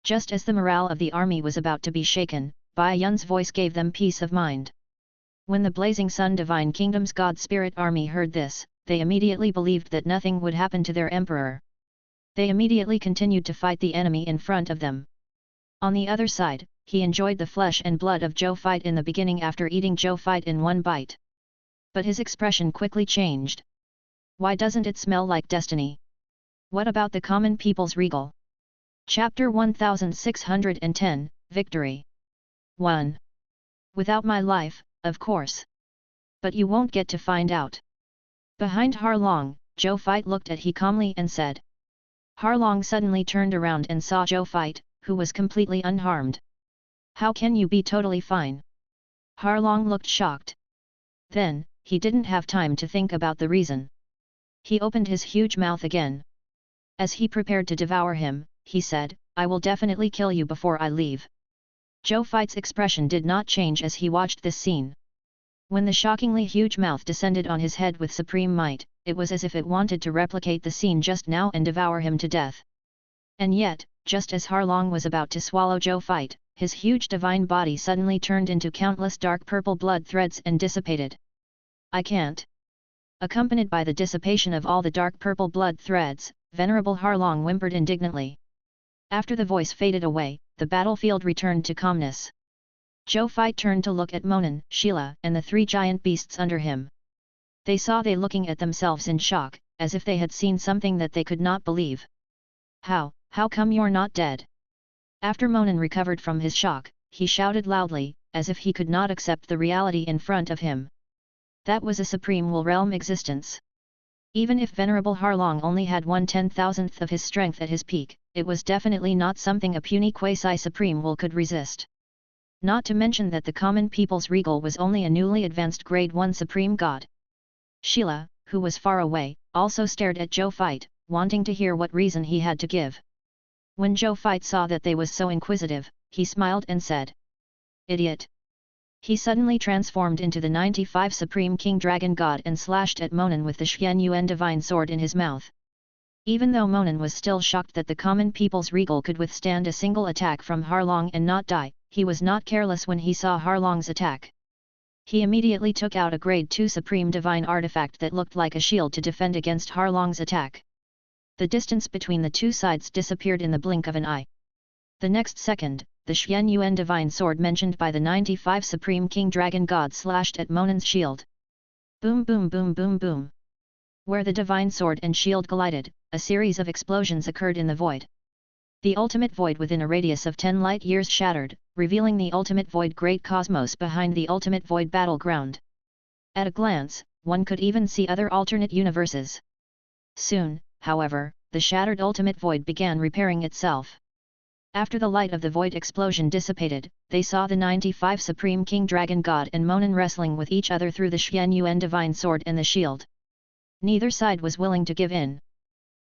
Just as the morale of the army was about to be shaken, Bai Yun's voice gave them peace of mind. When the Blazing Sun Divine Kingdom's God Spirit Army heard this, they immediately believed that nothing would happen to their emperor. They immediately continued to fight the enemy in front of them. On the other side, he enjoyed the flesh and blood of Zhou Fight in the beginning after eating Zhou Fight in one bite. But his expression quickly changed. Why doesn't it smell like destiny? What about the common people's regal? Chapter 1610, Victory. 1. Without my life, of course. But you won't get to find out. Behind Harlong, Zhou Fight looked at he calmly and said. Harlong suddenly turned around and saw Zhou Fight, who was completely unharmed. How can you be totally fine? Harlong looked shocked. Then, he didn't have time to think about the reason. He opened his huge mouth again. As he prepared to devour him, he said, I will definitely kill you before I leave. Zhou Fight's expression did not change as he watched this scene. When the shockingly huge mouth descended on his head with supreme might, it was as if it wanted to replicate the scene just now and devour him to death. And yet, just as Harlong was about to swallow Zhou Fight, his huge divine body suddenly turned into countless dark purple blood threads and dissipated. I can't. Accompanied by the dissipation of all the dark purple blood threads, Venerable Harlong whimpered indignantly. After the voice faded away, the battlefield returned to calmness. Zhou Fight turned to look at Monan, Sheila, and the three giant beasts under him. They saw they looking at themselves in shock, as if they had seen something that they could not believe. How come you're not dead? After Monan recovered from his shock, he shouted loudly, as if he could not accept the reality in front of him. That was a supreme will realm existence. Even if Venerable Harlong only had 1/10,000th of his strength at his peak, it was definitely not something a puny quasi-supreme will could resist. Not to mention that the common people's regal was only a newly advanced grade 1 supreme god. Sheila, who was far away, also stared at Zhou Fight, wanting to hear what reason he had to give. When Zhou Fight saw that they was so inquisitive, he smiled and said, Idiot! He suddenly transformed into the 95 Supreme King Dragon God and slashed at Monan with the Xian Yuan Divine Sword in his mouth. Even though Monan was still shocked that the common people's regal could withstand a single attack from Harlong and not die, he was not careless when he saw Harlong's attack. He immediately took out a grade 2 Supreme Divine Artifact that looked like a shield to defend against Harlong's attack. The distance between the two sides disappeared in the blink of an eye. The next second, the Xian Yuan Divine Sword mentioned by the 95 Supreme King Dragon God slashed at Monan's shield. Boom boom boom boom boom. Where the Divine Sword and shield collided, a series of explosions occurred in the void. The ultimate void within a radius of 10 light years shattered, revealing the ultimate void great cosmos behind the ultimate void battleground. At a glance, one could even see other alternate universes. Soon, however, the shattered ultimate void began repairing itself. After the light of the void explosion dissipated, they saw the 95 Supreme King Dragon God and Monan wrestling with each other through the Xian Yuan Divine Sword and the shield. Neither side was willing to give in.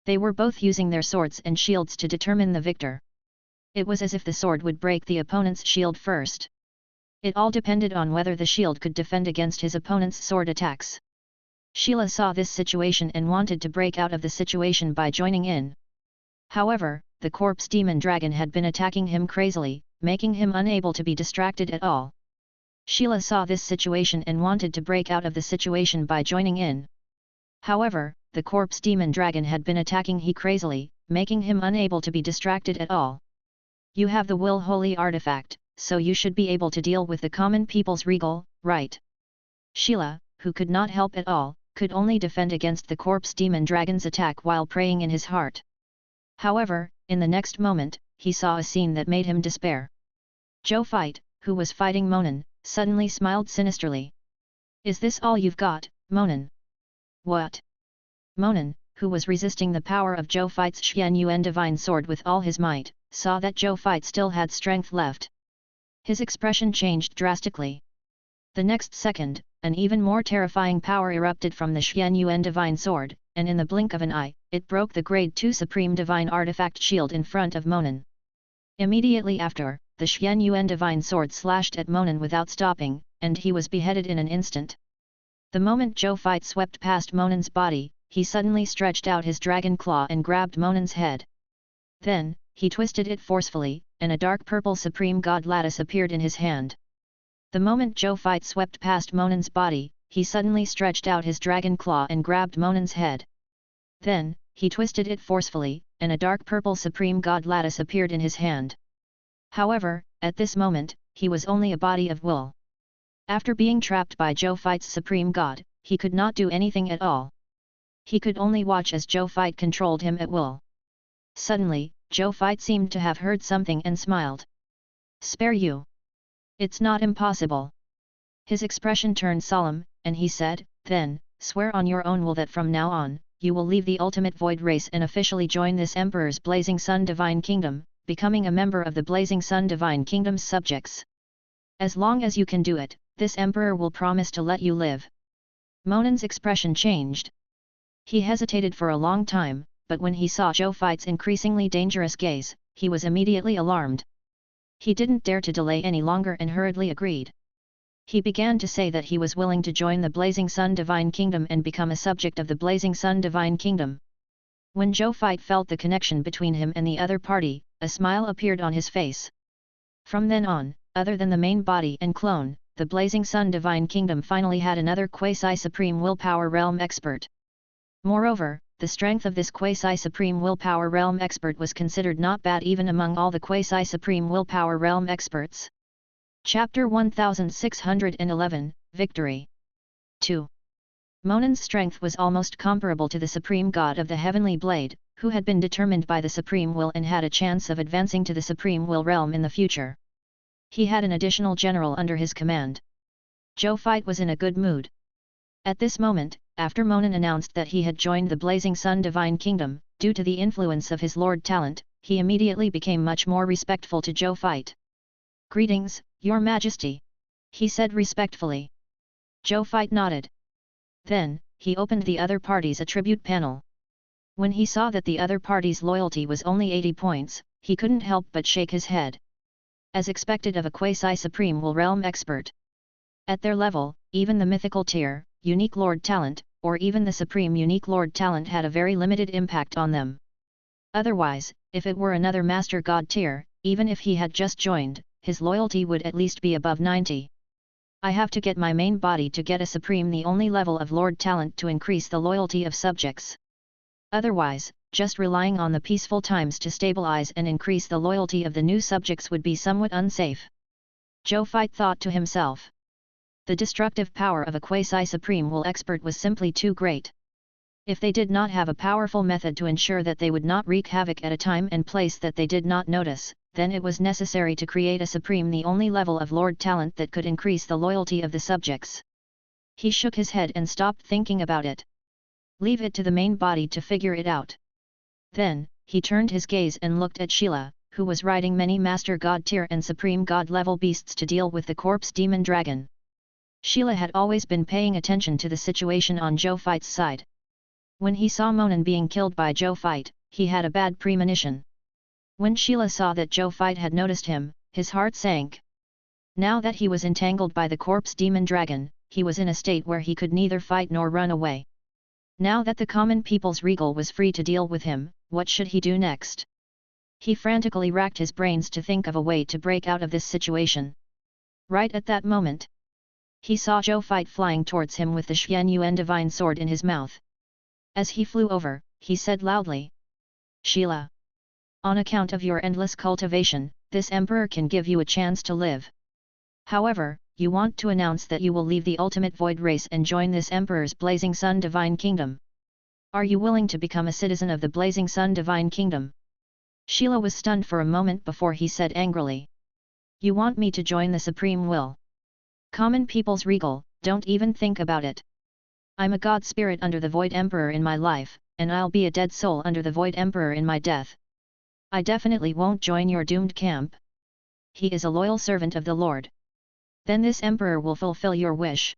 They were both using their swords and shields to determine the victor. It was as if the sword would break the opponent's shield first. It all depended on whether the shield could defend against his opponent's sword attacks. Sheila saw this situation and wanted to break out of the situation by joining in. However, the corpse demon dragon had been attacking him crazily, making him unable to be distracted at all. Sheila saw this situation and wanted to break out of the situation by joining in. However, the corpse demon dragon had been attacking he crazily, making him unable to be distracted at all. You have the will holy artifact, so you should be able to deal with the common people's regal, right? Sheila, who could not help at all, could only defend against the corpse demon dragon's attack while praying in his heart. However, in the next moment, he saw a scene that made him despair. Zhou Fight, who was fighting Monan, suddenly smiled sinisterly. Is this all you've got, Monan? What? Monan, who was resisting the power of Zhou Fight's Xian Yuan Divine Sword with all his might, saw that Zhou Fight still had strength left. His expression changed drastically. The next second, an even more terrifying power erupted from the Xian Yuan Divine Sword, and in the blink of an eye, it broke the Grade 2 Supreme Divine Artifact shield in front of Monan. Immediately after, the Xian Yuan Divine Sword slashed at Monan without stopping, and he was beheaded in an instant. The moment Zhou Fight swept past Monan's body, he suddenly stretched out his dragon claw and grabbed Monan's head. Then, he twisted it forcefully, and a dark purple Supreme God Lattice appeared in his hand. The moment Zhou Fight swept past Monan's body, he suddenly stretched out his dragon claw and grabbed Monan's head. Then, he twisted it forcefully, and a dark purple supreme god lattice appeared in his hand. However, at this moment, he was only a body of wool. After being trapped by Zhou Feit's supreme god, he could not do anything at all. He could only watch as Zhou Feit controlled him at will. Suddenly, Zhou Feit seemed to have heard something and smiled. "Spare you? It's not impossible." His expression turned solemn, and he said, "Then, swear on your own will that from now on, you will leave the ultimate void race and officially join this Emperor's Blazing Sun Divine Kingdom, becoming a member of the Blazing Sun Divine Kingdom's subjects. As long as you can do it, this Emperor will promise to let you live." Monan's expression changed. He hesitated for a long time, but when he saw Zhou Feit's increasingly dangerous gaze, he was immediately alarmed. He didn't dare to delay any longer and hurriedly agreed. He began to say that he was willing to join the Blazing Sun Divine Kingdom and become a subject of the Blazing Sun Divine Kingdom. When Zhou Feit felt the connection between him and the other party, a smile appeared on his face. From then on, other than the main body and clone, the Blazing Sun Divine Kingdom finally had another quasi-supreme willpower realm expert. Moreover, the strength of this quasi-supreme willpower realm expert was considered not bad even among all the quasi-supreme willpower realm experts. Chapter 1611, Victory. 2. Monan's strength was almost comparable to the Supreme God of the Heavenly Blade, who had been determined by the Supreme Will and had a chance of advancing to the Supreme Will realm in the future. He had an additional general under his command. Zhou Feit was in a good mood. At this moment, after Monan announced that he had joined the Blazing Sun Divine Kingdom, due to the influence of his Lord Talent, he immediately became much more respectful to Zhou Feit. "Greetings, Your Majesty," he said respectfully. Zhou Feit nodded. Then, he opened the other party's attribute panel. When he saw that the other party's loyalty was only 80 points, he couldn't help but shake his head. As expected of a quasi-supreme will realm expert. At their level, even the mythical tier, unique Lord Talent, or even the supreme unique Lord Talent had a very limited impact on them. Otherwise, if it were another Master God tier, even if he had just joined, his loyalty would at least be above 90. "I have to get my main body to get a supreme the only level of Lord Talent to increase the loyalty of subjects. Otherwise, just relying on the peaceful times to stabilize and increase the loyalty of the new subjects would be somewhat unsafe." Zhou Feit thought to himself. The destructive power of a quasi-supreme will expert was simply too great. If they did not have a powerful method to ensure that they would not wreak havoc at a time and place that they did not notice, then it was necessary to create a supreme the only level of Lord Talent that could increase the loyalty of the subjects. He shook his head and stopped thinking about it. Leave it to the main body to figure it out. Then, he turned his gaze and looked at Sheila, who was riding many Master God tier and Supreme God level beasts to deal with the corpse demon dragon. Sheila had always been paying attention to the situation on Zhou Feit's side. When he saw Monan being killed by Zhou Feit, he had a bad premonition. When Sheila saw that Zhou Feit had noticed him, his heart sank. Now that he was entangled by the corpse demon dragon, he was in a state where he could neither fight nor run away. Now that the common people's regal was free to deal with him, what should he do next? He frantically racked his brains to think of a way to break out of this situation. Right at that moment, he saw Zhou Feit flying towards him with the Xian Yuan divine sword in his mouth. As he flew over, he said loudly, "Sheila, on account of your endless cultivation, this emperor can give you a chance to live. However, you want to announce that you will leave the ultimate void race and join this emperor's Blazing Sun Divine Kingdom. Are you willing to become a citizen of the Blazing Sun Divine Kingdom?" Sheila was stunned for a moment before he said angrily, "You want me to join the Supreme Will? Common people's regal, don't even think about it. I'm a god spirit under the Void Emperor in my life, and I'll be a dead soul under the Void Emperor in my death. I definitely won't join your doomed camp. He is a loyal servant of the Lord. Then this emperor will fulfill your wish.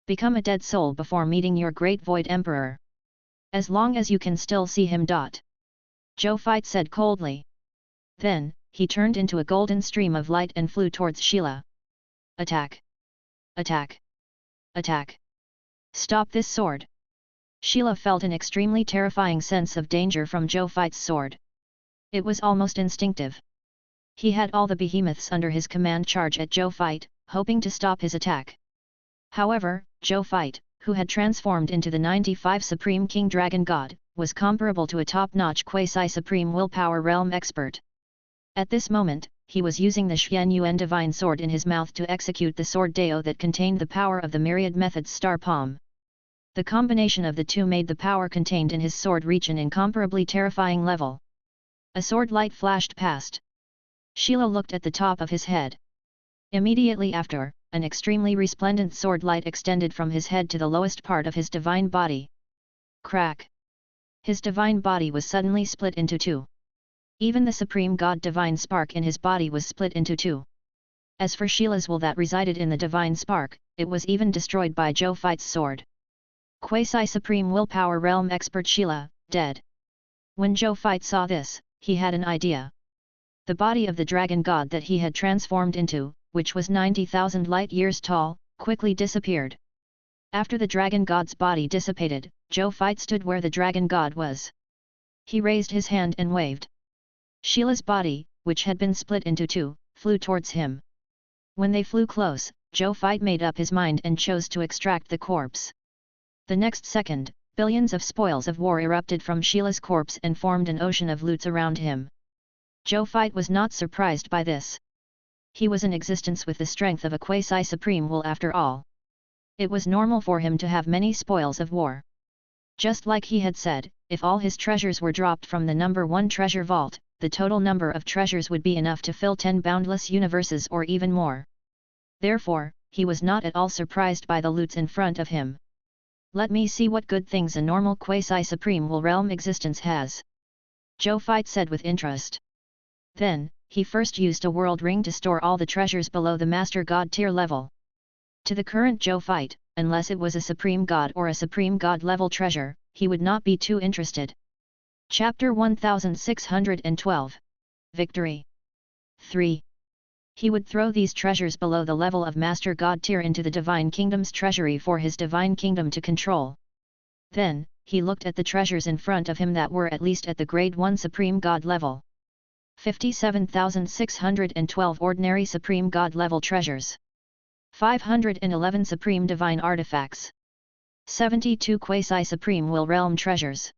Become a dead soul before meeting your great Void Emperor. As long as you can still see him. Zhou Feit said coldly. Then, he turned into a golden stream of light and flew towards Sheila. Attack! Attack! Attack! Stop this sword! Sheila felt an extremely terrifying sense of danger from Zhou Feit's sword. It was almost instinctive. He had all the behemoths under his command charge at Zhou Feit, hoping to stop his attack. However, Zhou Feit, who had transformed into the 95 Supreme King Dragon God, was comparable to a top-notch quasi-supreme willpower realm expert. At this moment, he was using the Xuan Yuan divine sword in his mouth to execute the sword Dao that contained the power of the myriad methods star palm. The combination of the two made the power contained in his sword reach an incomparably terrifying level. A sword light flashed past. Sheila looked at the top of his head. Immediately after, an extremely resplendent sword light extended from his head to the lowest part of his divine body. Crack! His divine body was suddenly split into two. Even the supreme god divine spark in his body was split into two. As for Sheila's will that resided in the divine spark, it was even destroyed by Zhou Fight's sword. Quasi-supreme willpower realm expert Sheila, dead. When Zhou Fight saw this, he had an idea. The body of the dragon god that he had transformed into, which was 90,000 light years tall, quickly disappeared. After the dragon god's body dissipated, Zhou Fight stood where the dragon god was. He raised his hand and waved. Sheila's body, which had been split into two, flew towards him. When they flew close, Zhou Fight made up his mind and chose to extract the corpse. The next second, billions of spoils of war erupted from Sheila's corpse and formed an ocean of loots around him. Zhou Fight was not surprised by this. He was in existence with the strength of a quasi-supreme will after all. It was normal for him to have many spoils of war. Just like he had said, if all his treasures were dropped from the number 1 treasure vault, the total number of treasures would be enough to fill 10 boundless universes or even more. Therefore, he was not at all surprised by the loots in front of him. Let me see what good things a normal quasi-supreme will realm existence has. Zhou Fight said with interest. Then, he first used a world ring to store all the treasures below the Master God tier level. To the current Zhou Fight, unless it was a Supreme God or a Supreme God level treasure, he would not be too interested. Chapter 1612. Victory. 3. He would throw these treasures below the level of Master God tier into the Divine Kingdom's treasury for his Divine Kingdom to control. Then, he looked at the treasures in front of him that were at least at the Grade 1 Supreme God level. 57,612 ordinary Supreme God level treasures. 511 Supreme Divine Artifacts. 72 Quasi-Supreme Will Realm Treasures.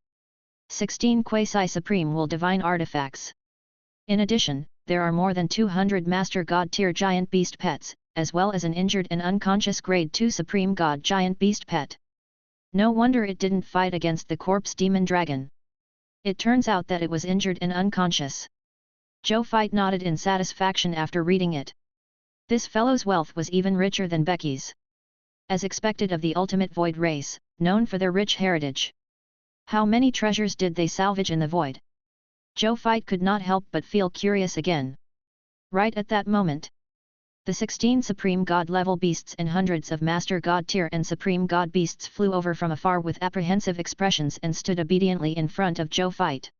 16 Quasi-Supreme Will Divine Artifacts. In addition, there are more than 200 Master God tier Giant Beast Pets, as well as an injured and unconscious Grade 2 Supreme God Giant Beast Pet. No wonder it didn't fight against the Corpse Demon Dragon. It turns out that it was injured and unconscious. Zhou Fight nodded in satisfaction after reading it. This fellow's wealth was even richer than Becky's. As expected of the ultimate void race, known for their rich heritage. How many treasures did they salvage in the void? Zhou Fight could not help but feel curious again. Right at that moment, the 16 Supreme God level beasts and hundreds of Master God tier and Supreme God beasts flew over from afar with apprehensive expressions and stood obediently in front of Zhou Fight.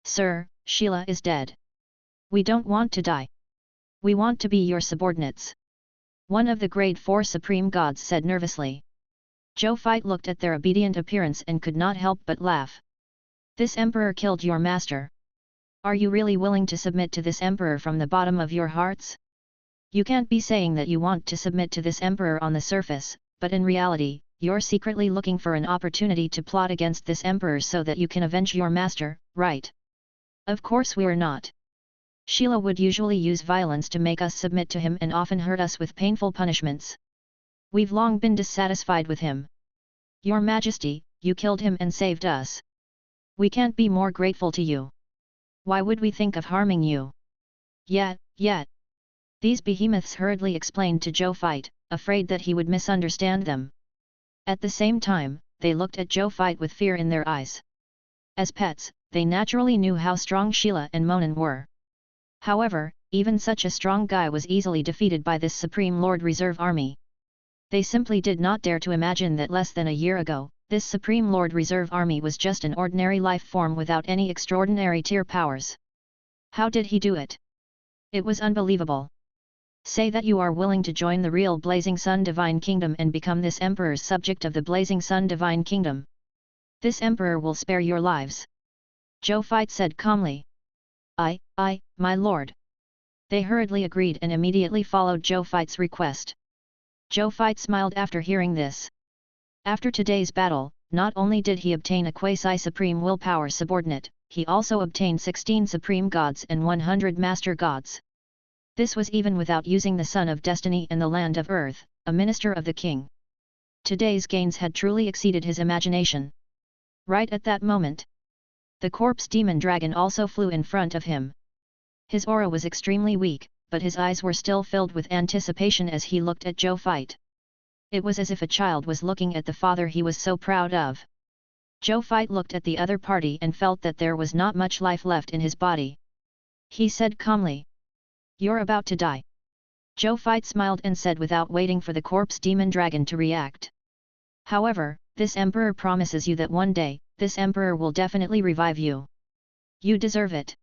Sir, Sheila is dead. We don't want to die. We want to be your subordinates. One of the Grade 4 Supreme Gods said nervously. Zhou Fight looked at their obedient appearance and could not help but laugh. This emperor killed your master. Are you really willing to submit to this emperor from the bottom of your hearts? You can't be saying that you want to submit to this emperor on the surface, but in reality, you're secretly looking for an opportunity to plot against this emperor so that you can avenge your master, right? Of course we're not. Sheila would usually use violence to make us submit to him and often hurt us with painful punishments. We've long been dissatisfied with him. Your Majesty, you killed him and saved us. We can't be more grateful to you. Why would we think of harming you? Yet. These behemoths hurriedly explained to Zhou Fight, afraid that he would misunderstand them. At the same time, they looked at Zhou Fight with fear in their eyes. As pets, they naturally knew how strong Sheila and Monin were. However, even such a strong guy was easily defeated by this Supreme Lord Reserve Army. They simply did not dare to imagine that less than a year ago, this Supreme Lord Reserve Army was just an ordinary life form without any extraordinary tier powers. How did he do it? It was unbelievable. Say that you are willing to join the real Blazing Sun Divine Kingdom and become this Emperor's subject of the Blazing Sun Divine Kingdom. This Emperor will spare your lives. Zhou Fight said calmly. My lord. They hurriedly agreed and immediately followed Zhou Fight's request. Zhou Fight smiled after hearing this. After today's battle, not only did he obtain a quasi-supreme willpower subordinate, he also obtained 16 supreme gods and 100 master gods. This was even without using the Son of Destiny and the Land of Earth, a minister of the king. Today's gains had truly exceeded his imagination. Right at that moment, the corpse demon dragon also flew in front of him. His aura was extremely weak, but his eyes were still filled with anticipation as he looked at Zhou fight. It was as if a child was looking at the father he was so proud of. Zhou fight looked at the other party and felt that there was not much life left in his body. He said calmly, "You're about to die." Zhou fight smiled and said without waiting for the corpse demon dragon to react. "However, this emperor promises you that one day, this emperor will definitely revive you. You deserve it,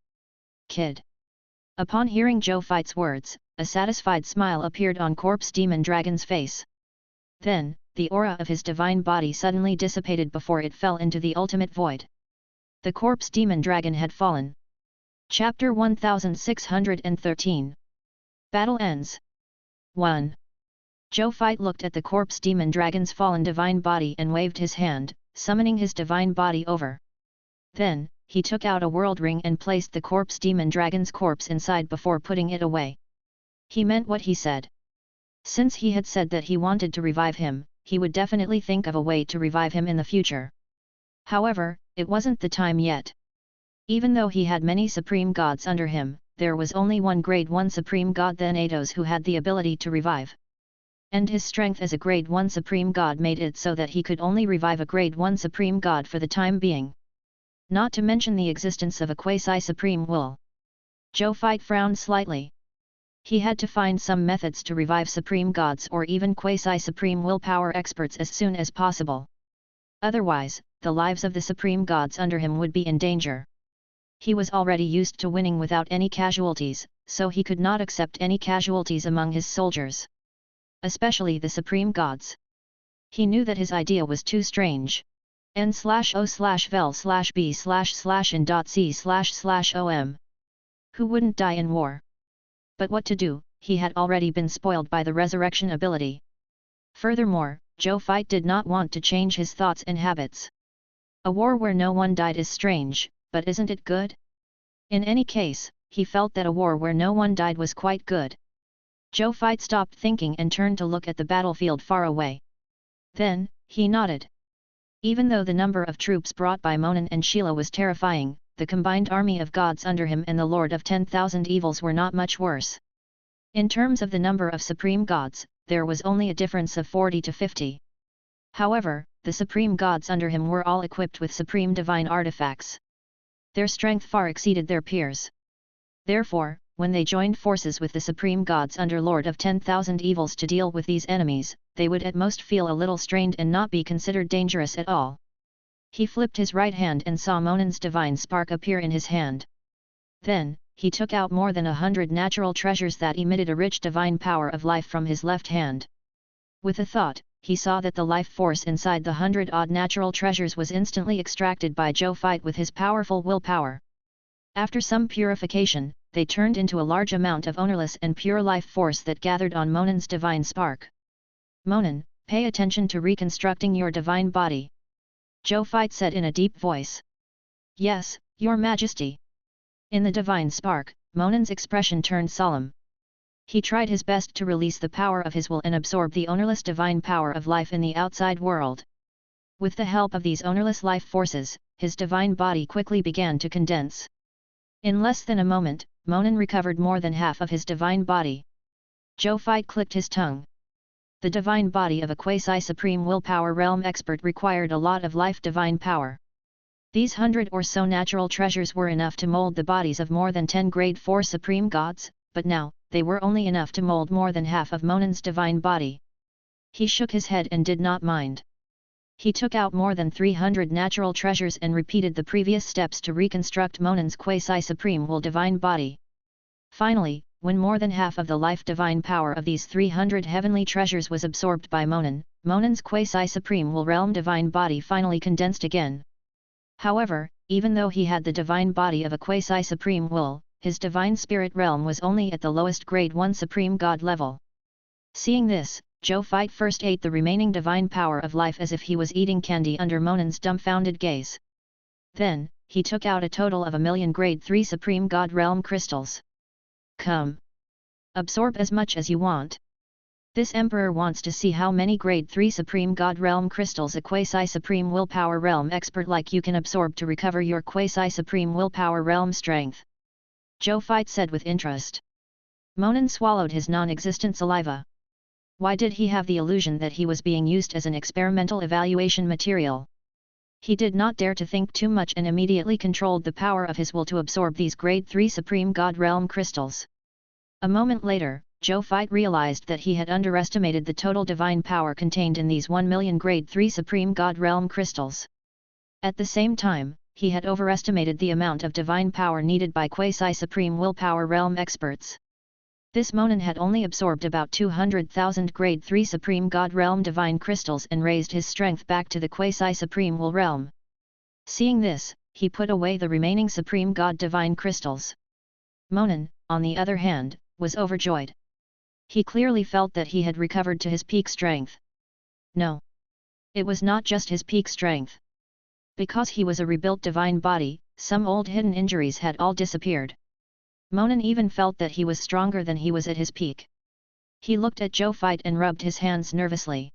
kid." Upon hearing Zhou fight's words, a satisfied smile appeared on corpse demon dragon's face. Then, the aura of his divine body suddenly dissipated before it fell into the ultimate void. The corpse demon dragon had fallen. Chapter 1613. Battle ends. 1. Zhou fight looked at the corpse demon dragon's fallen divine body and waved his hand, summoning his divine body over. Then, he took out a world ring and placed the corpse demon dragon's corpse inside before putting it away. He meant what he said. Since he had said that he wanted to revive him, he would definitely think of a way to revive him in the future. However, it wasn't the time yet. Even though he had many supreme gods under him, there was only one grade 1 supreme god Thanatos who had the ability to revive. And his strength as a grade 1 supreme god made it so that he could only revive a grade 1 supreme god for the time being. Not to mention the existence of a quasi-supreme will. Zhou fight frowned slightly. He had to find some methods to revive supreme gods or even quasi-supreme willpower experts as soon as possible. Otherwise, the lives of the supreme gods under him would be in danger. He was already used to winning without any casualties, so he could not accept any casualties among his soldiers. Especially the supreme gods. He knew that his idea was too strange. n/o/vel/b/in.c/om. Who wouldn't die in war? But what to do, he had already been spoiled by the resurrection ability. Furthermore, Zhou fight did not want to change his thoughts and habits. A war where no one died is strange, but isn't it good? In any case, he felt that a war where no one died was quite good. Zhou fight stopped thinking and turned to look at the battlefield far away. Then, he nodded. Even though the number of troops brought by Monin and Sheila was terrifying, the combined army of gods under him and the Lord of 10,000 Evils were not much worse. In terms of the number of supreme gods, there was only a difference of 40 to 50. However, the supreme gods under him were all equipped with supreme divine artifacts. Their strength far exceeded their peers. Therefore, when they joined forces with the supreme gods under Lord of 10,000 Evils to deal with these enemies, they would at most feel a little strained and not be considered dangerous at all. He flipped his right hand and saw Monin's divine spark appear in his hand. Then, he took out more than 100 natural treasures that emitted a rich divine power of life from his left hand. With a thought, he saw that the life force inside the 100-odd natural treasures was instantly extracted by Zhou fight with his powerful willpower. After some purification, they turned into a large amount of ownerless and pure life force that gathered on Monin's divine spark. "Monin, pay attention to reconstructing your divine body," Zhou fight said in a deep voice. "Yes, Your Majesty." In the divine spark, Monin's expression turned solemn. He tried his best to release the power of his will and absorb the ownerless divine power of life in the outside world. With the help of these ownerless life forces, his divine body quickly began to condense. In less than a moment, Monin recovered more than half of his divine body. Zhou fight clicked his tongue. The divine body of a quasi-supreme willpower realm expert required a lot of life divine power. These 100 or so natural treasures were enough to mold the bodies of more than 10 grade 4 supreme gods, but now, they were only enough to mold more than half of Monin's divine body. He shook his head and did not mind. He took out more than 300 natural treasures and repeated the previous steps to reconstruct Monin's quasi-supreme will divine body. Finally, when more than half of the life divine power of these 300 heavenly treasures was absorbed by Monin, Monin's quasi-supreme will realm divine body finally condensed again. However, even though he had the divine body of a quasi-supreme will, his divine spirit realm was only at the lowest grade 1 supreme god level. Seeing this, Zhou Fight first ate the remaining divine power of life as if he was eating candy under Monan's dumbfounded gaze. Then, he took out a total of 1,000,000 grade 3 Supreme God Realm crystals. Come. Absorb as much as you want. This Emperor wants to see how many grade 3 Supreme God Realm crystals a quasi-supreme willpower realm expert like you can absorb to recover your quasi-supreme willpower realm strength. Zhou Fight said with interest. Monan swallowed his non-existent saliva. Why did he have the illusion that he was being used as an experimental evaluation material? He did not dare to think too much and immediately controlled the power of his will to absorb these grade 3 Supreme God Realm crystals. A moment later, Zhou Fight realized that he had underestimated the total divine power contained in these 1,000,000 grade 3 Supreme God Realm crystals. At the same time, he had overestimated the amount of divine power needed by quasi-supreme willpower realm experts. This Monan had only absorbed about 200,000 grade 3 Supreme God Realm divine crystals and raised his strength back to the quasi-supreme will realm. Seeing this, he put away the remaining Supreme God divine crystals. Monan, on the other hand, was overjoyed. He clearly felt that he had recovered to his peak strength. No. It was not just his peak strength. Because he was a rebuilt divine body, some old hidden injuries had all disappeared. Monan even felt that he was stronger than he was at his peak. He looked at Zhou Fight and rubbed his hands nervously.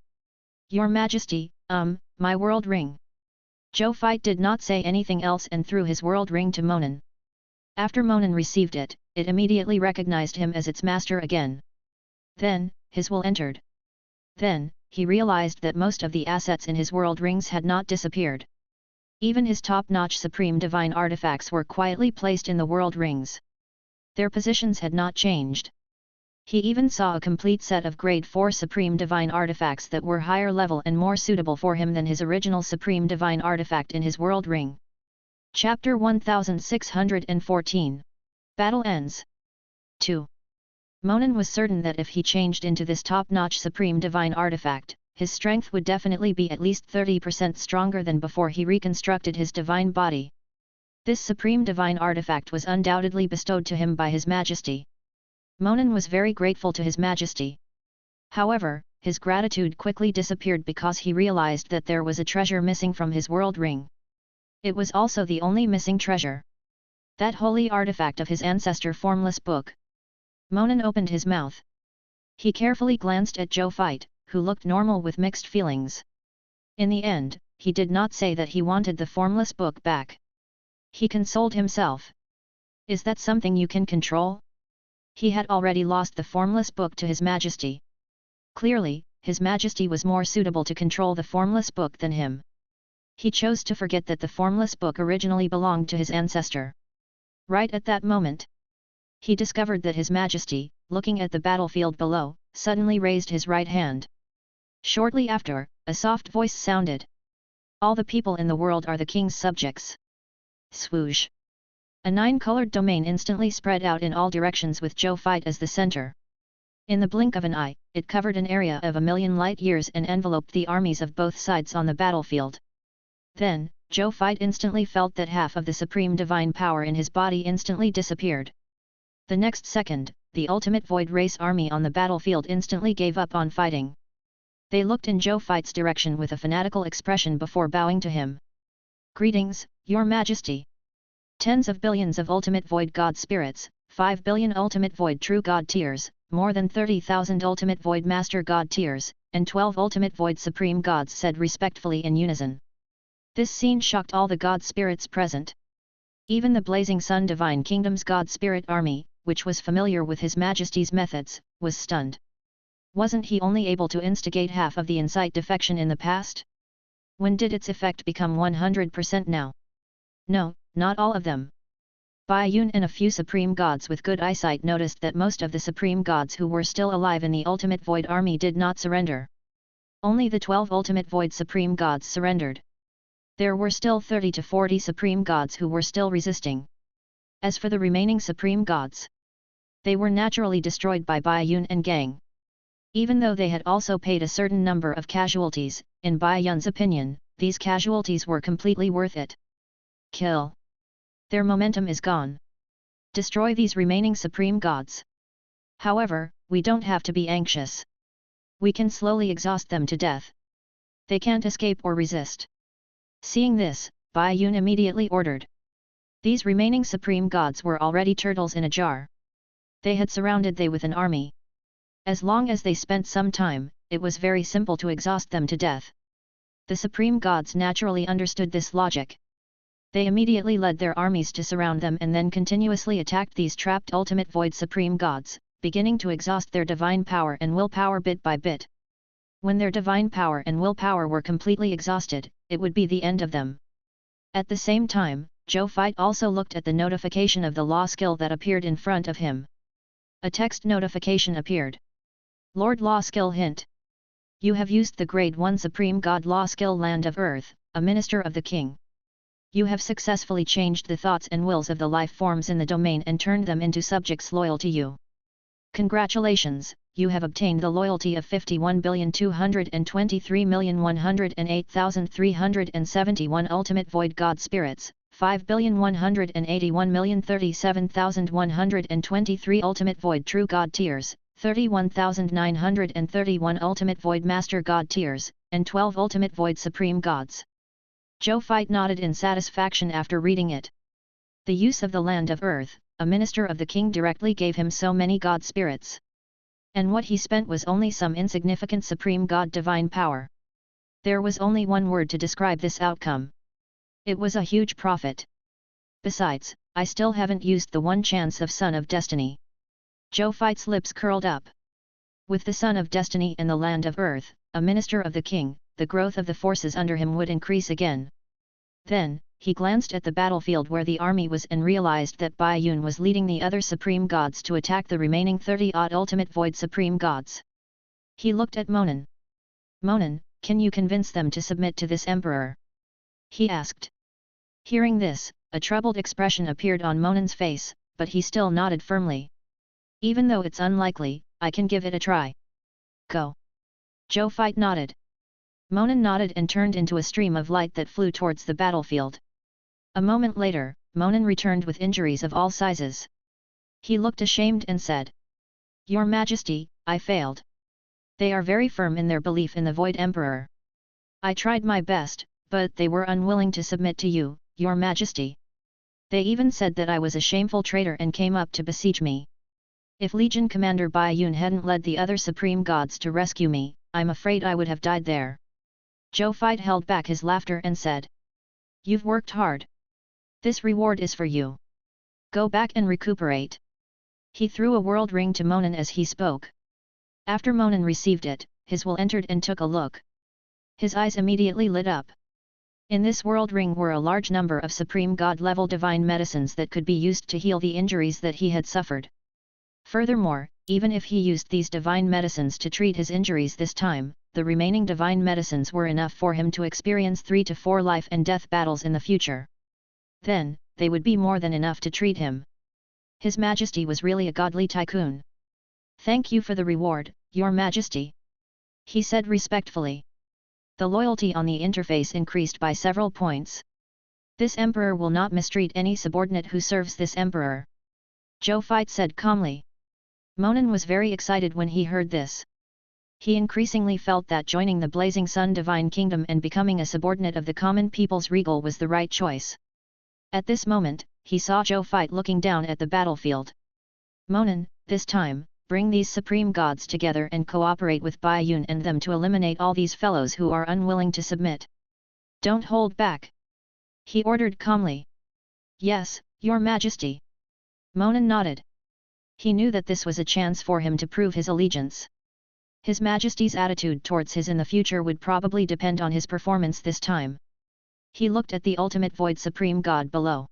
Your Majesty, my world ring. Zhou Fight did not say anything else and threw his world ring to Monan. After Monan received it, it immediately recognized him as its master again. Then, his will entered. Then, he realized that most of the assets in his world rings had not disappeared. Even his top-notch supreme divine artifacts were quietly placed in the world rings. Their positions had not changed. He even saw a complete set of grade 4 supreme divine artifacts that were higher level and more suitable for him than his original supreme divine artifact in his world ring. Chapter 1614. Battle ends. 2. Monan was certain that if he changed into this top-notch supreme divine artifact, his strength would definitely be at least 30% stronger than before he reconstructed his divine body. This supreme divine artifact was undoubtedly bestowed to him by His Majesty. Monan was very grateful to His Majesty. However, his gratitude quickly disappeared because he realized that there was a treasure missing from his world ring. It was also the only missing treasure. That holy artifact of his ancestor Formless Book. Monan opened his mouth. He carefully glanced at Zhou Fight, who looked normal with mixed feelings. In the end, he did not say that he wanted the Formless Book back. He consoled himself. Is that something you can control? He had already lost the Formless Book to His Majesty. Clearly, His Majesty was more suitable to control the Formless Book than him. He chose to forget that the Formless Book originally belonged to his ancestor. Right at that moment, he discovered that His Majesty, looking at the battlefield below, suddenly raised his right hand. Shortly after, a soft voice sounded. All the people in the world are the king's subjects. Swoosh! A 9-colored domain instantly spread out in all directions with Zhou Fight as the center. In the blink of an eye, it covered an area of 1,000,000 light-years and enveloped the armies of both sides on the battlefield. Then, Zhou Fight instantly felt that half of the supreme divine power in his body instantly disappeared. The next second, the ultimate void race army on the battlefield instantly gave up on fighting. They looked in Zhou Fight's direction with a fanatical expression before bowing to him. Greetings, Your Majesty! Tens of billions of ultimate void god spirits, 5 billion ultimate void true god tiers, more than 30,000 ultimate void master god tiers, and 12 ultimate void supreme gods said respectfully in unison. This scene shocked all the god spirits present. Even the Blazing Sun Divine Kingdom's god spirit army, which was familiar with His Majesty's methods, was stunned. Wasn't he only able to instigate half of the incite defection in the past? When did its effect become 100% now? No, not all of them. Bai Yun and a few supreme gods with good eyesight noticed that most of the supreme gods who were still alive in the ultimate void army did not surrender. Only the 12 ultimate void supreme gods surrendered. There were still 30 to 40 supreme gods who were still resisting. As for the remaining supreme gods, they were naturally destroyed by Bai Yun and gang. Even though they had also paid a certain number of casualties, in Bai Yun's opinion, these casualties were completely worth it. Kill. Their momentum is gone. Destroy these remaining supreme gods. However, we don't have to be anxious. We can slowly exhaust them to death. They can't escape or resist. Seeing this, Bai Yun immediately ordered. These remaining supreme gods were already turtles in a jar. They had surrounded they with an army. As long as they spent some time, it was very simple to exhaust them to death. The supreme gods naturally understood this logic. They immediately led their armies to surround them and then continuously attacked these trapped ultimate void supreme gods, beginning to exhaust their divine power and willpower bit by bit. When their divine power and willpower were completely exhausted, it would be the end of them. At the same time, Zhou Fight also looked at the notification of the law skill that appeared in front of him. A text notification appeared. Lord Law Skill Hint. You have used the Grade 1 Supreme God Law Skill Land of Earth, a Minister of the King. You have successfully changed the thoughts and wills of the life forms in the domain and turned them into subjects loyal to you. Congratulations, you have obtained the loyalty of 51,223,108,371 Ultimate Void God Spirits, 5,181,037,123 Ultimate Void True God Tiers, 31,931 Ultimate Void Master God Tiers, and 12 Ultimate Void Supreme Gods. Zhou Fight nodded in satisfaction after reading it. The use of the Land of Earth, a Minister of the King, directly gave him so many God Spirits. And what he spent was only some insignificant Supreme God Divine Power. There was only one word to describe this outcome. It was a huge profit. Besides, I still haven't used the one chance of Son of Destiny. Zhou Fight's lips curled up. With the Son of Destiny and the Land of Earth, a Minister of the King, the growth of the forces under him would increase again. Then, he glanced at the battlefield where the army was and realized that Bai Yun was leading the other Supreme Gods to attack the remaining 30-odd Ultimate Void Supreme Gods. He looked at Monen. Monen, can you convince them to submit to this Emperor? He asked. Hearing this, a troubled expression appeared on Monen's face, but he still nodded firmly. Even though it's unlikely, I can give it a try. Go. Zhou Fight nodded. Monen nodded and turned into a stream of light that flew towards the battlefield. A moment later, Monen returned with injuries of all sizes. He looked ashamed and said, Your Majesty, I failed. They are very firm in their belief in the Void Emperor. I tried my best, but they were unwilling to submit to you, Your Majesty. They even said that I was a shameful traitor and came up to besiege me. If Legion Commander Bai Yun hadn't led the other Supreme Gods to rescue me, I'm afraid I would have died there. Zhou Fight held back his laughter and said, You've worked hard. This reward is for you. Go back and recuperate. He threw a world ring to Monen as he spoke. After Monen received it, his will entered and took a look. His eyes immediately lit up. In this world ring were a large number of Supreme God-level divine medicines that could be used to heal the injuries that he had suffered. Furthermore, even if he used these divine medicines to treat his injuries this time, the remaining divine medicines were enough for him to experience 3 to 4 life and death battles in the future. Then, they would be more than enough to treat him. His Majesty was really a godly tycoon. Thank you for the reward, Your Majesty. He said respectfully. The loyalty on the interface increased by several points. This Emperor will not mistreat any subordinate who serves this Emperor. Zhou Fight said calmly. Monen was very excited when he heard this. He increasingly felt that joining the Blazing Sun Divine Kingdom and becoming a subordinate of the common people's regal was the right choice. At this moment, he saw Zhou Fight looking down at the battlefield. Monen, this time, bring these Supreme Gods together and cooperate with Bai Yun and them to eliminate all these fellows who are unwilling to submit. Don't hold back. He ordered calmly. Yes, Your Majesty. Monen nodded. He knew that this was a chance for him to prove his allegiance. His Majesty's attitude towards his in the future would probably depend on his performance this time. He looked at the ultimate void Supreme God below.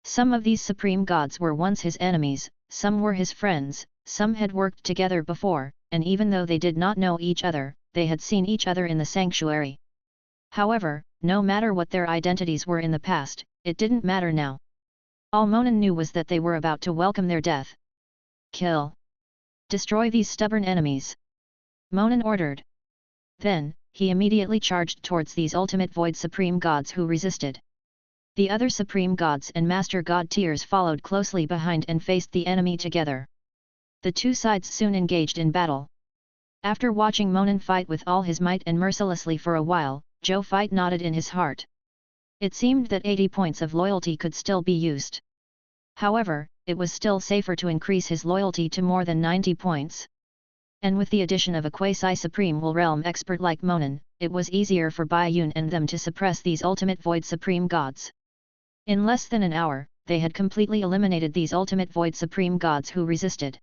Some of these Supreme Gods were once his enemies, some were his friends, some had worked together before, and even though they did not know each other, they had seen each other in the sanctuary. However, no matter what their identities were in the past, it didn't matter now. All Monen knew was that they were about to welcome their death. Kill. Destroy these stubborn enemies. Monen ordered. Then, he immediately charged towards these ultimate void Supreme Gods who resisted. The other Supreme Gods and Master God tiers followed closely behind and faced the enemy together. The two sides soon engaged in battle. After watching Monin fight with all his might and mercilessly for a while, Zhou Fight nodded in his heart. It seemed that 80 points of loyalty could still be used. However, it was still safer to increase his loyalty to more than 90 points. And with the addition of a quasi-supreme will realm expert like Monin, it was easier for Bai Yun and them to suppress these ultimate void supreme gods. In less than an hour, they had completely eliminated these ultimate void supreme gods who resisted.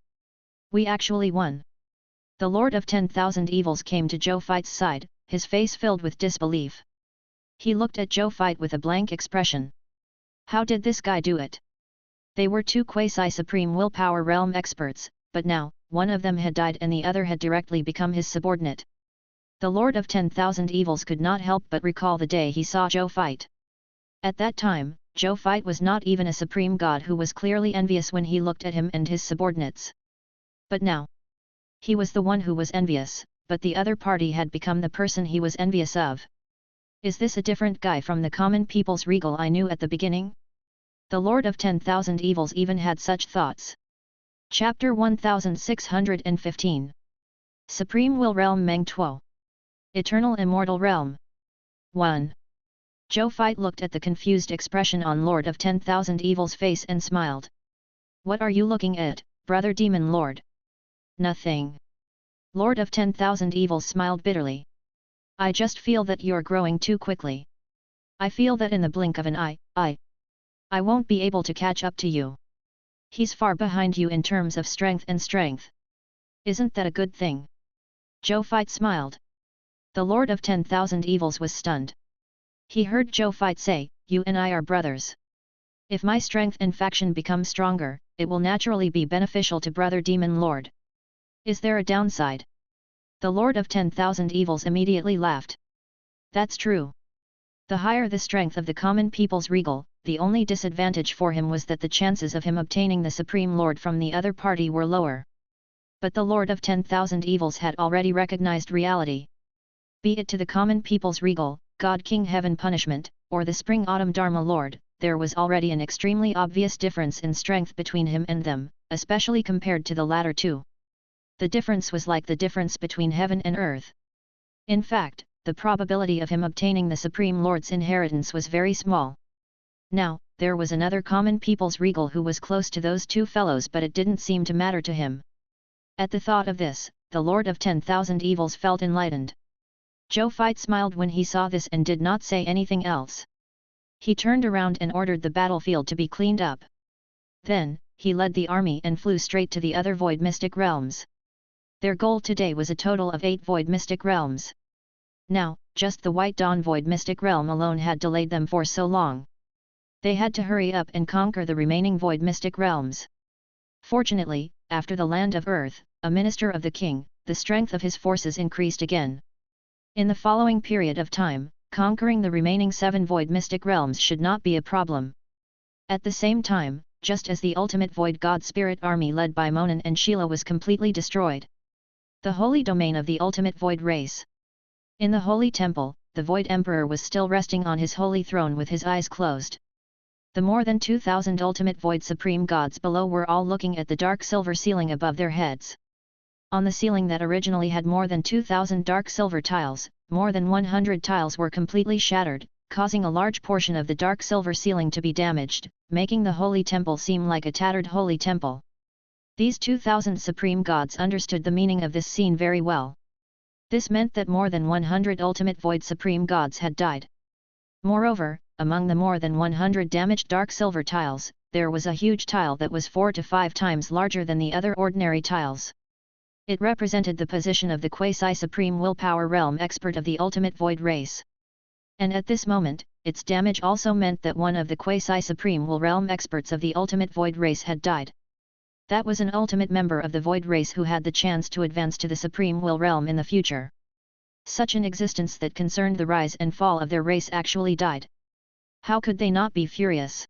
We actually won. The Lord of 10,000 Evils came to Zhou Fight's side, his face filled with disbelief. He looked at Zhou Fight with a blank expression. How did this guy do it? They were two quasi-supreme willpower realm experts, but now, one of them had died and the other had directly become his subordinate. The Lord of 10,000 Evils could not help but recall the day he saw Zhou Fight. At that time, Zhou Fight was not even a supreme god who was clearly envious when he looked at him and his subordinates. But now, he was the one who was envious, but the other party had become the person he was envious of. Is this a different guy from the common people's regal I knew at the beginning? The Lord of 10,000 Evils even had such thoughts. Chapter 1615. Supreme Will Realm Meng Tuo. Eternal Immortal Realm. 1. Zhou Fight looked at the confused expression on Lord of 10,000 Evils' face and smiled. What are you looking at, brother demon lord? Nothing. Lord of 10,000 Evils smiled bitterly. I just feel that you're growing too quickly. I feel that in the blink of an eye, I won't be able to catch up to you. He's far behind you in terms of strength and strength. Isn't that a good thing? Zhou Fight smiled. The Lord of 10,000 Evils was stunned. He heard Zhou Fight say, you and I are brothers. If my strength and faction become stronger, it will naturally be beneficial to brother demon lord. Is there a downside? The Lord of 10,000 Evils immediately laughed. That's true. The higher the strength of the common people's regal, the only disadvantage for him was that the chances of him obtaining the Supreme Lord from the other party were lower. But the Lord of 10,000 Evils had already recognized reality. Be it to the common people's regal, God King Heaven Punishment, or the Spring Autumn Dharma Lord, there was already an extremely obvious difference in strength between him and them, especially compared to the latter two. The difference was like the difference between heaven and earth. In fact, the probability of him obtaining the Supreme Lord's inheritance was very small. Now, there was another common people's regal who was close to those two fellows, but it didn't seem to matter to him. At the thought of this, the Lord of 10,000 Evils felt enlightened. Zhou Fight smiled when he saw this and did not say anything else. He turned around and ordered the battlefield to be cleaned up. Then, he led the army and flew straight to the other void mystic realms. Their goal today was a total of 8 void mystic realms. Now, just the White Dawn void mystic realm alone had delayed them for so long. They had to hurry up and conquer the remaining void mystic realms. Fortunately, after the land of Earth, a minister of the king, the strength of his forces increased again. In the following period of time, conquering the remaining 7 void mystic realms should not be a problem. At the same time, just as the ultimate void god spirit army led by Monin and Sheila was completely destroyed. The holy domain of the ultimate void race. In the holy temple, the void emperor was still resting on his holy throne with his eyes closed. The more than 2,000 ultimate void supreme gods below were all looking at the dark silver ceiling above their heads. On the ceiling that originally had more than 2,000 dark silver tiles, more than 100 tiles were completely shattered, causing a large portion of the dark silver ceiling to be damaged, making the holy temple seem like a tattered holy temple. These 2,000 supreme gods understood the meaning of this scene very well. This meant that more than 100 ultimate void supreme gods had died. Moreover, among the more than 100 damaged dark silver tiles, there was a huge tile that was 4 to 5 times larger than the other ordinary tiles. It represented the position of the quasi-supreme willpower realm expert of the ultimate void race. And at this moment, its damage also meant that one of the quasi-supreme will realm experts of the ultimate void race had died. That was an ultimate member of the void race who had the chance to advance to the supreme will realm in the future. Such an existence that concerned the rise and fall of their race actually died. How could they not be furious?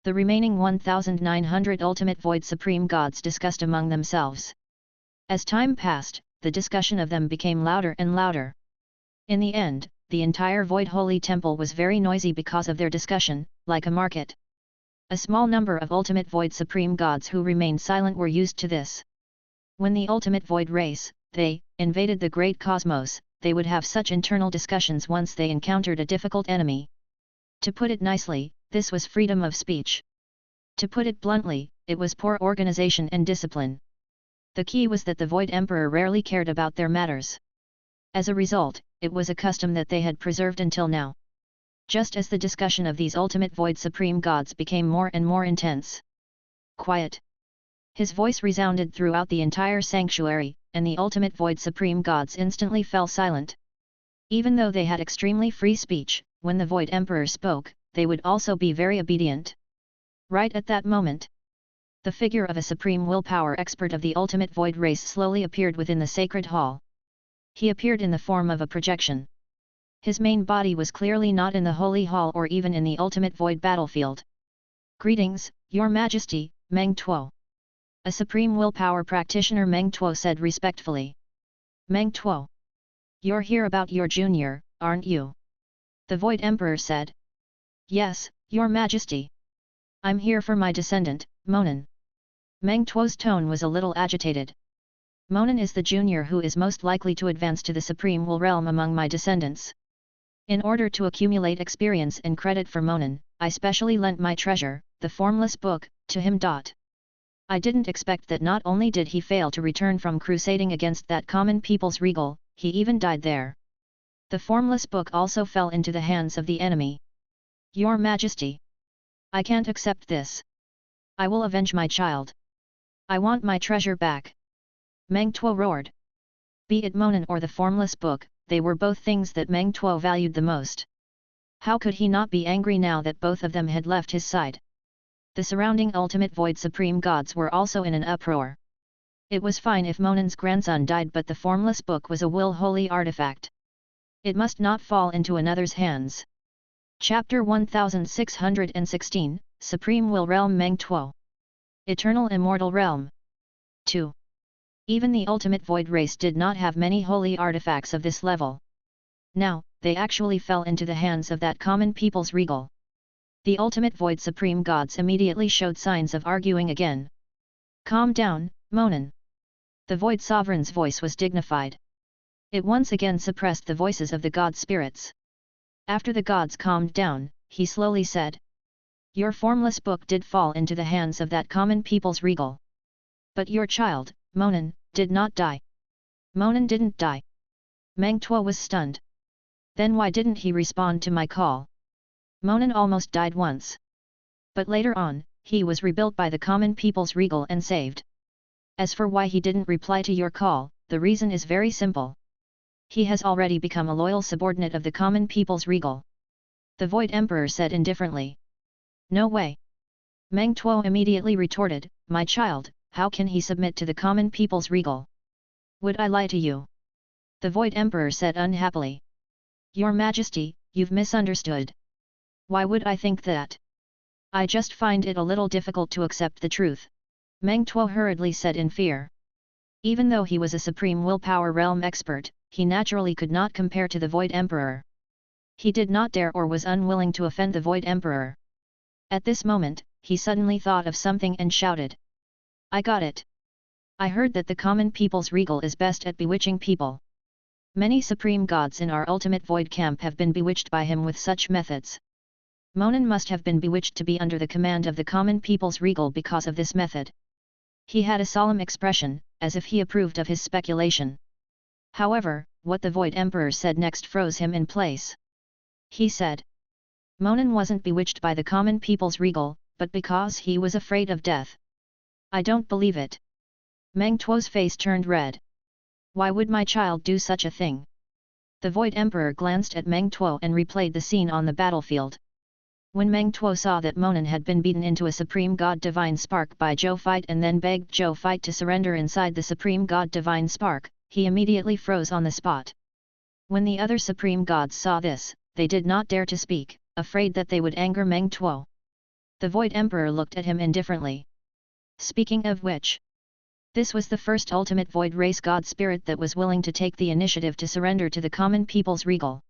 The remaining 1,900 ultimate void supreme gods discussed among themselves. As time passed, the discussion of them became louder and louder. In the end, the entire void holy temple was very noisy because of their discussion, like a market. A small number of ultimate void supreme gods who remained silent were used to this. When the ultimate void race, they, invaded the great cosmos, they would have such internal discussions once they encountered a difficult enemy. To put it nicely, this was freedom of speech. To put it bluntly, it was poor organization and discipline. The key was that the Void Emperor rarely cared about their matters. As a result, it was a custom that they had preserved until now. Just as the discussion of these ultimate Void Supreme Gods became more and more intense. Quiet. His voice resounded throughout the entire sanctuary, and the ultimate Void Supreme Gods instantly fell silent. Even though they had extremely free speech, when the Void Emperor spoke, they would also be very obedient. Right at that moment, the figure of a supreme willpower expert of the ultimate Void race slowly appeared within the sacred hall. He appeared in the form of a projection. His main body was clearly not in the Holy Hall or even in the ultimate Void battlefield. "Greetings, Your Majesty," Meng Tuo. A supreme willpower practitioner Meng Tuo said respectfully. "Meng Tuo. You're here about your junior, aren't you?" The Void Emperor said. "Yes, Your Majesty. I'm here for my descendant, Monen." Meng Tuo's tone was a little agitated. "Monen is the junior who is most likely to advance to the Supreme Will realm among my descendants. In order to accumulate experience and credit for Monen, I specially lent my treasure, the formless book, to him. I didn't expect that not only did he fail to return from crusading against that common people's regal, he even died there. The formless book also fell into the hands of the enemy. Your Majesty. I can't accept this. I will avenge my child. I want my treasure back." Meng Tuo roared. Be it Monen or the formless book, they were both things that Meng Tuo valued the most. How could he not be angry now that both of them had left his side? The surrounding ultimate Void Supreme Gods were also in an uproar. It was fine if Monen's grandson died, but the formless book was a will-holy artifact. It must not fall into another's hands. Chapter 1616, Supreme Will Realm Meng Tuo. Eternal Immortal Realm. 2. Even the ultimate Void race did not have many holy artifacts of this level. Now, they actually fell into the hands of that common people's regal. The ultimate Void Supreme Gods immediately showed signs of arguing again. "Calm down, Monen." The Void Sovereign's voice was dignified. It once again suppressed the voices of the God spirits. After the gods calmed down, he slowly said, "Your formless book did fall into the hands of that common people's regal. But your child, Monen, did not die." "Monen didn't die." Meng Tuo was stunned. "Then why didn't he respond to my call?" "Monen almost died once. But later on, he was rebuilt by the common people's regal and saved. As for why he didn't reply to your call, the reason is very simple. He has already become a loyal subordinate of the common people's regal." The Void Emperor said indifferently. "No way." Meng Tuo immediately retorted, "My child, how can he submit to the common people's regal?" "Would I lie to you?" The Void Emperor said unhappily. "Your Majesty, you've misunderstood. Why would I think that? I just find it a little difficult to accept the truth," Meng Tuo hurriedly said in fear. Even though he was a supreme willpower realm expert, he naturally could not compare to the Void Emperor. He did not dare or was unwilling to offend the Void Emperor. At this moment, he suddenly thought of something and shouted. "I got it! I heard that the common people's regal is best at bewitching people. Many supreme gods in our ultimate Void camp have been bewitched by him with such methods. Monen must have been bewitched to be under the command of the common people's regal because of this method." He had a solemn expression, as if he approved of his speculation. However, what the Void Emperor said next froze him in place. He said, "Monen wasn't bewitched by the common people's regal, but because he was afraid of death." "I don't believe it." Meng Tuo's face turned red. "Why would my child do such a thing?" The Void Emperor glanced at Meng Tuo and replayed the scene on the battlefield. When Meng Tuo saw that Monen had been beaten into a Supreme God Divine Spark by Zhou Fight and then begged Zhou Fight to surrender inside the Supreme God Divine Spark, he immediately froze on the spot. When the other Supreme Gods saw this, they did not dare to speak, afraid that they would anger Meng Tuo. The Void Emperor looked at him indifferently. Speaking of which, this was the first ultimate Void race God spirit that was willing to take the initiative to surrender to the common people's regal.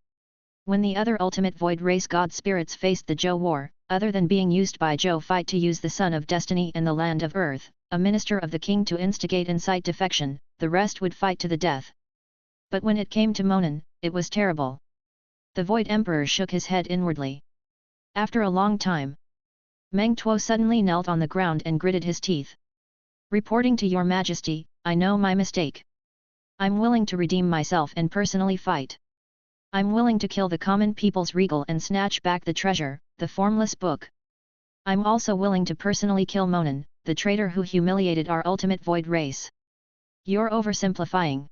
When the other ultimate Void race God spirits faced the Zhou War, other than being used by Zhou Fight to use the Son of Destiny and the Land of Earth, a minister of the king to instigate incite defection, the rest would fight to the death. But when it came to Monan, it was terrible. The Void Emperor shook his head inwardly. After a long time, Meng Tuo suddenly knelt on the ground and gritted his teeth. Reporting to your majesty, I know my mistake. I'm willing to redeem myself and personally fight. I'm willing to kill the common people's regal and snatch back the treasure, the formless book. I'm also willing to personally kill Monan, the traitor who humiliated our ultimate void race. You're oversimplifying.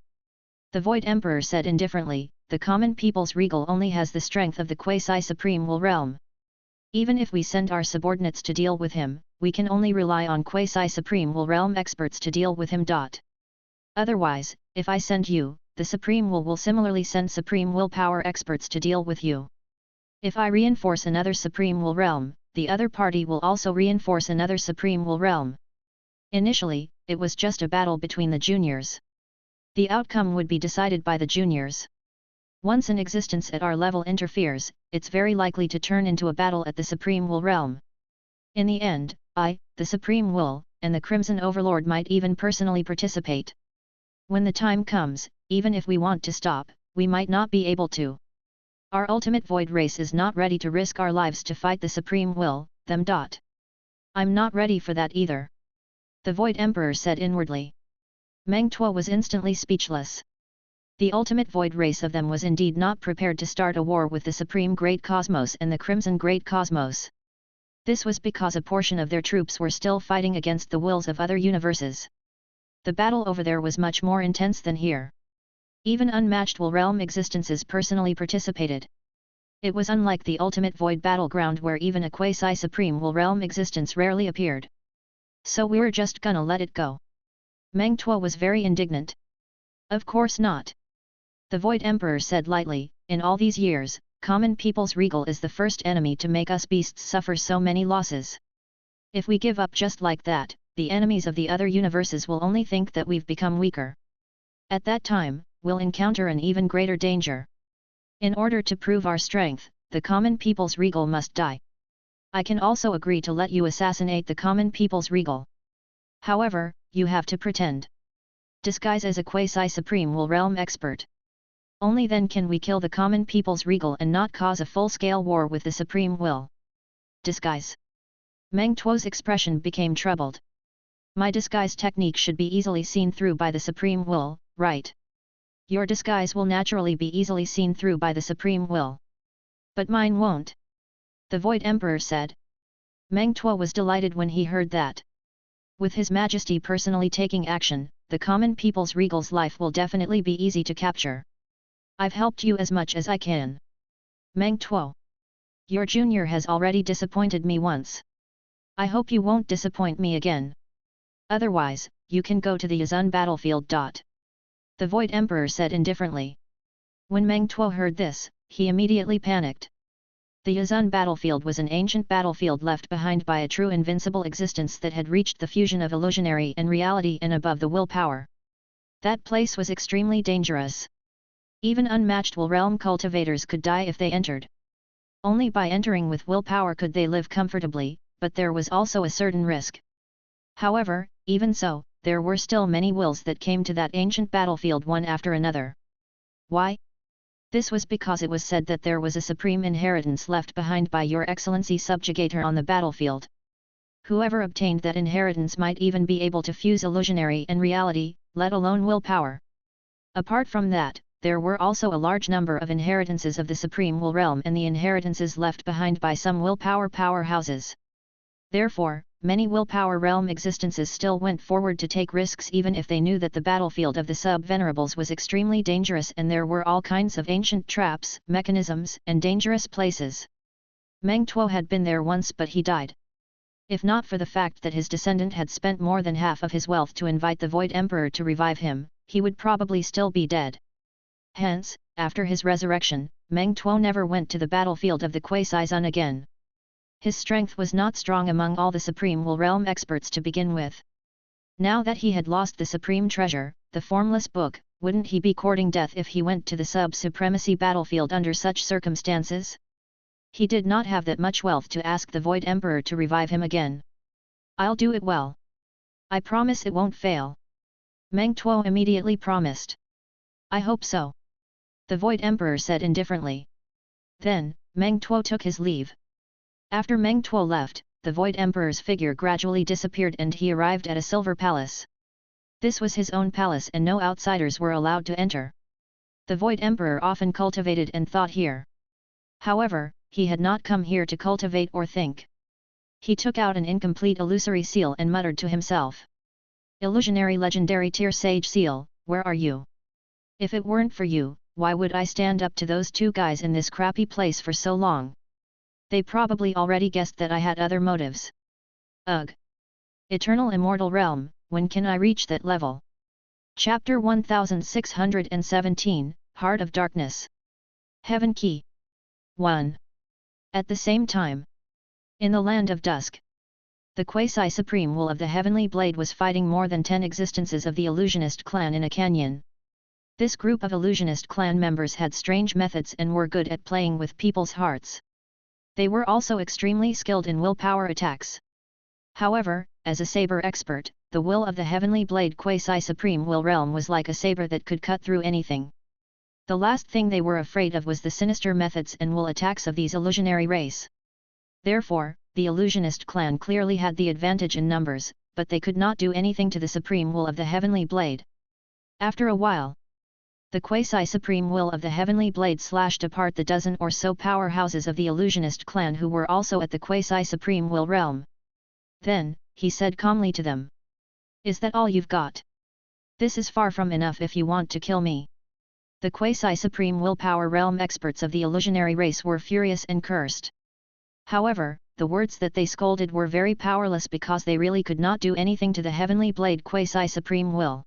The Void Emperor said indifferently, the common people's regal only has the strength of the quasi-supreme will realm. Even if we send our subordinates to deal with him, we can only rely on quasi-supreme will realm experts to deal with him. Otherwise, if I send you, the Supreme will similarly send Supreme Willpower experts to deal with you. If I reinforce another Supreme Will realm, the other party will also reinforce another Supreme Will realm. Initially, it was just a battle between the juniors. The outcome would be decided by the juniors. Once an existence at our level interferes, it's very likely to turn into a battle at the Supreme Will realm. In the end, I, the Supreme Will, and the Crimson Overlord might even personally participate. When the time comes, even if we want to stop, we might not be able to. Our ultimate void race is not ready to risk our lives to fight the Supreme Will, them. I'm not ready for that either. The Void Emperor said inwardly. Meng Tuo was instantly speechless. The ultimate void race of them was indeed not prepared to start a war with the Supreme Great Cosmos and the Crimson Great Cosmos. This was because a portion of their troops were still fighting against the wills of other universes. The battle over there was much more intense than here. Even unmatched will realm existences personally participated. It was unlike the ultimate void battleground where even a quasi-supreme will realm existence rarely appeared. So we're just gonna let it go. Meng Tuo was very indignant. Of course not. The Void Emperor said lightly, in all these years, common people's regal is the first enemy to make us beasts suffer so many losses. If we give up just like that, the enemies of the other universes will only think that we've become weaker. At that time, we'll encounter an even greater danger. In order to prove our strength, the common people's regal must die. I can also agree to let you assassinate the common people's regal. However, you have to pretend. Disguise as a quasi-supreme will realm expert. Only then can we kill the common people's regal and not cause a full-scale war with the Supreme Will. Disguise. Meng Tuo's expression became troubled. My disguise technique should be easily seen through by the Supreme Will, right? Your disguise will naturally be easily seen through by the Supreme Will. But mine won't. The Void Emperor said. Meng Tuo was delighted when he heard that. With His Majesty personally taking action, the common people's regal's life will definitely be easy to capture. I've helped you as much as I can. Meng Tuo. Your junior has already disappointed me once. I hope you won't disappoint me again. Otherwise, you can go to the Yazun battlefield. The Void Emperor said indifferently. When Meng Tuo heard this, he immediately panicked. The Yazun battlefield was an ancient battlefield left behind by a true invincible existence that had reached the fusion of illusionary and reality and above the willpower. That place was extremely dangerous. Even unmatched will realm cultivators could die if they entered. Only by entering with willpower could they live comfortably, but there was also a certain risk. However, even so, there were still many wills that came to that ancient battlefield one after another. Why? This was because it was said that there was a supreme inheritance left behind by Your Excellency Subjugator on the battlefield. Whoever obtained that inheritance might even be able to fuse illusionary and reality, let alone willpower. Apart from that, there were also a large number of inheritances of the Supreme Will Realm and the inheritances left behind by some willpower powerhouses. Therefore, many willpower realm existences still went forward to take risks even if they knew that the battlefield of the sub-venerables was extremely dangerous and there were all kinds of ancient traps, mechanisms, and dangerous places. Meng Tuo had been there once but he died. If not for the fact that his descendant had spent more than half of his wealth to invite the Void Emperor to revive him, he would probably still be dead. Hence, after his resurrection, Meng Tuo never went to the battlefield of the Quasi-Zun again. His strength was not strong among all the Supreme Will Realm experts to begin with. Now that he had lost the Supreme Treasure, the Formless Book, wouldn't he be courting death if he went to the sub-supremacy battlefield under such circumstances? He did not have that much wealth to ask the Void Emperor to revive him again. I'll do it well. I promise it won't fail. Meng Tuo immediately promised. I hope so. The Void Emperor said indifferently. Then, Meng Tuo took his leave. After Meng Tuo left, the Void Emperor's figure gradually disappeared and he arrived at a silver palace. This was his own palace and no outsiders were allowed to enter. The Void Emperor often cultivated and thought here. However, he had not come here to cultivate or think. He took out an incomplete illusory seal and muttered to himself. Illusionary legendary tier sage seal, where are you? If it weren't for you, why would I stand up to those two guys in this crappy place for so long? They probably already guessed that I had other motives. Ugh! Eternal Immortal Realm, when can I reach that level? Chapter 1617, Heart of Darkness. Heaven Key. 1. At the same time. In the Land of Dusk. The quasi-supreme will of the Heavenly Blade was fighting more than 10 existences of the illusionist clan in a canyon. This group of illusionist clan members had strange methods and were good at playing with people's hearts. They were also extremely skilled in willpower attacks. However, as a saber expert, the will of the Heavenly Blade quasi-supreme will realm was like a saber that could cut through anything. The last thing they were afraid of was the sinister methods and will attacks of these illusionary race. Therefore, the illusionist clan clearly had the advantage in numbers, but they could not do anything to the supreme will of the Heavenly Blade. After a while, the quasi-supreme will of the Heavenly Blade slashed apart the dozen or so powerhouses of the illusionist clan who were also at the quasi-supreme will realm. Then, he said calmly to them. Is that all you've got? This is far from enough if you want to kill me. The quasi-supreme willpower realm experts of the illusionary race were furious and cursed. However, the words that they scolded were very powerless because they really could not do anything to the Heavenly Blade quasi-supreme will.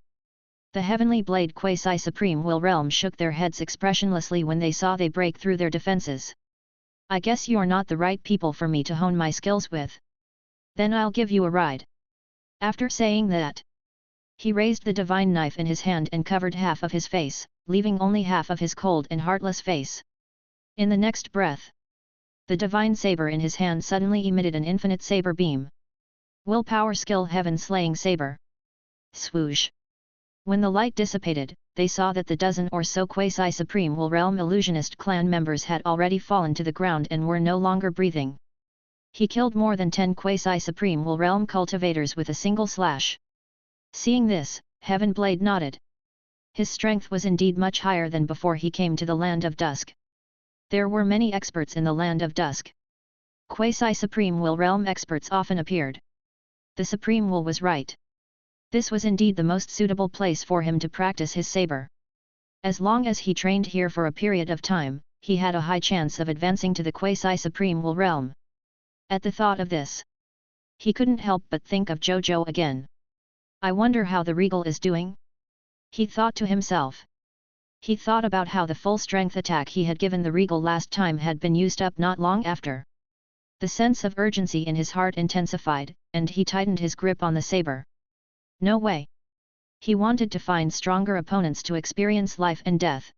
The Heavenly Blade quasi-supreme will realm shook their heads expressionlessly when they saw they break through their defenses. I guess you're not the right people for me to hone my skills with. Then I'll give you a ride. After saying that, he raised the divine knife in his hand and covered half of his face, leaving only half of his cold and heartless face. In the next breath, the divine saber in his hand suddenly emitted an infinite saber beam. Willpower skill heaven slaying saber. Swoosh! When the light dissipated, they saw that the dozen or so quasi-supreme will realm illusionist clan members had already fallen to the ground and were no longer breathing. He killed more than 10 quasi-supreme will realm cultivators with a single slash. Seeing this, Heaven Blade nodded. His strength was indeed much higher than before he came to the Land of Dusk. There were many experts in the Land of Dusk. Quasi-supreme will realm experts often appeared. The Supreme Will was right. This was indeed the most suitable place for him to practice his saber. As long as he trained here for a period of time, he had a high chance of advancing to the quasi-supreme will realm. At the thought of this, he couldn't help but think of Zhou Zhou again. I wonder how the Regal is doing? He thought to himself. He thought about how the full-strength attack he had given the Regal last time had been used up not long after. The sense of urgency in his heart intensified, and he tightened his grip on the saber. No way! He wanted to find stronger opponents to experience life and death.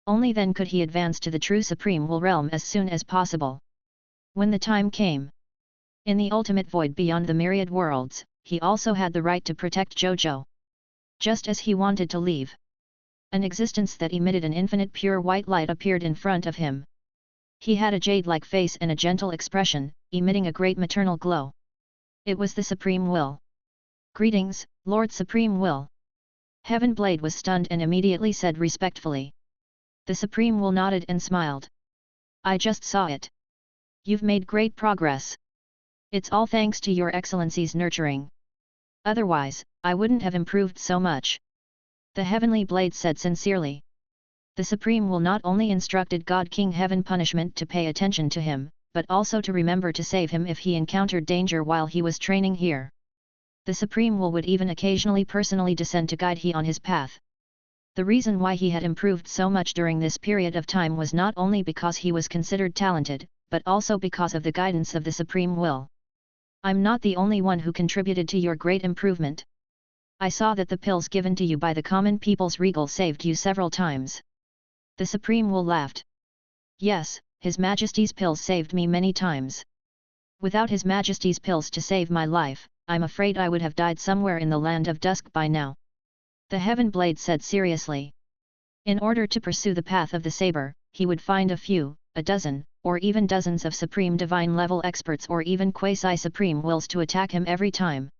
Only then could he advance to the true Supreme Will realm as soon as possible. When the time came, in the ultimate void beyond the myriad worlds, he also had the right to protect Zhou Zhou. Just as he wanted to leave, an existence that emitted an infinite pure white light appeared in front of him. He had a jade-like face and a gentle expression, emitting a great maternal glow. It was the Supreme Will. Greetings, Lord Supreme Will. Heaven Blade was stunned and immediately said respectfully. The Supreme Will nodded and smiled. I just saw it. You've made great progress. It's all thanks to your Excellency's nurturing. Otherwise, I wouldn't have improved so much. The Heavenly Blade said sincerely. The Supreme Will not only instructed God King Heaven Punishment to pay attention to him, but also to remember to save him if he encountered danger while he was training here. The Supreme Will would even occasionally personally descend to guide he on his path. The reason why he had improved so much during this period of time was not only because he was considered talented, but also because of the guidance of the Supreme Will. I'm not the only one who contributed to your great improvement. I saw that the pills given to you by the common people's Regal saved you several times. The Supreme Will laughed. Yes, His Majesty's pills saved me many times. Without His Majesty's pills to save my life, I'm afraid I would have died somewhere in the Land of Dusk by now. The Heaven Blade said seriously. In order to pursue the path of the saber, he would find a few, a dozen, or even dozens of supreme divine level experts or even quasi-supreme wills to attack him every time.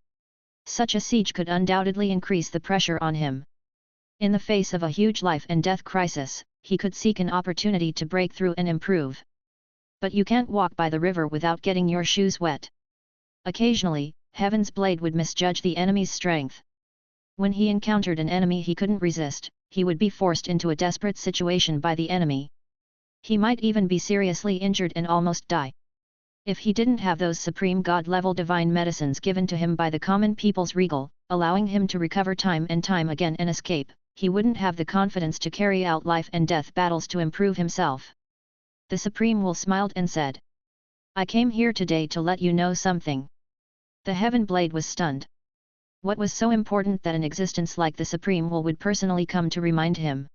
Such a siege could undoubtedly increase the pressure on him. In the face of a huge life and death crisis, he could seek an opportunity to break through and improve. But you can't walk by the river without getting your shoes wet. Occasionally, Heaven's blade would misjudge the enemy's strength. When he encountered an enemy he couldn't resist, he would be forced into a desperate situation by the enemy. He might even be seriously injured and almost die. If he didn't have those supreme god-level divine medicines given to him by the common people's regal, allowing him to recover time and time again and escape, he wouldn't have the confidence to carry out life and death battles to improve himself. The Supreme Will smiled and said, "I came here today to let you know something." The Heaven Blade was stunned. What was so important that an existence like the Supreme Will would personally come to remind him?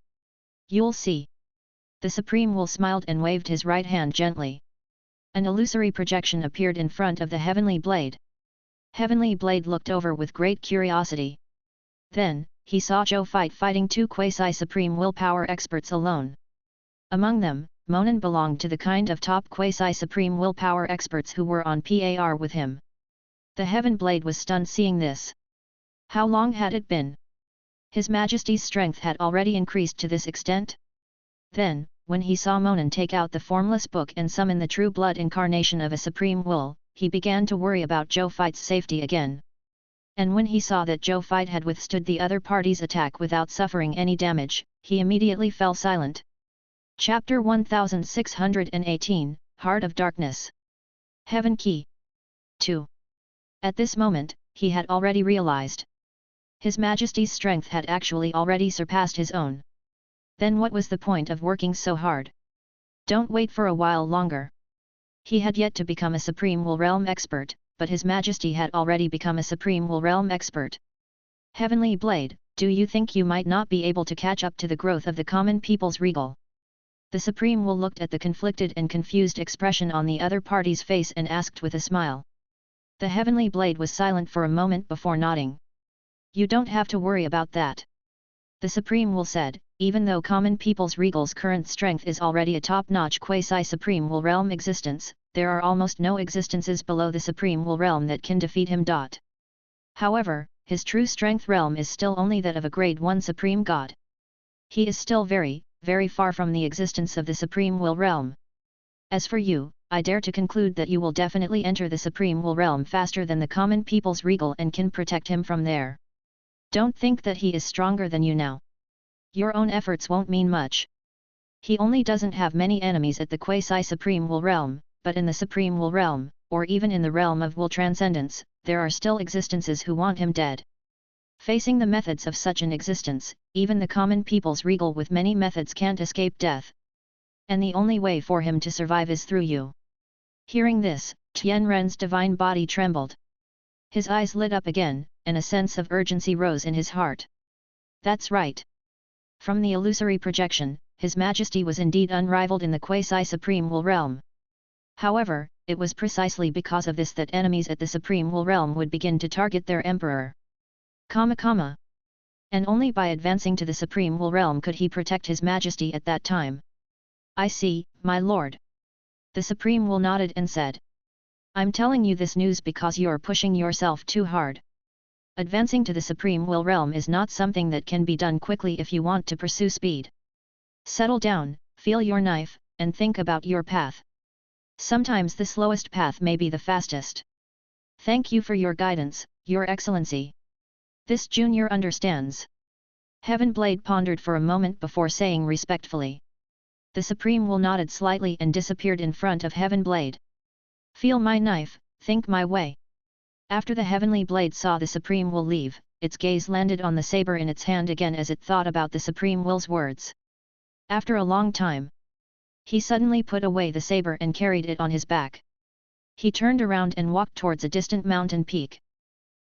"You'll see." The Supreme Will smiled and waved his right hand gently. An illusory projection appeared in front of the Heavenly Blade. Heavenly Blade looked over with great curiosity. Then, he saw Zhou fighting two quasi-supreme willpower experts alone. Among them, Monin belonged to the kind of top quasi-supreme willpower experts who were on par with him. The Heaven Blade was stunned seeing this. How long had it been? His Majesty's strength had already increased to this extent? Then, when he saw Monin take out the formless book and summon the true blood incarnation of a supreme will, he began to worry about Zhou Fight's safety again. And when he saw that Zhou Fight had withstood the other party's attack without suffering any damage, he immediately fell silent. Chapter 1618, Heart of Darkness. Heaven Key. 2. At this moment, he had already realized. His Majesty's strength had actually already surpassed his own. Then what was the point of working so hard? Don't wait for a while longer. He had yet to become a Supreme Will Realm expert, but His Majesty had already become a Supreme Will Realm expert. Heavenly Blade, do you think you might not be able to catch up to the growth of the common people's regal? The Supreme Will looked at the conflicted and confused expression on the other party's face and asked with a smile. The Heavenly Blade was silent for a moment before nodding. You don't have to worry about that. The Supreme Will said, even though common people's regal's current strength is already a top-notch quasi-supreme will realm existence, there are almost no existences below the supreme will realm that can defeat him. However, his true strength realm is still only that of a grade 1 supreme god. He is still very, very far from the existence of the supreme will realm. As for you, I dare to conclude that you will definitely enter the supreme will realm faster than the common people's regal and can protect him from there. Don't think that he is stronger than you now. Your own efforts won't mean much. He only doesn't have many enemies at the quasi-supreme will realm, but in the supreme will realm, or even in the realm of will transcendence, there are still existences who want him dead. Facing the methods of such an existence, even the common people's regal with many methods can't escape death. And the only way for him to survive is through you. Hearing this, Tian Ren's divine body trembled. His eyes lit up again, and a sense of urgency rose in his heart. That's right. From the illusory projection, His Majesty was indeed unrivaled in the quasi-supreme will realm. However, it was precisely because of this that enemies at the supreme will realm would begin to target their emperor. And only by advancing to the supreme will realm could he protect His Majesty at that time. I see, my lord. The Supreme Will nodded and said. I'm telling you this news because you're pushing yourself too hard. Advancing to the Supreme Will realm is not something that can be done quickly if you want to pursue speed. Settle down, feel your knife, and think about your path. Sometimes the slowest path may be the fastest. Thank you for your guidance, Your Excellency. This junior understands. Heaven Blade pondered for a moment before saying respectfully. The Supreme Will nodded slightly and disappeared in front of Heaven Blade. Feel my knife, think my way. After the Heavenly Blade saw the Supreme Will leave, its gaze landed on the saber in its hand again as it thought about the Supreme Will's words. After a long time, he suddenly put away the saber and carried it on his back. He turned around and walked towards a distant mountain peak.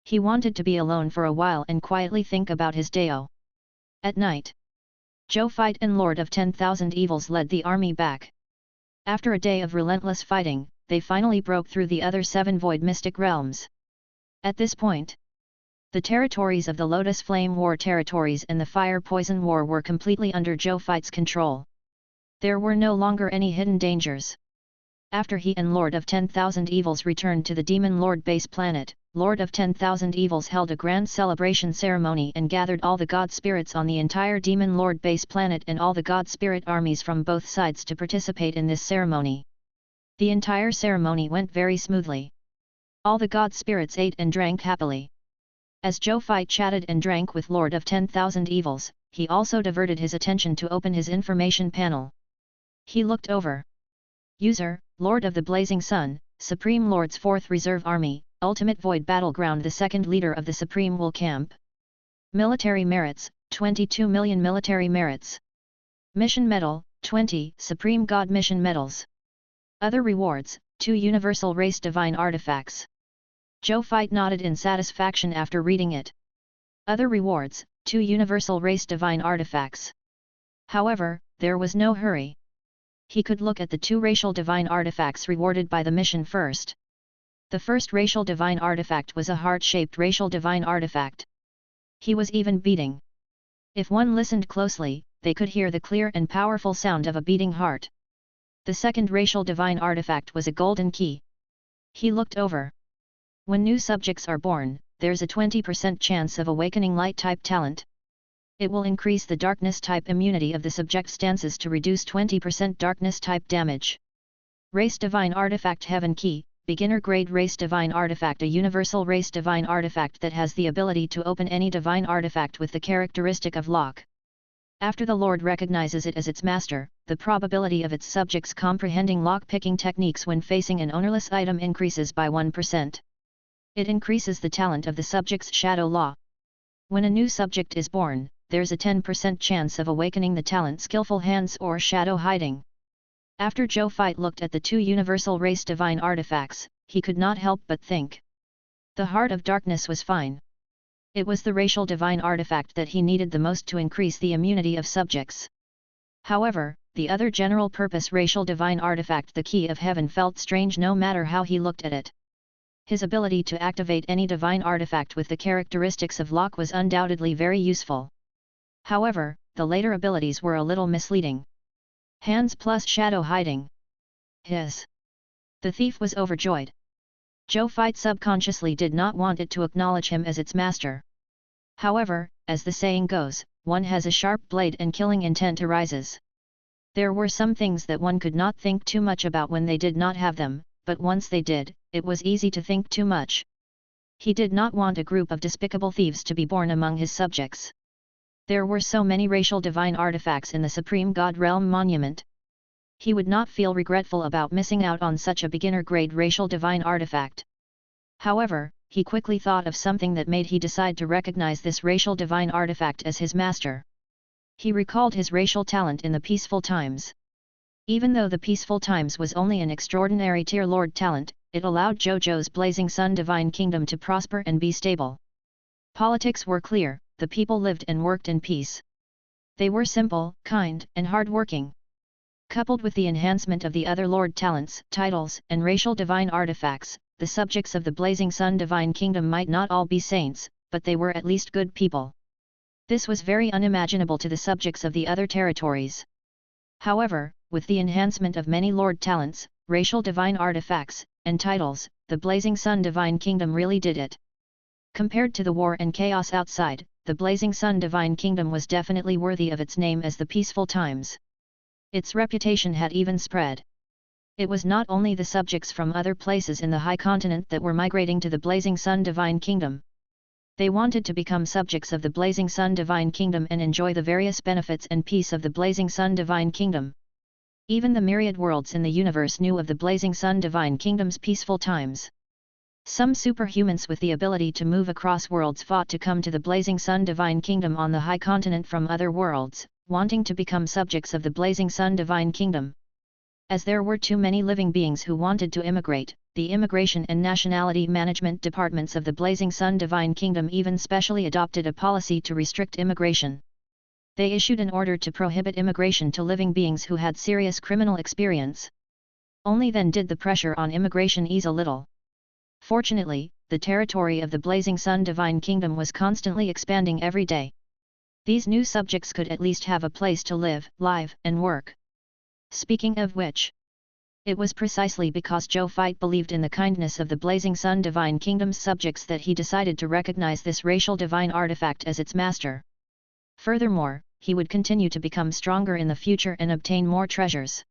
He wanted to be alone for a while and quietly think about his Dao. At night, Zhou Fight and Lord of 10,000 Evils led the army back. After a day of relentless fighting, they finally broke through the other 7 void mystic realms. At this point, The territories of the Lotus Flame War territories and the Fire Poison War were completely under Zhou Fight's control. There were no longer any hidden dangers. After he and Lord of 10,000 Evils returned to the Demon Lord base planet, Lord of 10,000 Evils held a grand celebration ceremony and gathered all the god spirits on the entire Demon Lord base planet and all the god spirit armies from both sides to participate in this ceremony. The entire ceremony went very smoothly. All the god spirits ate and drank happily. As Zhou Fai chatted and drank with Lord of 10,000 Evils, he also diverted his attention to open his information panel. He looked over. User, Lord of the Blazing Sun, Supreme Lord's 4th Reserve Army, Ultimate Void Battleground, the 2nd Leader of the Supreme Will Camp. Military Merits, 22 million Military Merits. Mission Medal, 20 Supreme God Mission Medals. Other rewards, 2 Universal Race Divine Artifacts. Zhou Fight nodded in satisfaction after reading it. Other rewards, 2 Universal Race Divine Artifacts. However, there was no hurry. He could look at the 2 racial divine artifacts rewarded by the mission first. The first racial divine artifact was a heart-shaped racial divine artifact. He was even beating. If one listened closely, they could hear the clear and powerful sound of a beating heart. The second racial divine artifact was a golden key. He looked over. When new subjects are born, there's a 20% chance of awakening light-type talent. It will increase the darkness-type immunity of the subject stances to reduce 20% darkness-type damage. Race Divine Artifact Heaven Key, Beginner Grade Race Divine Artifact, a universal race divine artifact that has the ability to open any divine artifact with the characteristic of lock. After the Lord recognizes it as its master, the probability of its subjects comprehending lock-picking techniques when facing an ownerless item increases by 1%. It increases the talent of the subject's shadow law. When a new subject is born, there's a 10% chance of awakening the talent Skillful Hands or Shadow Hiding. After Zhou Fight looked at the 2 universal race divine artifacts, he could not help but think. The Heart of Darkness was fine. It was the racial divine artifact that he needed the most to increase the immunity of subjects. However, the other general purpose racial divine artifact, the Key of Heaven, felt strange no matter how he looked at it. His ability to activate any divine artifact with the characteristics of lock was undoubtedly very useful. However, the later abilities were a little misleading. Hands plus Shadow Hiding. The thief was overjoyed. Zhou Fight subconsciously did not want it to acknowledge him as its master. However, as the saying goes, one has a sharp blade and killing intent arises. There were some things that one could not think too much about when they did not have them, but once they did, it was easy to think too much. He did not want a group of despicable thieves to be born among his subjects. There were so many racial divine artifacts in the Supreme God Realm Monument. He would not feel regretful about missing out on such a beginner-grade racial divine artifact. However, he quickly thought of something that made he decide to recognize this racial divine artifact as his master. He recalled his racial talent in the peaceful times. Even though the peaceful times was only an extraordinary tier lord talent, it allowed Zhou Zhou's Blazing Sun Divine Kingdom to prosper and be stable. Politics were clear. The people lived and worked in peace. They were simple, kind, and hard-working. Coupled with the enhancement of the other lord talents, titles, and racial divine artifacts, the subjects of the Blazing Sun Divine Kingdom might not all be saints, but they were at least good people. This was very unimaginable to the subjects of the other territories. However, with the enhancement of many lord talents, racial divine artifacts, and titles, the Blazing Sun Divine Kingdom really did it. Compared to the war and chaos outside, the Blazing Sun Divine Kingdom was definitely worthy of its name as the peaceful times. Its reputation had even spread. It was not only the subjects from other places in the High Continent that were migrating to the Blazing Sun Divine Kingdom. They wanted to become subjects of the Blazing Sun Divine Kingdom and enjoy the various benefits and peace of the Blazing Sun Divine Kingdom. Even the myriad worlds in the universe knew of the Blazing Sun Divine Kingdom's peaceful times. Some superhumans with the ability to move across worlds fought to come to the Blazing Sun Divine Kingdom on the High Continent from other worlds, wanting to become subjects of the Blazing Sun Divine Kingdom. As there were too many living beings who wanted to immigrate, the Immigration and Nationality Management Departments of the Blazing Sun Divine Kingdom even specially adopted a policy to restrict immigration. They issued an order to prohibit immigration to living beings who had serious criminal experience. Only then did the pressure on immigration ease a little. Fortunately, the territory of the Blazing Sun Divine Kingdom was constantly expanding every day. These new subjects could at least have a place to live, and work. Speaking of which, it was precisely because Zhou Zhou believed in the kindness of the Blazing Sun Divine Kingdom's subjects that he decided to recognize this racial divine artifact as its master. Furthermore, he would continue to become stronger in the future and obtain more treasures.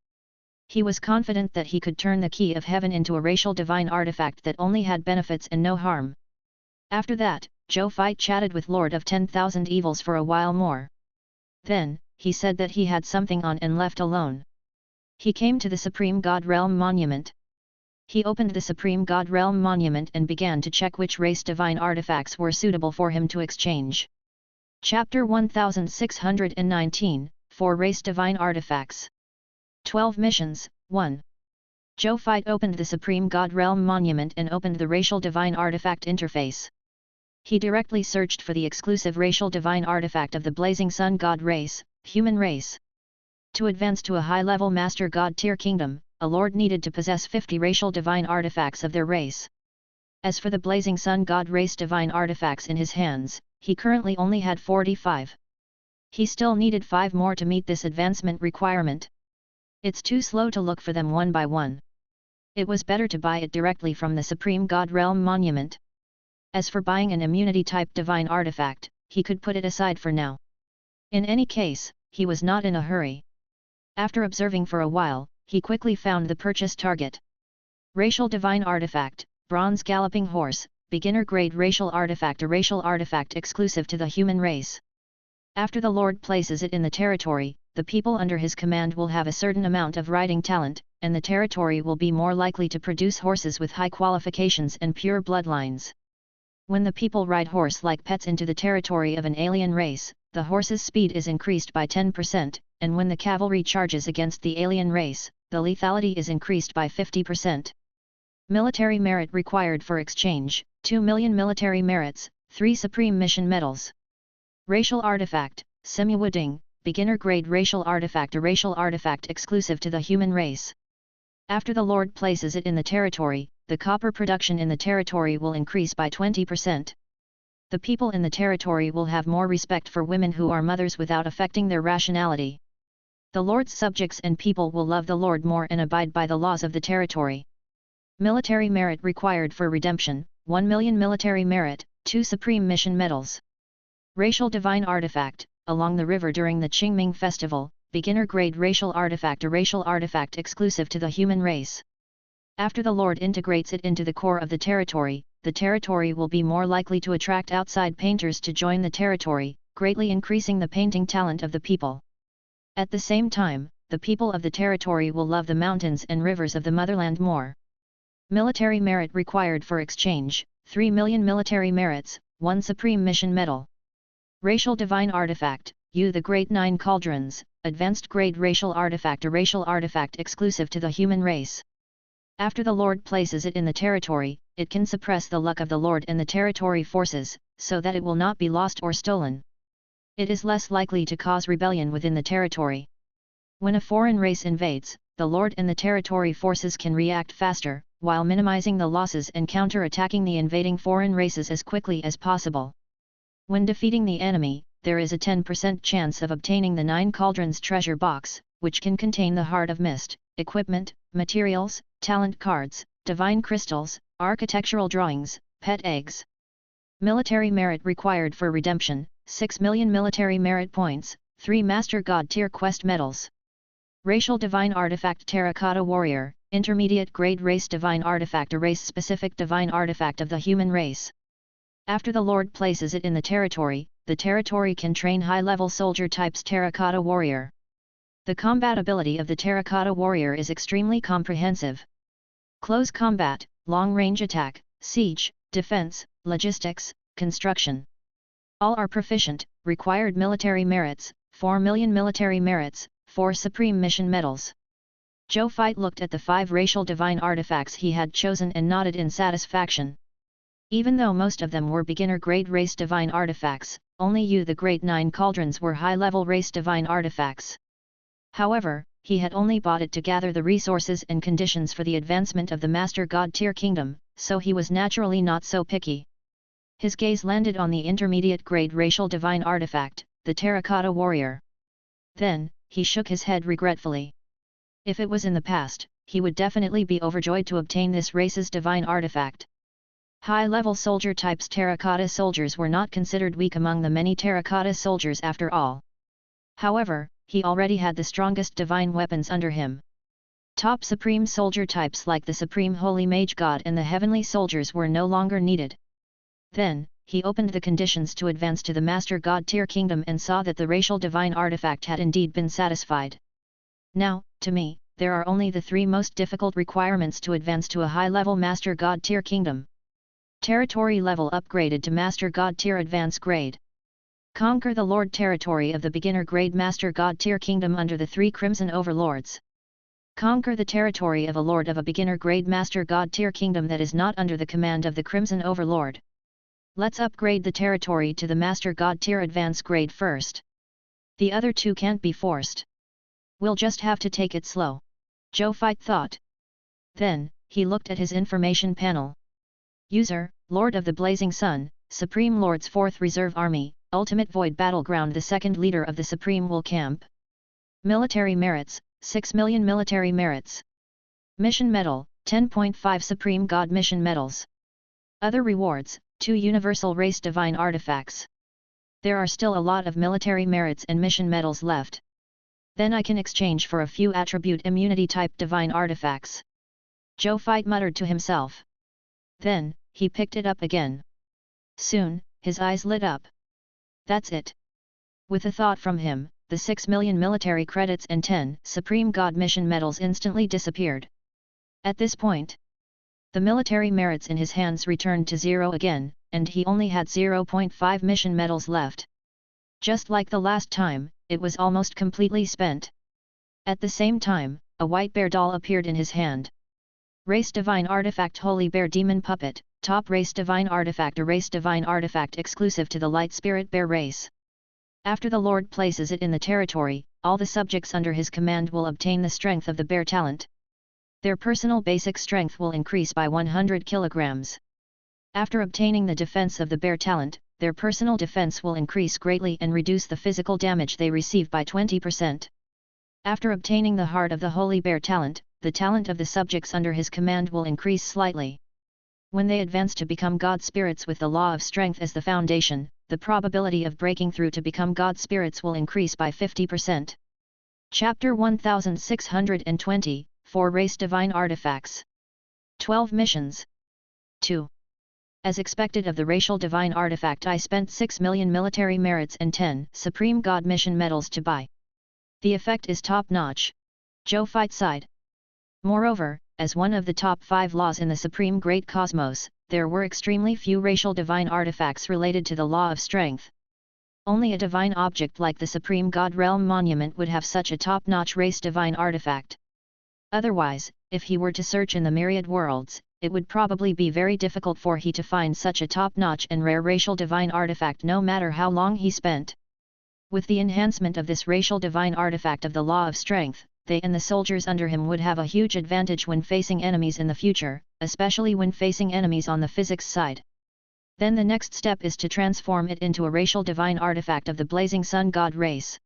He was confident that he could turn the key of heaven into a racial divine artifact that only had benefits and no harm. After that, Zhou Zhou chatted with Lord of 10,000 Evils for a while more. Then, he said that he had something on and left alone. He came to the Supreme God Realm Monument. He opened the Supreme God Realm Monument and began to check which race divine artifacts were suitable for him to exchange. Chapter 1619, 4 Race Divine Artifacts. 12 Missions, 1. Zhou Zhou opened the Supreme God Realm Monument and opened the Racial Divine Artifact interface. He directly searched for the exclusive racial divine artifact of the Blazing Sun God race, human race. To advance to a high-level Master God tier kingdom, a lord needed to possess 50 racial divine artifacts of their race. As for the Blazing Sun God race divine artifacts in his hands, he currently only had 45. He still needed 5 more to meet this advancement requirement. It's too slow to look for them one by one. It was better to buy it directly from the Supreme God Realm Monument. As for buying an immunity-type divine artifact, he could put it aside for now. In any case, he was not in a hurry. After observing for a while, he quickly found the purchase target. Racial Divine Artifact, Bronze Galloping Horse, Beginner Grade Racial Artifact. A racial artifact exclusive to the human race. After the Lord places it in the territory, the people under his command will have a certain amount of riding talent, and the territory will be more likely to produce horses with high qualifications and pure bloodlines. When the people ride horse like pets into the territory of an alien race, the horse's speed is increased by 10%, and when the cavalry charges against the alien race, the lethality is increased by 50%. Military merit required for exchange, 2 million military merits, 3 supreme mission medals. Racial artifact, Simuwuding, beginner grade racial artifact. A racial artifact exclusive to the human race. After the Lord places it in the territory, the copper production in the territory will increase by 20%. The people in the territory will have more respect for women who are mothers without affecting their rationality. The Lord's subjects and people will love the Lord more and abide by the laws of the territory. Military merit required for redemption, 1 million military merit, 2 supreme mission medals. Racial divine artifact, along the river during the Qingming festival, beginner grade racial artifact. A racial artifact exclusive to the human race. After the Lord integrates it into the core of the territory will be more likely to attract outside painters to join the territory, greatly increasing the painting talent of the people. At the same time, the people of the territory will love the mountains and rivers of the motherland more. Military merit required for exchange, 3 million military merits, 1 supreme mission medal. Racial divine artifact, the Great 9 Cauldrons, advanced grade racial artifact. A racial artifact exclusive to the human race. After the Lord places it in the territory, it can suppress the luck of the Lord and the territory forces, so that it will not be lost or stolen. It is less likely to cause rebellion within the territory. When a foreign race invades, the Lord and the territory forces can react faster, while minimizing the losses and counter-attacking the invading foreign races as quickly as possible. When defeating the enemy, there is a 10% chance of obtaining the 9 Cauldrons treasure box, which can contain the Heart of Mist, equipment, materials, talent cards, divine crystals, architectural drawings, pet eggs. Military merit required for redemption, 6 million military merit points, 3 Master God tier quest medals. Racial divine artifact. Terracotta Warrior, intermediate grade race divine artifact. A race-specific divine artifact of the human race. After the Lord places it in the territory can train high-level soldier types. Terracotta Warrior. The combat ability of the Terracotta Warrior is extremely comprehensive. Close combat, long-range attack, siege, defense, logistics, construction. All are proficient. Required military merits, 4 million military merits, 4 supreme mission medals. Zhou Zhou looked at the 5 racial divine artifacts he had chosen and nodded in satisfaction. Even though most of them were beginner grade race divine artifacts, only the Great 9 Cauldrons were high-level race divine artifacts. However, he had only bought it to gather the resources and conditions for the advancement of the Master God tier kingdom, so he was naturally not so picky. His gaze landed on the intermediate-grade racial divine artifact, the Terracotta Warrior. Then, he shook his head regretfully. If it was in the past, he would definitely be overjoyed to obtain this race's divine artifact. High-level soldier types terracotta soldiers were not considered weak among the many terracotta soldiers after all. However, he already had the strongest divine weapons under him. Top supreme soldier types like the Supreme Holy Mage God and the Heavenly Soldiers were no longer needed. Then, he opened the conditions to advance to the Master God tier kingdom and saw that the racial divine artifact had indeed been satisfied. Now, to me, there are only the three most difficult requirements to advance to a high-level Master God tier kingdom. Territory level upgraded to Master God tier advance grade. Conquer the Lord territory of the beginner grade Master God tier kingdom under the three Crimson Overlords. Conquer the territory of a Lord of a beginner grade Master God tier kingdom that is not under the command of the Crimson Overlord. Let's upgrade the territory to the Master God tier advance grade first. The other two can't be forced. We'll just have to take it slow. Zhou Zhou thought. Then, he looked at his information panel. User, Lord of the Blazing Sun, Supreme Lord's 4th Reserve Army, Ultimate Void Battleground, the 2nd Leader of the Supreme Wool Camp. Military Merits, 6 million Military Merits. Mission Medal, 10.5 Supreme God Mission Medals. Other rewards, 2 Universal Race Divine Artifacts. There are still a lot of military merits and mission medals left. Then I can exchange for a few attribute immunity type divine artifacts. Zhou Zhou muttered to himself. Then, he picked it up again. Soon, his eyes lit up. That's it. With a thought from him, the 6 million military credits and 10 Supreme God mission medals instantly disappeared. At this point, the military merits in his hands returned to 0 again, and he only had 0.5 mission medals left. Just like the last time, it was almost completely spent. At the same time, a white bear doll appeared in his hand. Race Divine Artifact Holy Bear Demon Puppet, Top Race Divine Artifact, a Race Divine Artifact exclusive to the Light Spirit Bear race. After the Lord places it in the territory, all the subjects under his command will obtain the strength of the bear talent. Their personal basic strength will increase by 100 kilograms. After obtaining the defense of the bear talent, their personal defense will increase greatly and reduce the physical damage they receive by 20%. After obtaining the Heart of the Holy Bear talent, the talent of the subjects under his command will increase slightly. When they advance to become God spirits with the Law of Strength as the foundation, the probability of breaking through to become God spirits will increase by 50%. Chapter 1620, 4 Race Divine Artifacts. 12 Missions. 2. As expected of the racial divine artifact, I spent 6 million military merits and 10 Supreme God mission medals to buy. The effect is top-notch. Zhou Zhou sighed. Moreover, as one of the top 5 laws in the Supreme Great Cosmos, there were extremely few racial divine artifacts related to the Law of Strength. Only a divine object like the Supreme God Realm Monument would have such a top-notch race divine artifact. Otherwise, if he were to search in the myriad worlds, it would probably be very difficult for he to find such a top-notch and rare racial divine artifact no matter how long he spent. With the enhancement of this racial divine artifact of the Law of Strength, they and the soldiers under him would have a huge advantage when facing enemies in the future, especially when facing enemies on the physics side. Then the next step is to transform it into a racial divine artifact of the Blazing Sun God race.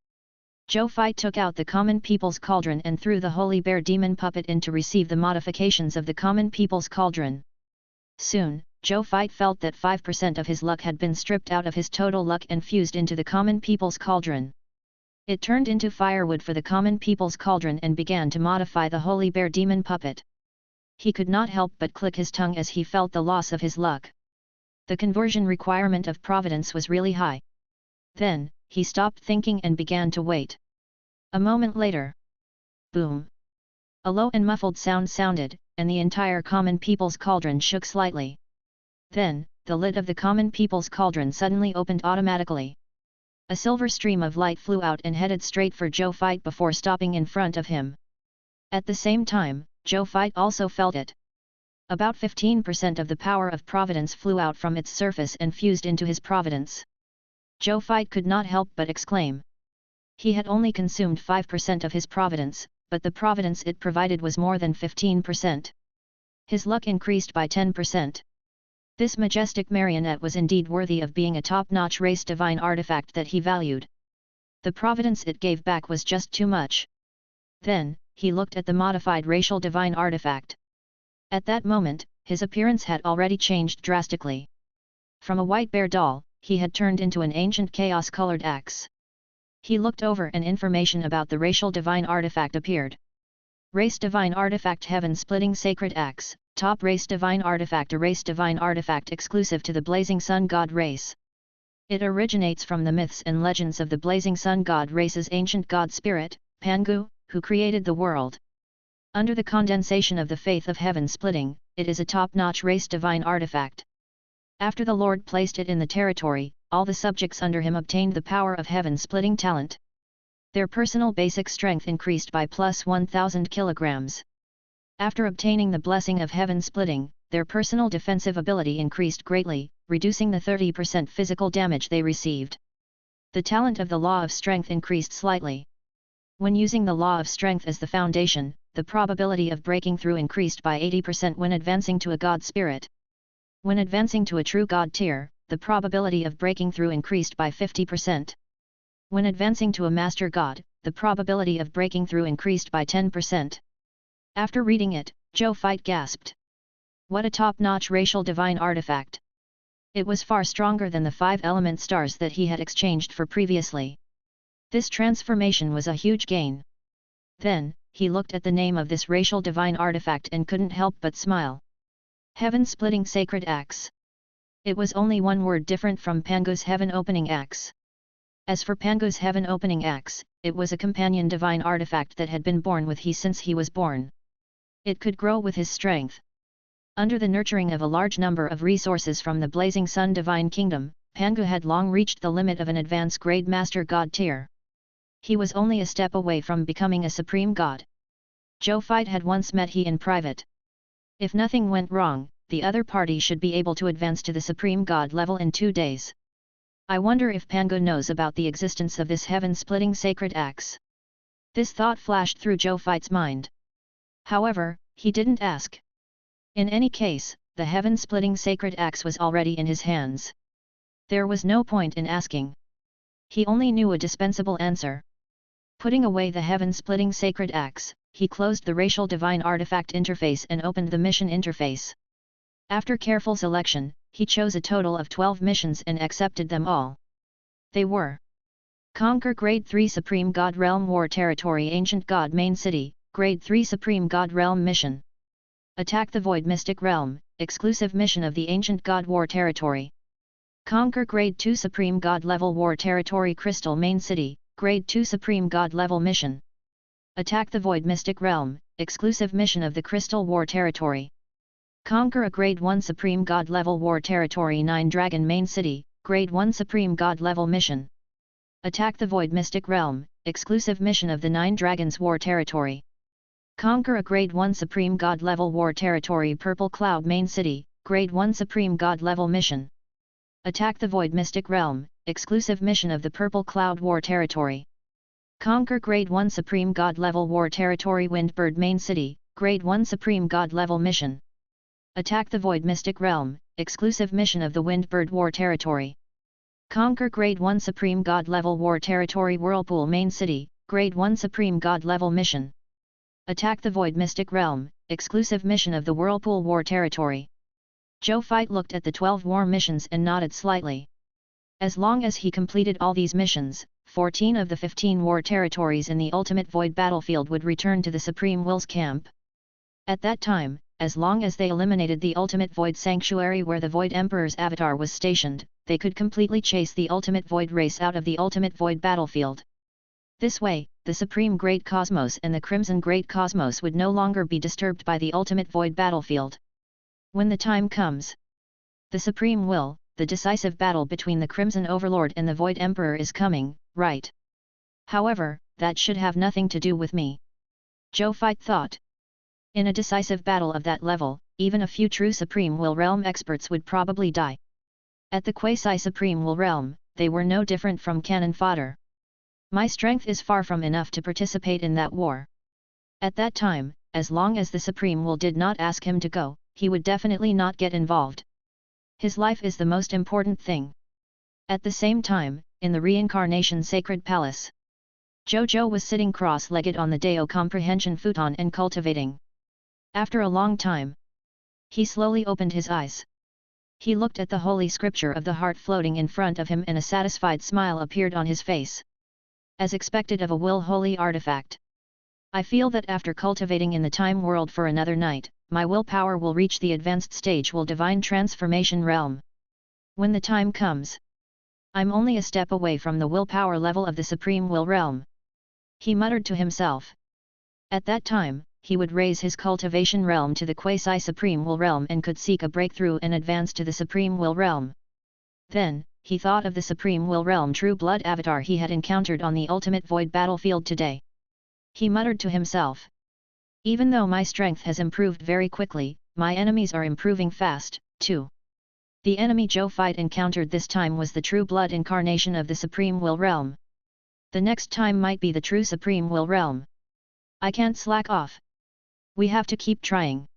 Zhou Zhou took out the Common People's Cauldron and threw the Holy Bear Demon Puppet in to receive the modifications of the Common People's Cauldron. Soon, Zhou Zhou felt that 5% of his luck had been stripped out of his total luck and fused into the Common People's Cauldron. It turned into firewood for the Common People's Cauldron and began to modify the Holy Bear Demon Puppet. He could not help but click his tongue as he felt the loss of his luck. The conversion requirement of Providence was really high. Then, he stopped thinking and began to wait. A moment later. Boom! A low and muffled sound sounded, and the entire Common People's Cauldron shook slightly. Then, the lid of the Common People's Cauldron suddenly opened automatically. A silver stream of light flew out and headed straight for Zhou Zhou before stopping in front of him. At the same time, Zhou Zhou also felt it. About 15% of the power of Providence flew out from its surface and fused into his Providence. Zhou Zhou could not help but exclaim. He had only consumed 5% of his Providence, but the Providence it provided was more than 15%. His luck increased by 10%. This majestic marionette was indeed worthy of being a top-notch race divine artifact that he valued. The providence it gave back was just too much. Then, he looked at the modified racial divine artifact. At that moment, his appearance had already changed drastically. From a white bear doll, he had turned into an ancient chaos-colored axe. He looked over and information about the racial divine artifact appeared. Race divine artifact heaven-splitting sacred axe, top race divine artifact, a race divine artifact exclusive to the blazing sun god race. It originates from the myths and legends of the blazing sun god race's ancient god spirit, Pangu, who created the world. Under the condensation of the faith of heaven-splitting, it is a top-notch race divine artifact. After the Lord placed it in the territory, all the subjects under him obtained the power of heaven-splitting talent. Their personal basic strength increased by plus 1,000 kilograms. After obtaining the blessing of heaven-splitting, their personal defensive ability increased greatly, reducing the 30% physical damage they received. The talent of the law of strength increased slightly. When using the law of strength as the foundation, the probability of breaking through increased by 80% when advancing to a god spirit. When advancing to a true god tier, the probability of breaking through increased by 50%. When advancing to a master god, the probability of breaking through increased by 10%. After reading it, Zhou Zhou gasped. What a top-notch racial divine artifact! It was far stronger than the 5-element stars that he had exchanged for previously. This transformation was a huge gain. Then, he looked at the name of this racial divine artifact and couldn't help but smile. Heaven-splitting sacred axe. It was only one word different from Pangu's heaven-opening axe. As for Pangu's heaven-opening axe, it was a companion divine artifact that had been born with he since he was born. It could grow with his strength. Under the nurturing of a large number of resources from the Blazing Sun Divine Kingdom, Pangu had long reached the limit of an advanced grade Master God tier. He was only a step away from becoming a supreme god. Zhou Zhou had once met he in private. If nothing went wrong, the other party should be able to advance to the supreme god level in 2 days. I wonder if Pangu knows about the existence of this heaven-splitting sacred axe. This thought flashed through Zhou Zhou's mind. However, he didn't ask. In any case, the heaven-splitting sacred axe was already in his hands. There was no point in asking. He only knew a dispensable answer. Putting away the heaven-splitting sacred axe, he closed the racial divine artifact interface and opened the mission interface. After careful selection, he chose a total of 12 missions and accepted them all. They were: Conquer Grade 3 Supreme God Realm War Territory Ancient God Main City, Grade 3 Supreme God Realm Mission. Attack the Void Mystic Realm, exclusive mission of the Ancient God War Territory. Conquer Grade 2 Supreme God Level War Territory Crystal Main City, Grade 2 Supreme God Level Mission. Attack the Void Mystic Realm, exclusive mission of the Crystal War Territory. Conquer a Grade 1 Supreme God Level War Territory 9 Dragon Main City, Grade 1 Supreme God Level Mission. Attack the Void Mystic Realm, exclusive mission of the 9 Dragons War Territory. Conquer a Grade 1 Supreme God Level War Territory Purple Cloud Main City, Grade 1 Supreme God Level Mission. Attack the Void Mystic Realm, exclusive mission of the Purple Cloud War Territory. Conquer Grade 1 Supreme God Level War Territory Windbird Main City, Grade 1 Supreme God Level Mission. Attack the Void Mystic Realm, exclusive mission of the Windbird War Territory. Conquer Grade 1 Supreme God Level War Territory Whirlpool Main City, Grade 1 Supreme God Level Mission. Attack the Void Mystic Realm, exclusive mission of the Whirlpool War Territory. Zhou Zhou looked at the 12 war missions and nodded slightly. As long as he completed all these missions, 14 of the 15 war territories in the Ultimate Void battlefield would return to the Supreme Will's camp. At that time, as long as they eliminated the Ultimate Void Sanctuary where the Void Emperor's avatar was stationed, they could completely chase the Ultimate Void race out of the Ultimate Void battlefield. This way, the Supreme Great Cosmos and the Crimson Great Cosmos would no longer be disturbed by the Ultimate Void battlefield. When the time comes, the Supreme Will, the decisive battle between the Crimson Overlord and the Void Emperor is coming, right? However, that should have nothing to do with me. Zhou Zhou thought. In a decisive battle of that level, even a few true Supreme Will Realm experts would probably die. At the Quasi-Supreme Will Realm, they were no different from cannon fodder. My strength is far from enough to participate in that war. At that time, as long as the Supreme Will did not ask him to go, he would definitely not get involved. His life is the most important thing. At the same time, in the reincarnation sacred palace, Zhou Zhou was sitting cross-legged on the Dao comprehension futon and cultivating. After a long time, he slowly opened his eyes. He looked at the holy scripture of the heart floating in front of him and a satisfied smile appeared on his face. As expected of a will holy artifact. I feel that after cultivating in the time world for another night, my willpower will reach the advanced stage will divine transformation realm. When the time comes, I'm only a step away from the willpower level of the supreme will realm. He muttered to himself. At that time, he would raise his cultivation realm to the quasi-supreme will realm and could seek a breakthrough and advance to the supreme will realm. Then, he thought of the supreme will realm true blood avatar he had encountered on the ultimate void battlefield today. He muttered to himself. Even though my strength has improved very quickly, my enemies are improving fast, too. The enemy Zhou fight encountered this time was the true blood incarnation of the supreme will realm. The next time might be the true supreme will realm. I can't slack off. We have to keep trying.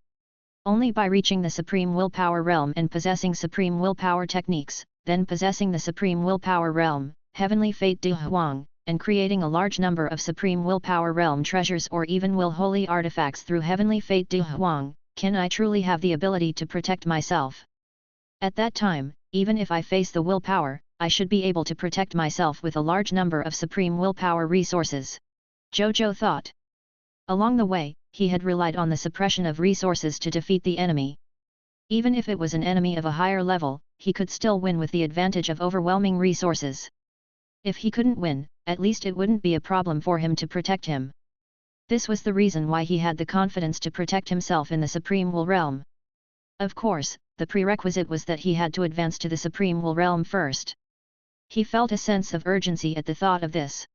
Only by reaching the supreme willpower realm and possessing supreme willpower techniques, then possessing the supreme willpower realm, heavenly fate de Huang, and creating a large number of supreme willpower realm treasures or even will holy artifacts through heavenly fate de Huang, can I truly have the ability to protect myself. At that time, even if I face the willpower, I should be able to protect myself with a large number of supreme willpower resources. Zhou Zhou thought. Along the way, he had relied on the suppression of resources to defeat the enemy. Even if it was an enemy of a higher level, he could still win with the advantage of overwhelming resources. If he couldn't win, at least it wouldn't be a problem for him to protect him. This was the reason why he had the confidence to protect himself in the Supreme Will Realm. Of course, the prerequisite was that he had to advance to the Supreme Will Realm first. He felt a sense of urgency at the thought of this.